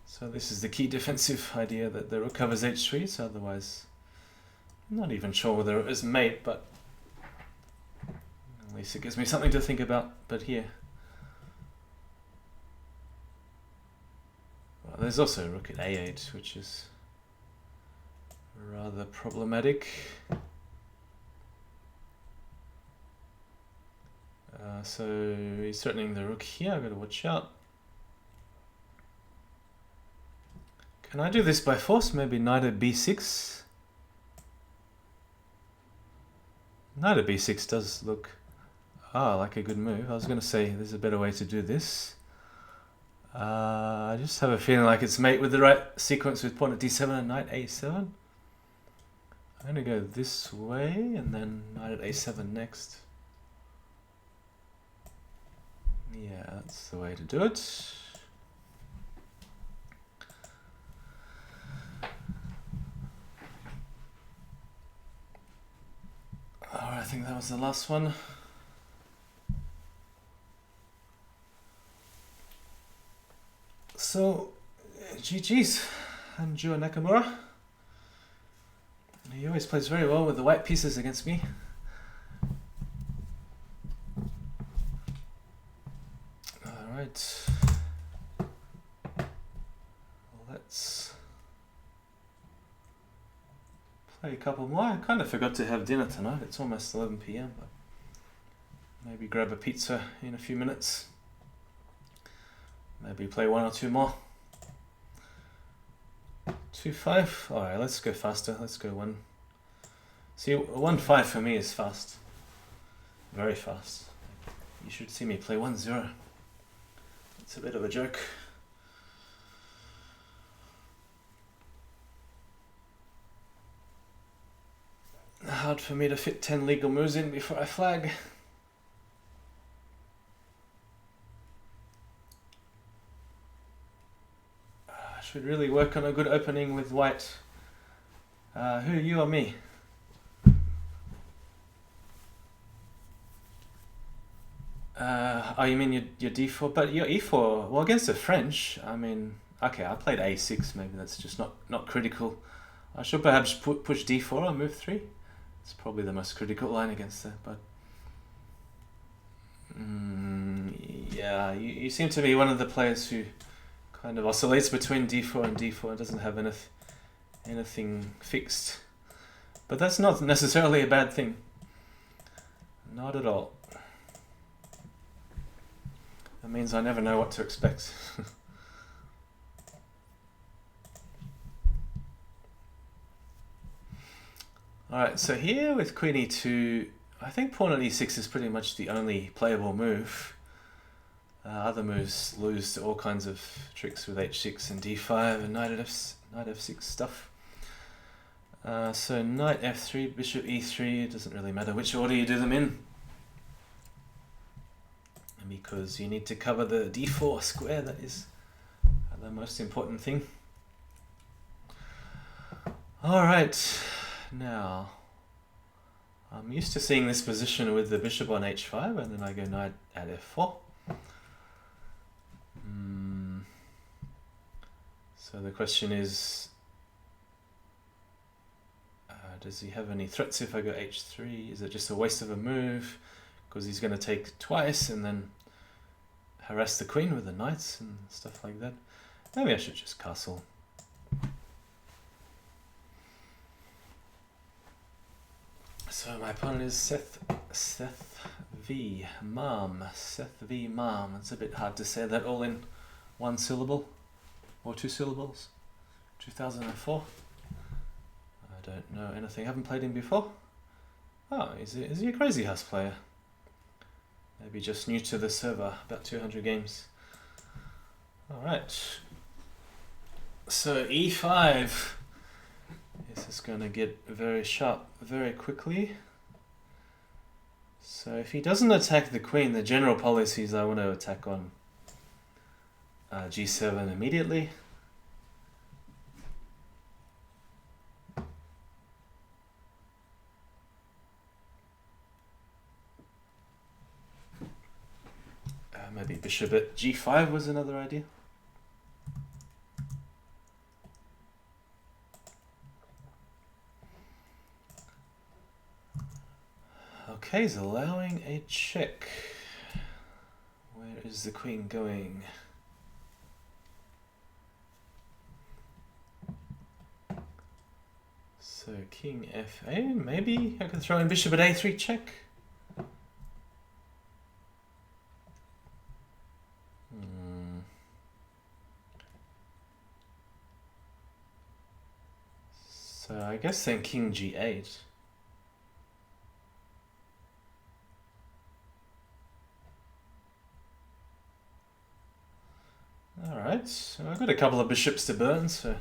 So this is the key defensive idea, that the rook covers h3, so otherwise I'm not even sure whether it was mate, but at least it gives me something to think about. But here, well, there's also a rook at a8, which is rather problematic. So he's threatening the rook here. I've got to watch out. Can I do this by force? Maybe knight at b6. Knight at b6 does look like a good move. I was going to say there's a better way to do this. I just have a feeling like it's mate with the right sequence with pawn at d7 and knight a7. I'm going to go this way and then knight at a7 next. Yeah, that's the way to do it. Alright, I think that was the last one. So, GG's. I'm Joe Nakamura. He always plays very well with the white pieces against me. Alright. Let's play a couple more. I kind of forgot to have dinner tonight. It's almost 11 PM, but maybe grab a pizza in a few minutes. Maybe play one or two more. 2-5. Alright, let's go faster. Let's go 1. See, 1-5 for me is fast. Very fast. You should see me play 1-0. It's a bit of a joke. Hard for me to fit 10 legal moves in before I flag. should really work on a good opening with white. Who, you or me? Oh, you mean your d4? But your e4, well, against the French, I mean, okay, I played a6, maybe that's just not critical. I should perhaps push d4 on move 3. It's probably the most critical line against that, but... yeah, you seem to be one of the players who kind of oscillates between d4 and d4 and doesn't have anything fixed. But that's not necessarily a bad thing. Not at all. That means I never know what to expect. Alright, so here with queen e2, I think pawn on e6 is pretty much the only playable move. Other moves lose to all kinds of tricks with h6 and d5 and knight f6 stuff. So knight f3, bishop e3, it doesn't really matter which order you do them in, because you need to cover the d4 square. That is the most important thing. Alright, now I'm used to seeing this position with the bishop on h5 and then I go knight at f4. So the question is, does he have any threats if I go h3? Is it just a waste of a move? Because he's going to take twice and then harass the queen with the knights and stuff like that. Maybe I should just castle. So my opponent is Seth V. Mam. Seth V. Mam. It's a bit hard to say that all in one syllable or two syllables. 2004. I don't know anything. I haven't played him before. Oh, is he a Crazyhouse player? Maybe just new to the server, about 200 games. Alright. So e5. This is going to get very sharp very quickly. So if he doesn't attack the queen, the general policy is I want to attack on g7 immediately. Maybe bishop at g5 was another idea. Okay, he's allowing a check. Where is the queen going? So king f8, maybe I can throw in bishop at a3 check. So I guess then king g8. Alright, so I've got a couple of bishops to burn, so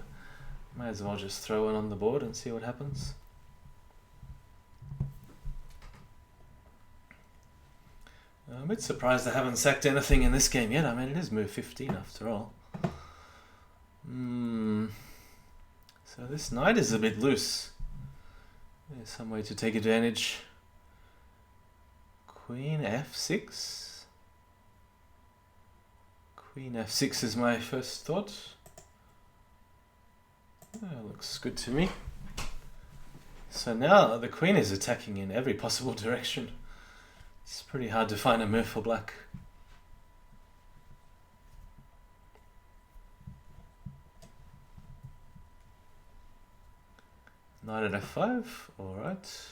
might as well just throw one on the board and see what happens. I'm a bit surprised I haven't sacked anything in this game yet. I mean, it is move 15 after all. So this knight is a bit loose. There's some way to take advantage. Queen f6. Queen f6 is my first thought. Looks good to me. So now the queen is attacking in every possible direction. It's pretty hard to find a move for black. Knight at f5, alright.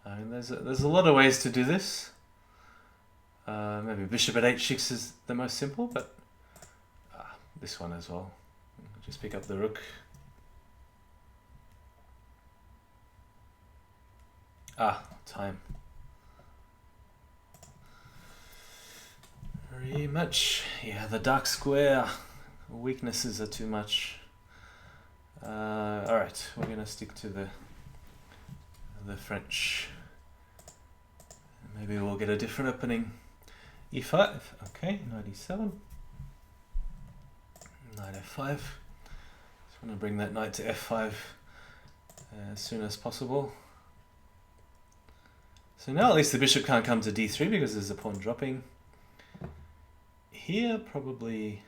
I mean, there's a lot of ways to do this. Maybe bishop at h6 is the most simple, but this one as well. Just pick up the rook. Time. Rematch. Yeah, the dark square. Weaknesses are too much. Alright, we're gonna stick to the French. Maybe we'll get a different opening. e5, okay, knight e7. Knight f5. Just want to bring that knight to f5 as soon as possible. So now at least the bishop can't come to d3 because there's a pawn dropping. Here probably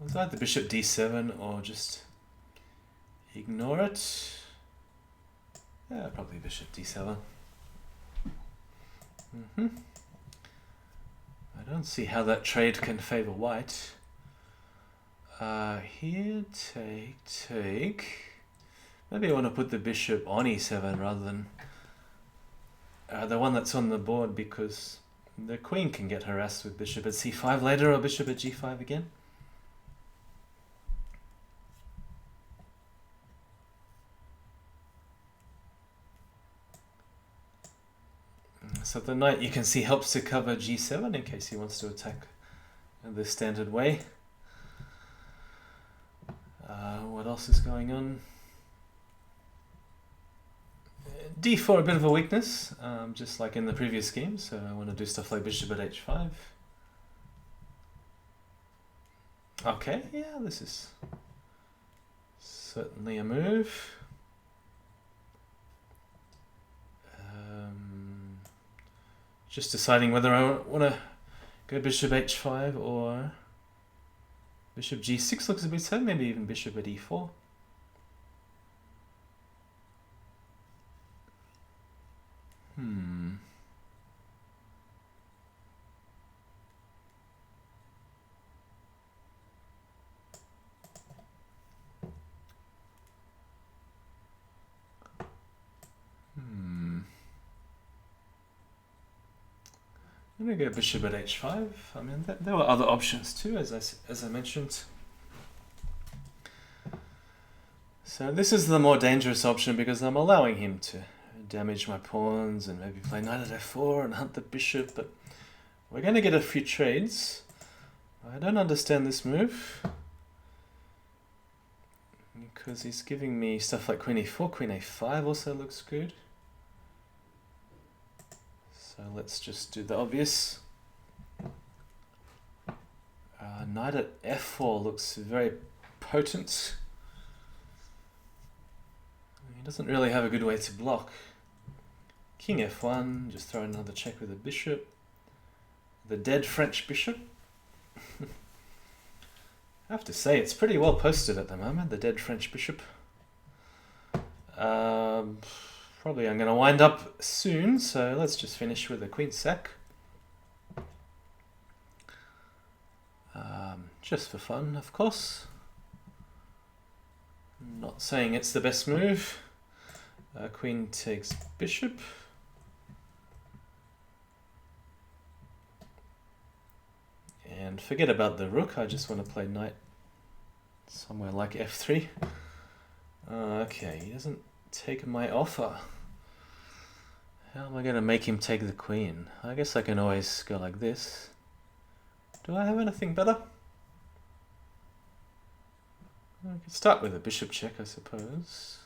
was either bishop d7 or just ignore it. Yeah, probably bishop d7. I don't see how that trade can favor white. Here, take. Maybe I want to put the bishop on e7 rather than the one that's on the board, because the queen can get harassed with bishop at c5 later or bishop at g5 again. So the knight, you can see, helps to cover g7 in case he wants to attack the standard way. What else is going on? d4, a bit of a weakness, just like in the previous game, so I want to do stuff like bishop at h5. Okay, yeah, this is certainly a move. Just deciding whether I want to go bishop h5 or bishop g6 looks a bit sad, maybe even bishop at e4. I'm going to go bishop at h5. I mean, there were other options too, as I mentioned. So this is the more dangerous option because I'm allowing him to damage my pawns and maybe play knight at f4 and hunt the bishop, but we're going to get a few trades. I don't understand this move because he's giving me stuff like queen e4, queen a5 also looks good. So let's just do the obvious. Knight at f4 looks very potent. He doesn't really have a good way to block. King f1, just throw another check with a bishop. The dead French bishop. I have to say, it's pretty well posted at the moment, the dead French bishop. Probably I'm going to wind up soon, so let's just finish with a queen sack. Just for fun, of course. Not saying it's the best move. Queen takes bishop. And forget about the rook, I just want to play knight somewhere like f3. Okay, he doesn't take my offer. How am I going to make him take the queen? I guess I can always go like this. Do I have anything better? I could start with a bishop check, I suppose.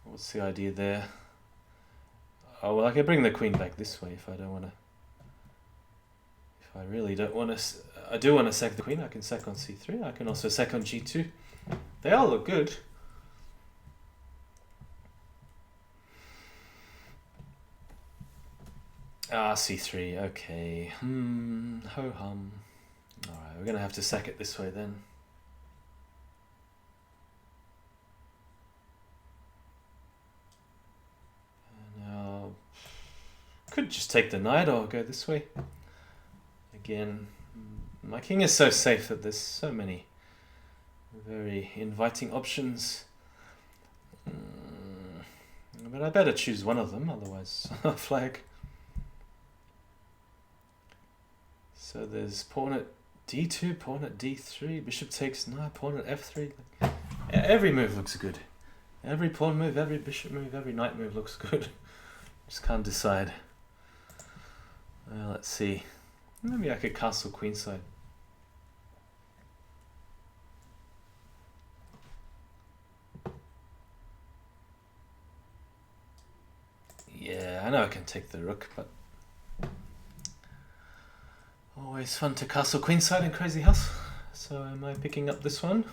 What's the idea there? Oh, well, I can bring the queen back this way if I don't want to. If I really don't want to. I do want to sack the queen. I can sack on c3. I can also sack on g2. They all look good. c3, okay. Ho-hum. Alright, we're going to have to sack it this way then. Now, could just take the knight or go this way. Again, my king is so safe that there's so many very inviting options. But I better choose one of them, otherwise I'll flag. So there's pawn at d2, pawn at d3, bishop takes knight, pawn at f3. Every move looks good. Every pawn move, every bishop move, every knight move looks good. Just can't decide. Let's see. Maybe I could castle queenside. Yeah, I know I can take the rook, but always fun to castle queenside in Crazyhouse. So am I picking up this one?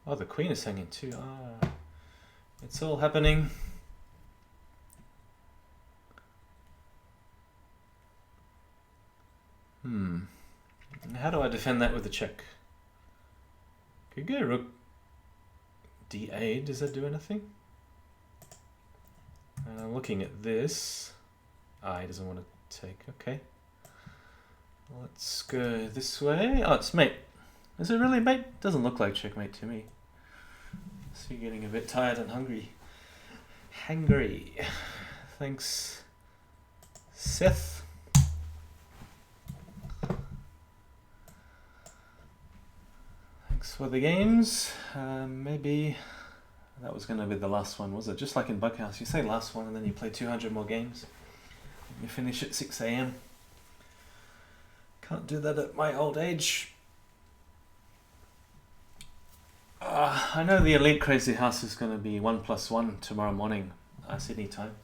Oh, the queen is hanging too. Ah, it's all happening. How do I defend that with a check? Could go rook d8. Does that do anything? And I'm looking at this. Ah, he doesn't want to take. Okay. Let's go this way. Oh, it's mate. Is it really mate? Doesn't look like checkmate to me. So you're getting a bit tired and hungry. Hangry. Thanks, Seth. Thanks for the games. Maybe that was going to be the last one, was it? Just like in Bughouse, you say last one and then you play 200 more games. You finish at 6 AM. Can't do that at my old age. I know the Elite Crazyhouse is going to be 1+1 tomorrow morning, Sydney time.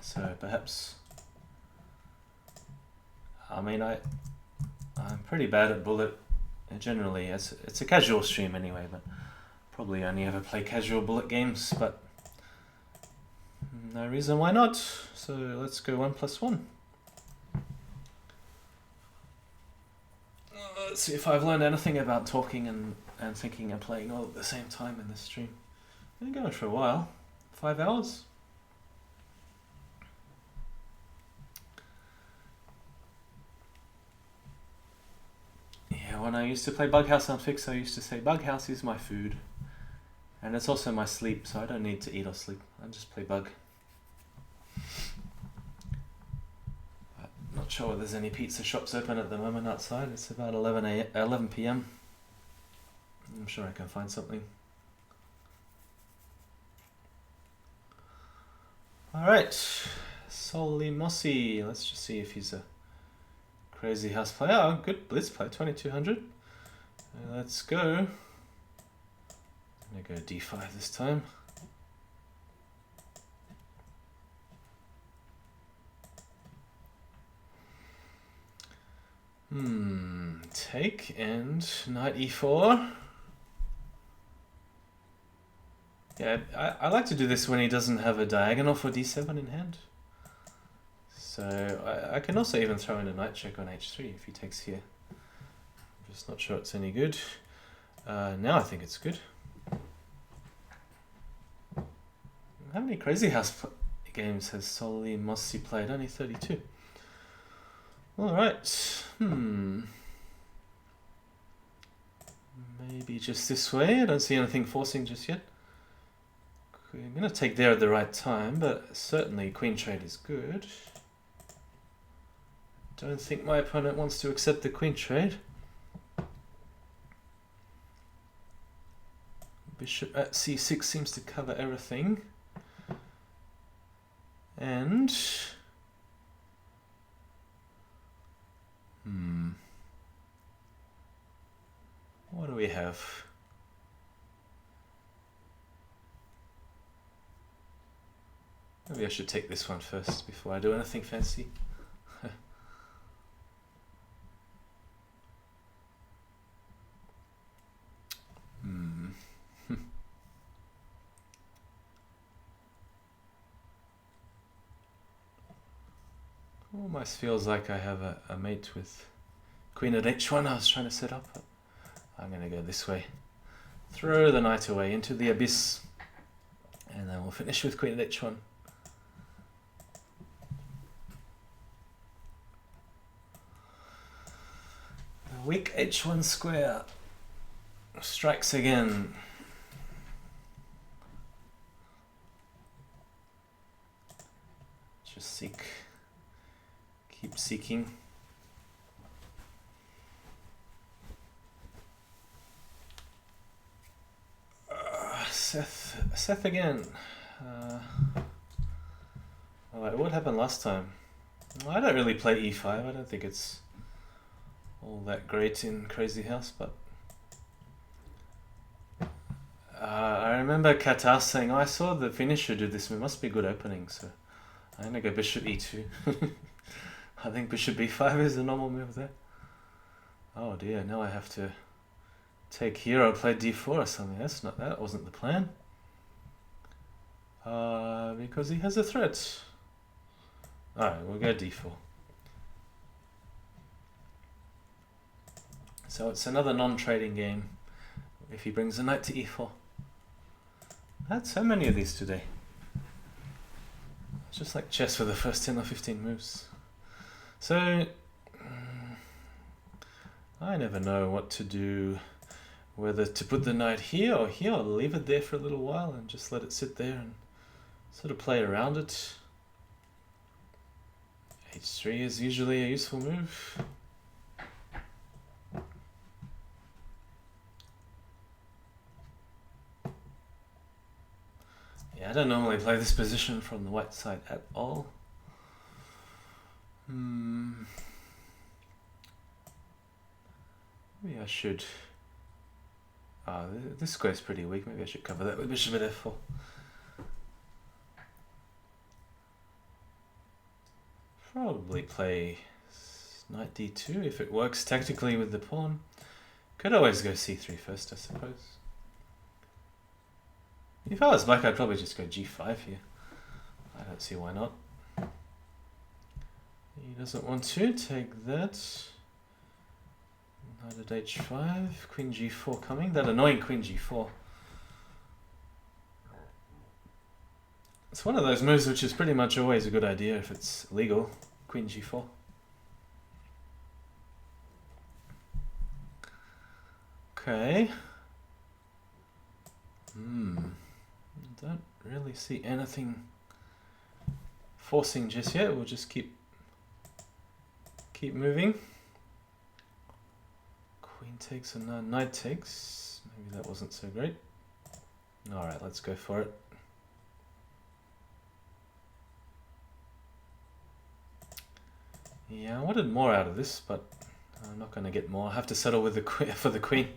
So perhaps... I mean, I'm pretty bad at Bullet. Generally, it's a casual stream anyway, but probably only ever play casual Bullet games, but no reason why not. So let's go 1+1. Let's see if I've learned anything about talking and thinking and playing all at the same time in this stream. Been going for a while. 5 hours. Yeah, when I used to play Bughouse Unfixed, I used to say Bughouse is my food. And it's also my sleep, so I don't need to eat or sleep. I just play Bug. Not sure if there's any pizza shops open at the moment outside. It's about 11 PM. I'm sure I can find something. Alright, Soli Mossy. Let's just see if he's a Crazyhouse player. Oh, good blitz play, 2200. Let's go. I'm gonna go d5 this time. Take and knight e4. Yeah, I like to do this when he doesn't have a diagonal for d7 in hand. So I can also even throw in a knight check on h3 if he takes here. I'm just not sure it's any good. Now I think it's good. How many Crazyhouse games has Soli Mossy played? Only 32. Alright. Maybe just this way. I don't see anything forcing just yet. I'm going to take there at the right time, but certainly queen trade is good. Don't think my opponent wants to accept the queen trade. Bishop at c6 seems to cover everything. And... what do we have? Maybe I should take this one first before I do anything fancy. Almost feels like I have a mate with queen at h1 I was trying to set up. But I'm going to go this way. Throw the knight away into the abyss. And then we'll finish with queen at h1. The weak h1 square strikes again. Just keep seeking. Seth again. Alright, what happened last time? I don't really play e5. I don't think it's all that great in Crazyhouse, but I remember Qatar saying, "Oh, I saw the finisher do this. It must be good opening." So I'm gonna go bishop e2. I think bishop b5 is the normal move there. Oh dear, now I have to take hero, play d4 or something. That wasn't the plan. Because he has a threat. Alright, we'll go d4. So it's another non-trading game if he brings a knight to e4. I had so many of these today. It's just like chess for the first 10 or 15 moves. So I never know what to do, whether to put the knight here, or leave it there for a little while and just let it sit there and sort of play around it. h3 is usually a useful move. Yeah, I don't normally play this position from the white side at all. Maybe I should... this square's pretty weak. Maybe I should cover that with bishop at f4. Probably play knight d2 if it works tactically with the pawn. Could always go c3 first, I suppose. If I was black, I'd probably just go g5 here. I don't see why not. He doesn't want to take that. Knight at h5, queen g4 coming. That annoying queen g4. It's one of those moves which is pretty much always a good idea if it's legal. Queen g4. Okay. Don't really see anything forcing just yet. We'll just keep moving. Queen takes and knight takes. Maybe that wasn't so great. Alright, let's go for it. Yeah, I wanted more out of this, but I'm not going to get more. I have to settle with the for the queen.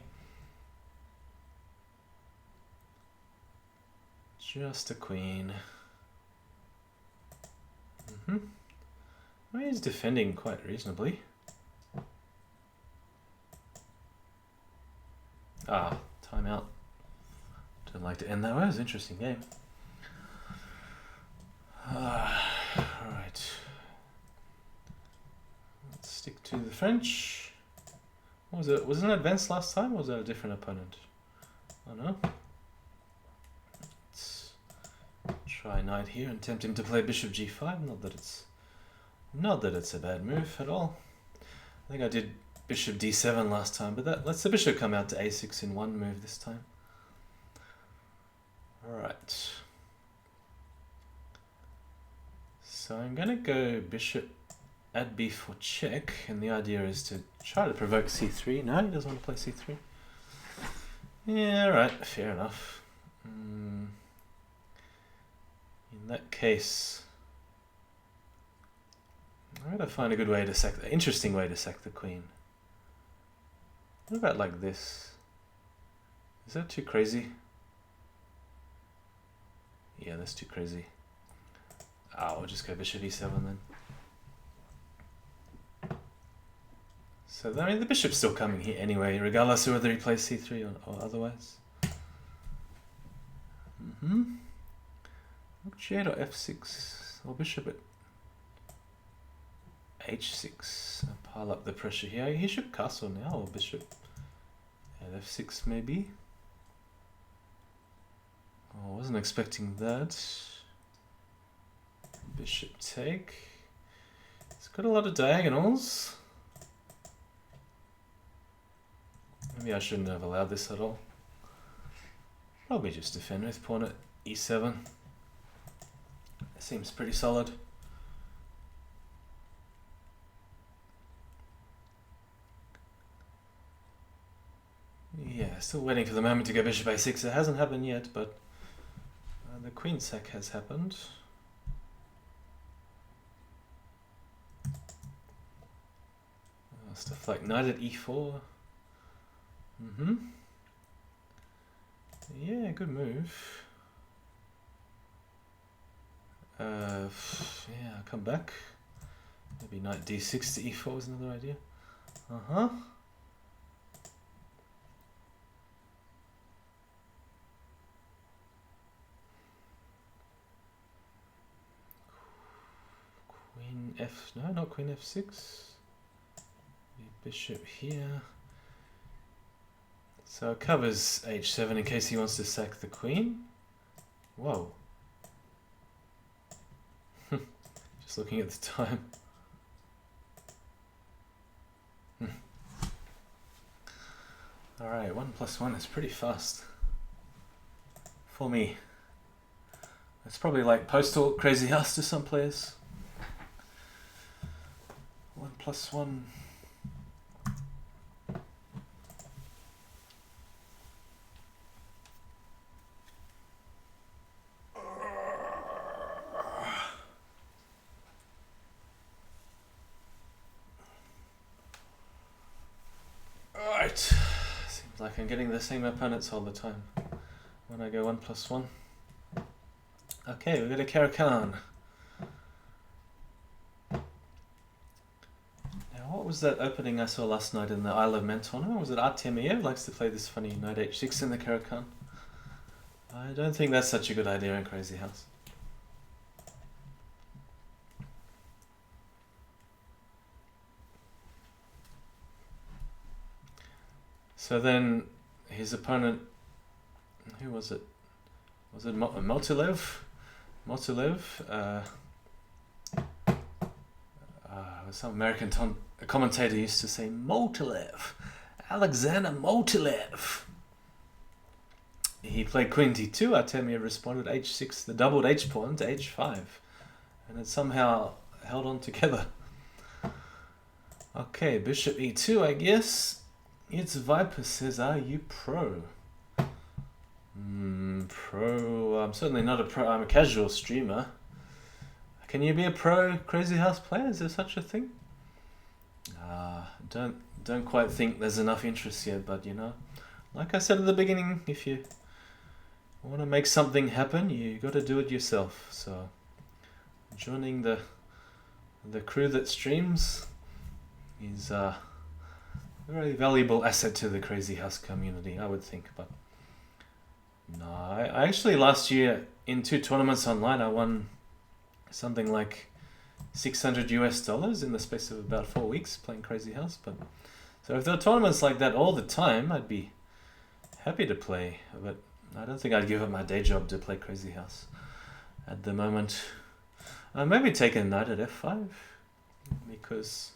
Just a queen. Well, he's defending quite reasonably. Timeout. Don't like to end that way. It was an interesting game. Alright. Let's stick to the French. What was it? Was it an advance last time, or was that a different opponent? I don't know. Let's try knight here and tempt him to play bishop g5. Not that it's a bad move at all. I think I did bishop d7 last time, but that lets the bishop come out to a6 in one move this time. Alright. So I'm going to go bishop at b4 check, and the idea is to try to provoke c3. No, he doesn't want to play c3. Yeah, alright, fair enough. In that case, I'm going to find a good way to sack, an interesting way to sack the queen. What about like this? Is that too crazy? Yeah, that's too crazy. I'll just go bishop e7 then. So, I mean, the bishop's still coming here anyway, regardless of whether he plays c3 or otherwise. Rook g8 or f6, or bishop at h6. I'll pile up the pressure here. He should castle now, or bishop at f6 maybe. Oh, I wasn't expecting that. Bishop take. It's got a lot of diagonals. Maybe I shouldn't have allowed this at all. Probably just defend with pawn at e7. It seems pretty solid. Yeah, still waiting for the moment to go bishop a6. It hasn't happened yet, but the queen sack has happened. Stuff like knight at e4. Yeah, good move. Yeah, I'll come back. Maybe knight d6 to e4 is another idea. Queen F, no, not Queen F6. Bishop here. So it covers H7 in case he wants to sack the queen. Whoa. Just looking at the time. Alright, 1+1 is pretty fast. For me. It's probably like postal Crazyhouse to some players. 1+1. Alright. Seems like I'm getting the same opponents all the time when I go 1+1. Okay, we've got a Caracan. Now, what was that opening I saw last night in the Isle of Man tournament? Was it Artemiev likes to play this funny knight h6 in the Caracan? I don't think that's such a good idea in Crazyhouse. So then his opponent, who was it? Was it Motilev? Some American commentator used to say Motilev. Alexander Motilev. He played Queen D2. Artemiev responded H6, the doubled H pawn to H5. And it somehow held on together. Okay, Bishop E2, I guess. It's Viper says, are you pro? Pro. I'm certainly not a pro. I'm a casual streamer. Can you be a pro Crazyhouse player? Is there such a thing? Don't quite think there's enough interest yet, but you know, like I said at the beginning, if you want to make something happen, you got to do it yourself. So, joining the crew that streams is a very valuable asset to the Crazyhouse community, I would think. But no, I actually last year in 2 tournaments online, I won something like $600 US in the space of about 4 weeks playing Crazyhouse. But so if there were tournaments like that all the time, I'd be happy to play. But I don't think I'd give up my day job to play Crazyhouse at the moment. Maybe take a knight at f5, because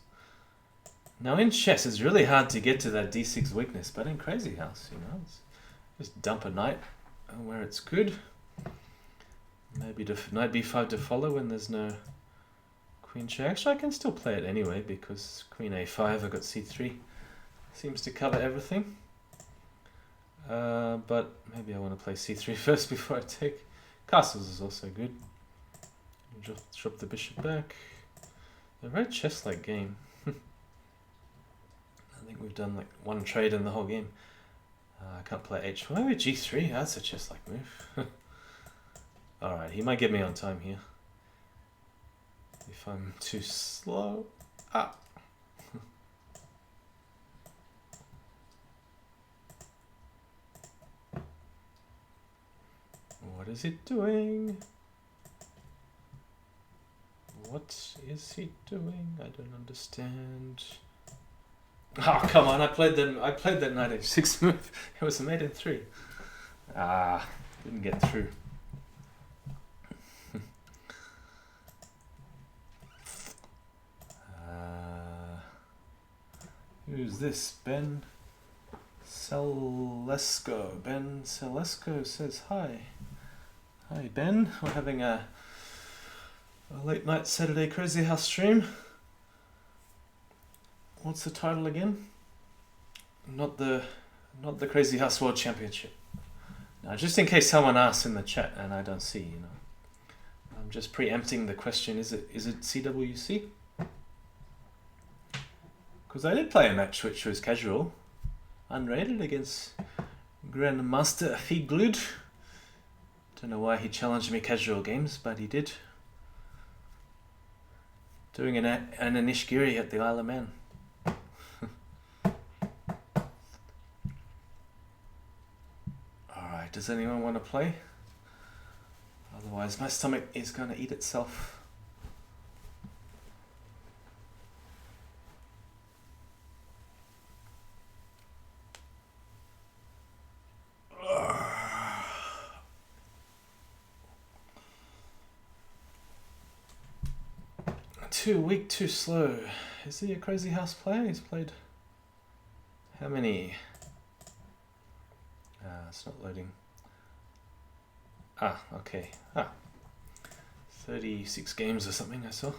now in chess it's really hard to get to that d6 weakness, but in Crazyhouse, you know, it's just dump a knight where it's good. Maybe knight b5 to follow when there's no queen check. Actually, I can still play it anyway because queen a5, I got c3. Seems to cover everything. But maybe I want to play c3 first before I take. Castles is also good. Drop the bishop back. A very chess-like game. I think we've done like one trade in the whole game. I can't play h4. Maybe g3. That's a chess-like move. Alright, he might get me on time here. If I'm too slow. Ah! What is it doing? What is he doing? I don't understand. Oh, come on, I played that knight h6 move. It was a mate in 3. Ah, didn't get through. Who's this? Ben Celesco. Ben Celesco says hi. Hi Ben, we're having a late night Saturday Crazyhouse stream. What's the title again? Not the Crazyhouse World Championship. Now, just in case someone asks in the chat and I don't see, you know, I'm just preempting the question. Is it CWC? Because I did play a match which was casual, unrated, against Grandmaster Figlud. Don't know why he challenged me casual games, but he did. Doing an Anishgiri at the Isle of Man. Alright, does anyone want to play? Otherwise my stomach is going to eat itself. too weak, too slow. Is he a Crazyhouse player? He's played how many? It's not loading. Okay. 36 games or something I saw.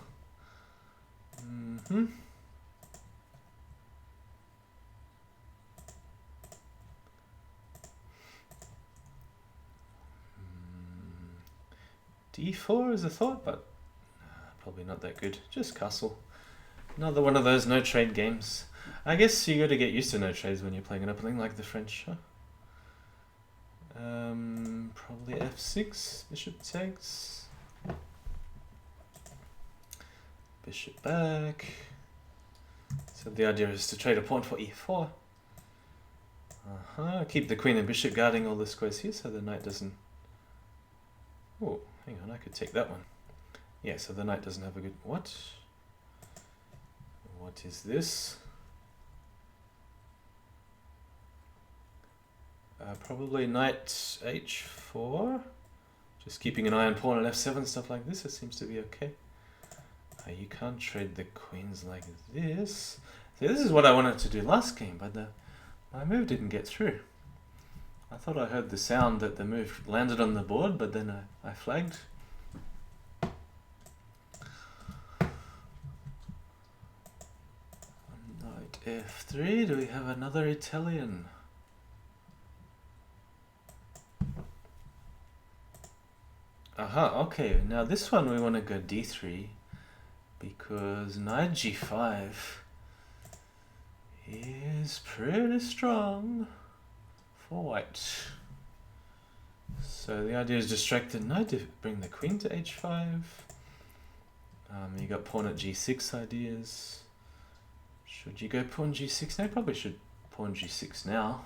D4 is a thought, but probably not that good. Just castle. Another one of those no trade games. I guess you got to get used to no trades when you're playing an opening like the French. Huh? Probably f6. Bishop takes. Bishop back. So the idea is to trade a pawn for e4. Keep the queen and bishop guarding all the squares here so the knight doesn't... Oh, hang on, I could take that one. Yeah, so the knight doesn't have a good... What? What is this? Probably knight h4. Just keeping an eye on pawn on f7, stuff like this. It seems to be okay. You can't trade the queens like this. See, this is what I wanted to do last game, but my move didn't get through. I thought I heard the sound that the move landed on the board, but then I flagged. Knight f3. Do we have another Italian? Okay. Now this one we want to go d3 because knight g5 is pretty strong for white. So the idea is distract the knight to bring the queen to h5. You got pawn at g6 ideas. Should you go pawn g6 now? Probably should pawn g6 now.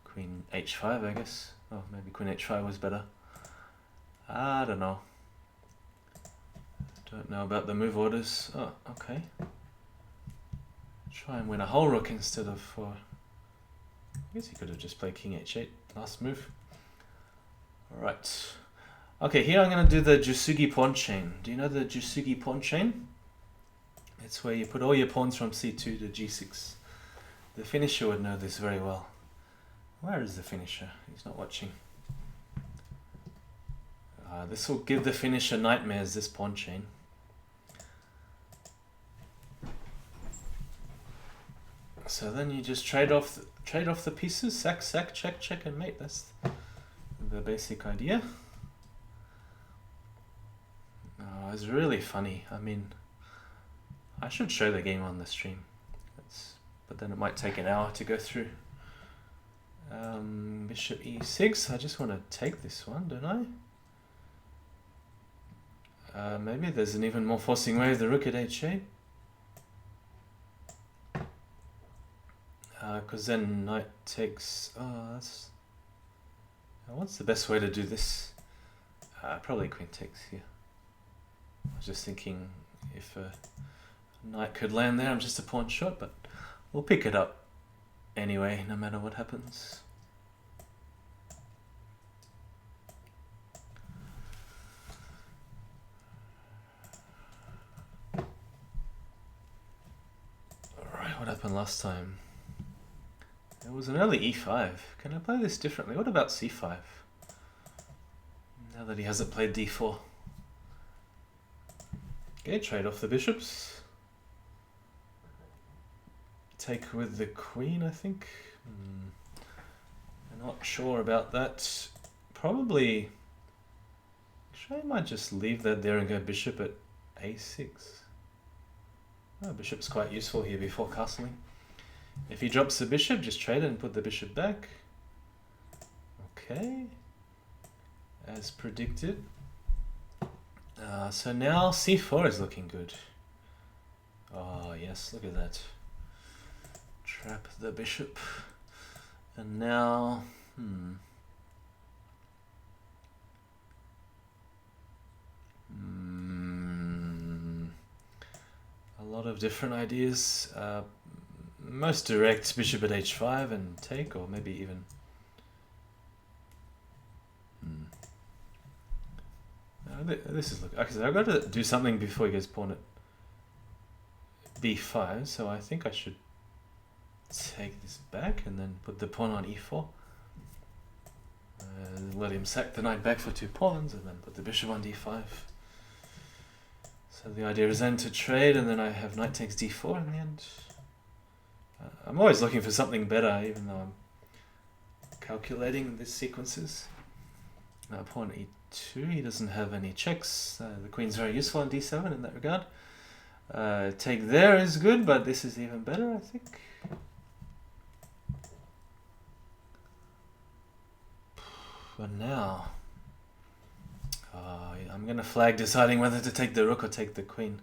Queen h5, I guess. Oh, maybe queen h5 was better. I don't know. Don't know about the move orders. Oh, okay. Try and win a whole rook instead of four. I guess he could have just played king h8 last move. Alright. Okay, here I'm going to do the Jusugi pawn chain. Do you know the Jusugi pawn chain? It's where you put all your pawns from c2 to g6. The finisher would know this very well. Where is the finisher? He's not watching. This will give the finisher nightmares, this pawn chain. So then you just trade off the pieces, sack, check, check, and mate. That's the basic idea. Oh, it's really funny. I mean, I should show the game on the stream, but then it might take an hour to go through. Bishop e6. I just want to take this one, don't I? Maybe there's an even more forcing way of the rook at h8. Because then knight takes... what's the best way to do this? Probably queen takes here. I was just thinking if a knight could land there, I'm just a pawn short, but we'll pick it up anyway, no matter what happens. What happened last time? It was an early e5. Can I play this differently? What about c5? Now that he hasn't played d4. Okay, trade off the bishops. Take with the queen, I think. I'm not sure about that. Probably... Actually, I might just leave that there and go bishop at a6. Oh, bishop's quite useful here before castling. If he drops the bishop, just trade it and put the bishop back. Okay. As predicted. So now c4 is looking good. Oh yes, look at that. Trap the bishop. And now... A lot of different ideas. Most direct, bishop at h5 and take, or maybe even... This is... Okay, so I've got to do something before he goes pawn at b5, so I think I should take this back and then put the pawn on e4. Let him sack the knight back for 2 pawns and then put the bishop on d5. So the idea is then to trade, and then I have knight takes d4 in the end. I'm always looking for something better, even though I'm calculating these sequences. Pawn e2, he doesn't have any checks. The queen's very useful on d7 in that regard. Take there is good, but this is even better, I think. But now, I'm going to flag deciding whether to take the rook or take the queen.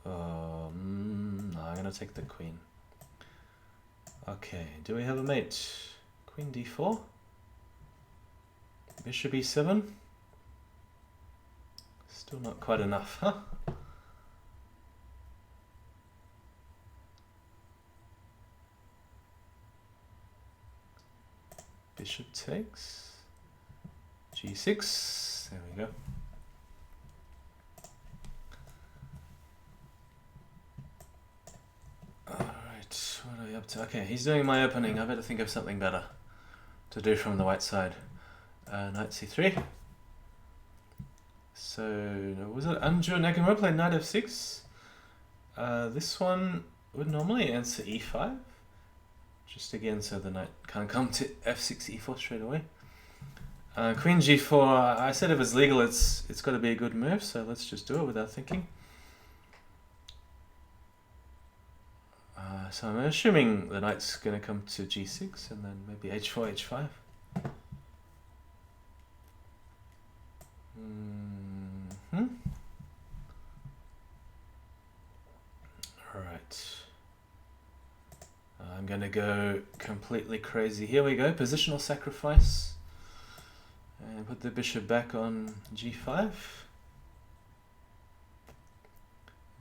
No, I'm going to take the queen. Okay, do we have a mate? Queen d4? Bishop e7? Still not quite enough, huh? Bishop takes. g6. There we go. Alright, what are we up to? Okay, he's doing my opening. I better think of something better to do from the white side. Knight c3. So, was it Anju Nakamura played knight f6? This one would normally answer e5. Just again, so the knight can't come to f6, e4 straight away. Queen g4, I said if it's legal, it's got to be a good move, so let's just do it without thinking. So I'm assuming the knight's going to come to g6, and then maybe h4, h5. Alright. I'm going to go completely crazy. Here we go, positional sacrifice. And put the bishop back on g5.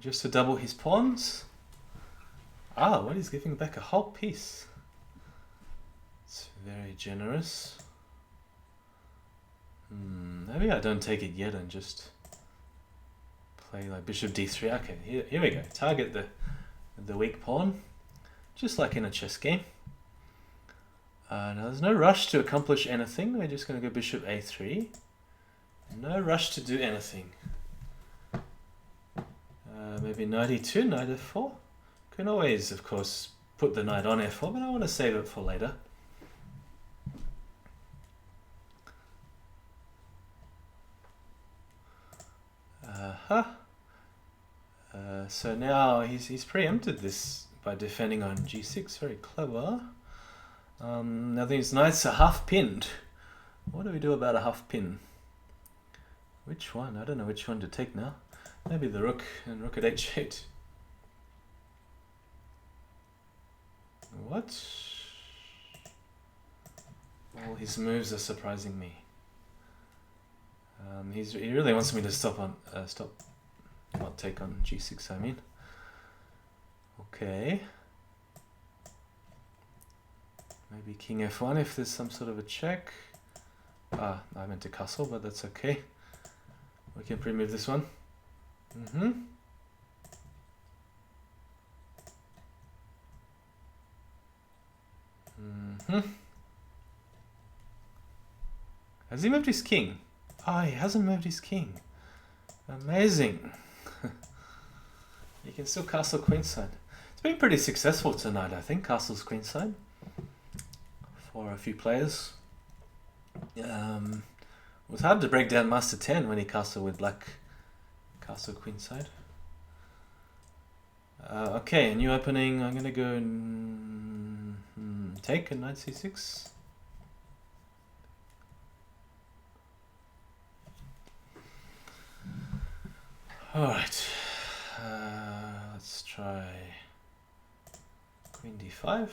Just to double his pawns. Ah, what, he's giving back a whole piece. It's very generous. Maybe I don't take it yet and just play like bishop d3. Okay, here we go. Target the weak pawn. Just like in a chess game. Now there's no rush to accomplish anything. We're just going to go bishop a3. No rush to do anything. Maybe knight e2, knight f4. Can always, of course, put the knight on f4, but I want to save it for later. So now he's preempted this by defending on g6. Very clever. Now these knights are half pinned. What do we do about a half pin? Which one? I don't know which one to take now. Maybe the rook and rook at h8. What? All his moves are surprising me. He really wants me to not take on g6, I mean. Okay. Maybe king f1 if there's some sort of a check. I meant to castle, but that's okay. We can pre-move this one. Has he moved his king? Oh, he hasn't moved his king. Amazing. You can still castle queenside. It's been pretty successful tonight, I think, castles queenside. For a few players. It was hard to break down Master 10 when he castled with black castle queenside. Okay, new opening. I'm gonna go take a knight c6. Alright, let's try queen d5.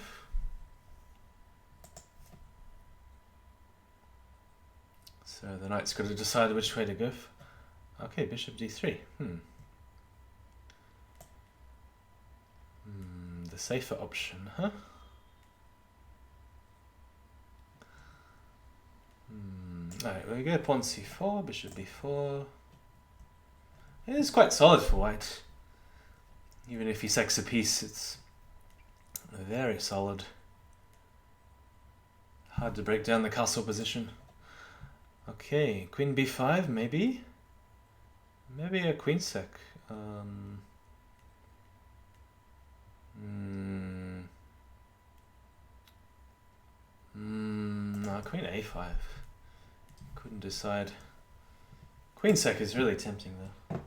So the knight's got to decide which way to go. Okay, bishop d3. The safer option, huh? Alright, we go pawn c4, bishop b4. It is quite solid for white. Even if he sacks a piece, it's very solid. Hard to break down the castle position. Okay, queen b5, maybe? Maybe a queen sack. No, queen a5. Couldn't decide. Queen sack is really tempting though.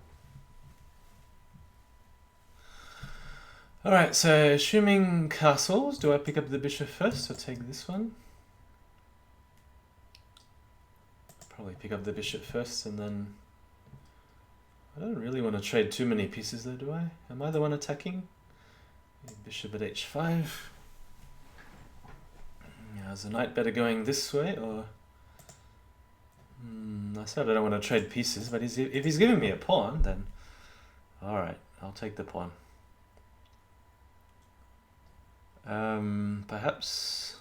Alright, so assuming castles, do I pick up the bishop first or take this one? Probably pick up the bishop first and then... I don't really want to trade too many pieces though, do I? Am I the one attacking? Bishop at h5. Yeah, is the knight better going this way or... I said I don't want to trade pieces, but if he's giving me a pawn, then... Alright, I'll take the pawn. Perhaps...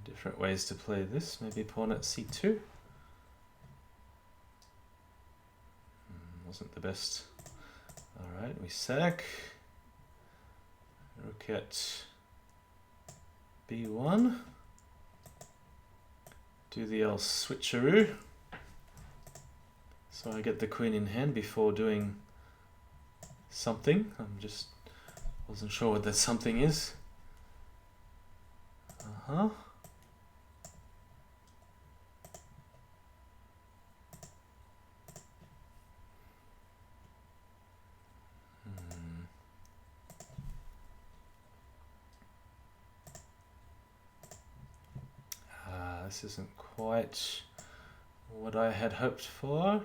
different ways to play this. Maybe pawn at c2. Wasn't the best. Alright, we sack. Rook at b1. Do the old switcheroo. So I get the queen in hand before doing something. Wasn't sure what that something is. This isn't quite what I had hoped for.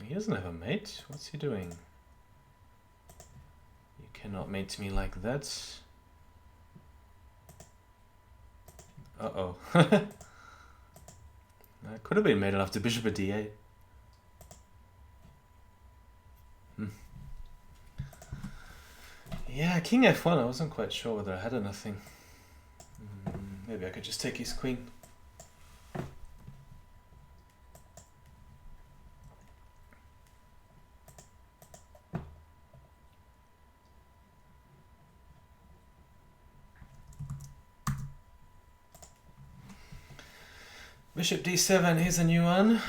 He doesn't have a mate. What's he doing? You cannot mate me like that. Uh-oh. I could have been mated after bishop at d8. Yeah, king f1, I wasn't quite sure whether I had anything. Maybe I could just take his queen. Bishop d7, here's a new one.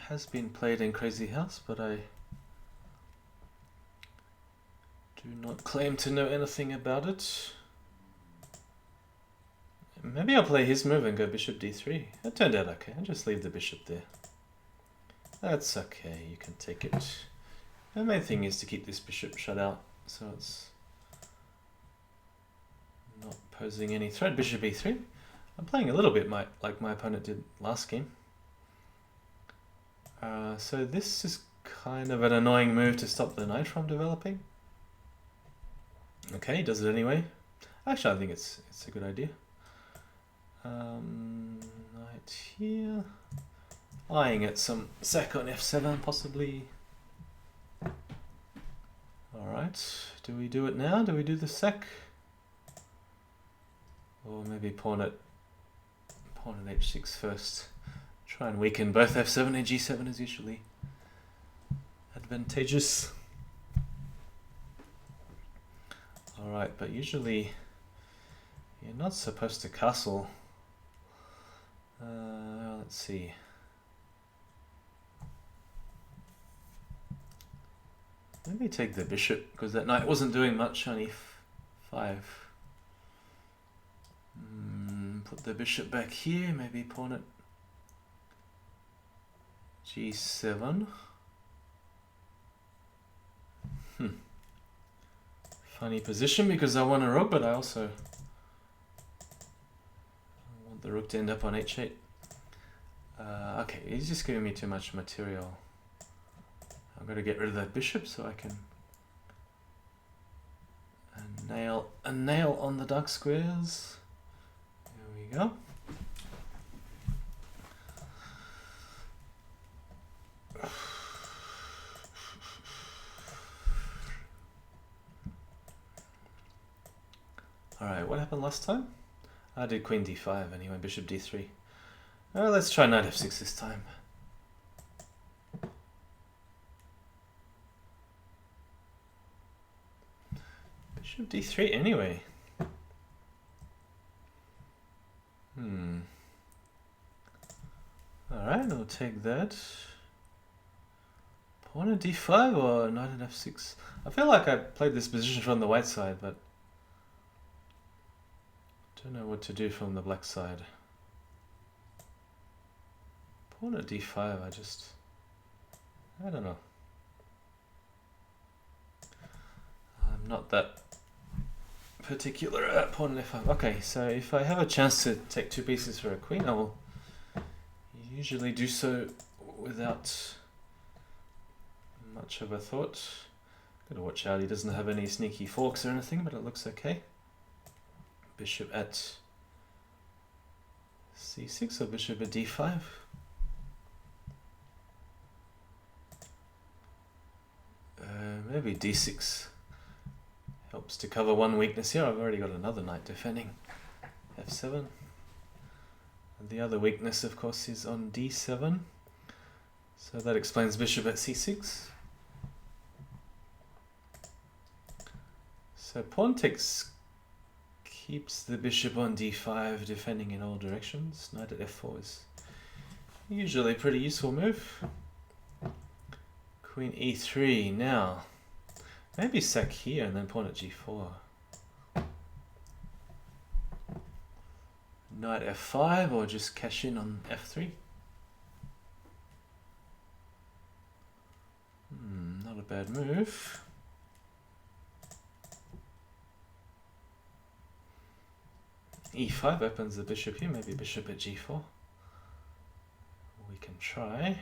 Has been played in Crazyhouse, but I do not claim to know anything about it. Maybe I'll play his move and go bishop d3. That turned out okay. I'll just leave the bishop there. That's okay, you can take it. The main thing is to keep this bishop shut out, so it's not posing any threat. Bishop e3. I'm playing a little bit like my opponent did last game. So this is kind of an annoying move to stop the knight from developing. Okay, he does it anyway. Actually, I think it's a good idea. Knight here. Eyeing at some sack on f7, possibly. Alright, do we do it now? Do we do the sack? Or maybe pawn at h6 first. Try and weaken both f7 and g7 is usually advantageous. Alright, but usually you're not supposed to castle. Let's see. Maybe take the bishop, because that knight wasn't doing much on e5. Put the bishop back here, maybe pawn at g7. Funny position because I want a rook, but I also want the rook to end up on h8. Okay, he's just giving me too much material. I've got to get rid of that bishop so I can nail on the dark squares. There we go. Alright, what happened last time? I did queen d5 anyway, bishop d3. Let's try knight f6 this time. Bishop d3 anyway. Alright, I'll take that. Pawn at d5 or knight at f6? I feel like I played this position from the white side, but don't know what to do from the black side. Pawn at d5, I don't know. I'm not that particular at pawn at f5. Okay, so if I have a chance to take two pieces for a queen, I will usually do so without much of a thought. Gotta watch out, he doesn't have any sneaky forks or anything, but it looks okay. Bishop at c6 or bishop at d5. Maybe d6 helps to cover one weakness here. I've already got another knight defending f7. And the other weakness, of course, is on d7. So that explains bishop at c6. So pawn takes keeps the bishop on d5, defending in all directions. Knight at f4 is usually a pretty useful move. Queen e3 now. Maybe sack here and then pawn at g4. Knight f5 or just cash in on f3. Not a bad move. e5 opens the bishop here, maybe bishop at g4. We can try.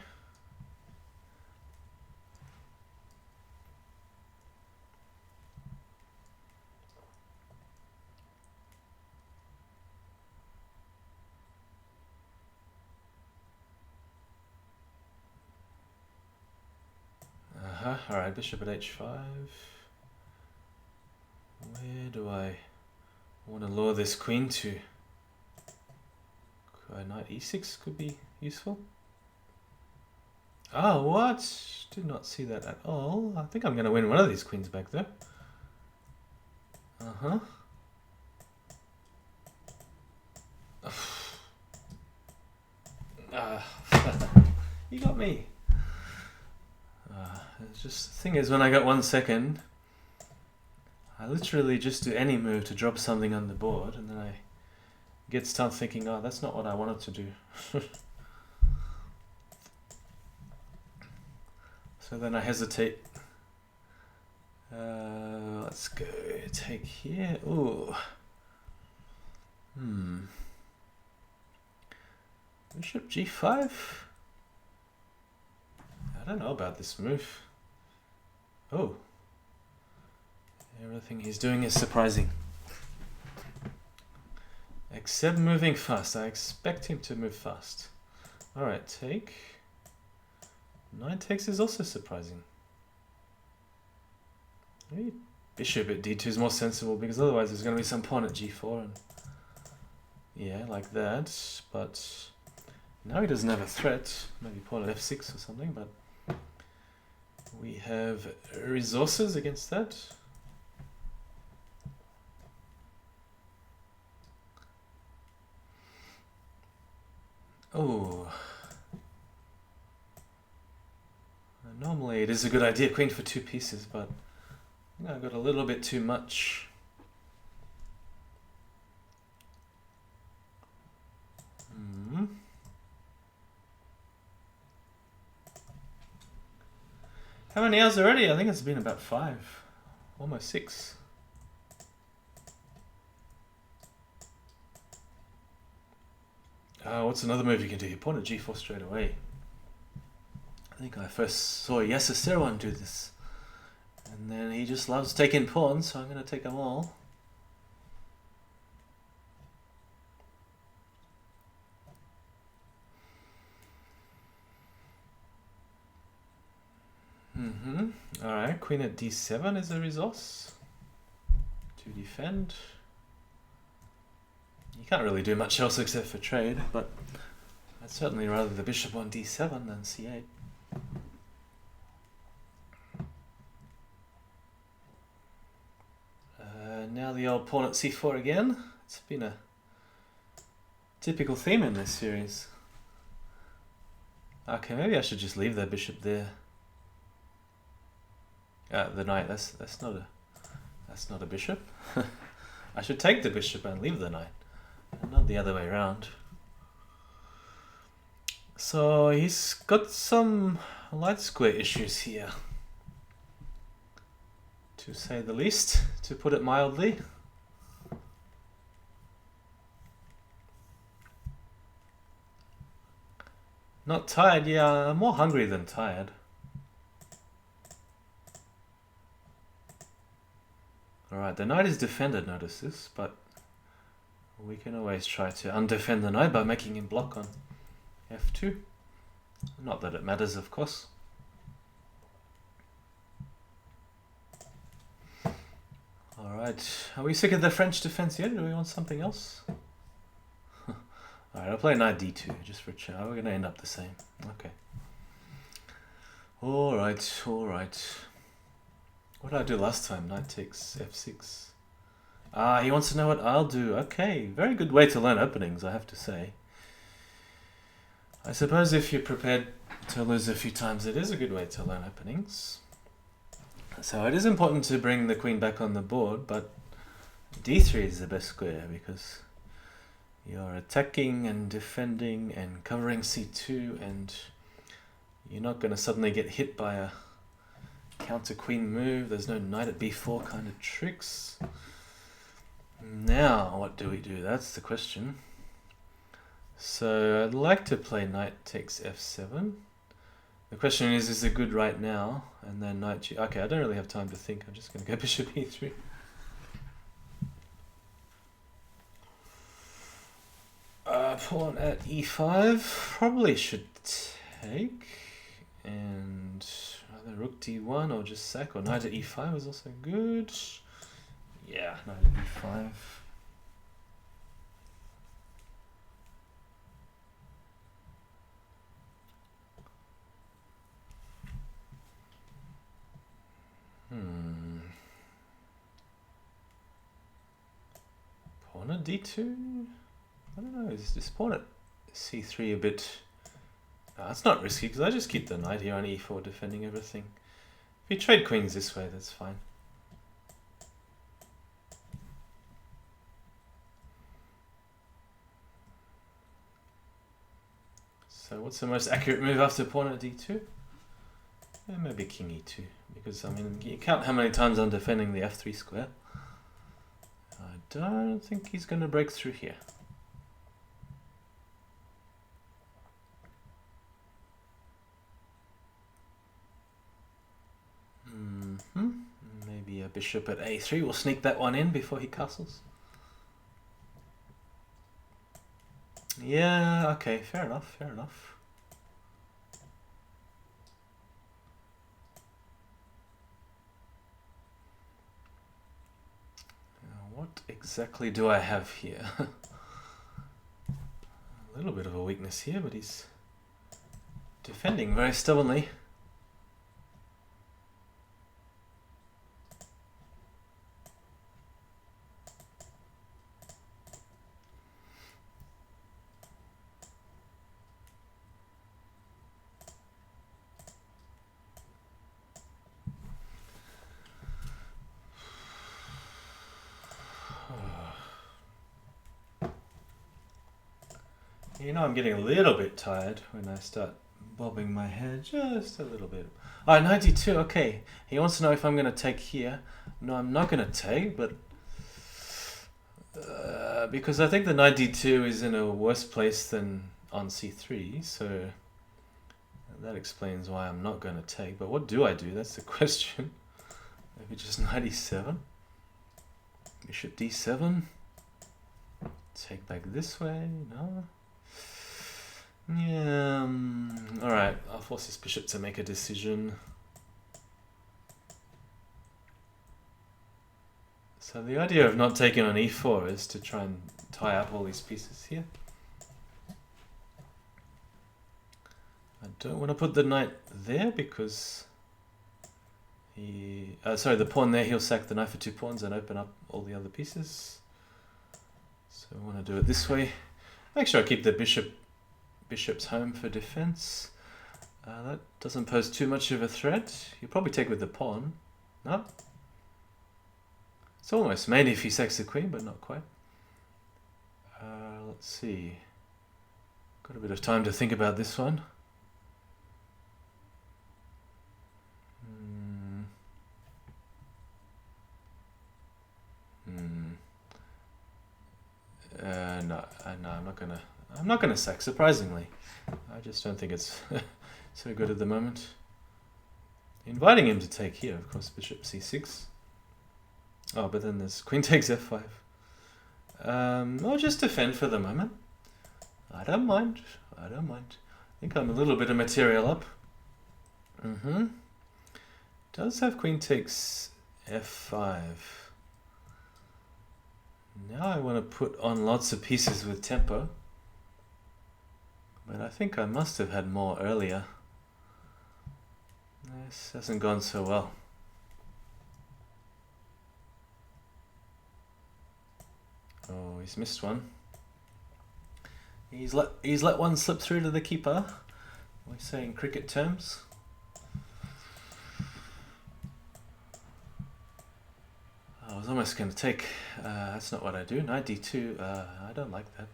Alright, bishop at h5. Where do I want to lure this queen to? Knight e6 could be useful. Oh, what? Did not see that at all. I think I'm going to win one of these queens back there. You got me. It's just the thing is, when I got 1 second, I literally just do any move to drop something on the board, and then I start thinking, oh, that's not what I wanted to do. So then I hesitate. Let's go take here. Ooh. Bishop g5. I don't know about this move. Oh. Everything he's doing is surprising. Except moving fast. I expect him to move fast. Alright, take. Knight takes is also surprising. Maybe bishop at d2 is more sensible, because otherwise there's going to be some pawn at g4 and yeah, like that. But now he doesn't have a threat. Maybe pawn at f6 or something, but we have resources against that. Oh. Normally it is a good idea, queen for two pieces, but I think I got a little bit too much. How many hours already? I think it's been about 5, almost 6. What's another move you can do? You pawn at g4 straight away. I think I first saw Yasuseron do this. And then he just loves taking pawns, so I'm going to take them all. Alright, queen at d7 is a resource to defend. You can't really do much else except for trade, but I'd certainly rather the bishop on d7 than c8. Now the old pawn at c4 again. It's been a typical theme in this series. Okay, maybe I should just leave the bishop there. The knight. That's not a bishop. I should take the bishop and leave the knight, and not the other way around. So he's got some light square issues here, to say the least, to put it mildly. Not tired, yeah, I'm more hungry than tired. Alright, the knight is defended, notice this, but we can always try to undefend the knight by making him block on f2. Not that it matters, of course. Alright, are we sick of the French defense yet? Do we want something else? Alright, I'll play knight d2 just for a chat. We're going to end up the same. Okay. Alright, alright. What did I do last time? Knight takes f6. Ah, he wants to know what I'll do. Okay, very good way to learn openings, I have to say. I suppose if you're prepared to lose a few times, it is a good way to learn openings. So it is important to bring the queen back on the board, but d3 is the best square because you're attacking and defending and covering c2, and you're not going to suddenly get hit by a counter queen move. There's no knight at b4 kind of tricks. Now, what do we do? That's the question. So I'd like to play knight takes f7. The question is it good right now? And then knight g... Okay, I don't really have time to think. I'm just going to go bishop e3. Pawn at e5. Probably should take. And either rook d1 or just sack. Or knight at e5 is also good. Yeah, knight at e5. Pawn at d2? I don't know, is this pawn at c3 a bit... it's not risky because I just keep the knight here on e4 defending everything. If you trade queens this way, that's fine. So what's the most accurate move after pawn at d2? Yeah, maybe king e2, because I mean, you count how many times I'm defending the f3 square. I don't think he's going to break through here. Maybe a bishop at a3 will sneak that one in before he castles. Yeah, okay, fair enough, fair enough. Now, what exactly do I have here? A little bit of a weakness here, but he's defending very stubbornly. You know, I'm getting a little bit tired when I start bobbing my head just a little bit. Oh, 92, okay. He wants to know if I'm going to take here. No, I'm not going to take, but... because I think the knight d2 is in a worse place than on c3, so... that explains why I'm not going to take. But what do I do? That's the question. Maybe just knight e7. Bishop d7. Take back this way. No. Yeah, alright, I'll force this bishop to make a decision. So the idea of not taking on e4 is to try and tie up all these pieces here. I don't want to put the knight there because the pawn there, he'll sack the knight for 2 pawns and open up all the other pieces. So I want to do it this way. Make sure I keep the bishops home for defense. That doesn't pose too much of a threat. You'll probably take with the pawn. No? It's almost made if he sacks the queen, but not quite. Let's see. Got a bit of time to think about this one. No, I'm not gonna sack, surprisingly. I just don't think it's so good at the moment. Inviting him to take here, of course, bishop c6. Oh, but then there's queen takes f5. I'll just defend for the moment. I don't mind. I think I'm a little bit of material up. Does have queen takes f5. Now I want to put on lots of pieces with tempo. But I think I must have had more earlier. This hasn't gone so well. Oh, he's missed one. He's let one slip through to the keeper. We say in cricket terms. I was almost going to take. That's not what I do. Knight d2. I don't like that.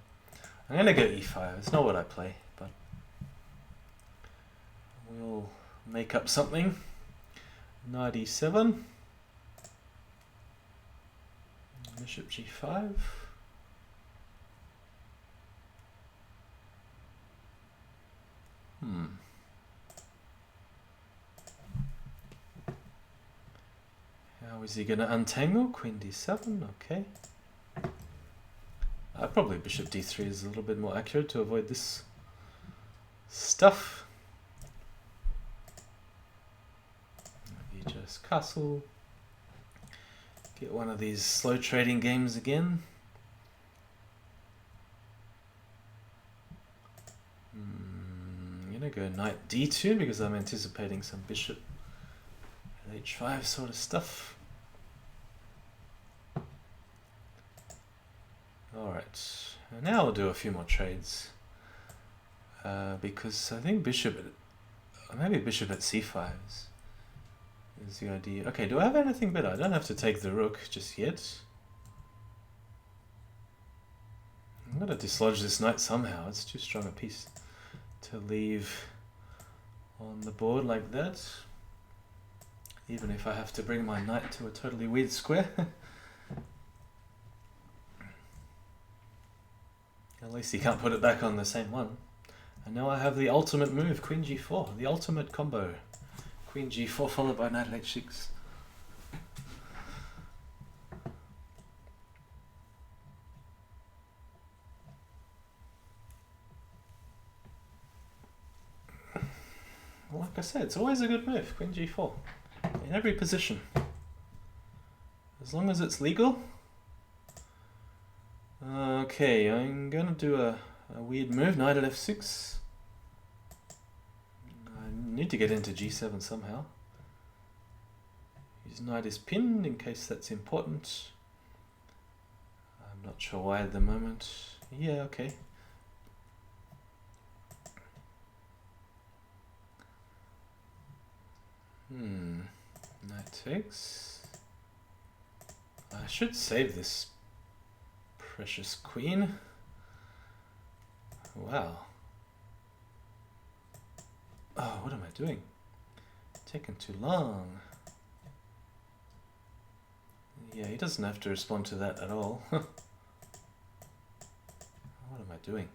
I'm going to go e5. It's not what I play, but we'll make up something. Knight e7. Bishop g5. How is he going to untangle? Queen d7, okay. Probably bishop d3 is a little bit more accurate to avoid this stuff. Maybe just castle. Get one of these slow trading games again. I'm going to go knight d2 because I'm anticipating some bishop at h5 sort of stuff. Alright, now I'll do a few more trades. Because I think maybe bishop at c5 is the idea. Okay, do I have anything better? I don't have to take the rook just yet. I'm going to dislodge this knight somehow. It's too strong a piece to leave on the board like that. Even if I have to bring my knight to a totally weird square. At least he can't put it back on the same one. And now I have the ultimate move, queen g4, the ultimate combo. Queen g4 followed by knight h6. Like I said, it's always a good move, queen g4. In every position. As long as it's legal. Okay, I'm gonna do a weird move, knight at f6. I need to get into g7 somehow. His knight is pinned in case that's important. I'm not sure why at the moment. Yeah, okay. Knight takes. I should save this precious queen. Wow. Oh, what am I doing? Taking too long. Yeah, he doesn't have to respond to that at all. What am I doing?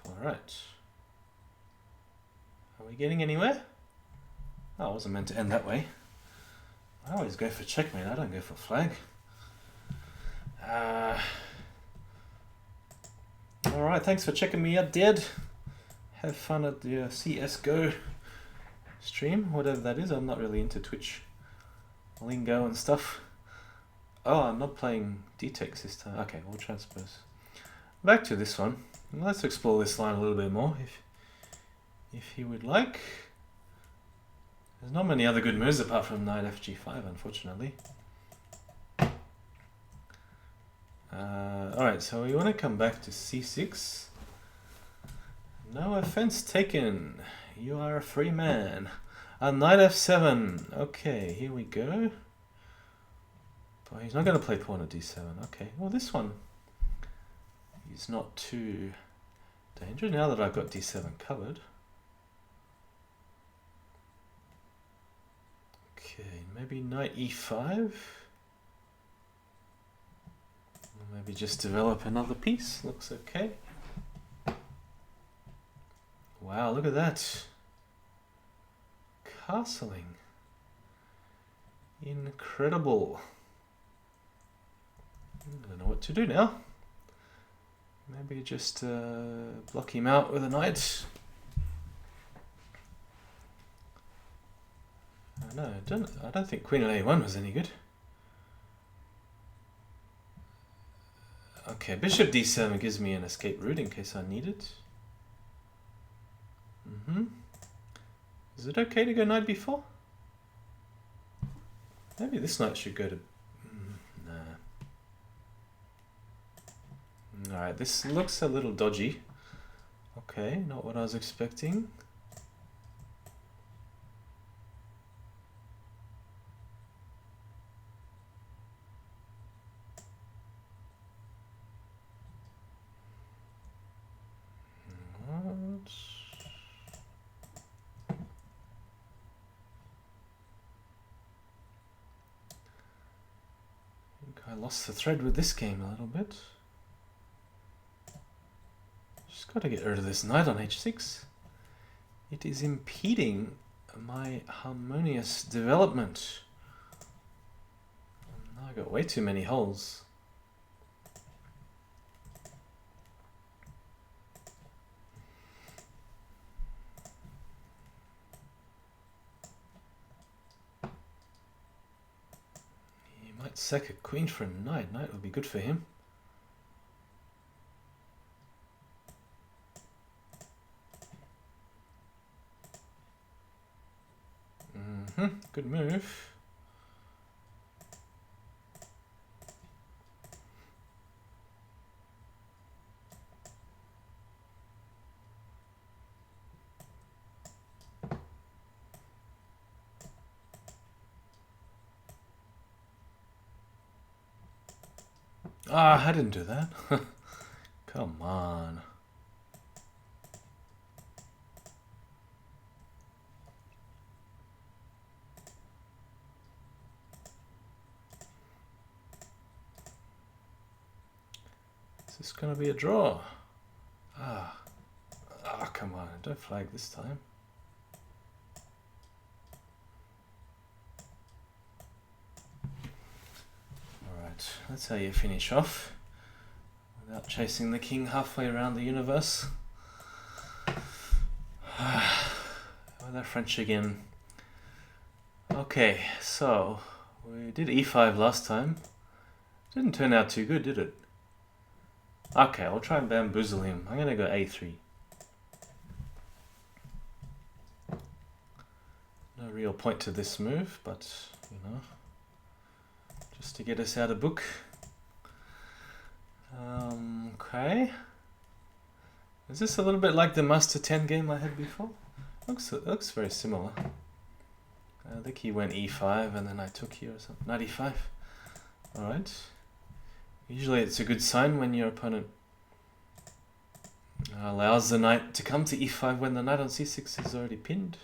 Alright. Are we getting anywhere? Oh, I wasn't meant to end that way. I always go for checkmate, I don't go for flag. Alright, thanks for checking me out, Dad. Have fun at the CSGO stream, whatever that is. I'm not really into Twitch lingo and stuff. Oh, I'm not playing D-Tex this time. Okay, we'll transpose. Back to this one. Let's explore this line a little bit more, if you would like. There's not many other good moves apart from knight fg5, unfortunately. Alright, so we want to come back to c6. No offense taken. You are a free man. Knight f7. Okay, here we go. But he's not going to play pawn at d7. Okay, well this one is not too dangerous now that I've got d7 covered. Okay, maybe knight e5. Maybe just develop another piece. Looks okay. Wow, look at that. Castling. Incredible. I don't know what to do now. Maybe just block him out with a knight. I don't think queen on a1 was any good. Okay, bishop d7 gives me an escape route in case I need it. Is it okay to go knight b4? Maybe this knight should go to... nah. Alright, this looks a little dodgy. Okay, not what I was expecting. I lost the thread with this game a little bit. Just got to get rid of this knight on h6. It is impeding my harmonious development. Now I got way too many holes. Sack a queen for a knight. Knight would be good for him. Good move. Ah, I didn't do that. Come on. Is this going to be a draw? Ah, come on. Don't flag this time. That's how you finish off without chasing the king halfway around the universe. With our French again. Okay, so we did e5 last time. Didn't turn out too good, did it? Okay, I'll try and bamboozle him. I'm gonna go a3. No real point to this move, but you know, just to get us out of book. Okay. Is this a little bit like the Master 10 game I had before? Looks very similar. I think he went e5 and then I took here or something. Knight e5. Alright. Usually it's a good sign when your opponent allows the knight to come to e5 when the knight on c6 is already pinned.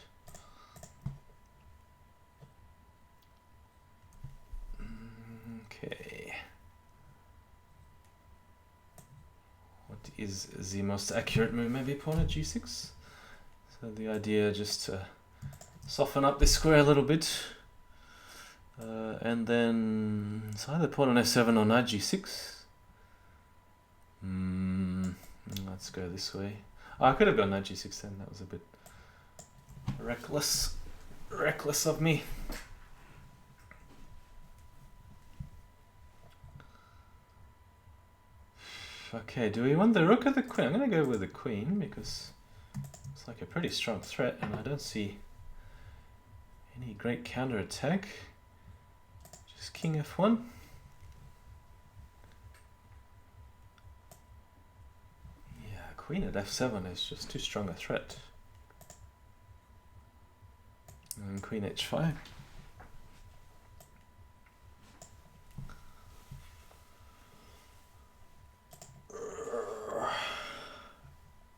Okay. What is the most accurate move? Maybe pawn at g6? So the idea just to soften up this square a little bit. And then it's either pawn on f7 or knight g6. Let's go this way. Oh, I could have gone knight g6 then. That was a bit reckless. reckless of me. Okay, do we want the rook or the queen? I'm going to go with the queen because it's like a pretty strong threat and I don't see any great counter attack. Just king f1. Yeah, queen at f7 is just too strong a threat. And queen h5.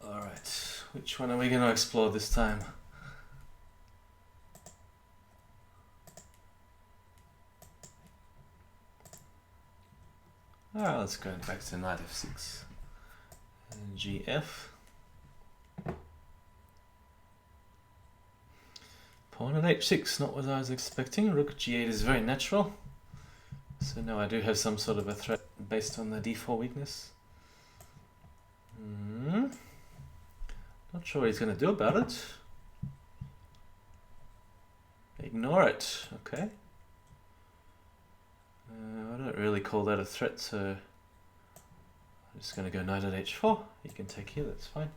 Alright, which one are we going to explore this time? Alright, let's go back to knight f6 and gf. Pawn at h6, not what I was expecting. Rook g8 is very natural. So now I do have some sort of a threat based on the d4 weakness. Not sure what he's going to do about it. Ignore it, okay. I don't really call that a threat, so I'm just going to go knight at h4. You can take here, that's fine.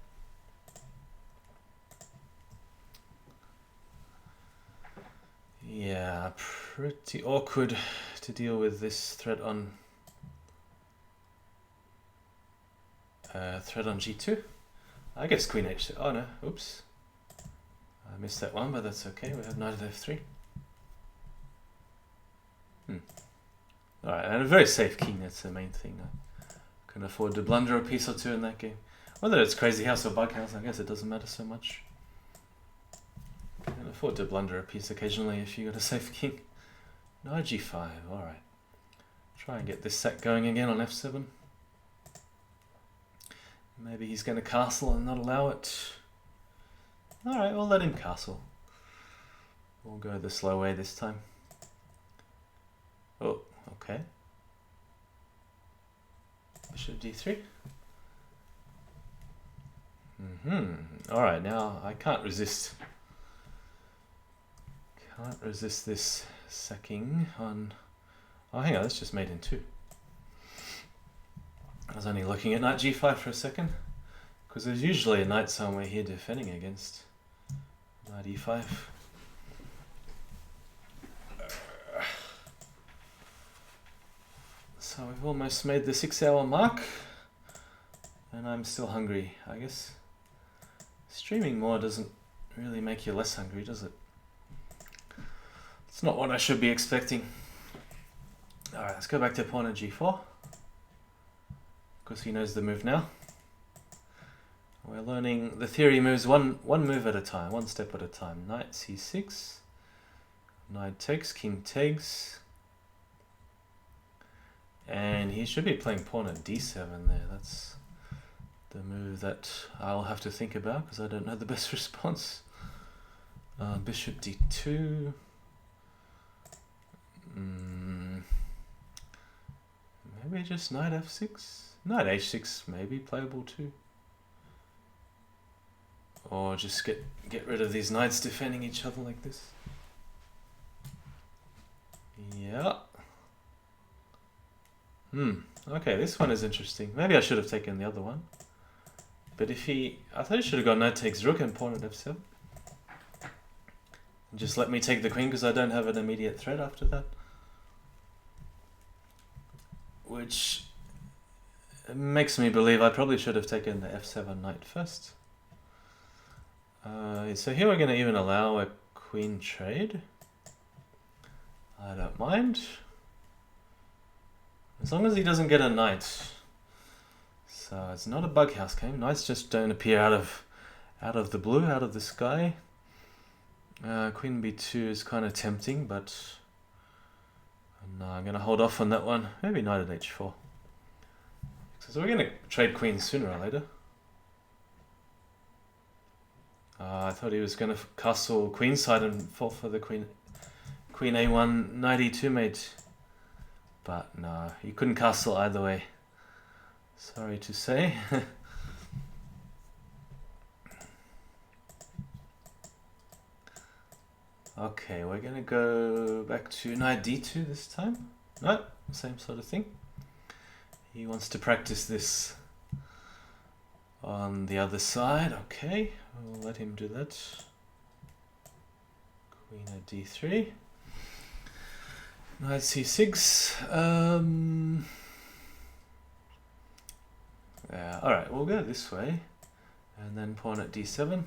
Yeah, pretty awkward to deal with this threat on g2. I guess queen h2. Oh no, oops. I missed that one, but that's okay. We have knight at f3. Alright, and a very safe king, that's the main thing. I can afford to blunder a piece or two in that game. Whether it's Crazyhouse or Bughouse, I guess it doesn't matter so much. You can afford to blunder a piece occasionally if you got a safe king. Knight g5, alright. Try and get this set going again on f7. Maybe he's going to castle and not allow it. Alright, we'll let him castle. We'll go the slow way this time. Oh, okay. Bishop d3. Alright, now I can't resist. Can't resist this sacking on... Oh, hang on, that's just made in two. I was only looking at knight g5 for a second, because there's usually a knight somewhere here defending against knight e5. So we've almost made the 6-hour mark, and I'm still hungry, I guess. Streaming more doesn't really make you less hungry, does it? It's not what I should be expecting. Alright, let's go back to pawn at g4. Of course he knows the move now. We're learning the theory moves one move at a time, one step at a time. Knight c6, knight takes, king takes, and he should be playing pawn at d7 there. That's the move that I'll have to think about because I don't know the best response. Bishop d2. Maybe just knight f6. Knight h6 maybe playable too. Or just get rid of these knights defending each other like this. Yeah. Okay, this one is interesting. Maybe I should have taken the other one. But if he... I thought he should have gone knight takes rook and pawn at f7. And just let me take the queen because I don't have an immediate threat after that. Which makes me believe I probably should have taken the f7 knight first. So here we're going to even allow a queen trade. I don't mind. As long as he doesn't get a knight. So it's not a Bughouse game. Knights just don't appear out of the blue, out of the sky. Queen b2 is kind of tempting, but no, I'm going to hold off on that one. Maybe knight at h4. So we're going to trade queens sooner or later. I thought he was going to castle queenside and fall for the queen a1 knight e2 mate. But no, you couldn't castle either way. Sorry to say. Okay, we're gonna go back to knight d2 this time. No, same sort of thing. He wants to practice this on the other side. Okay, we'll let him do that. Queen at d3. Knight c6. Yeah, alright, we'll go this way. And then pawn at d7.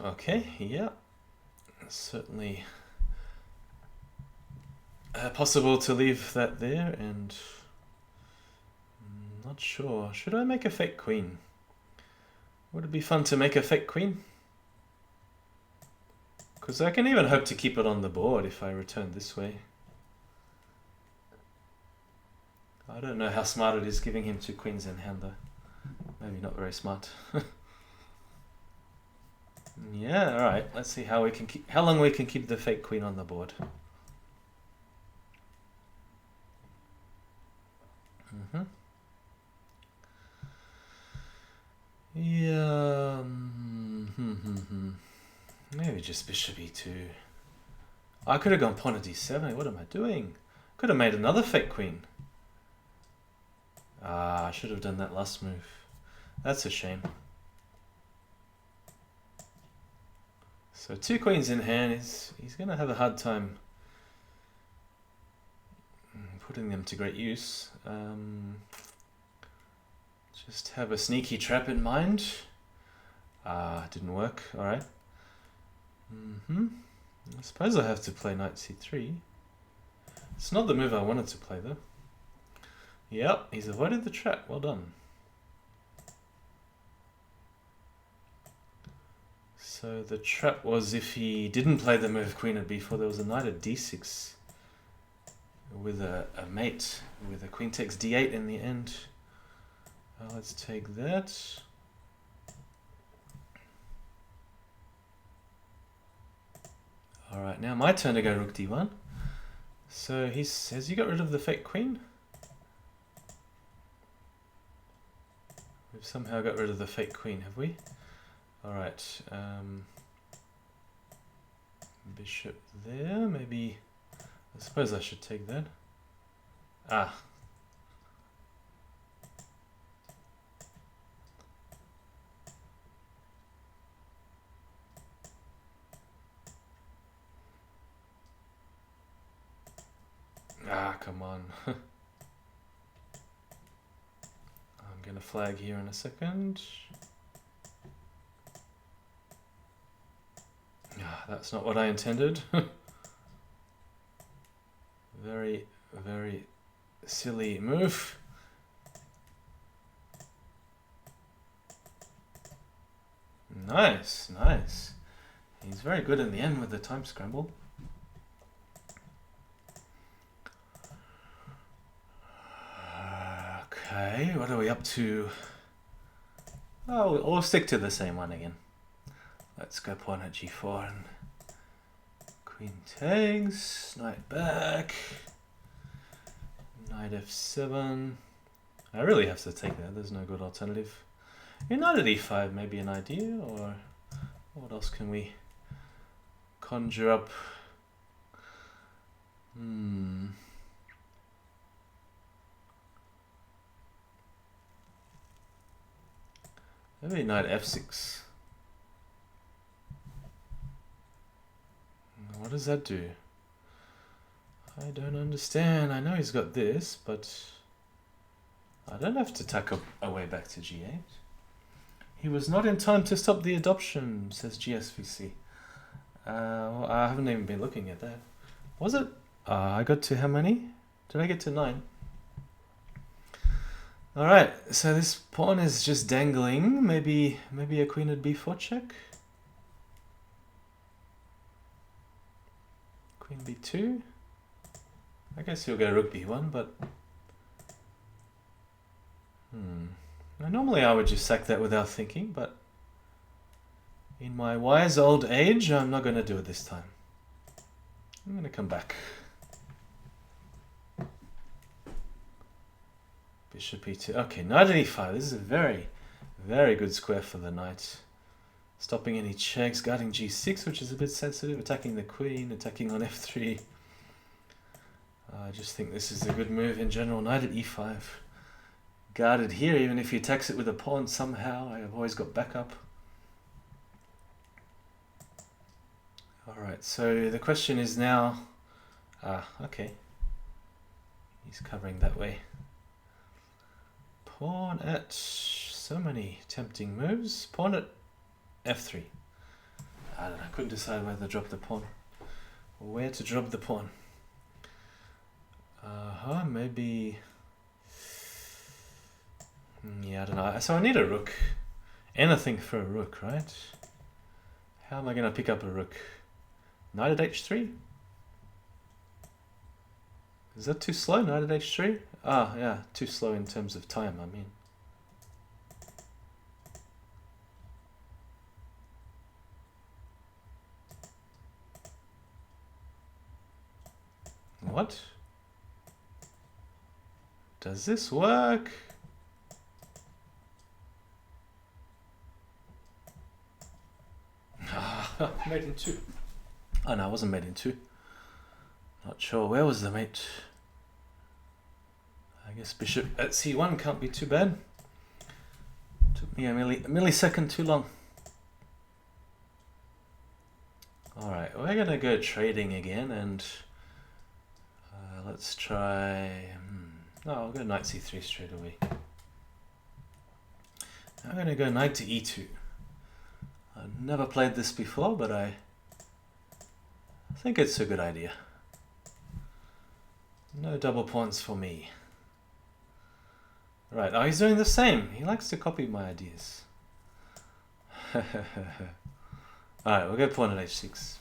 Okay, yeah, certainly possible to leave that there, and not sure. Should I make a fake queen? Would it be fun to make a fake queen? Because I can even hope to keep it on the board if I return this way. I don't know how smart it is giving him 2 queens in hand though. Maybe not very smart. Yeah, alright, let's see how long we can keep the fake queen on the board. Yeah, maybe just bishop e2. I could have gone pawn at d7, what am I doing? Could have made another fake queen. Ah, I should have done that last move. That's a shame. So 2 queens in hand, he's going to have a hard time putting them to great use. Just have a sneaky trap in mind. Ah, didn't work. Alright. I suppose I have to play knight c3. It's not the move I wanted to play though. Yep, he's avoided the trap. Well done. So the trap was if he didn't play the move queen at b4, there was a knight at d6 with a mate with a queen takes d8 in the end. Let's take that. Alright, now my turn to go rook d1. So has he got rid of the fake queen? We've somehow got rid of the fake queen, have we? Alright, bishop there, maybe, I suppose I should take that. Ah. Ah, come on. I'm gonna flag here in a second. Ah, that's not what I intended. Very, very silly move. Nice, nice. He's very good in the end with the time scramble. Okay, what are we up to? Oh, we'll stick to the same one again. Let's go pawn at g4 and queen takes, knight back, knight f7. I really have to take that, there's no good alternative. Knight at e5 may be an idea, or what else can we conjure up? Maybe knight f6. What does that do? I don't understand. I know he's got this, but I don't have to tuck a way back to g8. He was not in time to stop the adoption, says GSVC. Well, I haven't even been looking at that. Was it? I got to how many? Did I get to 9? Alright, so this pawn is just dangling. Maybe a queen at b4 check? Queen b2? I guess he'll go rook b1, but... Now, normally I would just sack that without thinking, but... In my wise old age, I'm not going to do it this time. I'm going to come back. Bishop e2. Okay, knight at e5. This is a very, very good square for the knight. Stopping any checks, guarding g6, which is a bit sensitive. Attacking the queen, attacking on f3. I just think this is a good move in general. Knight at e5. Guarded here, even if he attacks it with a pawn somehow. I have always got backup. Alright, so the question is now... okay. He's covering that way. Pawn at... so many tempting moves. Pawn at f3. I don't know, I couldn't decide whether to drop the pawn. Or where to drop the pawn. Maybe... yeah, I don't know. So I need a rook. Anything for a rook, right? How am I going to pick up a rook? Knight at h3? Is that too slow, knight at h3? Yeah, too slow in terms of time, I mean. What? Does this work? Mate in 2. Oh no, I wasn't mate in 2. Not sure. Where was the mate? I guess bishop at c1 can't be too bad. Took me a millisecond too long. Alright, we're gonna go trading again and let's try... no, I'll go knight c3 straight away. I'm gonna go knight to e2. I've never played this before, but I think it's a good idea. No double pawns for me. Right, oh, he's doing the same. He likes to copy my ideas. Alright, we'll go pawn at h6.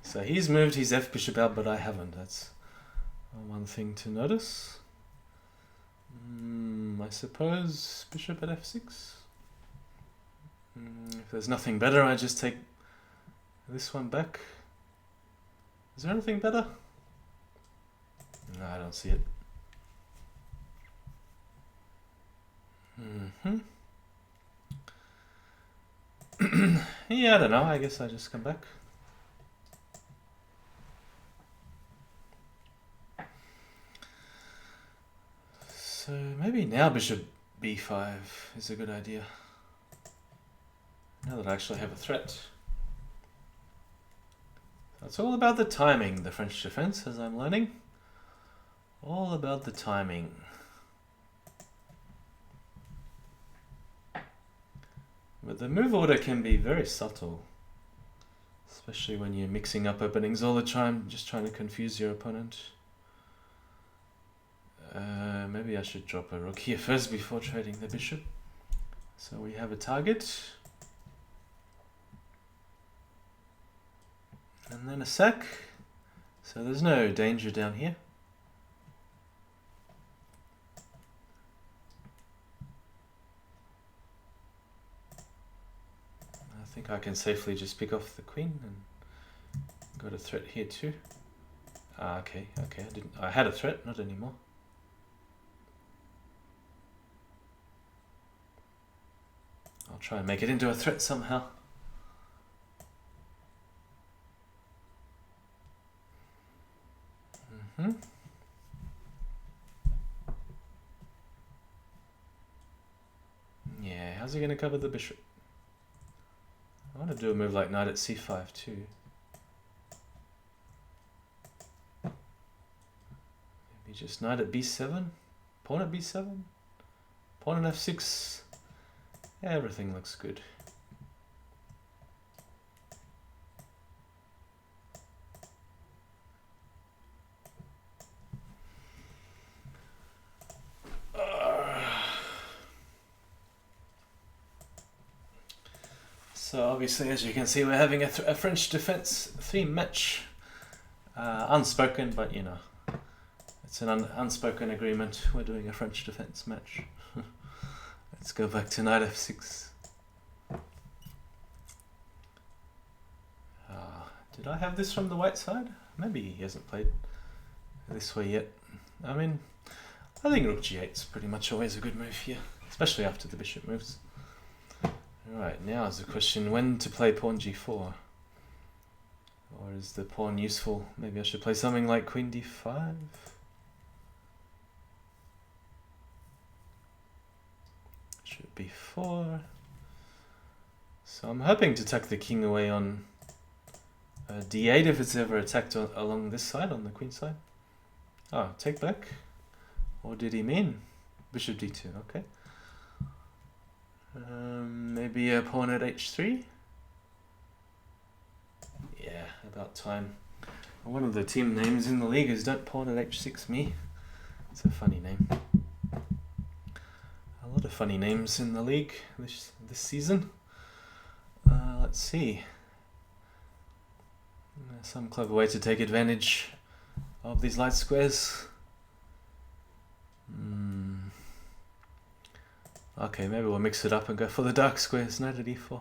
So he's moved his f bishop out, but I haven't. That's one thing to notice. I suppose bishop at f6. If there's nothing better, I just take this one back. Is there anything better? No, I don't see it. Yeah, I don't know. I guess I just come back. So maybe now bishop b5 is a good idea. Now that I actually have a threat. It's all about the timing, the French defense, as I'm learning. All about the timing. But the move order can be very subtle. Especially when you're mixing up openings all the time, just trying to confuse your opponent. Maybe I should drop a rook here first before trading the bishop. So we have a target. And then a sack. So there's no danger down here. I think I can safely just pick off the queen and got a threat here too. Okay, I had a threat, not anymore. I'll try and make it into a threat somehow. Yeah, how's he going to cover the bishop? I want to do a move like knight at c5 too. Maybe just knight at b7, pawn at b7, pawn at f6. Yeah, everything looks good. So obviously, as you can see, we're having a French defense theme match. Unspoken, but you know, it's an unspoken agreement. We're doing a French defense match. Let's go back to knight f6. Did I have this from the white side? Maybe he hasn't played this way yet. I mean, I think rook g8 is pretty much always a good move here, especially after the bishop moves. Alright, now is the question when to play pawn g4. Or is the pawn useful? Maybe I should play something like queen d5? Should be 4. So I'm hoping to tuck the king away on d8 if it's ever attacked along this side, on the queen side. Oh, take back? Or did he mean bishop d2? Okay. Maybe a pawn at h3? Yeah, about time. One of the team names in the league is Don't Pawn at h6 Me. It's a funny name. A lot of funny names in the league this season. Let's see. Some clever way to take advantage of these light squares. Okay, maybe we'll mix it up and go for the dark squares. Knight at e4.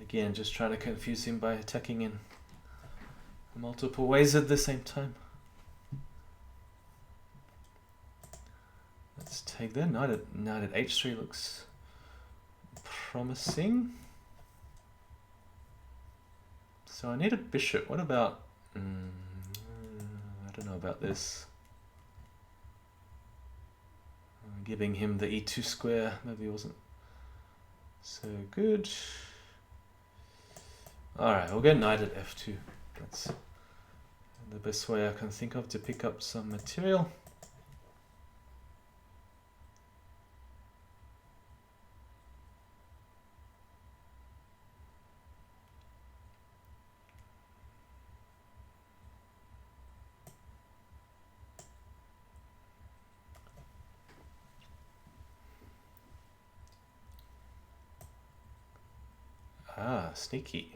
Again, just trying to confuse him by attacking in multiple ways at the same time. Let's take that. Knight at h3 looks promising. So I need a bishop. What about... I don't know about this. Giving him the e2 square maybe wasn't so good. Alright, we'll go knight at f2. That's the best way I can think of to pick up some material. Ah, sneaky.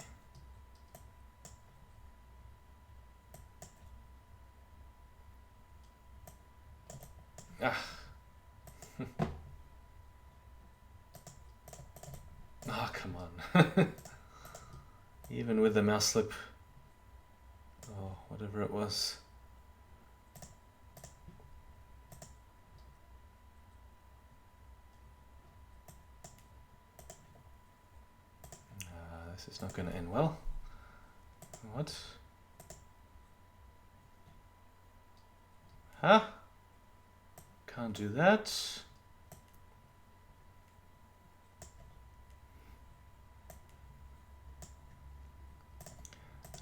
Ah. Oh, come on. Even with the mouse slip. Oh, whatever it was. This is not going to end well. What? Huh? Can't do that.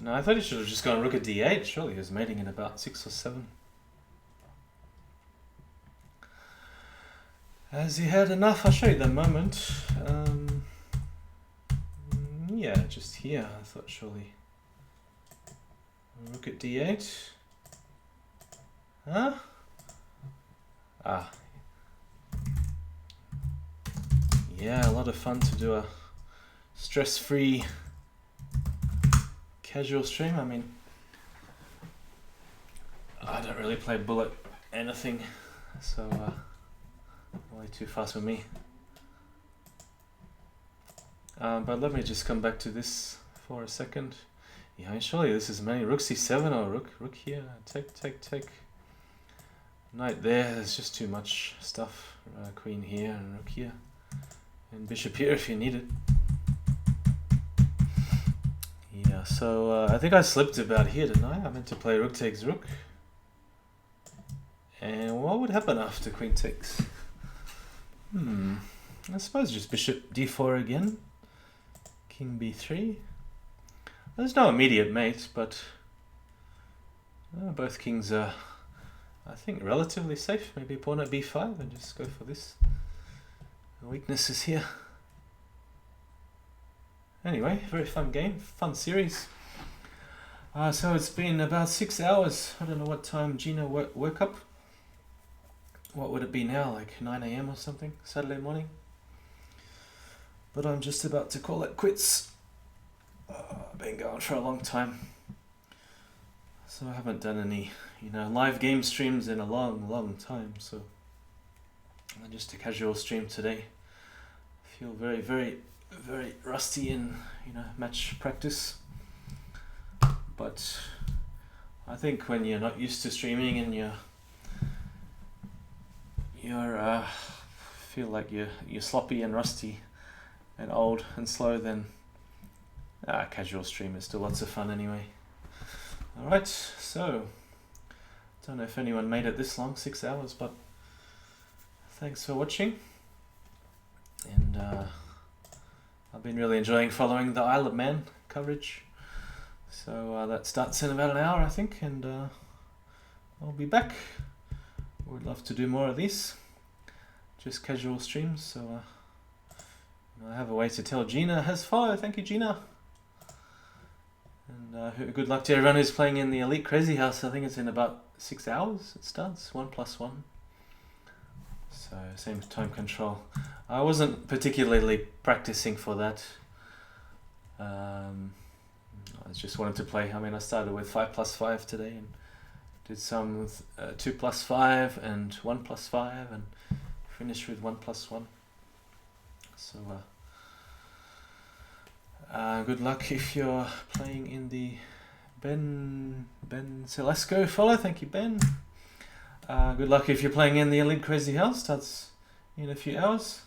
No, I thought he should have just gone rook at d8. Surely he was mating in about 6 or 7. Has he had enough? I'll show you the moment. Yeah, just here. I thought surely rook at d8. Huh? Ah. Yeah, a lot of fun to do a stress-free casual stream. I mean, I don't really play bullet anything, so way too fast with me. But let me just come back to this for a second. Yeah, surely this is many. Rook c7 or rook here. Take. Knight there. There's just too much stuff. Queen here and rook here, and bishop here if you need it. Yeah. So I think I slipped about here, didn't I? I meant to play rook takes rook. And what would happen after queen takes? I suppose just bishop d4 again. King b3. There's no immediate mate, but both kings are, I think, relatively safe. Maybe pawn at b5 and just go for this. The weakness is here. Anyway, very fun game, fun series. So it's been about 6 hours. I don't know what time Gina woke up. What would it be now, like 9 AM or something, Saturday morning? But I'm just about to call it quits. I've been going for a long time. So I haven't done any, live game streams in a long time. So just a casual stream today. I feel very very rusty in, match practice. But I think when you're not used to streaming and you're feel like you're sloppy and rusty and old and slow, then casual stream is still lots of fun anyway. Alright, so don't know if anyone made it this long, 6 hours, but thanks for watching. And I've been really enjoying following the Isle of Man coverage. So that starts in about an hour, I think, and I'll be back. Would love to do more of these, just casual streams. So I have a way to tell Gina has followed. Thank you, Gina. And good luck to everyone who's playing in the Elite Crazyhouse. I think it's in about 6 hours. It starts 1+1. So same time control. I wasn't particularly practicing for that. I just wanted to play. I mean, I started with 5+5 today and did some with 2+5 and 1+5 and finished with 1+1. So good luck if you're playing in the Ben Celesco follow. Thank you, Ben. Good luck if you're playing in the Elite Crazyhouse. Starts in a few hours.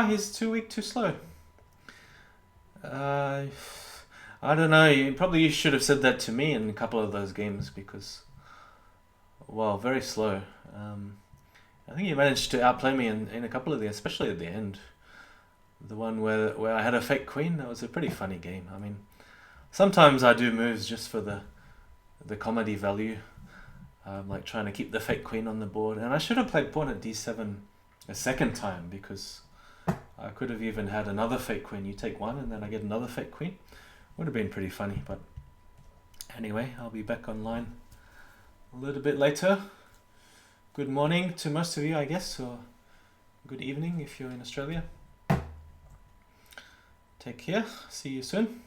He's too weak, too slow. I don't know. You should have said that to me in a couple of those games because, well, very slow. I think you managed to outplay me in a couple of the, especially at the end. The one where I had a fake queen, that was a pretty funny game. I mean, sometimes I do moves just for the comedy value, like trying to keep the fake queen on the board. And I should have played pawn at d7 a second time because I could have even had another fake queen. You take one and then I get another fake queen. Would have been pretty funny, but anyway, I'll be back online a little bit later. Good morning to most of you, I guess, or good evening if you're in Australia. Take care. See you soon.